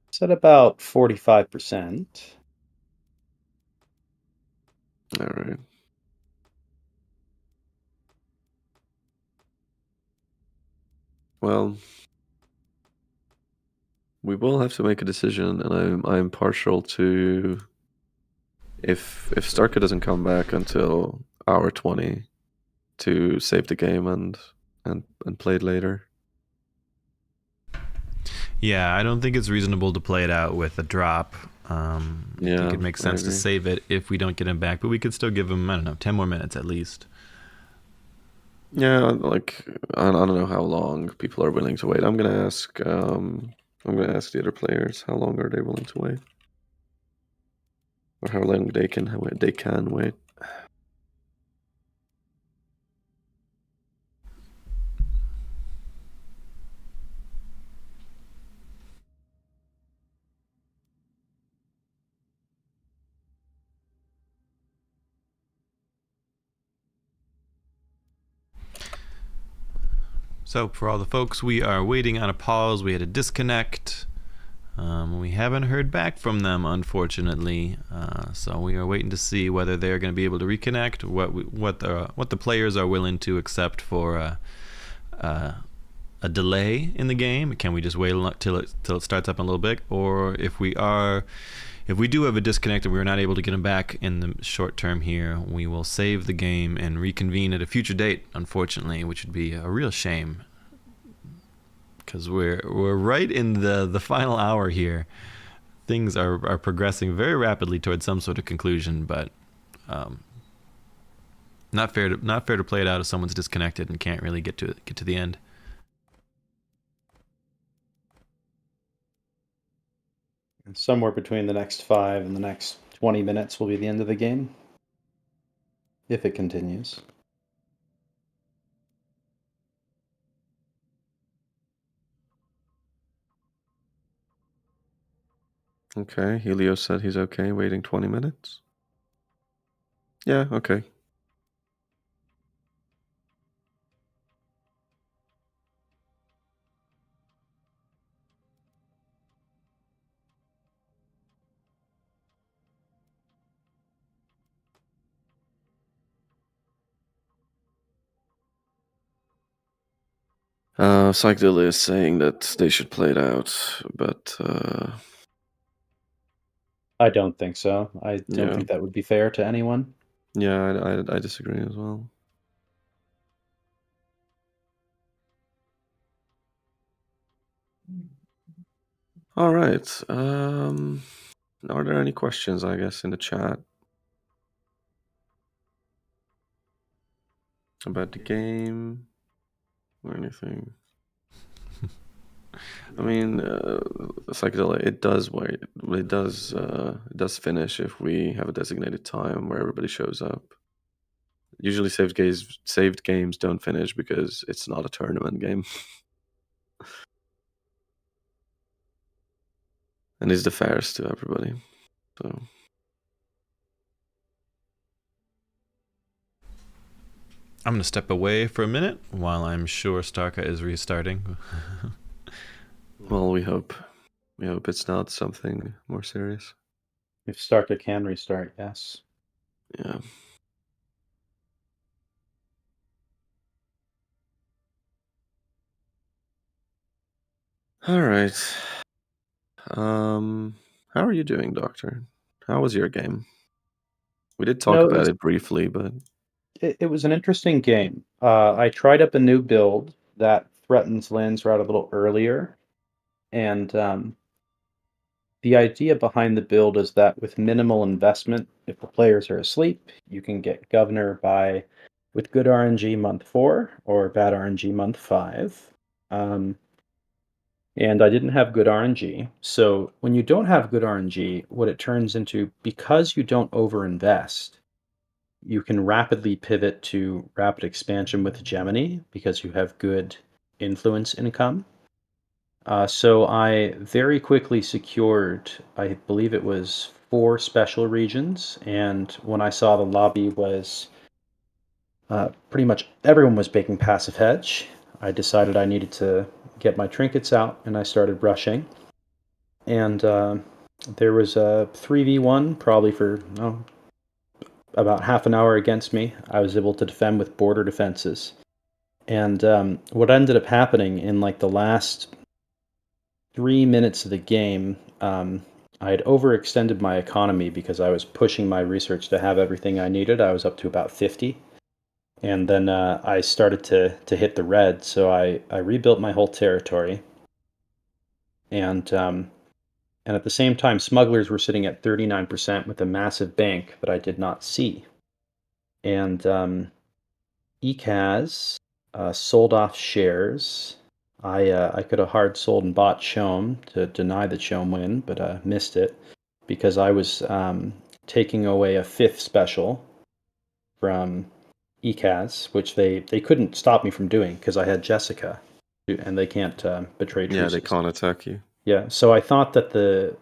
It's at about 45%. All right. Well, we will have to make a decision, and I'm partial to if Starka doesn't come back until hour 20 to save the game and play it later. Yeah, I don't think it's reasonable to play it out with a drop. I think it makes I sense to agree. save it if we don't get him back, but we could still give him, I don't know, 10 more minutes at least. Yeah, like I don't know how long people are willing to wait. I'm gonna ask the other players how long are they willing to wait, or how long they can wait. They can wait. So for all the folks, we are waiting on a pause. We had a disconnect. We haven't heard back from them, unfortunately. So we are waiting to see whether they're going to be able to reconnect. What the players are willing to accept for a delay in the game. Can we just wait till it starts up in a little bit, or if we do have a disconnect and we're not able to get them back in the short term here, we will save the game and reconvene at a future date, unfortunately, which would be a real shame because we're right in the final hour here. Things are progressing very rapidly towards some sort of conclusion, but not fair to play it out if someone's disconnected and can't really get to the end. Somewhere between the next 5 and the next 20 minutes will be the end of the game, if it continues. Okay, Helios said he's okay waiting 20 minutes. Yeah, okay. Psychedelic is saying that they should play it out, but I don't think so. I don't yeah, think that would be fair to anyone. yeah, I disagree as well. All right. Are there any questions, I guess, in the chat about the game or anything? I mean, psychedelic. It does wait. It does finish if we have a designated time where everybody shows up. Usually, saved games don't finish because it's not a tournament game, and it's the fairest to everybody. So I'm going to step away for a minute while I'm sure Starka is restarting. well, we hope it's not something more serious. If Starka can restart, yes. Yeah. All right. How are you doing, Doctor? How was your game? We did talk No, about it briefly, but it was an interesting game. I tried up a new build that threatens lands right a little earlier, and the idea behind the build is that with minimal investment, if the players are asleep, you can get Governor by with good RNG month 4 or bad RNG month 5. And I didn't have good RNG. So when you don't have good RNG, what it turns into, because you don't overinvest, you can rapidly pivot to rapid expansion with Gemini because you have good influence income. So I very quickly secured, I believe it was 4 special regions. And when I saw the lobby was pretty much everyone was making passive hedge, I decided I needed to get my trinkets out and I started rushing. And there was a 3v1 probably for about half an hour against me. I was able to defend with border defenses. And what ended up happening in like the last 3 minutes of the game, I had overextended my economy because I was pushing my research to have everything I needed. I was up to about 50. And then I started to hit the red. So I rebuilt my whole territory. And at the same time, smugglers were sitting at 39% with a massive bank that I did not see. And ECAS sold off shares. I could have hard sold and bought Chom to deny the Chom win, but missed it because I was taking away a 5th special from ECAS, which they couldn't stop me from doing because I had Jessica, and they can't betray yeah, they truces. can't attack you. Yeah, so I thought that the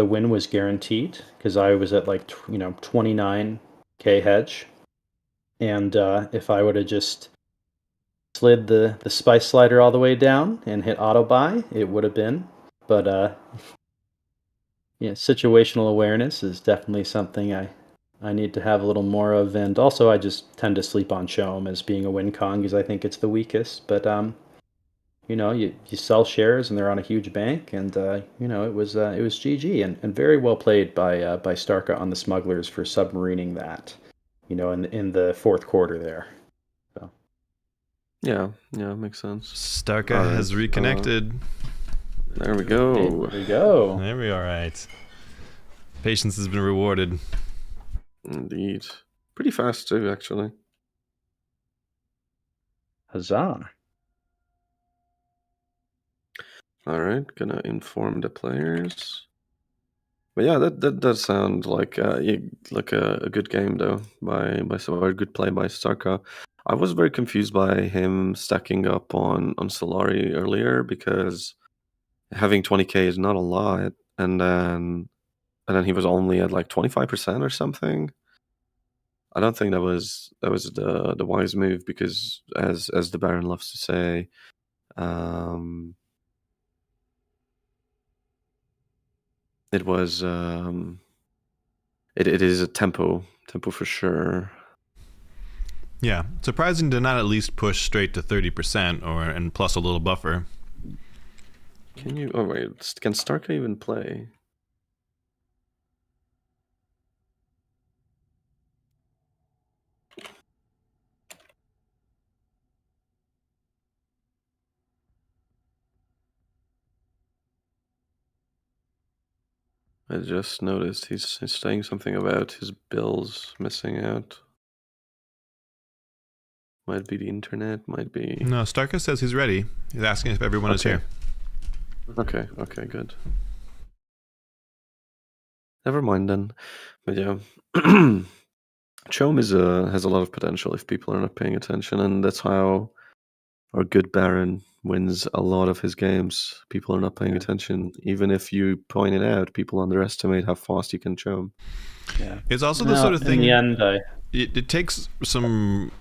win was guaranteed because I was at like 29k hedge, and if I would have just slid the spice slider all the way down and hit auto buy, it would have been. But yeah, situational awareness is definitely something I need to have a little more of, and also I just tend to sleep on Chom as being a win con because I think it's the weakest. But you sell shares and they're on a huge bank, and it was GG and very well played by Starka on the smugglers for submarining that, in the fourth quarter there. So Yeah, makes sense. Starka All right, has reconnected. There we go. hey, there we go. There we are, right. Patience has been rewarded. Indeed. Pretty fast too, actually. Huzzah! All right, gonna inform the players. But yeah, that does sound like a good game though by or a good play by Starka. I was very confused by him stacking up on Solari earlier because having 20k is not a lot, and then he was only at like 25% or something. I don't think that was the wise move because as the Baron loves to say, um, it was it is a tempo for sure. Yeah, surprising to not at least push straight to 30% and plus a little buffer. Can you? Oh wait, can Starka even play? I just noticed he's saying something about his bills missing out. Might be the internet, might be. No, Starka says he's ready. He's asking if everyone is here. Okay, good. Never mind then. But yeah, Chom has a lot of potential if people are not paying attention, and that's how our good Baron wins a lot of his games. People are not paying attention. Even if you point it out, people underestimate how fast you can Chom. Yeah. It's also the sort of thing. In the end, It takes some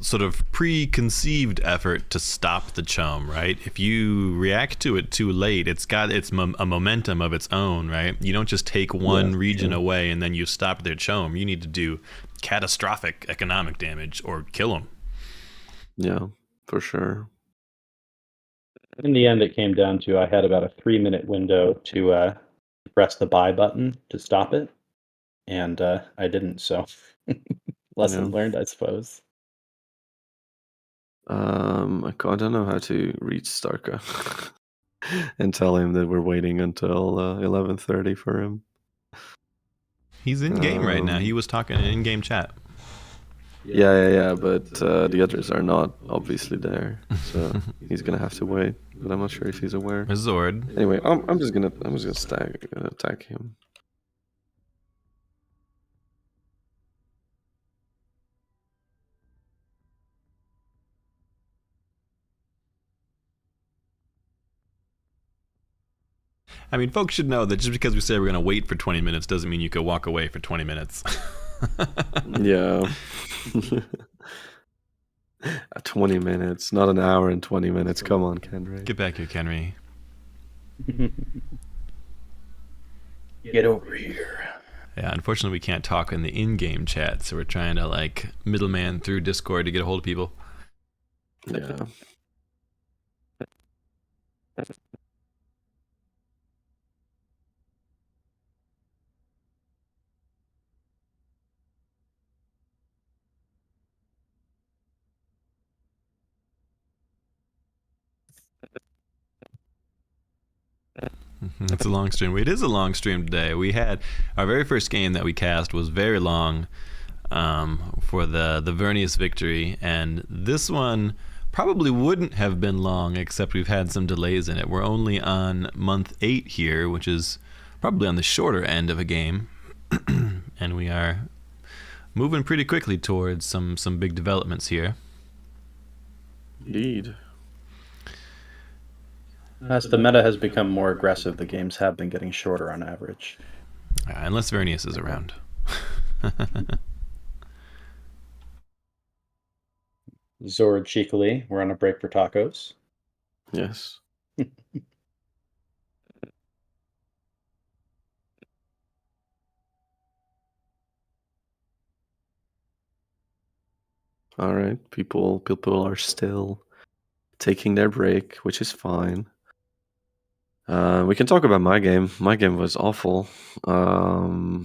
sort of preconceived effort to stop the chum, right? If you react to it too late, it's got a momentum of its own, right? You don't just take one region away and then you stop their chum. You need to do catastrophic economic damage or kill them. Yeah, for sure. in the end, it came down to I had about a 3-minute window to press the buy button to stop it, and I didn't. So, lesson learned, I suppose. I don't know how to reach Starka and tell him that we're waiting until 11:30 for him. He's in game right now. He was talking in in-game chat. Yeah. But the others are not obviously there, so he's gonna have to wait. But I'm not sure if he's aware. Zord. Anyway, I'm just gonna attack him. I mean, folks should know that just because we say we're going to wait for 20 minutes doesn't mean you could walk away for 20 minutes. Yeah. 20 minutes, not an hour and 20 minutes. Come on, Kenry. Get back here, Kenry. Get over here. Yeah, unfortunately, we can't talk in the in-game chat, so we're trying to like middleman through Discord to get a hold of people. Yeah. It's a long stream. It is a long stream today. We had our very first game that we cast was very long for the Vernius victory, and this one probably wouldn't have been long except we've had some delays in it. We're only on month 8 here, which is probably on the shorter end of a game, and we are moving pretty quickly towards some big developments here. Indeed. As the meta has become more aggressive, the games have been getting shorter on average. Unless Vernius is around. Zord cheekily, we're on a break for tacos. Yes. All right. People are still taking their break, which is fine. We can talk about my game. My game was awful. I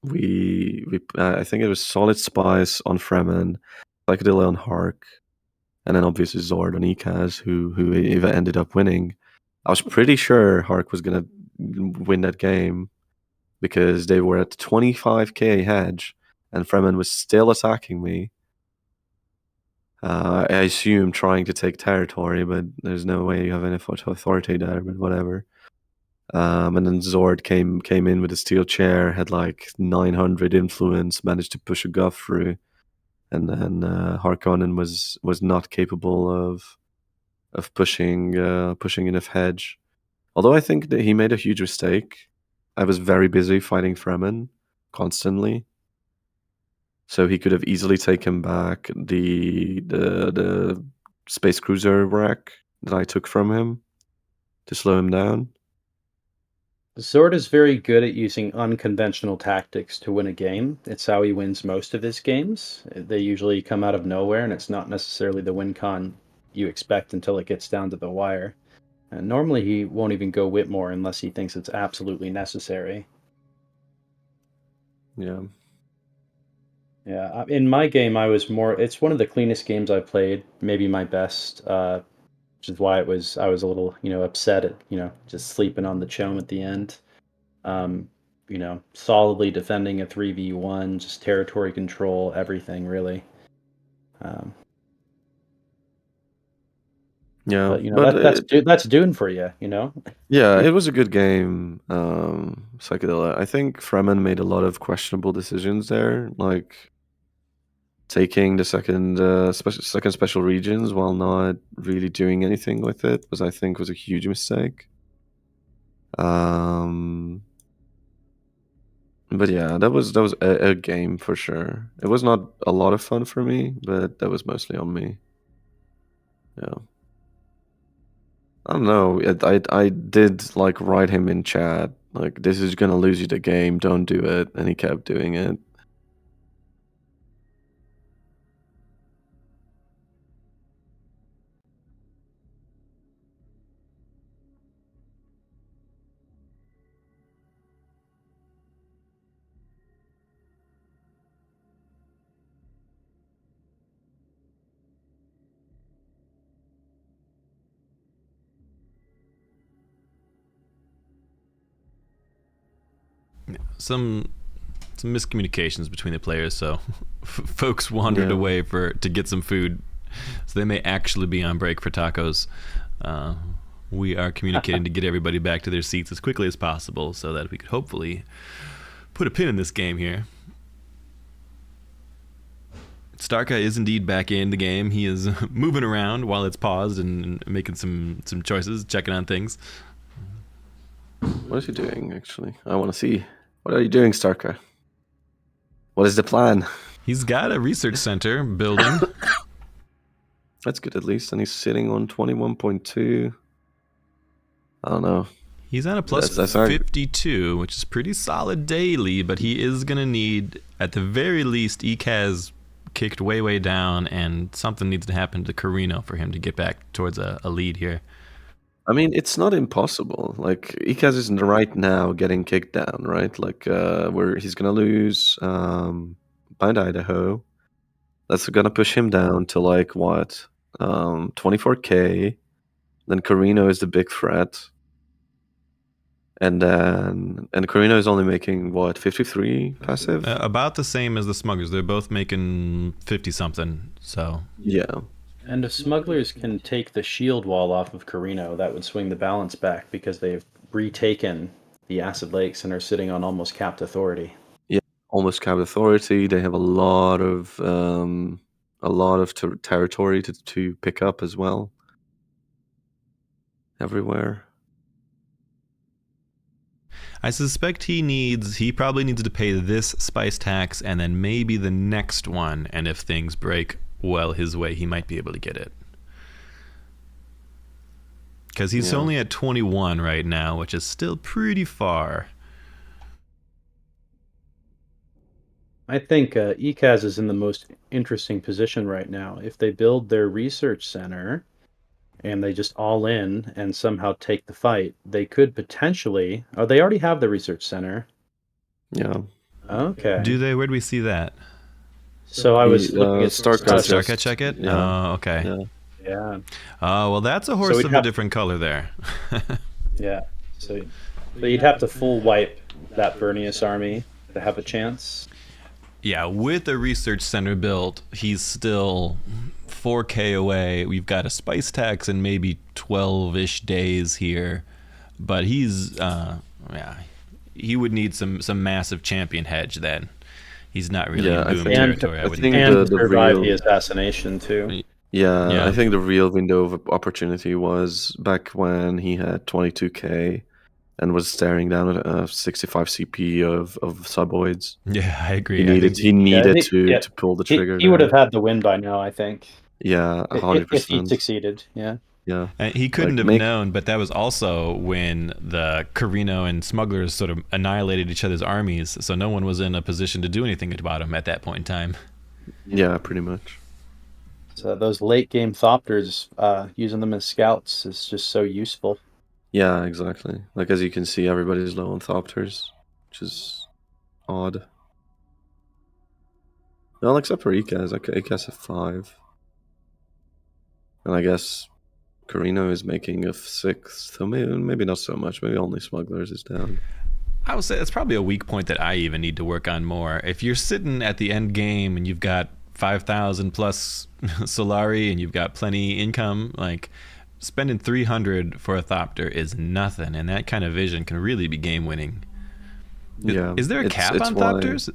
think it was Solid Spice on Fremen, Psychedelia on Hark, and then obviously Zord on Ekaz, who Eva ended up winning. I was pretty sure Hark was gonna win that game because they were at 25k hedge, and Fremen was still attacking me. I assume trying to take territory, but there's no way you have any authority there, but whatever. And then Zord came in with a steel chair, had like 900 influence, managed to push a Guff through, and then Harkonnen was not capable of pushing enough hedge. Although I think that he made a huge mistake. I was very busy fighting Fremen constantly, so he could have easily taken back the space cruiser wreck that I took from him to slow him down. Zord is very good at using unconventional tactics to win a game. It's how he wins most of his games. They usually come out of nowhere, and it's not necessarily the win con you expect until it gets down to the wire. And normally he won't even go Whitmore unless he thinks it's absolutely necessary. Yeah. Yeah, in my game, I was more. It's one of the cleanest games I've played, maybe my best, which is why I was a little, upset at, just sleeping on the chome at the end. Um, solidly defending a 3v1, just territory control, everything really. Um, Yeah, but but that's Dune for you, yeah, it was a good game. Psychedelic. I think Fremen made a lot of questionable decisions there, like taking the second special regions while not really doing anything with it, I think was a huge mistake. But yeah, that was a game for sure. It was not a lot of fun for me, but that was mostly on me. Yeah. I don't know. I did like write him in chat like, this is gonna lose you the game. Don't do it, and he kept doing it. Some miscommunications between the players, so folks wandered Yeah. away to get some food, so they may actually be on break for tacos. We are communicating to get everybody back to their seats as quickly as possible, so that we could hopefully put a pin in this game here. Starka is indeed back in the game. He is moving around while it's paused and making some choices, checking on things. What is he doing, actually? I want to see. What are you doing, Starka? What is the plan? He's got a research center building. That's good, at least. And he's sitting on 21.2. I don't know. He's on a plus That's all right. 52, which is pretty solid daily, but he is going to need, at the very least, Ekaz kicked way down, and something needs to happen to Carino for him to get back towards a lead here. I mean, it's not impossible. Like, Ikaz is right now getting kicked down, right? Like, where he's gonna lose Bind Idaho. That's gonna push him down to like what? 24k. Then Carino is the big threat. And Carino is only making what, 53 passive? About the same as the smugglers. They're both making 50 something. So Yeah. And if smugglers can take the shield wall off of Carino, that would swing the balance back because they've retaken the Acid Lakes and are sitting on almost capped authority. Almost capped authority. They have a lot of territory to pick up as well. Everywhere. I suspect he probably needs to pay this spice tax and then maybe the next one, and if things break well his way, he might be able to get it. Because he's Yeah. only at 21 right now, which is still pretty far. I think ECAS is in the most interesting position right now. If they build their research center and they just all in and somehow take the fight, they could potentially. Oh, they already have the research center. Yeah. Okay. Do they? Where do we see that? So I was The, looking at Stark Oh, Just- Starka check it? yeah. Oh, okay. Yeah. Yeah, Oh, well, that's a horse we'd of a have- different color there. yeah. So you'd have to full wipe that Vernius army to have a chance. Yeah, with a research center built, he's still 4K away. We've got a spice tax in maybe 12-ish days here. but he's yeah, he would need some massive champion hedge then. He's not really Yeah, in I boom think- territory. I I wouldn't think think. And the- to survive real- the assassination too. Yeah, Yeah. I think the real window of opportunity was back when he had 22k and was staring down at a 65 CP of suboids. Yeah, I agree. He I needed think- he needed I think- to pull the He, trigger. he would there. have had the win by now, I think. Yeah, If 100%. he succeeded, yeah. Yeah. And he couldn't Like, have make- known, but that was also when the Carino and smugglers sort of annihilated each other's armies, so no one was in a position to do anything about him at that point in time. Yeah, pretty much. So those late game Thopters, using them as scouts is just so useful. Yeah, exactly. Like as you can see, everybody's low on Thopters, which is odd. Well, except for Ikaz. Okay, Ikaz have 5. And I guess Carino is making a 6th, so maybe not so much. Maybe only Smugglers is down. I would say it's probably a weak point that I even need to work on more. If you're sitting at the end game and you've got 5,000 plus Solari and you've got plenty income, like spending 300 for a Thopter is nothing, and that kind of vision can really be game winning. Yeah. Is there a it's- cap it's on why- Thopters?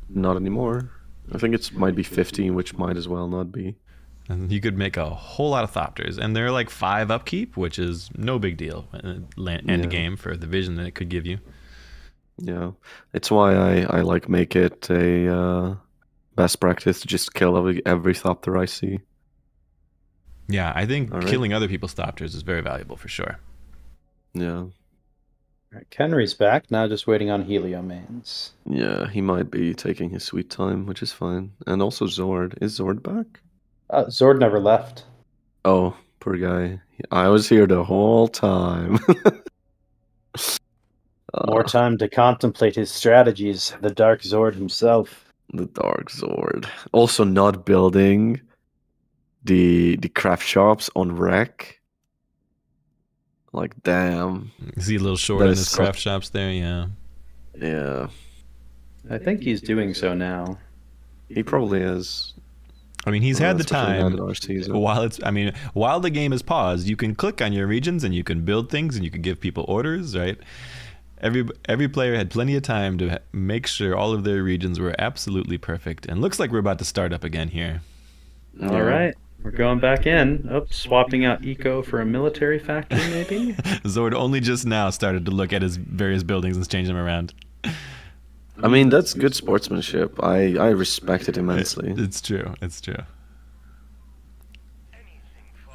Not anymore. I think it might be 15, which might as well not be. And you could make a whole lot of Thopters, and they're like 5 upkeep, which is no big deal end Yeah. game for the vision that it could give you. Yeah. It's why I like make it a best practice to just kill every Thopter I see. Yeah, I think All right. killing other people's Thopters is very valuable for sure. Yeah. All right, Kenry's back, now just waiting on Heliomanes. Yeah, he might be taking his sweet time, which is fine. And also Zord. Is Zord back? Zord never left. Oh, poor guy. I was here the whole time. More time to contemplate his strategies, the Dark Zord himself. The Dark Zord. Also not building the craft shops on rec. Like damn. Is he a little short That on is his such- craft shops there? Yeah. Yeah. I think he's doing so now. He probably is. I mean, he's had the Especially now time. that our season. While the game is paused, you can click on your regions and you can build things and you can give people orders, right? Every player had plenty of time to make sure all of their regions were absolutely perfect. And looks like we're about to start up again here. Yeah. All right, we're going back in. Oh, swapping out Eco for a military factory, maybe? Zord only just now started to look at his various buildings and change them around. I mean, that's good sportsmanship. I respect it immensely. It's true. It's true.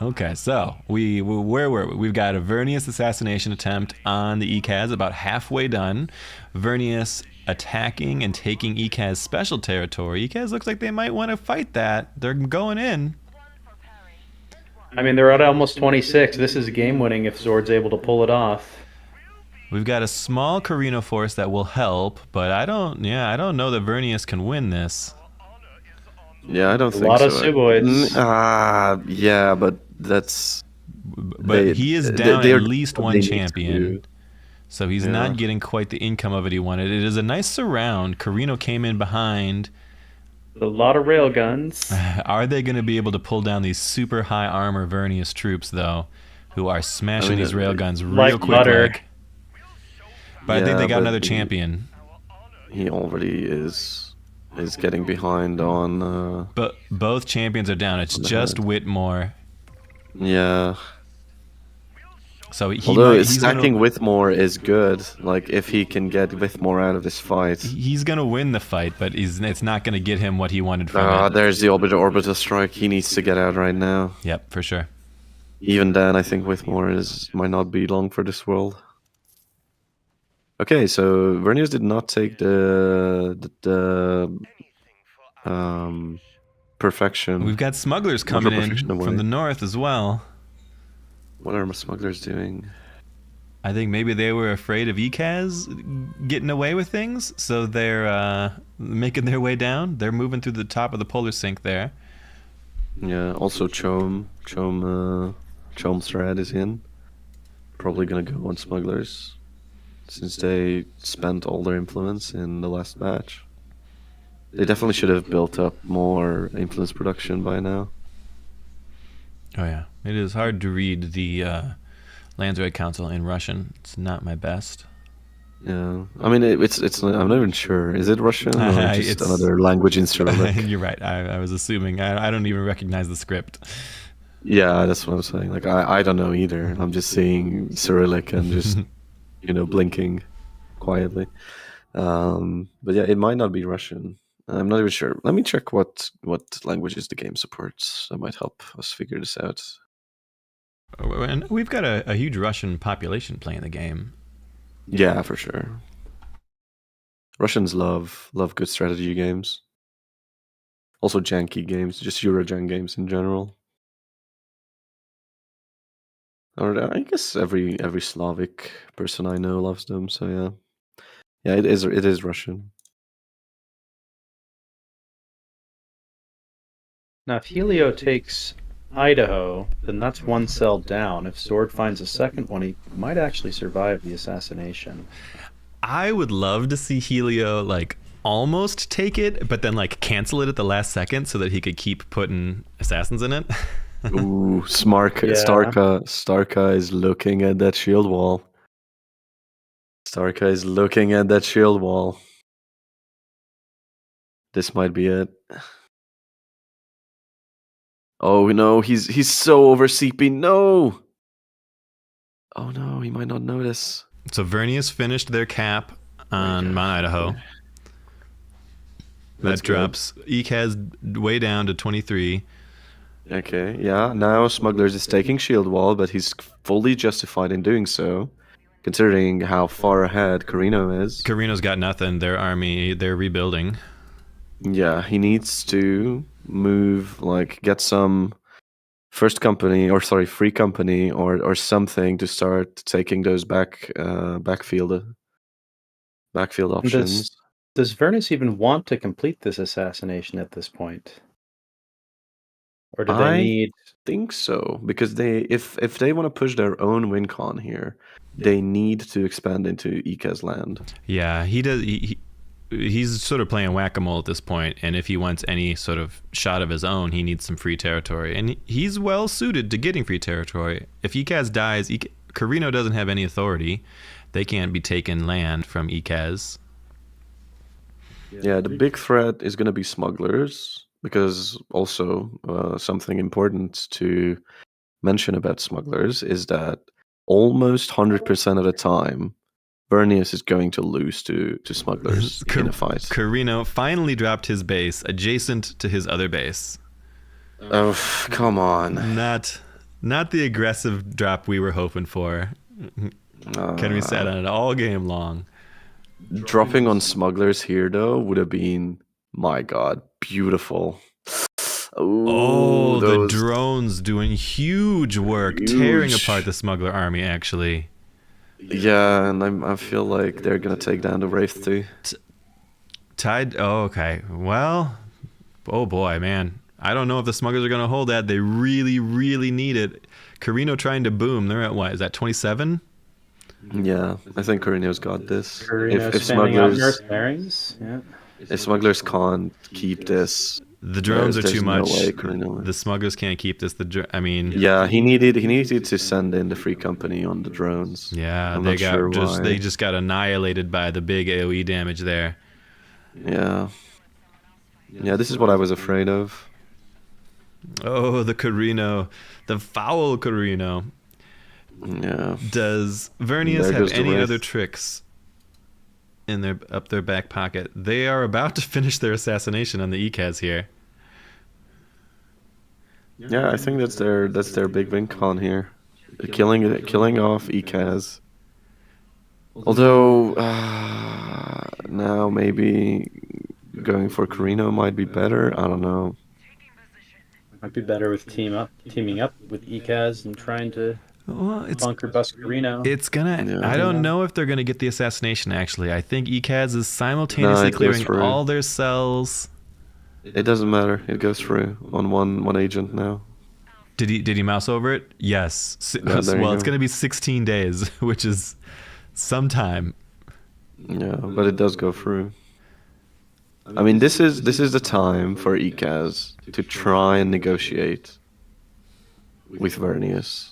Okay, so where were we? We've got a Vernius assassination attempt on the Ekaz, about halfway done. Vernius attacking and taking Ekaz special territory. Ekaz looks like they might want to fight that. They're going in. I mean, they're at almost 26. This is game winning if Zord's able to pull it off. We've got a small Carino force that will help, but I don't know that Vernius can win this. Yeah, I don't think so. lot of Suboids. Yeah, but that's... But he is down they're- at least they one need to champion. do. So he's Yeah. not getting quite the income of it he wanted. It is a nice surround. Carino came in behind. A lot of railguns. Are they going to be able to pull down these super high armor Vernius troops, though, who are smashing I mean, these railguns real like quick? butter. But I think they Yeah, got but another champion. He already is getting behind on... But both champions are down. It's On the just head. Whitmore. yeah. So he's Although gonna, stacking Whitmore is good. Like, if he can get Whitmore out of this fight. he's going to win the fight, but it's not going to get him what he wanted from it. There's the orbital strike. He needs to get out right now. Yep, for sure. Even then, I think Whitmore might not be long for this world. Okay, so Vernius did not take the perfection. We've got smugglers coming in perfection away. from the north as well. What are smugglers doing? I think maybe they were afraid of Ekaz getting away with things, so they're making their way down. They're moving through the top of the polar sink there. Yeah. Also, Chome's thread is in. Probably gonna go on smugglers, since they spent all their influence in the last batch. They definitely should have built up more influence production by now. Oh yeah, it is hard to read the Lands Council in Russian. It's not my best. Yeah, I mean it's I'm not even sure. Is it Russian or just It's- another language in Cyrillic? You're right. I was assuming. I don't even recognize the script. Yeah, that's what I'm saying. Like I don't know either. I'm just seeing Cyrillic and just blinking quietly. But yeah, it might not be Russian. I'm not even sure. Let me check what languages the game supports. That might help us figure this out. And we've got a huge Russian population playing the game. Yeah, for sure. Russians love good strategy games. Also janky games, just Eurojank games in general. Or I guess every Slavic person I know loves them. So yeah, it is Russian. Now, if Helio takes Idaho, then that's one cell down. If Sword finds a second one, he might actually survive the assassination. I would love to see Helio like almost take it, but then like cancel it at the last second so that he could keep putting assassins in it. Ooh, Yeah. Starka is looking at that shield wall. Starka is looking at that shield wall. This might be it. Oh no, he's so over CP. No. Oh no, he might not notice. So Vernius finished their cap on Mount Idaho. That's That drops Ekaz way down to 23. Okay, yeah. Now Smugglers is taking shield wall, but he's fully justified in doing so, considering how far ahead Carino is. Carino's got nothing. Their army, they're rebuilding. Yeah, he needs to move, like get some free company or something to start taking those backfield options. Does Vernus even want to complete this assassination at this point? Or do they need... think so, because if they want to push their own win con here, they need to expand into Ika's land. Yeah, he does. He's sort of playing whack-a-mole at this point, and if he wants any sort of shot of his own, he needs some free territory, and he's well suited to getting free territory. If Ikaz dies, Carino doesn't have any authority. They can't be taking land from Ikaz. Yeah, the big threat is going to be smugglers, because also something important to mention about smugglers is that almost 100% of the time, Vernius is going to lose to smugglers in a fight. Carino finally dropped his base adjacent to his other base. Oh, come on. Not the aggressive drop we were hoping for. Kenry sat on it all game long. Dropping on smugglers here, though, would have been, my god, beautiful. Ooh, the drones doing huge work, tearing apart the smuggler army, actually. Yeah, and I feel like they're going to take down the Wraith, too. Tied. Oh, okay. Well, oh boy, man. I don't know if the smugglers are going to hold that. They really, really need it. Carino trying to boom. They're at what? Is that 27? Yeah, I think Carino's got this. If smugglers, mercenaries, yeah. If smugglers can't keep this, the drones are too much. No way Carino. The smugglers can't keep this. Yeah, he needed to send in the free company on the drones. Yeah, they just got annihilated by the big AoE damage there. Yeah. Yeah, this is what I was afraid of. Oh, the Carino, the foul Carino. Yeah. Does Vernius have any other tricks in up their back pocket? They are about to finish their assassination on the Ikaz here. Yeah, I think that's their big win con here, killing off Ikaz. Although now maybe going for Carino might be better. I don't know. Might be better with teaming up with Ikaz and trying to bunker bust Carino. It's gonna. Yeah. I don't know if they're gonna get the assassination. Actually, I think Ikaz is simultaneously clearing all their cells. It doesn't matter. It goes through on one agent now. Did he mouse over it? Yes. Yeah, well, it's gonna be 16 days, which is some time. Yeah, but it does go through. I mean, this is the time for Ikaz to try and negotiate with Vernius.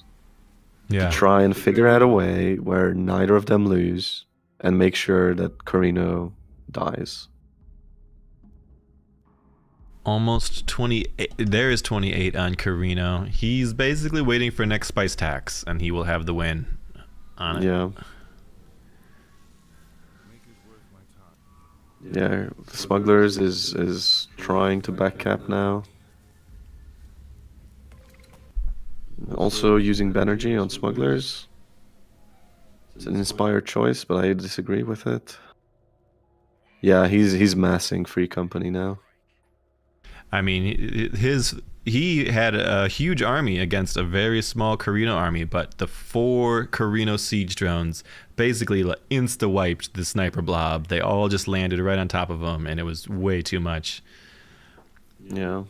Yeah. try and figure out a way where neither of them lose and make sure that Carino dies. Almost 28. There is 28 on Carino. He's basically waiting for next spice tax, and he will have the win on it. Yeah. Yeah, the Smugglers is trying to backcap now. Also using Banerjee on Smugglers. It's an inspired choice, but I disagree with it. Yeah, he's massing Free Company now. I mean, he had a huge army against a very small Carino army, but the 4 Carino siege drones basically insta-wiped the sniper blob. They all just landed right on top of him, and it was way too much. Yeah.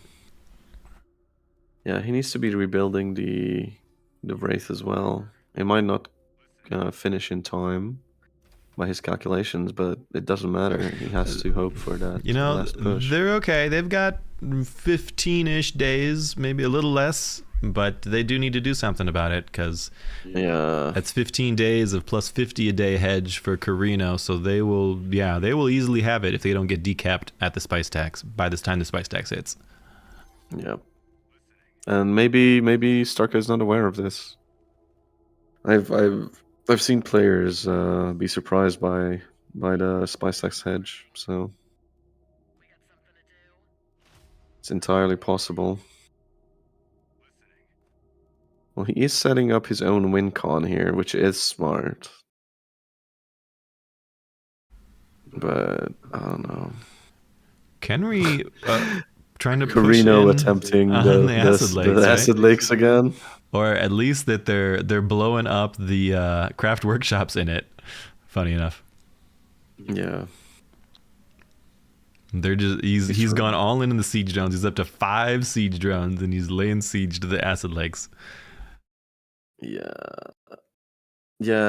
Yeah, he needs to be rebuilding the Wraith as well. It might not finish in time by his calculations, but it doesn't matter. He has to hope for that last push. They're okay. They've got 15-ish days, maybe a little less, but they do need to do something about it, because that's 15 days of plus 50 a day hedge for Carino, so they will easily have it if they don't get decapped at the spice tax by this time the spice tax hits. Yep. And maybe Starka is not aware of this. I've seen players be surprised by the spice tax hedge, so it's entirely possible. Well, he is setting up his own win con here, which is smart. But I don't know. Kenry trying to push Carino in attempting on the acid lakes, the acid lakes again. Or at least that they're blowing up the craft workshops in it. Funny enough. Yeah. They're just he's gone all in the siege drones. He's up to 5 siege drones, and he's laying siege to the acid lakes. Yeah,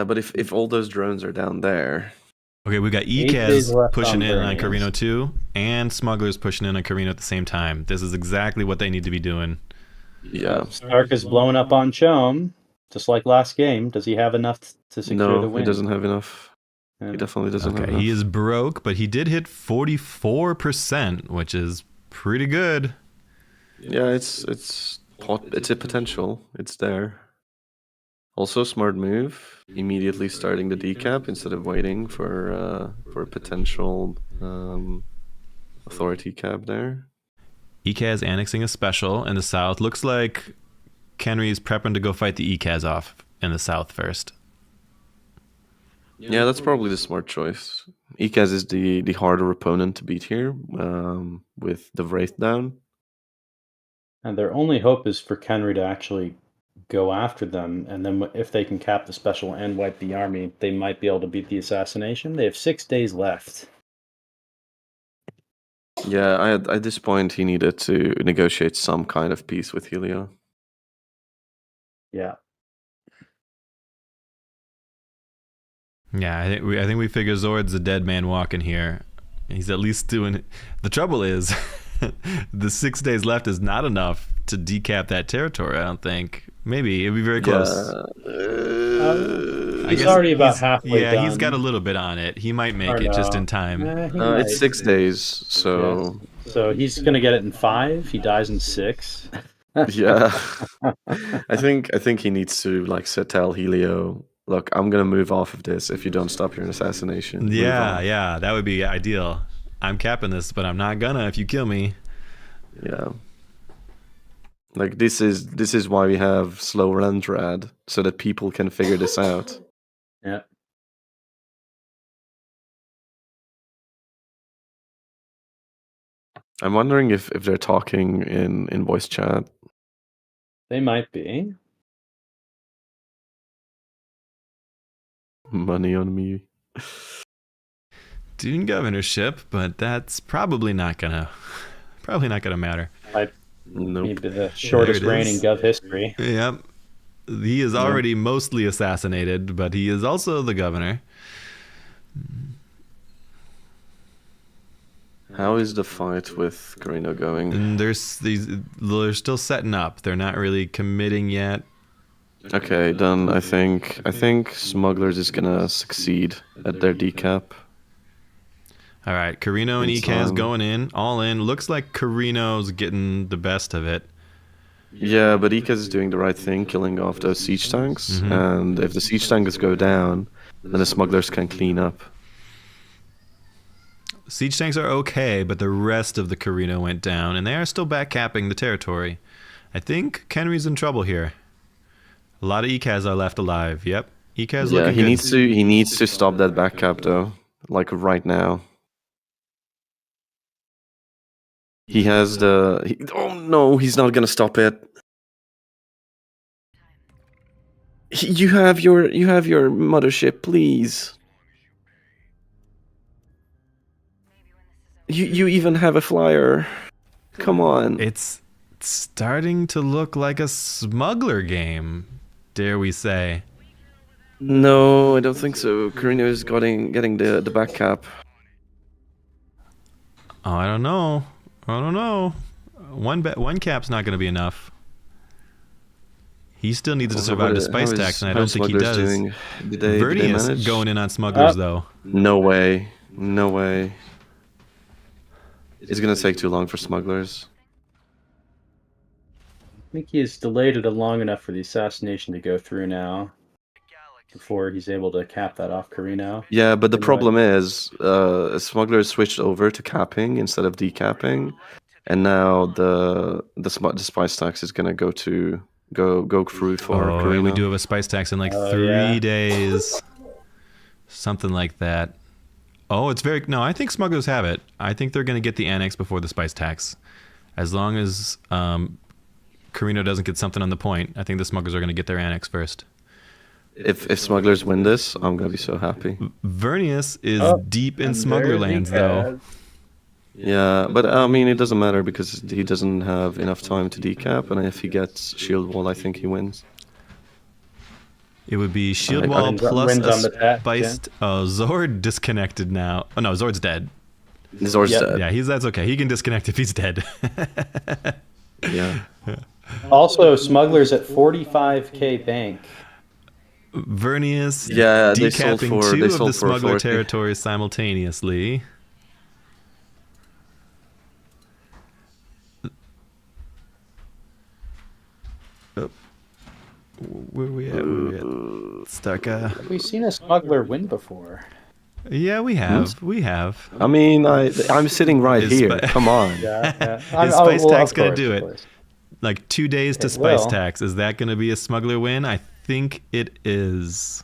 but if all those drones are down there. Okay, we got 8 days Ekaz left pushing on in on Burnies. Carino 2, and Smugglers pushing in on Carino at the same time. This is exactly what they need to be doing. Yeah. Stark is blowing up on Chom, just like last game. Does he have enough to secure the No, win? he doesn't have enough. Yeah. He definitely doesn't have Okay, enough. he is broke, but he did hit 44%, which is pretty good. Yeah, it's a potential. It's there. Also, smart move. Immediately starting the decap instead of waiting for a potential authority cap there. Ekaz annexing a special in the south. Looks like Kenry is prepping to go fight the Ekaz off in the south first. Yeah, that's probably the smart choice. Ikaz is the harder opponent to beat here, with the Wraith down. And their only hope is for Kenry to actually go after them, and then if they can cap the special and wipe the army, they might be able to beat the assassination. They have 6 days left. Yeah, at this point he needed to negotiate some kind of peace with Helio. Yeah. Yeah, I think we figure Zord's a dead man walking here. He's at least doing it. The trouble is, the 6 days left is not enough to decap that territory, I don't think. Maybe it'd be very close. He's already about halfway Yeah, done. he's got a little bit on it. He might make it just in time. It's 6 days, so So he's gonna get it in 5. He dies in 6. yeah. I think he needs to tell Helio, look, I'm gonna move off of this if you don't stop your assassination. Move on." Yeah, that would be ideal. I'm capping this, but I'm not gonna if you kill me. Yeah. This is why we have slow rentrad, so that people can figure this out. Yeah. I'm wondering if they're talking in voice chat. They might be. Money on me. Dune governorship, but that's probably not gonna matter. Nope. Maybe the shortest There it reign in is. Gov history. Yep. He is already mostly assassinated, but he is also the governor. How is the fight with Carino going? And they're still setting up. They're not really committing yet. Okay, then I think Smugglers is gonna succeed at their decap. All right, Carino and It's, Ekaz um, going in, all in. Looks like Carino's getting the best of it. Yeah, but Ikaz is doing the right thing, killing off those siege tanks, and if the siege tanks go down, then the smugglers can clean up. Siege tanks are okay, but the rest of the Carino went down, and they are still backcapping the territory. I think Kenry's in trouble here. A lot of Ekaz are left alive. Yep, Ekaz Yeah, looking he good. needs to stop that back cap though, like right now. He has oh no, he's not gonna stop it. You have your mothership, please. You even have a flyer. Come on. It's starting to look like a smuggler game, dare we say. No, I don't think so. Carino is getting the back cap. Oh, I don't know. One cap's not going to be enough. He still needs to survive the spice tax, and I don't think he does. Did they Vernius manage? going in on smugglers, though. No way. No way. It's gonna take too long for smugglers. I think he's delayed it long enough for the assassination to go through now before he's able to cap that off Carino. Yeah, but the Anyway. problem is, smugglers switched over to capping instead of decapping, and now the spice tax is gonna go through for Oh, Carino. and we do have a spice tax in like Oh, 3 yeah. days. Something like that. Oh, it's very... No, I think smugglers have it. I think they're going to get the annex before the spice tax. As long as Carino doesn't get something on the point, I think the smugglers are going to get their annex first. If smugglers win this, I'm gonna be so happy. Vernius is Oh, deep in and smuggler there's lands, Ekaz. though. Yeah, but I mean it doesn't matter because he doesn't have enough time to decap, and if he gets shield wall, I think he wins. It would be shield I- wall Wins- plus wins a on the tax, spiced... Oh, Zord disconnected now. Oh, no, Zord's dead. Zor's Yep. dead. Yeah, that's okay. He can disconnect if he's dead. Yeah. Also, smugglers at 45k bank. Vernius Yeah, they sold decapping for- two they of the sold for smuggler 40. territories simultaneously. Where we at? Starka. Have we seen a smuggler win before? Yeah, we have. We have. I mean, I'm sitting right Is here. spi- Come on. Yeah. Is spice tax of gonna course, do of it? course. Like 2 days to It spice will. tax. Is that going to be a smuggler win? I think it is.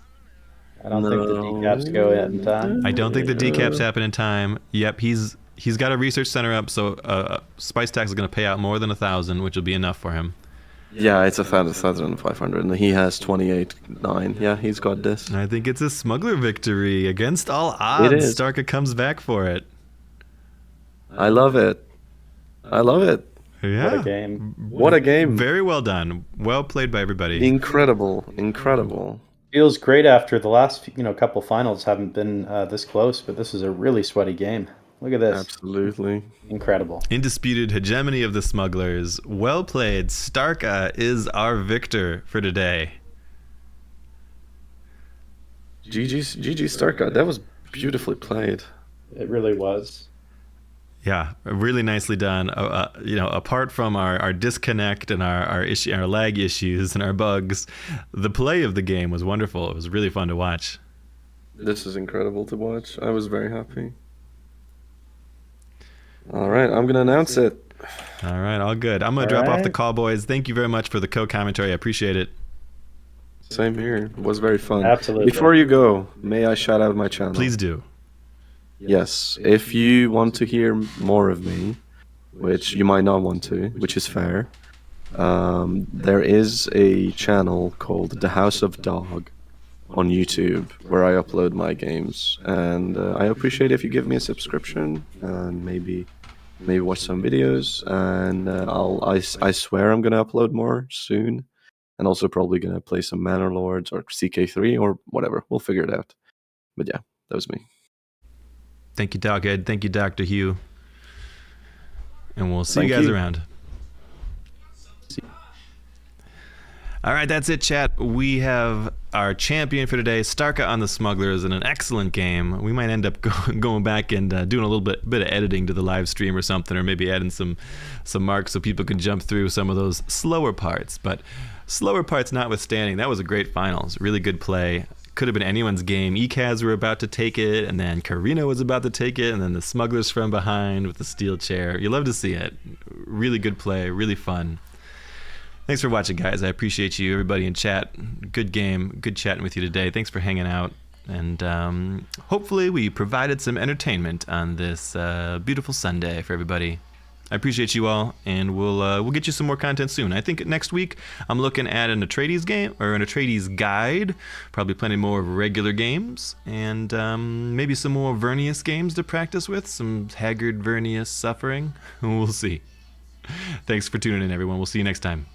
I don't think the decaps go in time. I don't think the decaps happen in time. Yep, he's got a research center up, so spice tax is going to pay out more than 1,000, which will be enough for him. Yeah, it's 1,500, and he has 28.9. Yeah, he's got this. And I think it's a smuggler victory against all odds. is. Starka comes back for it. I love it. I love it. Yeah. What a game. What a game. Very well done. Well played by everybody. Incredible. Incredible. Feels great after the last couple finals haven't been this close, but this is a really sweaty game. Look at this. Absolutely. Incredible. Undisputed hegemony of the smugglers. Well played. Starka is our victor for today. GG Starka. That was beautifully played. It really was. Yeah, really nicely done. Apart from our disconnect and our lag issues and our bugs, the play of the game was wonderful. It was really fun to watch. This is incredible to watch. I was very happy. All right, I'm gonna announce it. All right, all good. I'm gonna All drop off right. the call, boys. Thank you very much for the co-commentary. I appreciate it. Same here. It was very fun. Absolutely. Before you go, may I shout out my channel? Please do. Yes. If you want to hear more of me, which you might not want to, which is fair, there is a channel called The House of Dog on YouTube where I upload my games, and I appreciate if you give me a subscription and maybe watch some videos, and I swear I'm gonna upload more soon, and also probably gonna play some Manor Lords or CK3 or whatever. We'll figure it out. But yeah, that was me. Thank you, Doghead. Thank you, Dr. Hugh. And we'll see Thank you guys you. around. All right, that's it, chat. We have our champion for today, Starka on the Smugglers, in an excellent game. We might end up going back and doing a little bit of editing to the live stream or something, or maybe adding some marks so people can jump through some of those slower parts. But slower parts notwithstanding, that was a great finals. Really good play. Could have been anyone's game. ECAS were about to take it, and then Karina was about to take it, and then the Smugglers from behind with the steel chair. You love to see it. Really good play, really fun. Thanks for watching, guys. I appreciate you, everybody in chat. Good game. Good chatting with you today. Thanks for hanging out. And hopefully we provided some entertainment on this beautiful Sunday for everybody. I appreciate you all, and we'll get you some more content soon. I think next week I'm looking at an Atreides game, or an Atreides guide. Probably plenty more regular games, and maybe some more Vernius games to practice with. Some Haggard Vernius suffering. We'll see. Thanks for tuning in, everyone. We'll see you next time.